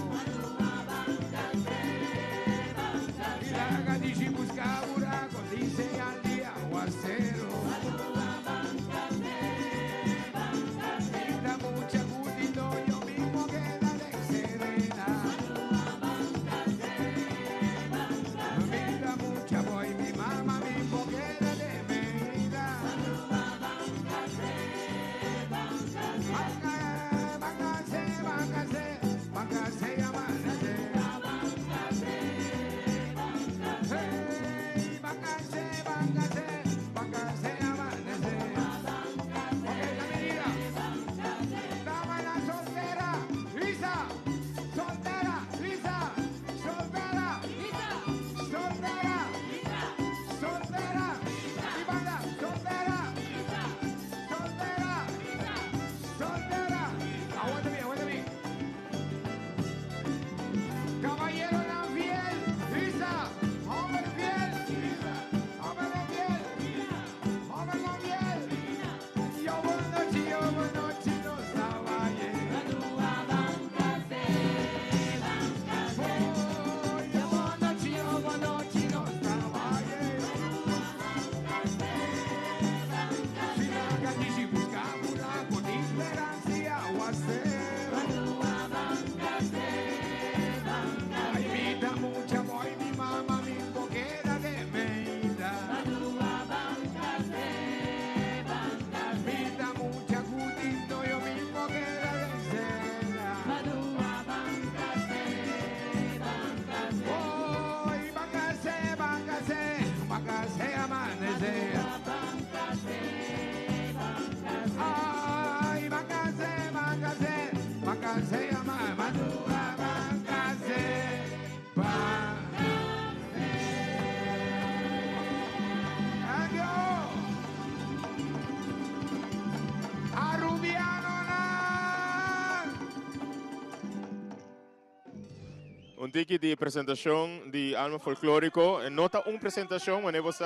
un tiki di presentación de Alma Folclórico. Nota una presentación, cuando você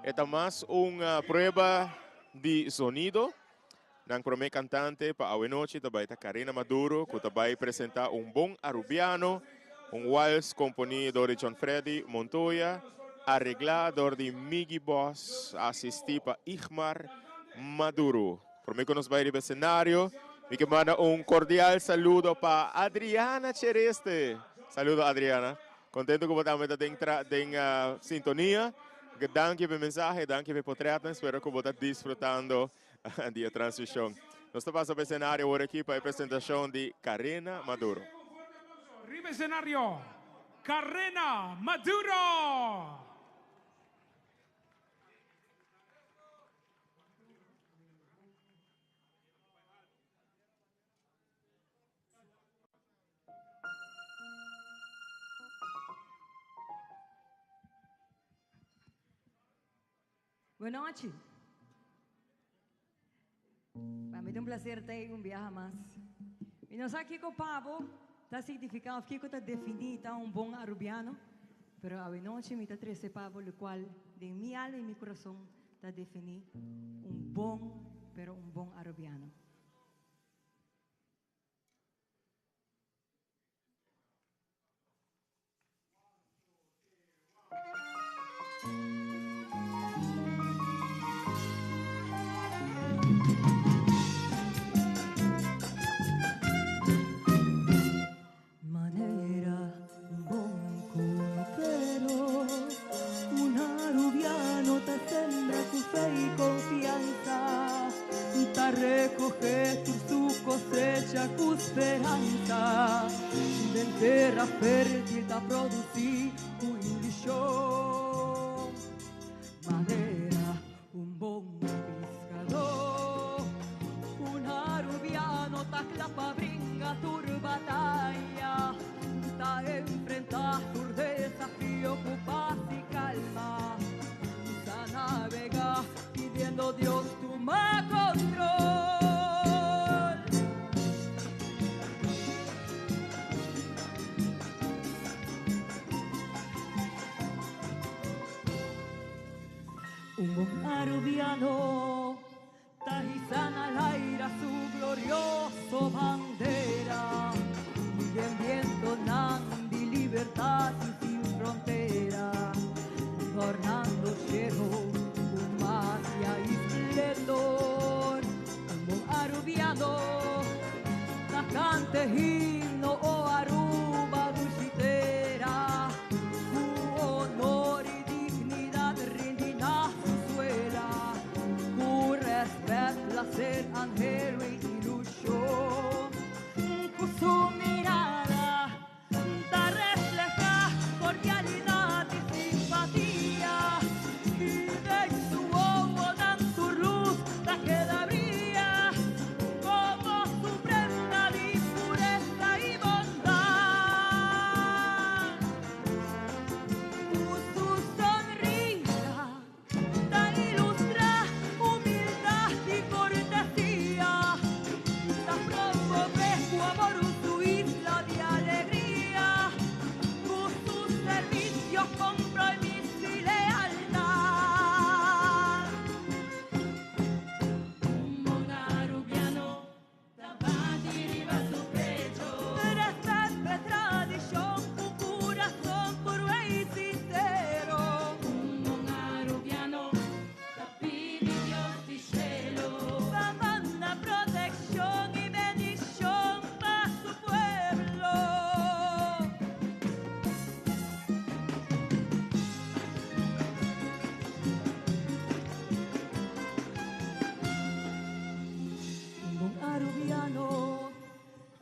está más una prueba de sonido. Nang prome cantante pa awe noche também está Karina Maduro, que também apresenta bom arubiano, wals componido de John Freddy Montoya, arreglador de Miggy Boss, assisti pa Igmar Maduro. Prome que nos vai ir escenario. Mi que manda cordial saludo para Adriana Chereste. Saludo Adriana. Contento que você está em sintonia. Danke pelo mensaje, danke pelo portreto. Espero que você está desfrutando da transição. Nós estamos no cenário agora aqui para a apresentação de Karina Maduro. Arriba escenario, Karina Maduro. Buenas noches. Para mí es un placer estar un viaje más. E nós aqui com o Pablo está significando que está definido bom arubiano, pero a noite me está trazendo Pablo, o qual de minha alma e meu coração está definido bom, pero bom arubiano. Recoger tu cosecha con esperanza de terra fértil da produzir ilusão. Madeira, bom pescador, arubiano tá clapa brinca turbatanha, tá enfrentar por desafio com paz e calma, tá navegar pidiendo Dios toma control. Un arubiano tajizana al aire su glorioso bandera, bien viento nandi libertad y sin frontera, tornando cielo un magia y esplendor. Un arubiano tajante himno o Aruba dulcitera, su honor y dignidad rendida placer, anhelo y ilusión. Con su mirada da refleja cordialidad y simpatía, y de su ojo dan su luz la que brilla como su prenda de pureza y bondad. Su sonrisa da ilustra humildad y cortesía, da promover su amor, su isla de alegría, con sus servicios, compromiso y lealtad. Un arubiano da diriva su pecho, respeto, tradición, un corazón puro y sincero. Un arubiano pide Dios del cielo, manda protección y bendición para su pueblo. Un arubiano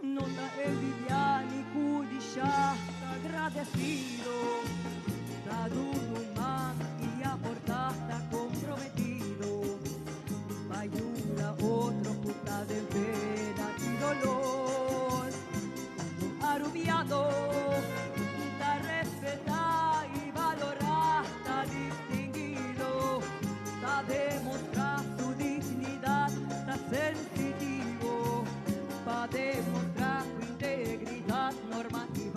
no da envidia ni cudilla, está agradecido, da duro man y aporta, está comprometido, pa' ayudar a otro que está de pena y dolor. Un arubiano da respetar y valorar, está distinguido, está demostrar su dignidad, está sensitivo, para demostrar su integridad normativa.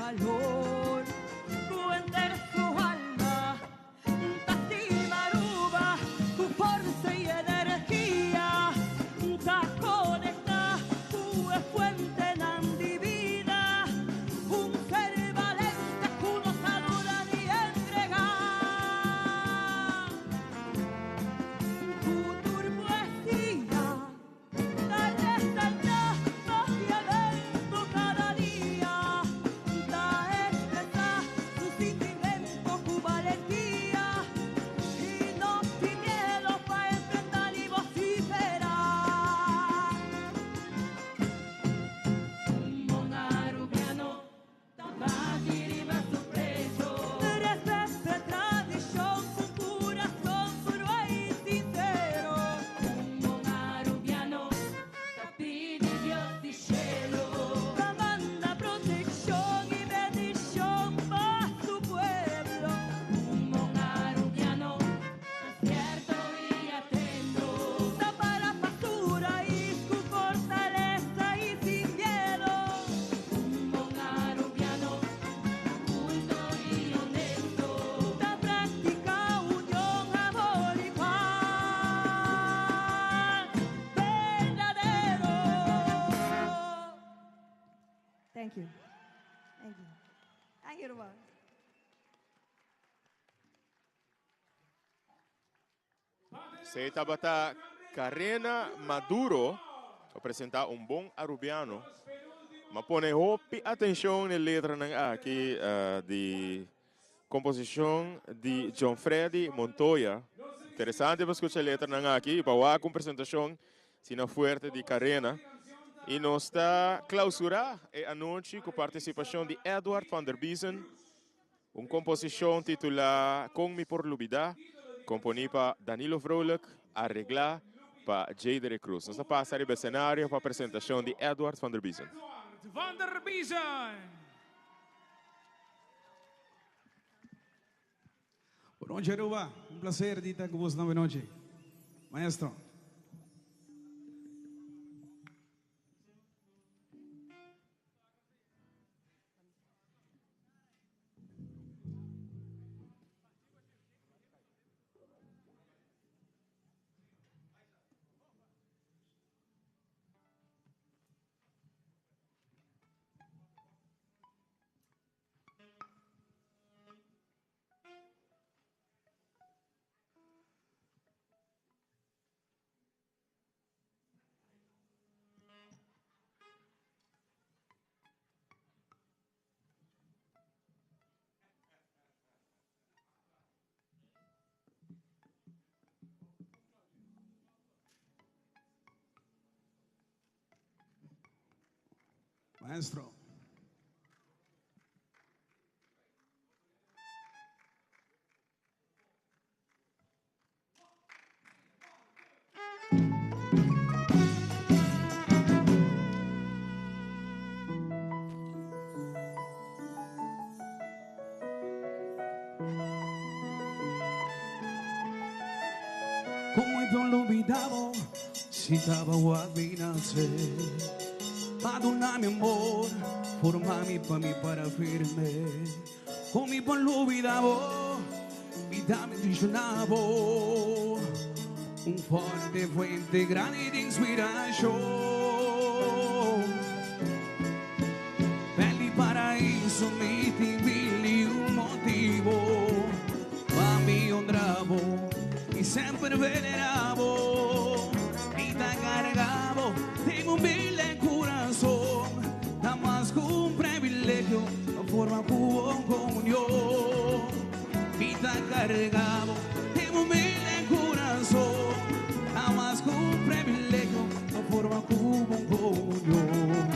Irma. Se tabata Karena Maduro apresenta un bom arubiano, ma pone hoppi attenzione alle lettere aqui di composizione di John Freddy Montoya. Interessante per ascoltare le lettere aqui, para a presentazione sino fuerte di Karena. E nós está clausura e annunci com participação de Edward van der Biesen, uma composição titulada Com mi por lubida, componida para Danilo Vrolijk, arreglar para Jadere Cruz. Nós passamos o cenário para a apresentação de Edward van der Biesen. Van der Biesen. Boa noite, Aruba. Um prazer de estar com você na noite. Maestro. Maestro. Como eu lo olvidaba si estaba guabinase. Madonna mi amor, formami pa' mi para firme. Con mi por lo olvidaba, vida me traicionaba. Un forte fuente grande de inspiración. Belli paraíso, mi timili un motivo. Pa' mi honravo y siempre veneravo. Vida cargavo, tengo mil corazón. Nada más que un privilegio, no forma con comunión. Vida cargado, tengo mil corazón. Nada más que un privilegio, no forma con comunión.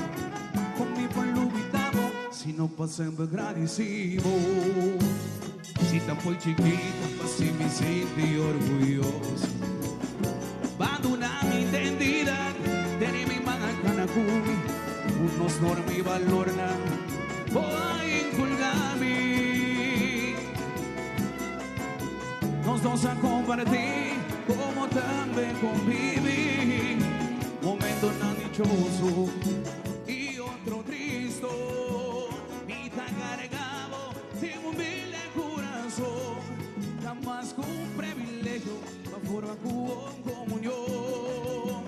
Con mi pueblo habitamos, si no pasamos agradecido. Si tan fue chiquito, así me sentí orgulloso. Abandona mi identidad, de mi manacanacubi, unos normas y valor na, voy a inculgarme. Nos dos a compartir, como también convivir, momento tan dichoso y otro triste. Vida cargado, tengo mil corazón, nada más que un privilegio, la forma con comunión.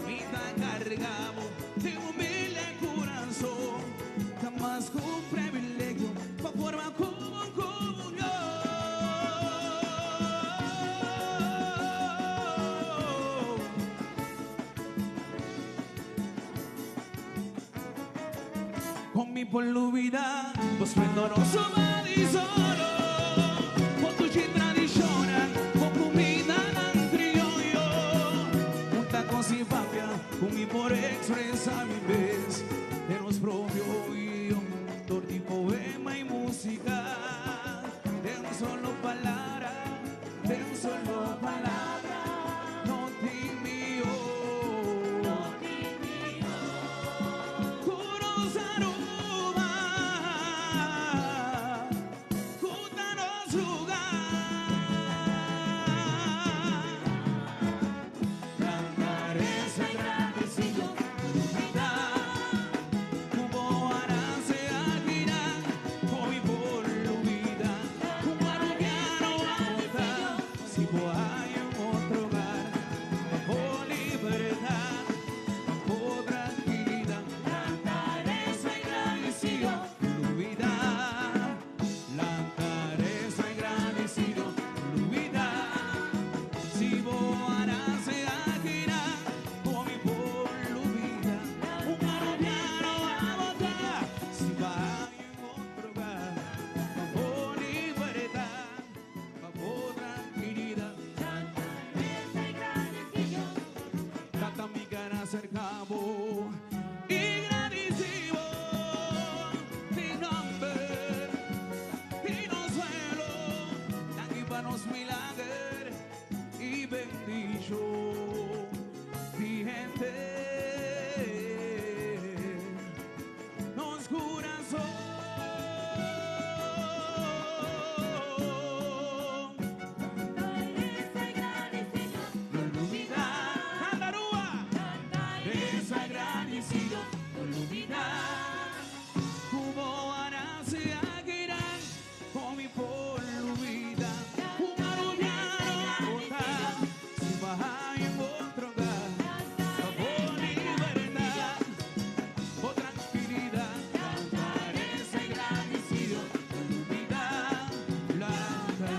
Vida cargado, tengo mil corazón, nada más que un privilegio, la forma con comunión. Con mi por la vida, pues splendoroso ma di solo. Con tu ci tradizione, con comida non criollo. Una cosa propria, con mi por expresa mi vez. De los propio yo, todo di poema y música. De un solo palabra, de un solo palabra. No ti mío, no ti mío. Curos Aruba. acercamos y agradecimos mi nombre y consuelo, aquí para nos milagros y bendición mi gente. Nos corazón no olvidar, Andarúa, es agradecido, no olvidar, como hará se aguirán con mi por vida, un aruñano botar, si baja en otro hogar, por libertad, por tranquilidad, cantar es agradecido, no olvidar, blanca,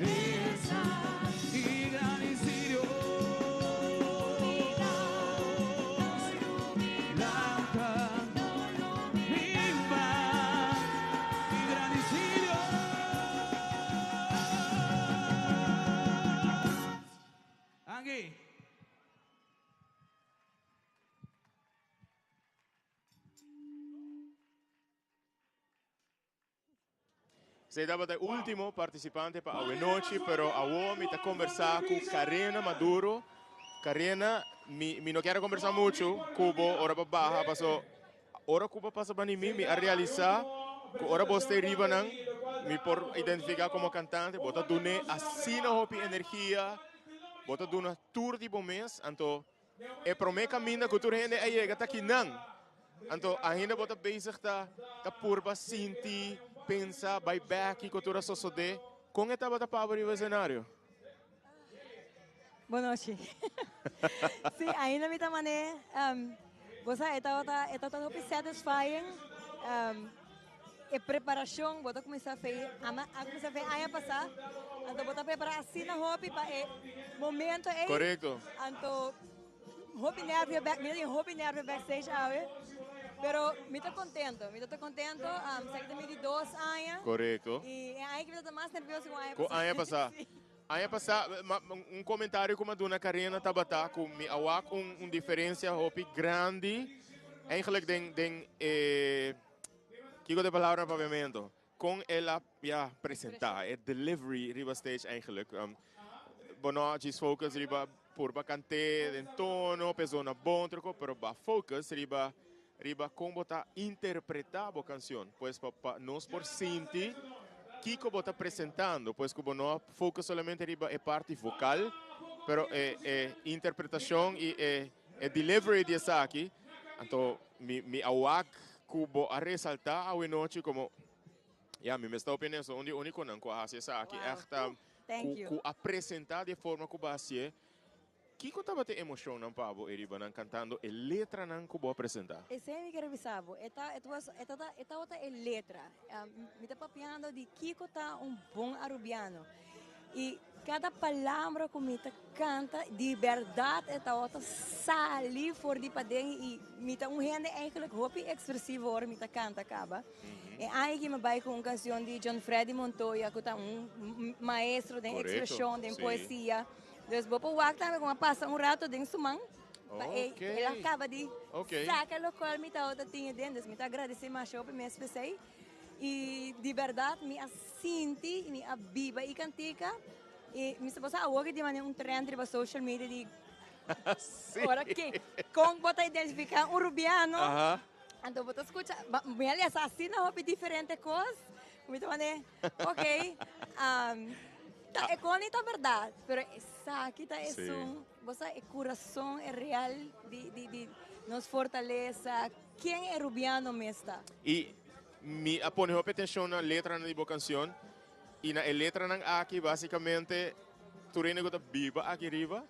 esa y agradecido, blanca, viva y agradecido. Aquí. Sei dapat o último participante para a noite, pero agora me está conversar com Karina Maduro. Karina, me não quero conversar muito, Cubo, ora para barra, passou, ora Cuba passa para mim, me a realizar, ora você riba não, me por identificar como cantante, bota dune assina hopi energia, bota dune tour de bom mês, então é para mim caminho que tu rende aí chega tá aqui não, então ainda bota bezig tá purba sinti pensa vai back que tu raso sode, com esta bota para o cenário. Boa noite. Sim, ainda me tamane, você está muito satisfying. A preparação, você começar a fazer, começar a fazer ano passado, então você preparar assim na hobby para o momento aí. Correto. Então, hobby nerve backstage aí. Pero me estou contento, sei que me 2 anos. Correto. E aí que me estou mais nervioso com a ano passado. Aí passar comentário como a dona Karina Tabata com me awak diferença hopi grande. Eigenlijk kiko de palavra pavimento com ela apresentar é delivery riba stage eigenlijk. Bono focus riba purba cante en tono, persona bom troco, pero ba focus riba como tá interpretar a canção, pois para nós por sentir Kiko está apresentando, pois como não foca solamente riba é parte vocal, pero é interpretação e é delivery de essa aqui, então me awak kubo a ressaltar a noite como me está opinião so único não com a essa aqui ku apresentar de forma que baseia Kiko estava te emoção não pabo eriba não cantando e letra não kubo apresentar. Esse é me quero avisar, esta outra é letra. Me está papiando de Kiko tá bom arubiano e cada palavra que me canta de verdade esta outra sali for de padeng e me tá rende eigenlijk hopi expressivo or me tá canta acaba. E aí que me vai com canção de John Freddy Montoya que tá maestro de expressão de poesia. Dus bopo wak tayo kung mapasa rato din sumang. Okay. Ela acaba de sacar o qual me tá outra tinha dentro. Me tá agradecer mais show me especial. E de verdade me assinti, me abiba e cantica. E me sabe a hoje de maneira trend para social media de ora que com bota identificar rubiano. Então bota escuta, me aliás assina hopi diferente coisas. Me tá maneira. OK. É conita verdade, pero essa aqui tá você é coração é real de nos fortaleza. Quem é rubiano mesmo? E me apone atenção na letra na canção e na letra nang aqui basicamente tu rene gota biba aqui riba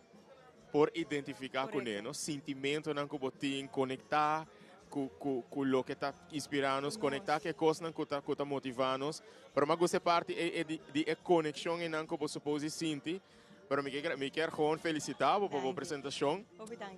por identificar com ele, sentimento nang kubotin conectar com o que está inspirando, conectar que coisa não está motivando, para mas você parte de conexão e não que você pode sentir, para me quero gewoon felicitar por a apresentação,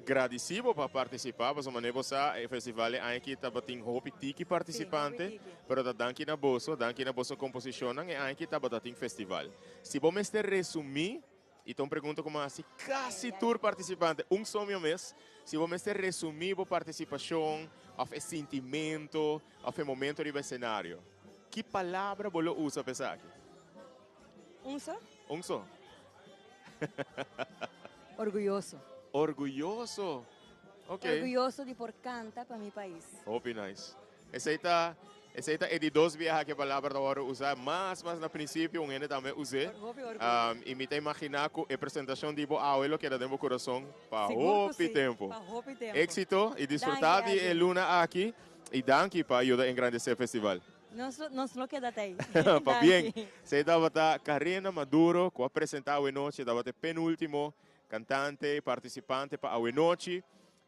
agradecido para participar, para maneira você o festival aqui está batendo hopi tiki participante, para dar danke na bossa composição e aqui está batendo festival. Se vamos resumir Então pergunto como assim, quase tour participante, só meu mês, se você resumir a participação, o sentimento, o momento do cenário, que palavra você usa para aqui? Só? Só. Orgulhoso. Orgulhoso. Ok. Orgulhoso de por canta para mi país. Hope nice. Essa é de dois viagens que a palavra da hora usar, mas no princípio ainda também usei. E me imaginar que a apresentação de abuelo que era dentro do coração para hope tempo. Éxito e desfrutar de Luna aqui e danke para ajudar a engrandecer o festival. Não queda aí. Para bem. Você dava a Karina Maduro, que apresentava a noite, dava a penúltimo cantante, participante para a noite,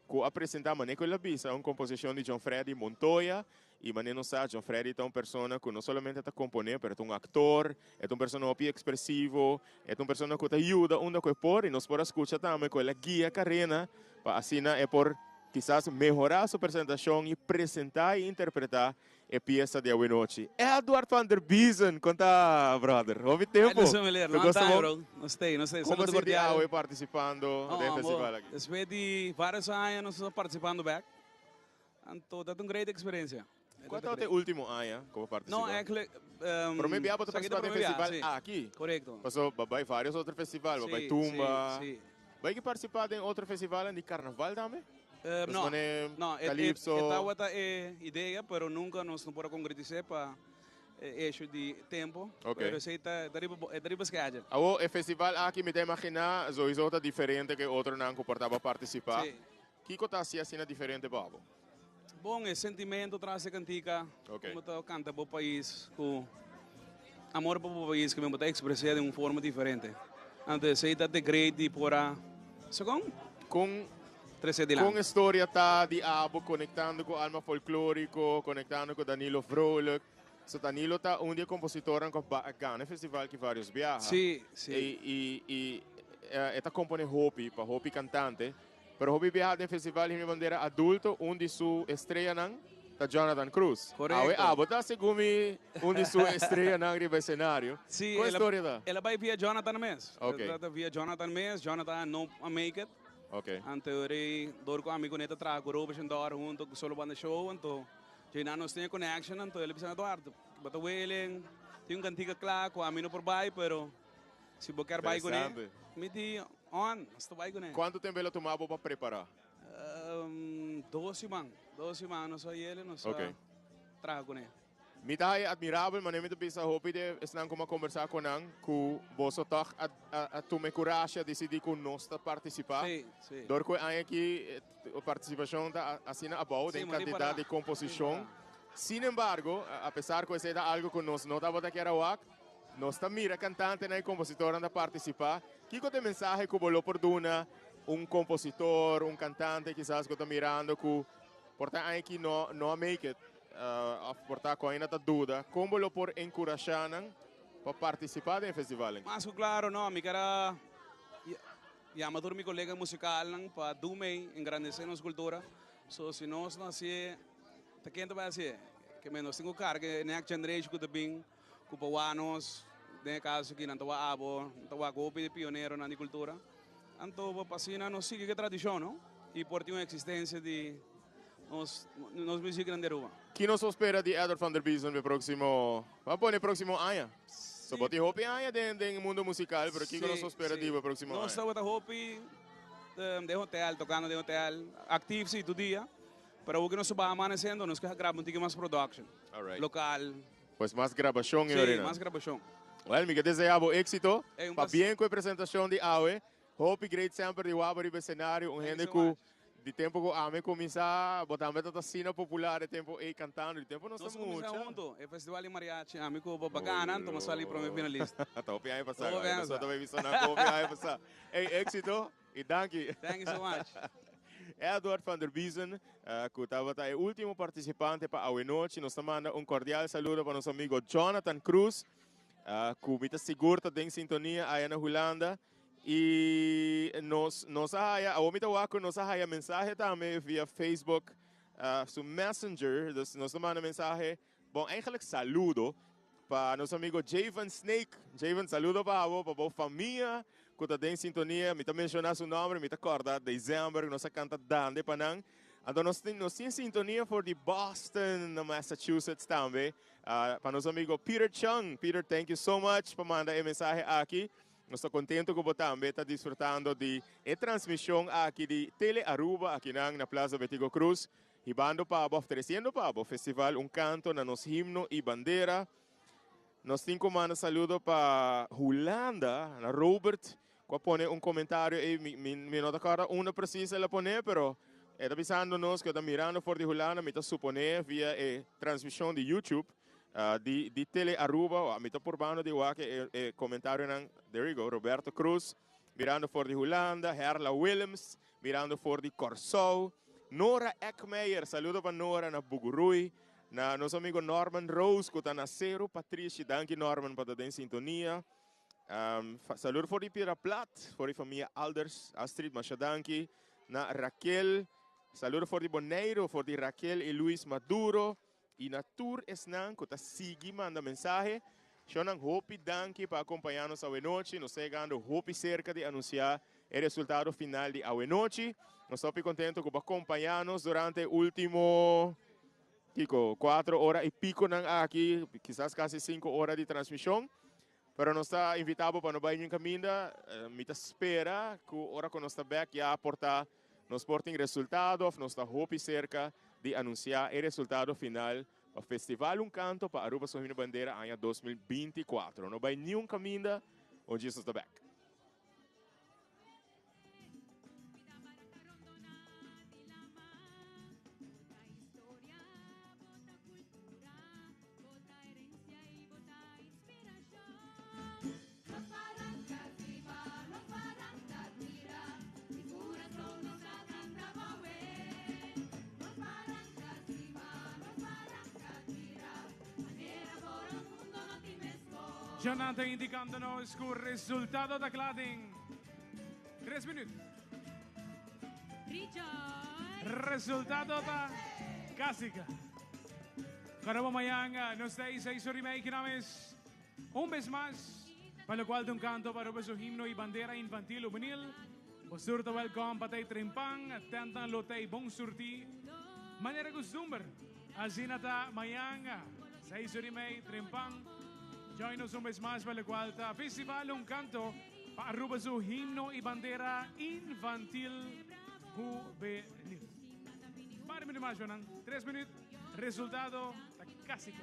que apresentava Maneco La Bisa, uma composição de John Freddy Montoya. E Maneno sabe, John Freddy é uma pessoa que não somente está compondo, mas é um ator, é uma pessoa muito expressivo, é uma pessoa que te ajuda onde que pode, e nós podemos escutar também com ela guia carreira, para assim é por quizás melhorar sua apresentação e apresentar e interpretar a peça de hoje noite. Edward van der Biesen, conta, brother, houve tempo. Não está, bro. Não sei. Como se dia participando do festival aqui? Depois de vários anos participando back, então é uma grande experiência. Qual é o último ano como participou? Não, é que... Para mim, para participar do festival aqui. Correto. Passou vai vários outros festivais, vai Tumba. Vai que participar de outro festival de carnaval também? Não, Calypso. Esta é ideia, mas nunca nos podemos concretizar para eixo de tempo. Ok. Mas é dari basquete. O festival aqui me dá imaginar, so é outra diferente que outro não comportava participar. Que coisa assim diferente, Babo? Bom, é sentimento traz a cantica, como tu canta para o país, com amor para o país, que me botar expressar de uma forma diferente. Antes, sei que é grande para... Com a história de Abo, conectando com Alma Folclórico, conectando com Danilo Vrolijk. So Danilo está um dia compositor com o festival que vários viaja. Sim. E está compondo Hopi, para Hopi cantante. Pero Hopi viaja no festival de bandeira adulto, onde sua estreia não está Jonathan Cruz. Correto. Está segundo onde sua estreia não no cenário. Sim, qual a história da? Ela vai via Jonathan mesmo. Ok. Ela via Jonathan mesmo, Jonathan não make it. Ok. Anteori, dor com amigo neta trago, rouba sem dor, junto com solo banda show, então já não nós tem connection, então ele precisa Eduardo. Bota ele, tem cantiga claro, com amigo por baixo, pero se você quer baixo com ele, me diz on, estou baixo com ele. Quanto tempo ele tomava para preparar? 12 semanas, só ele, nós trago com ele. Me dá admirável, mas eu penso Hopi de estar como conversar com ele, que você está a tomar coragem de decidir que nós participar. Sim. Dor que aqui a participação da assina a bau de candidato de composição. Sin embargo, apesar que seja algo que nós não estava aqui a nós também mira cantante e compositor a participar. Que é a mensagem que você por dona compositor, cantante, quizás que está mirando que porta aqui não make it. Portar com ainda tá dúvida, como lo por encorajar para participar do festival? Mas claro, não, me quero chamar meu colega musical para dumei engrandecer nossa cultura. So se nós nascer, tá quem vai ser? Que menos tenho carga, next generation que também, cupawanos, de caso que não tá abo, não tá golpe de pioneiro na cultura. Então, para nós sigue a tradição, não? E por ter uma existência de nos música de rua. Que nos espera de Edward van der Biesen no próximo, no próximo ano? So bote Hopi ano dentro do mundo musical, pero que nos espera de próximo ano? Nós estamos Hopi de hotel, tocando de hotel, ativo sim, todo dia. Pero o que nós vamos amanhecendo, nós gravamos um pouquinho mais production, local. Pues mais gravação, sim, mais gravação. Well, me desejo éxito, para bem com a apresentação de Aue. Hopi great sempre de Wabari no cenário, gente que de tempo que a me começar a botar a cena popular, de tempo e cantando, de tempo nós estamos muito. Nós juntos, o festival de mariachi, a mim que bacana, então nós ali para o finalista. Tá o piai passar, nós só também visão na copia aí passar. Ei, éxito e danke. Thank you so much. Edward van der Biesen, que estava o último participante para a noite, nós manda cordial saludo para nosso amigo Jonathan Cruz, que me seguro está em sintonia aí na Holanda. E nos haya mensagem também via Facebook, su Messenger, nos manda mensagem, bom, eigenlijk saludo, Para nosso amigo Javan Snake. Javan, saludo para a família que está em sintonia. Me está mencionando seu nome, me está acordado. Dezembro, nós canta Dande Panang. Então, nós temos em sintonia for de Boston, Massachusetts também. Para nosso amigo Peter Chung. Peter, thank you so much por mandar a mensagem aqui. Nós estamos contentes que você também está desfrutando de transmissão aqui de Tele Aruba, aqui na Plaza Betigo Cruz. E bando para oferecendo para o festival canto na nosso himno e bandeira. Nós temos um saludo para Holanda, na Robert, que põe comentário e me nota cara uma precisa ela põe, pero está pensando nós que está mirando fora de Holanda, me está suponer via transmissão de YouTube, de Tele Aruba, me está probando de que comentário nan, there you go, Roberto Cruz, mirando fora de Holanda, Herla Willems, mirando fora de Corsou, Nora Eckmeyer, saludo para Nora na Bugurui, na nosso amigo Norman Rose, que está na Cero, Patrícia, danke Norman para estar em sintonia. Saludo para Pira Plat, para a família Alders, Astrid Machadanki, na Raquel, saludo para Boneiro, para Raquel e Luis Maduro, e na Tour Esnan, que está seguindo, manda mensagem. Shonan Hopi danke para acompanhar-nos a noite, nos chegando Hopi cerca de anunciar o resultado final de a noite. Nós estamos contentos por acompanhar-nos durante o último 4 horas e pico aqui, quizás quase 5 horas de transmissão. Pero nós está invitado para não ir em caminho, me espera que a hora que nós está back já aportar nos portem resultado, nós está hope cerca de anunciar o resultado final do Festival Canto para Aruba Sohimno Bandeira ano 2024. Não vai nenhum caminho onde isso está back. Jonathan indicándonos que el resultado da Clading. 3 minutos. Resultado da Casica. Caramba Mayanga, nos da 6 horas y media que names un mes más, para lo cual de un canto para su himno y bandera infantil juvenil. Posturto welcome patay trimpang, atentan lotay bong surti. Manera costumbre, así nata Mayanga, 6 horas y media trimpang. Join us un mes más para el cual está Festival Canto para Aruba su himno y bandera infantil juvenil. 4 minutos más, Jonan. 3 minutos. Resultado, la clásica.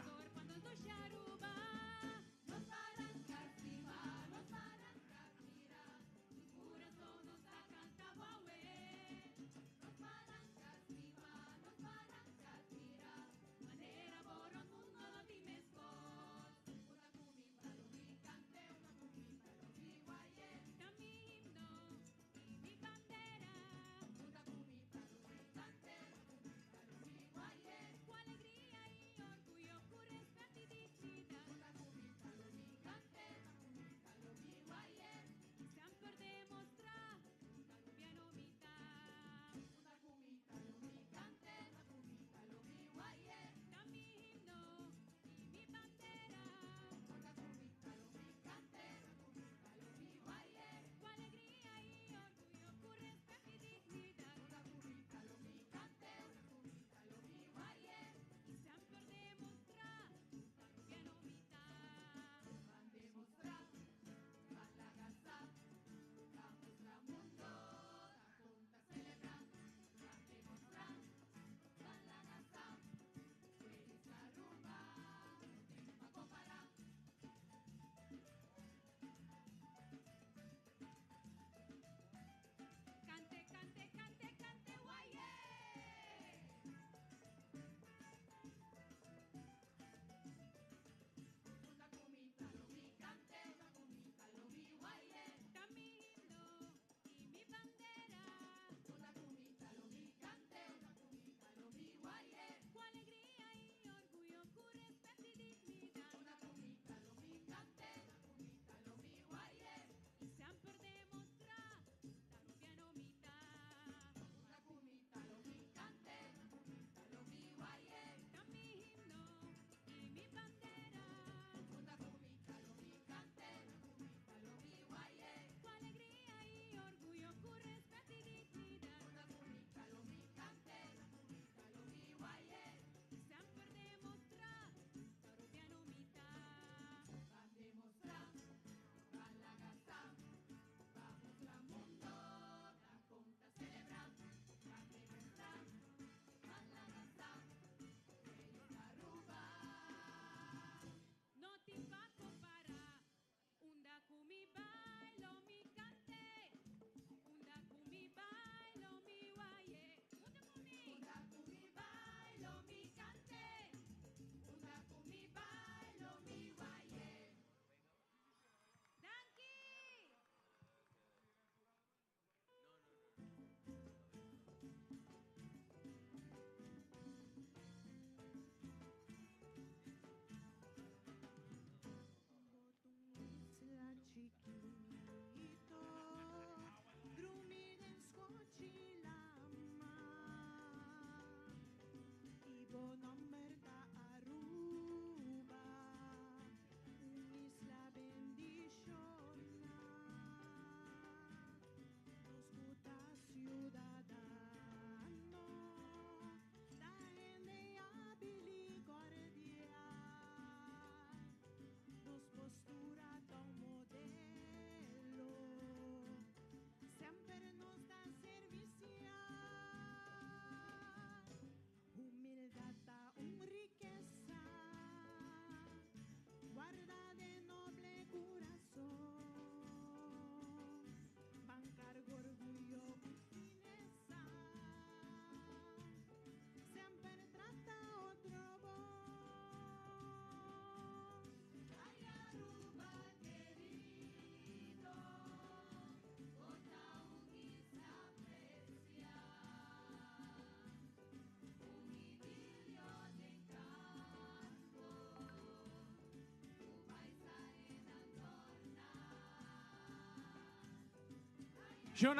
Yun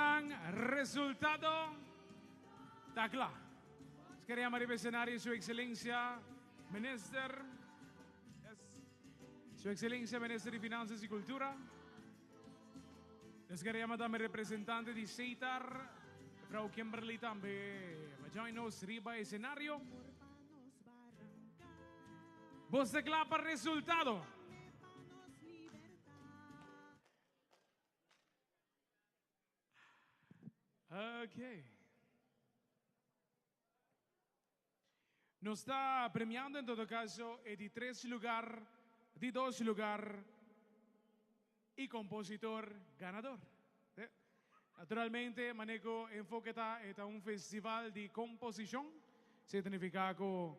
resultado. Takla. Quería maribe escenario Su Excelencia Minister. Su Excelencia Minister de Finanzas y Cultura. Quería madame representante de CETAR. Frau Kimberly tambe. Vaginos riba escenario. Vos declapa resultado. Ok. Nos está premiando en todo caso de 3 lugar, de 2 lugar y compositor ganador. Naturalmente, manejo enfoque está un festival de composición. Significa que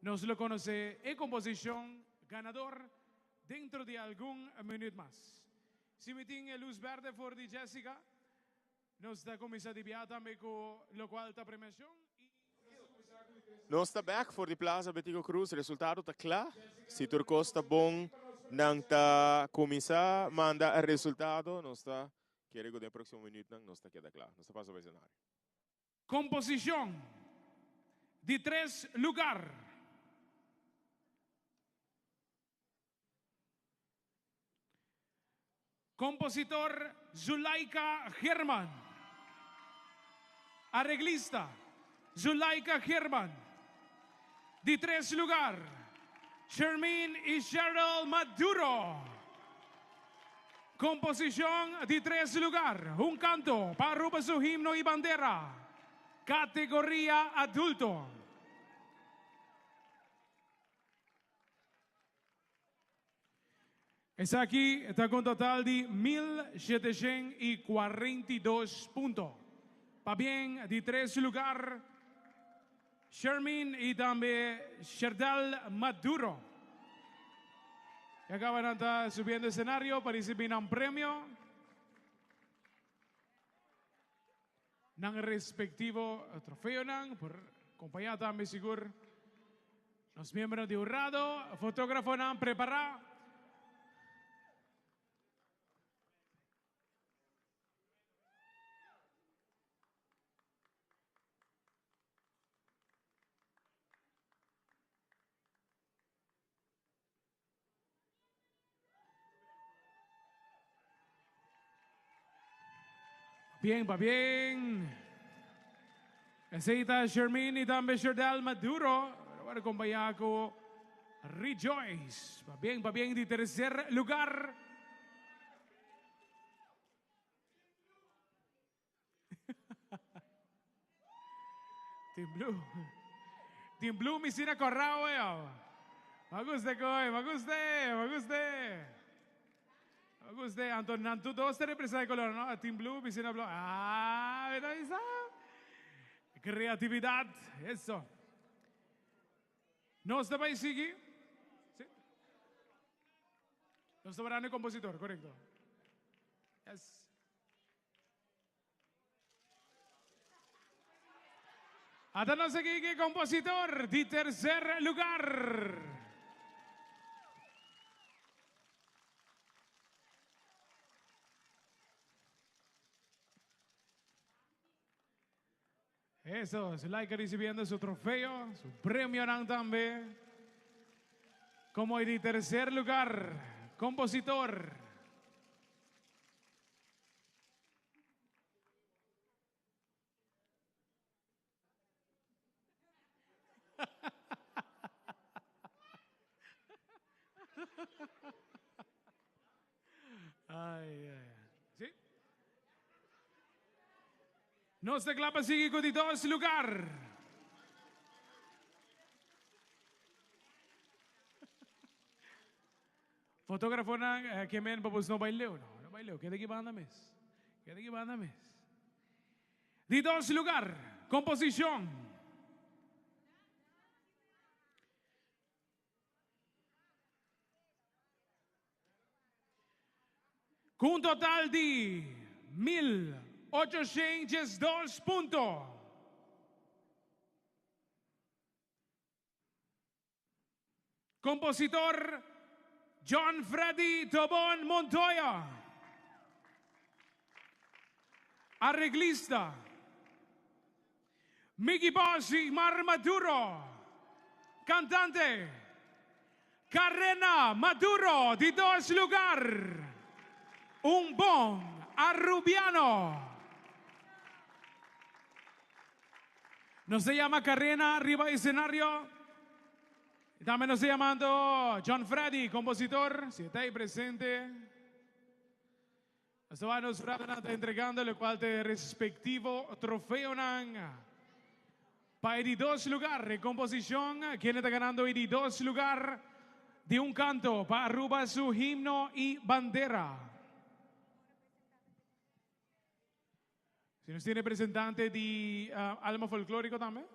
nos lo conoce en composición ganador dentro de algún minuto más. Si me tiene luz verde por di Jessica, nos está comenzando a también con lo cual está premiación. Nós está back voor die Plaza Betigo Cruz. Resultado está claro. Se Turcos está bom, não está começar, manda o resultado. Nós está, quero que no próximo minuto não está queda claro. Nós está passando o cenário. Composición de 3 lugar. Compositor Zulaika Germán. Arreglista Zulaika Germán. De 3 lugar, Shermin y Cheryl Maduro. Composición de 3 lugar, un canto para Aruba su himno y bandera. Categoría adulto. Es aquí, está con total de 1,742 puntos. Pa bien, de 3 lugar, Shermin y también Sherdal Maduro. Que acaban de estar subiendo el escenario para recibir un premio. Nang respectivo trofeo nang por compañía también seguro. Los miembros de Urrado, fotógrafo nang prepara. Bien, va bien. Aceita Shermin y también Sherdal Maduro. Ahora acompañado con Rejoice. Va bien, de 3er lugar. Team Blue. Team Blue, mi sina corrao, Me gusta, me gusta. Guste, Anton, tú 2 te representan de color, ¿no? Team Blue, piscina Blue. Ah, ¿verdad esa? Creatividad, eso. ¿No está para seguir? ¿Sí? No está para el compositor, correcto. Yes. Hasta no sé qué compositor de 3er lugar. Eso, Zulaika recibiendo su trofeo, su premio también. Como de 3er lugar, compositor. Ay. ¿Sí? Nos declapa sigue con 2 lugar. Fotógrafo na que men papus no baileo, no baileo. Queda que banda mes. De 2 lugar, composición. Con un total de 1,802 puntos. Compositor John Freddy Tobón Montoya. Arreglista, Miggy Bossi Mar Maduro. Cantante, Carrena Maduro de Dos Lugar. Un bon arrubiano. Nos se llama Carrena arriba del escenario. También nos está llamando John Freddy, compositor, si está ahí presente. Nos está entregando el cual te respectivo trofeo para el 2 lugar en composición. ¿Quién está ganando el 2 lugar de un canto para Aruba su himno y bandera? Si nos tiene representante de Alma Folclórico también.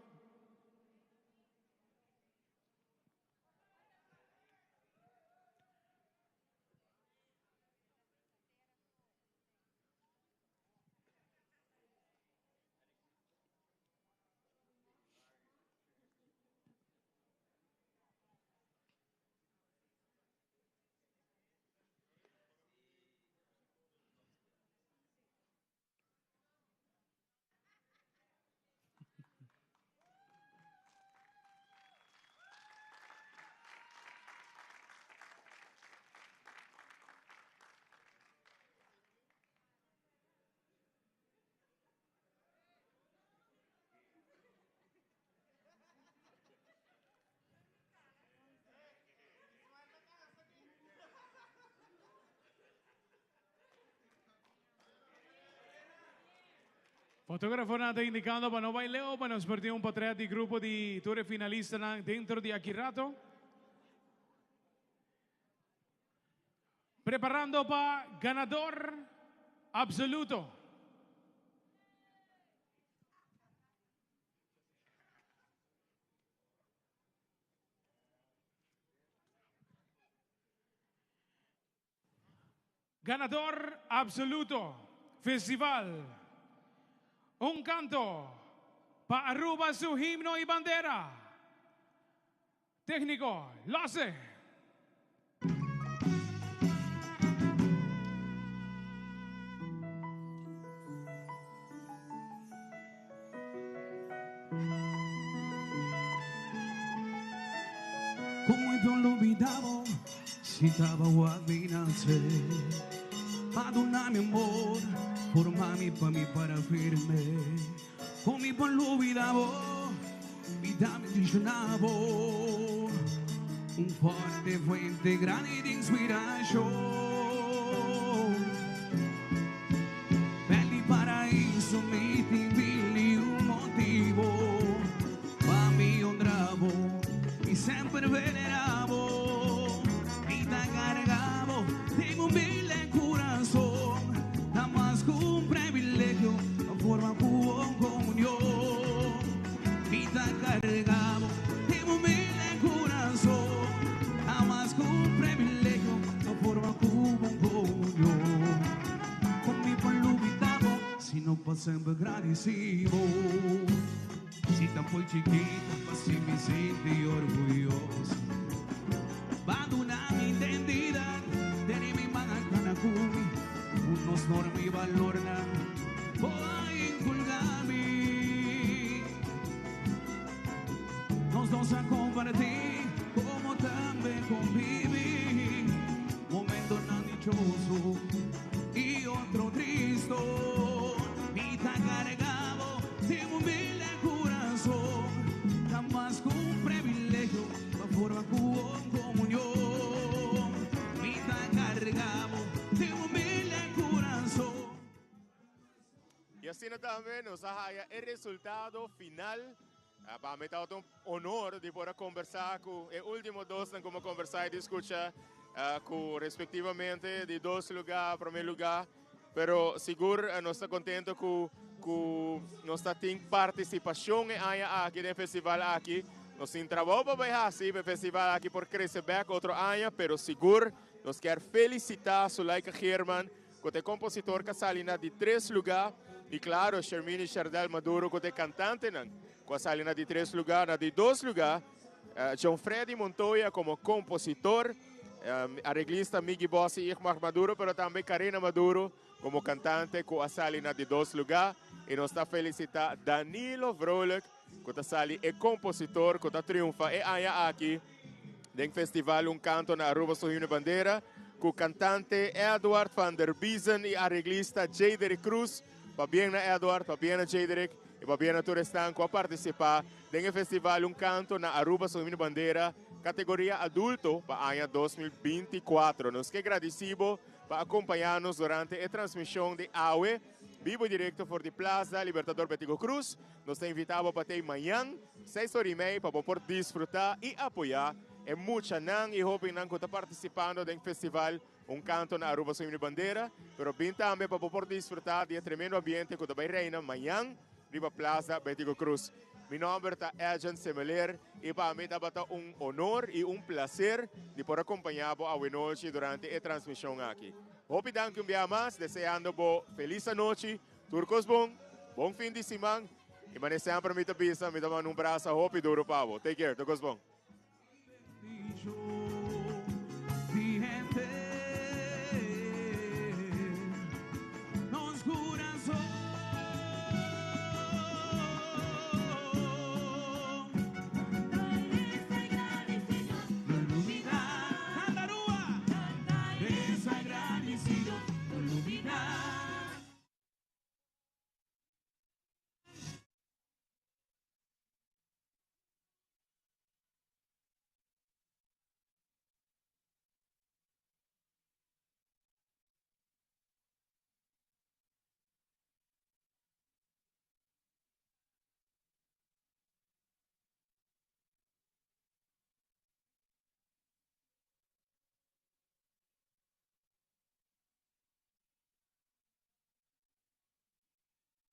Fotógrafo está indicando para no baileo, para nos perder un portrait de grupo de tour finalista dentro de aquí rato. Preparando para ganador absoluto. Ganador absoluto. Festival. Un canto para Aruba su himno y bandera. Técnico, lo hace. Como te lo olvidado si estaba guabinase. Perdóname amor, por mami pa' mí para firme. Con mi por lo olvidado, vida me traicionaba. Un fuerte fuente grande de inspiración. Belli paraíso me tivili un motivo. Pa' mí un dravo y siempre veneravo. Vida cargado, tengo mil en corazón. Nada más que un privilegio, no forma con comunión. Vida cargado, tengo mil en corazón. Nada más que un privilegio, no forma con comunión. Con mi pueblo invitado, si no pasa en agradecido. Si tan fue chiquita, así me sentí orgulloso. Abandonar mi identidad, de mi manga canacumi, unos normas y valor na, voy inculgarme. Nos dos a compartir, como también convivir, momento tan dichoso y otro triste. Vida cargado, tengo mil en corazón, jamás con un privilegio, pa' forma con comunión. Vida cargado, tengo mil en corazón. Y así también nos haya el resultado final. Para mí es un honor de poder conversar con el último dos, como conversar y discutir con respectivamente de 2 lugares, primer lugar. Pero seguro no está contento con nuestra participación aquí en el festival aquí. Nos trabajo para así el festival aquí por crecer otro año, pero seguro nos quer felicitar a Laika German, que é compositor que salina de 3 lugares. E claro, Shermini Chardel Maduro, que é cantante, que salina de 3 lugares, de 2 lugares. John Freddy Montoya como compositor, arreglista Miggy Bossi e Irmar Maduro, pero também Karina Maduro como cantante que sali na de 2 lugares e nós está felicita Danilo Vrolijk que sali e compositor que triunfa e aia aqui no festival Canto na Aruba Su Himno Bandeira com o cantante Edward van der Biesen e arreglista Jaderick Cruz. Va bene Edward, va bene Jaderick e va bene tu restanco a participar no festival Canto na Aruba Su Himno Bandeira categoria adulto para ano 2024. Nos que agradecido para acompanhar-nos durante a transmissão de AUE vivo direto for de Plaza Libertador Betigo Cruz. Nos invitamos para ter amanhã 6h30 para poder desfrutar e apoiar. É muita não e hoping não que está participando do festival Canto na Aruba Su Himno Bandeira, pero bem também para poder desfrutar de tremendo ambiente que vai reinar amanhã viva Plaza Betigo Cruz. Meu nome é Agent Semeler e para mim é honor e prazer de poder acompanhar a noite durante a transmissão aqui. Hope dank um dia mais, desejando feliz noite, turcos bom fim de semana e sempre me te pisa, me dá um abraço, hope duro pavo. Take care, turcos bom.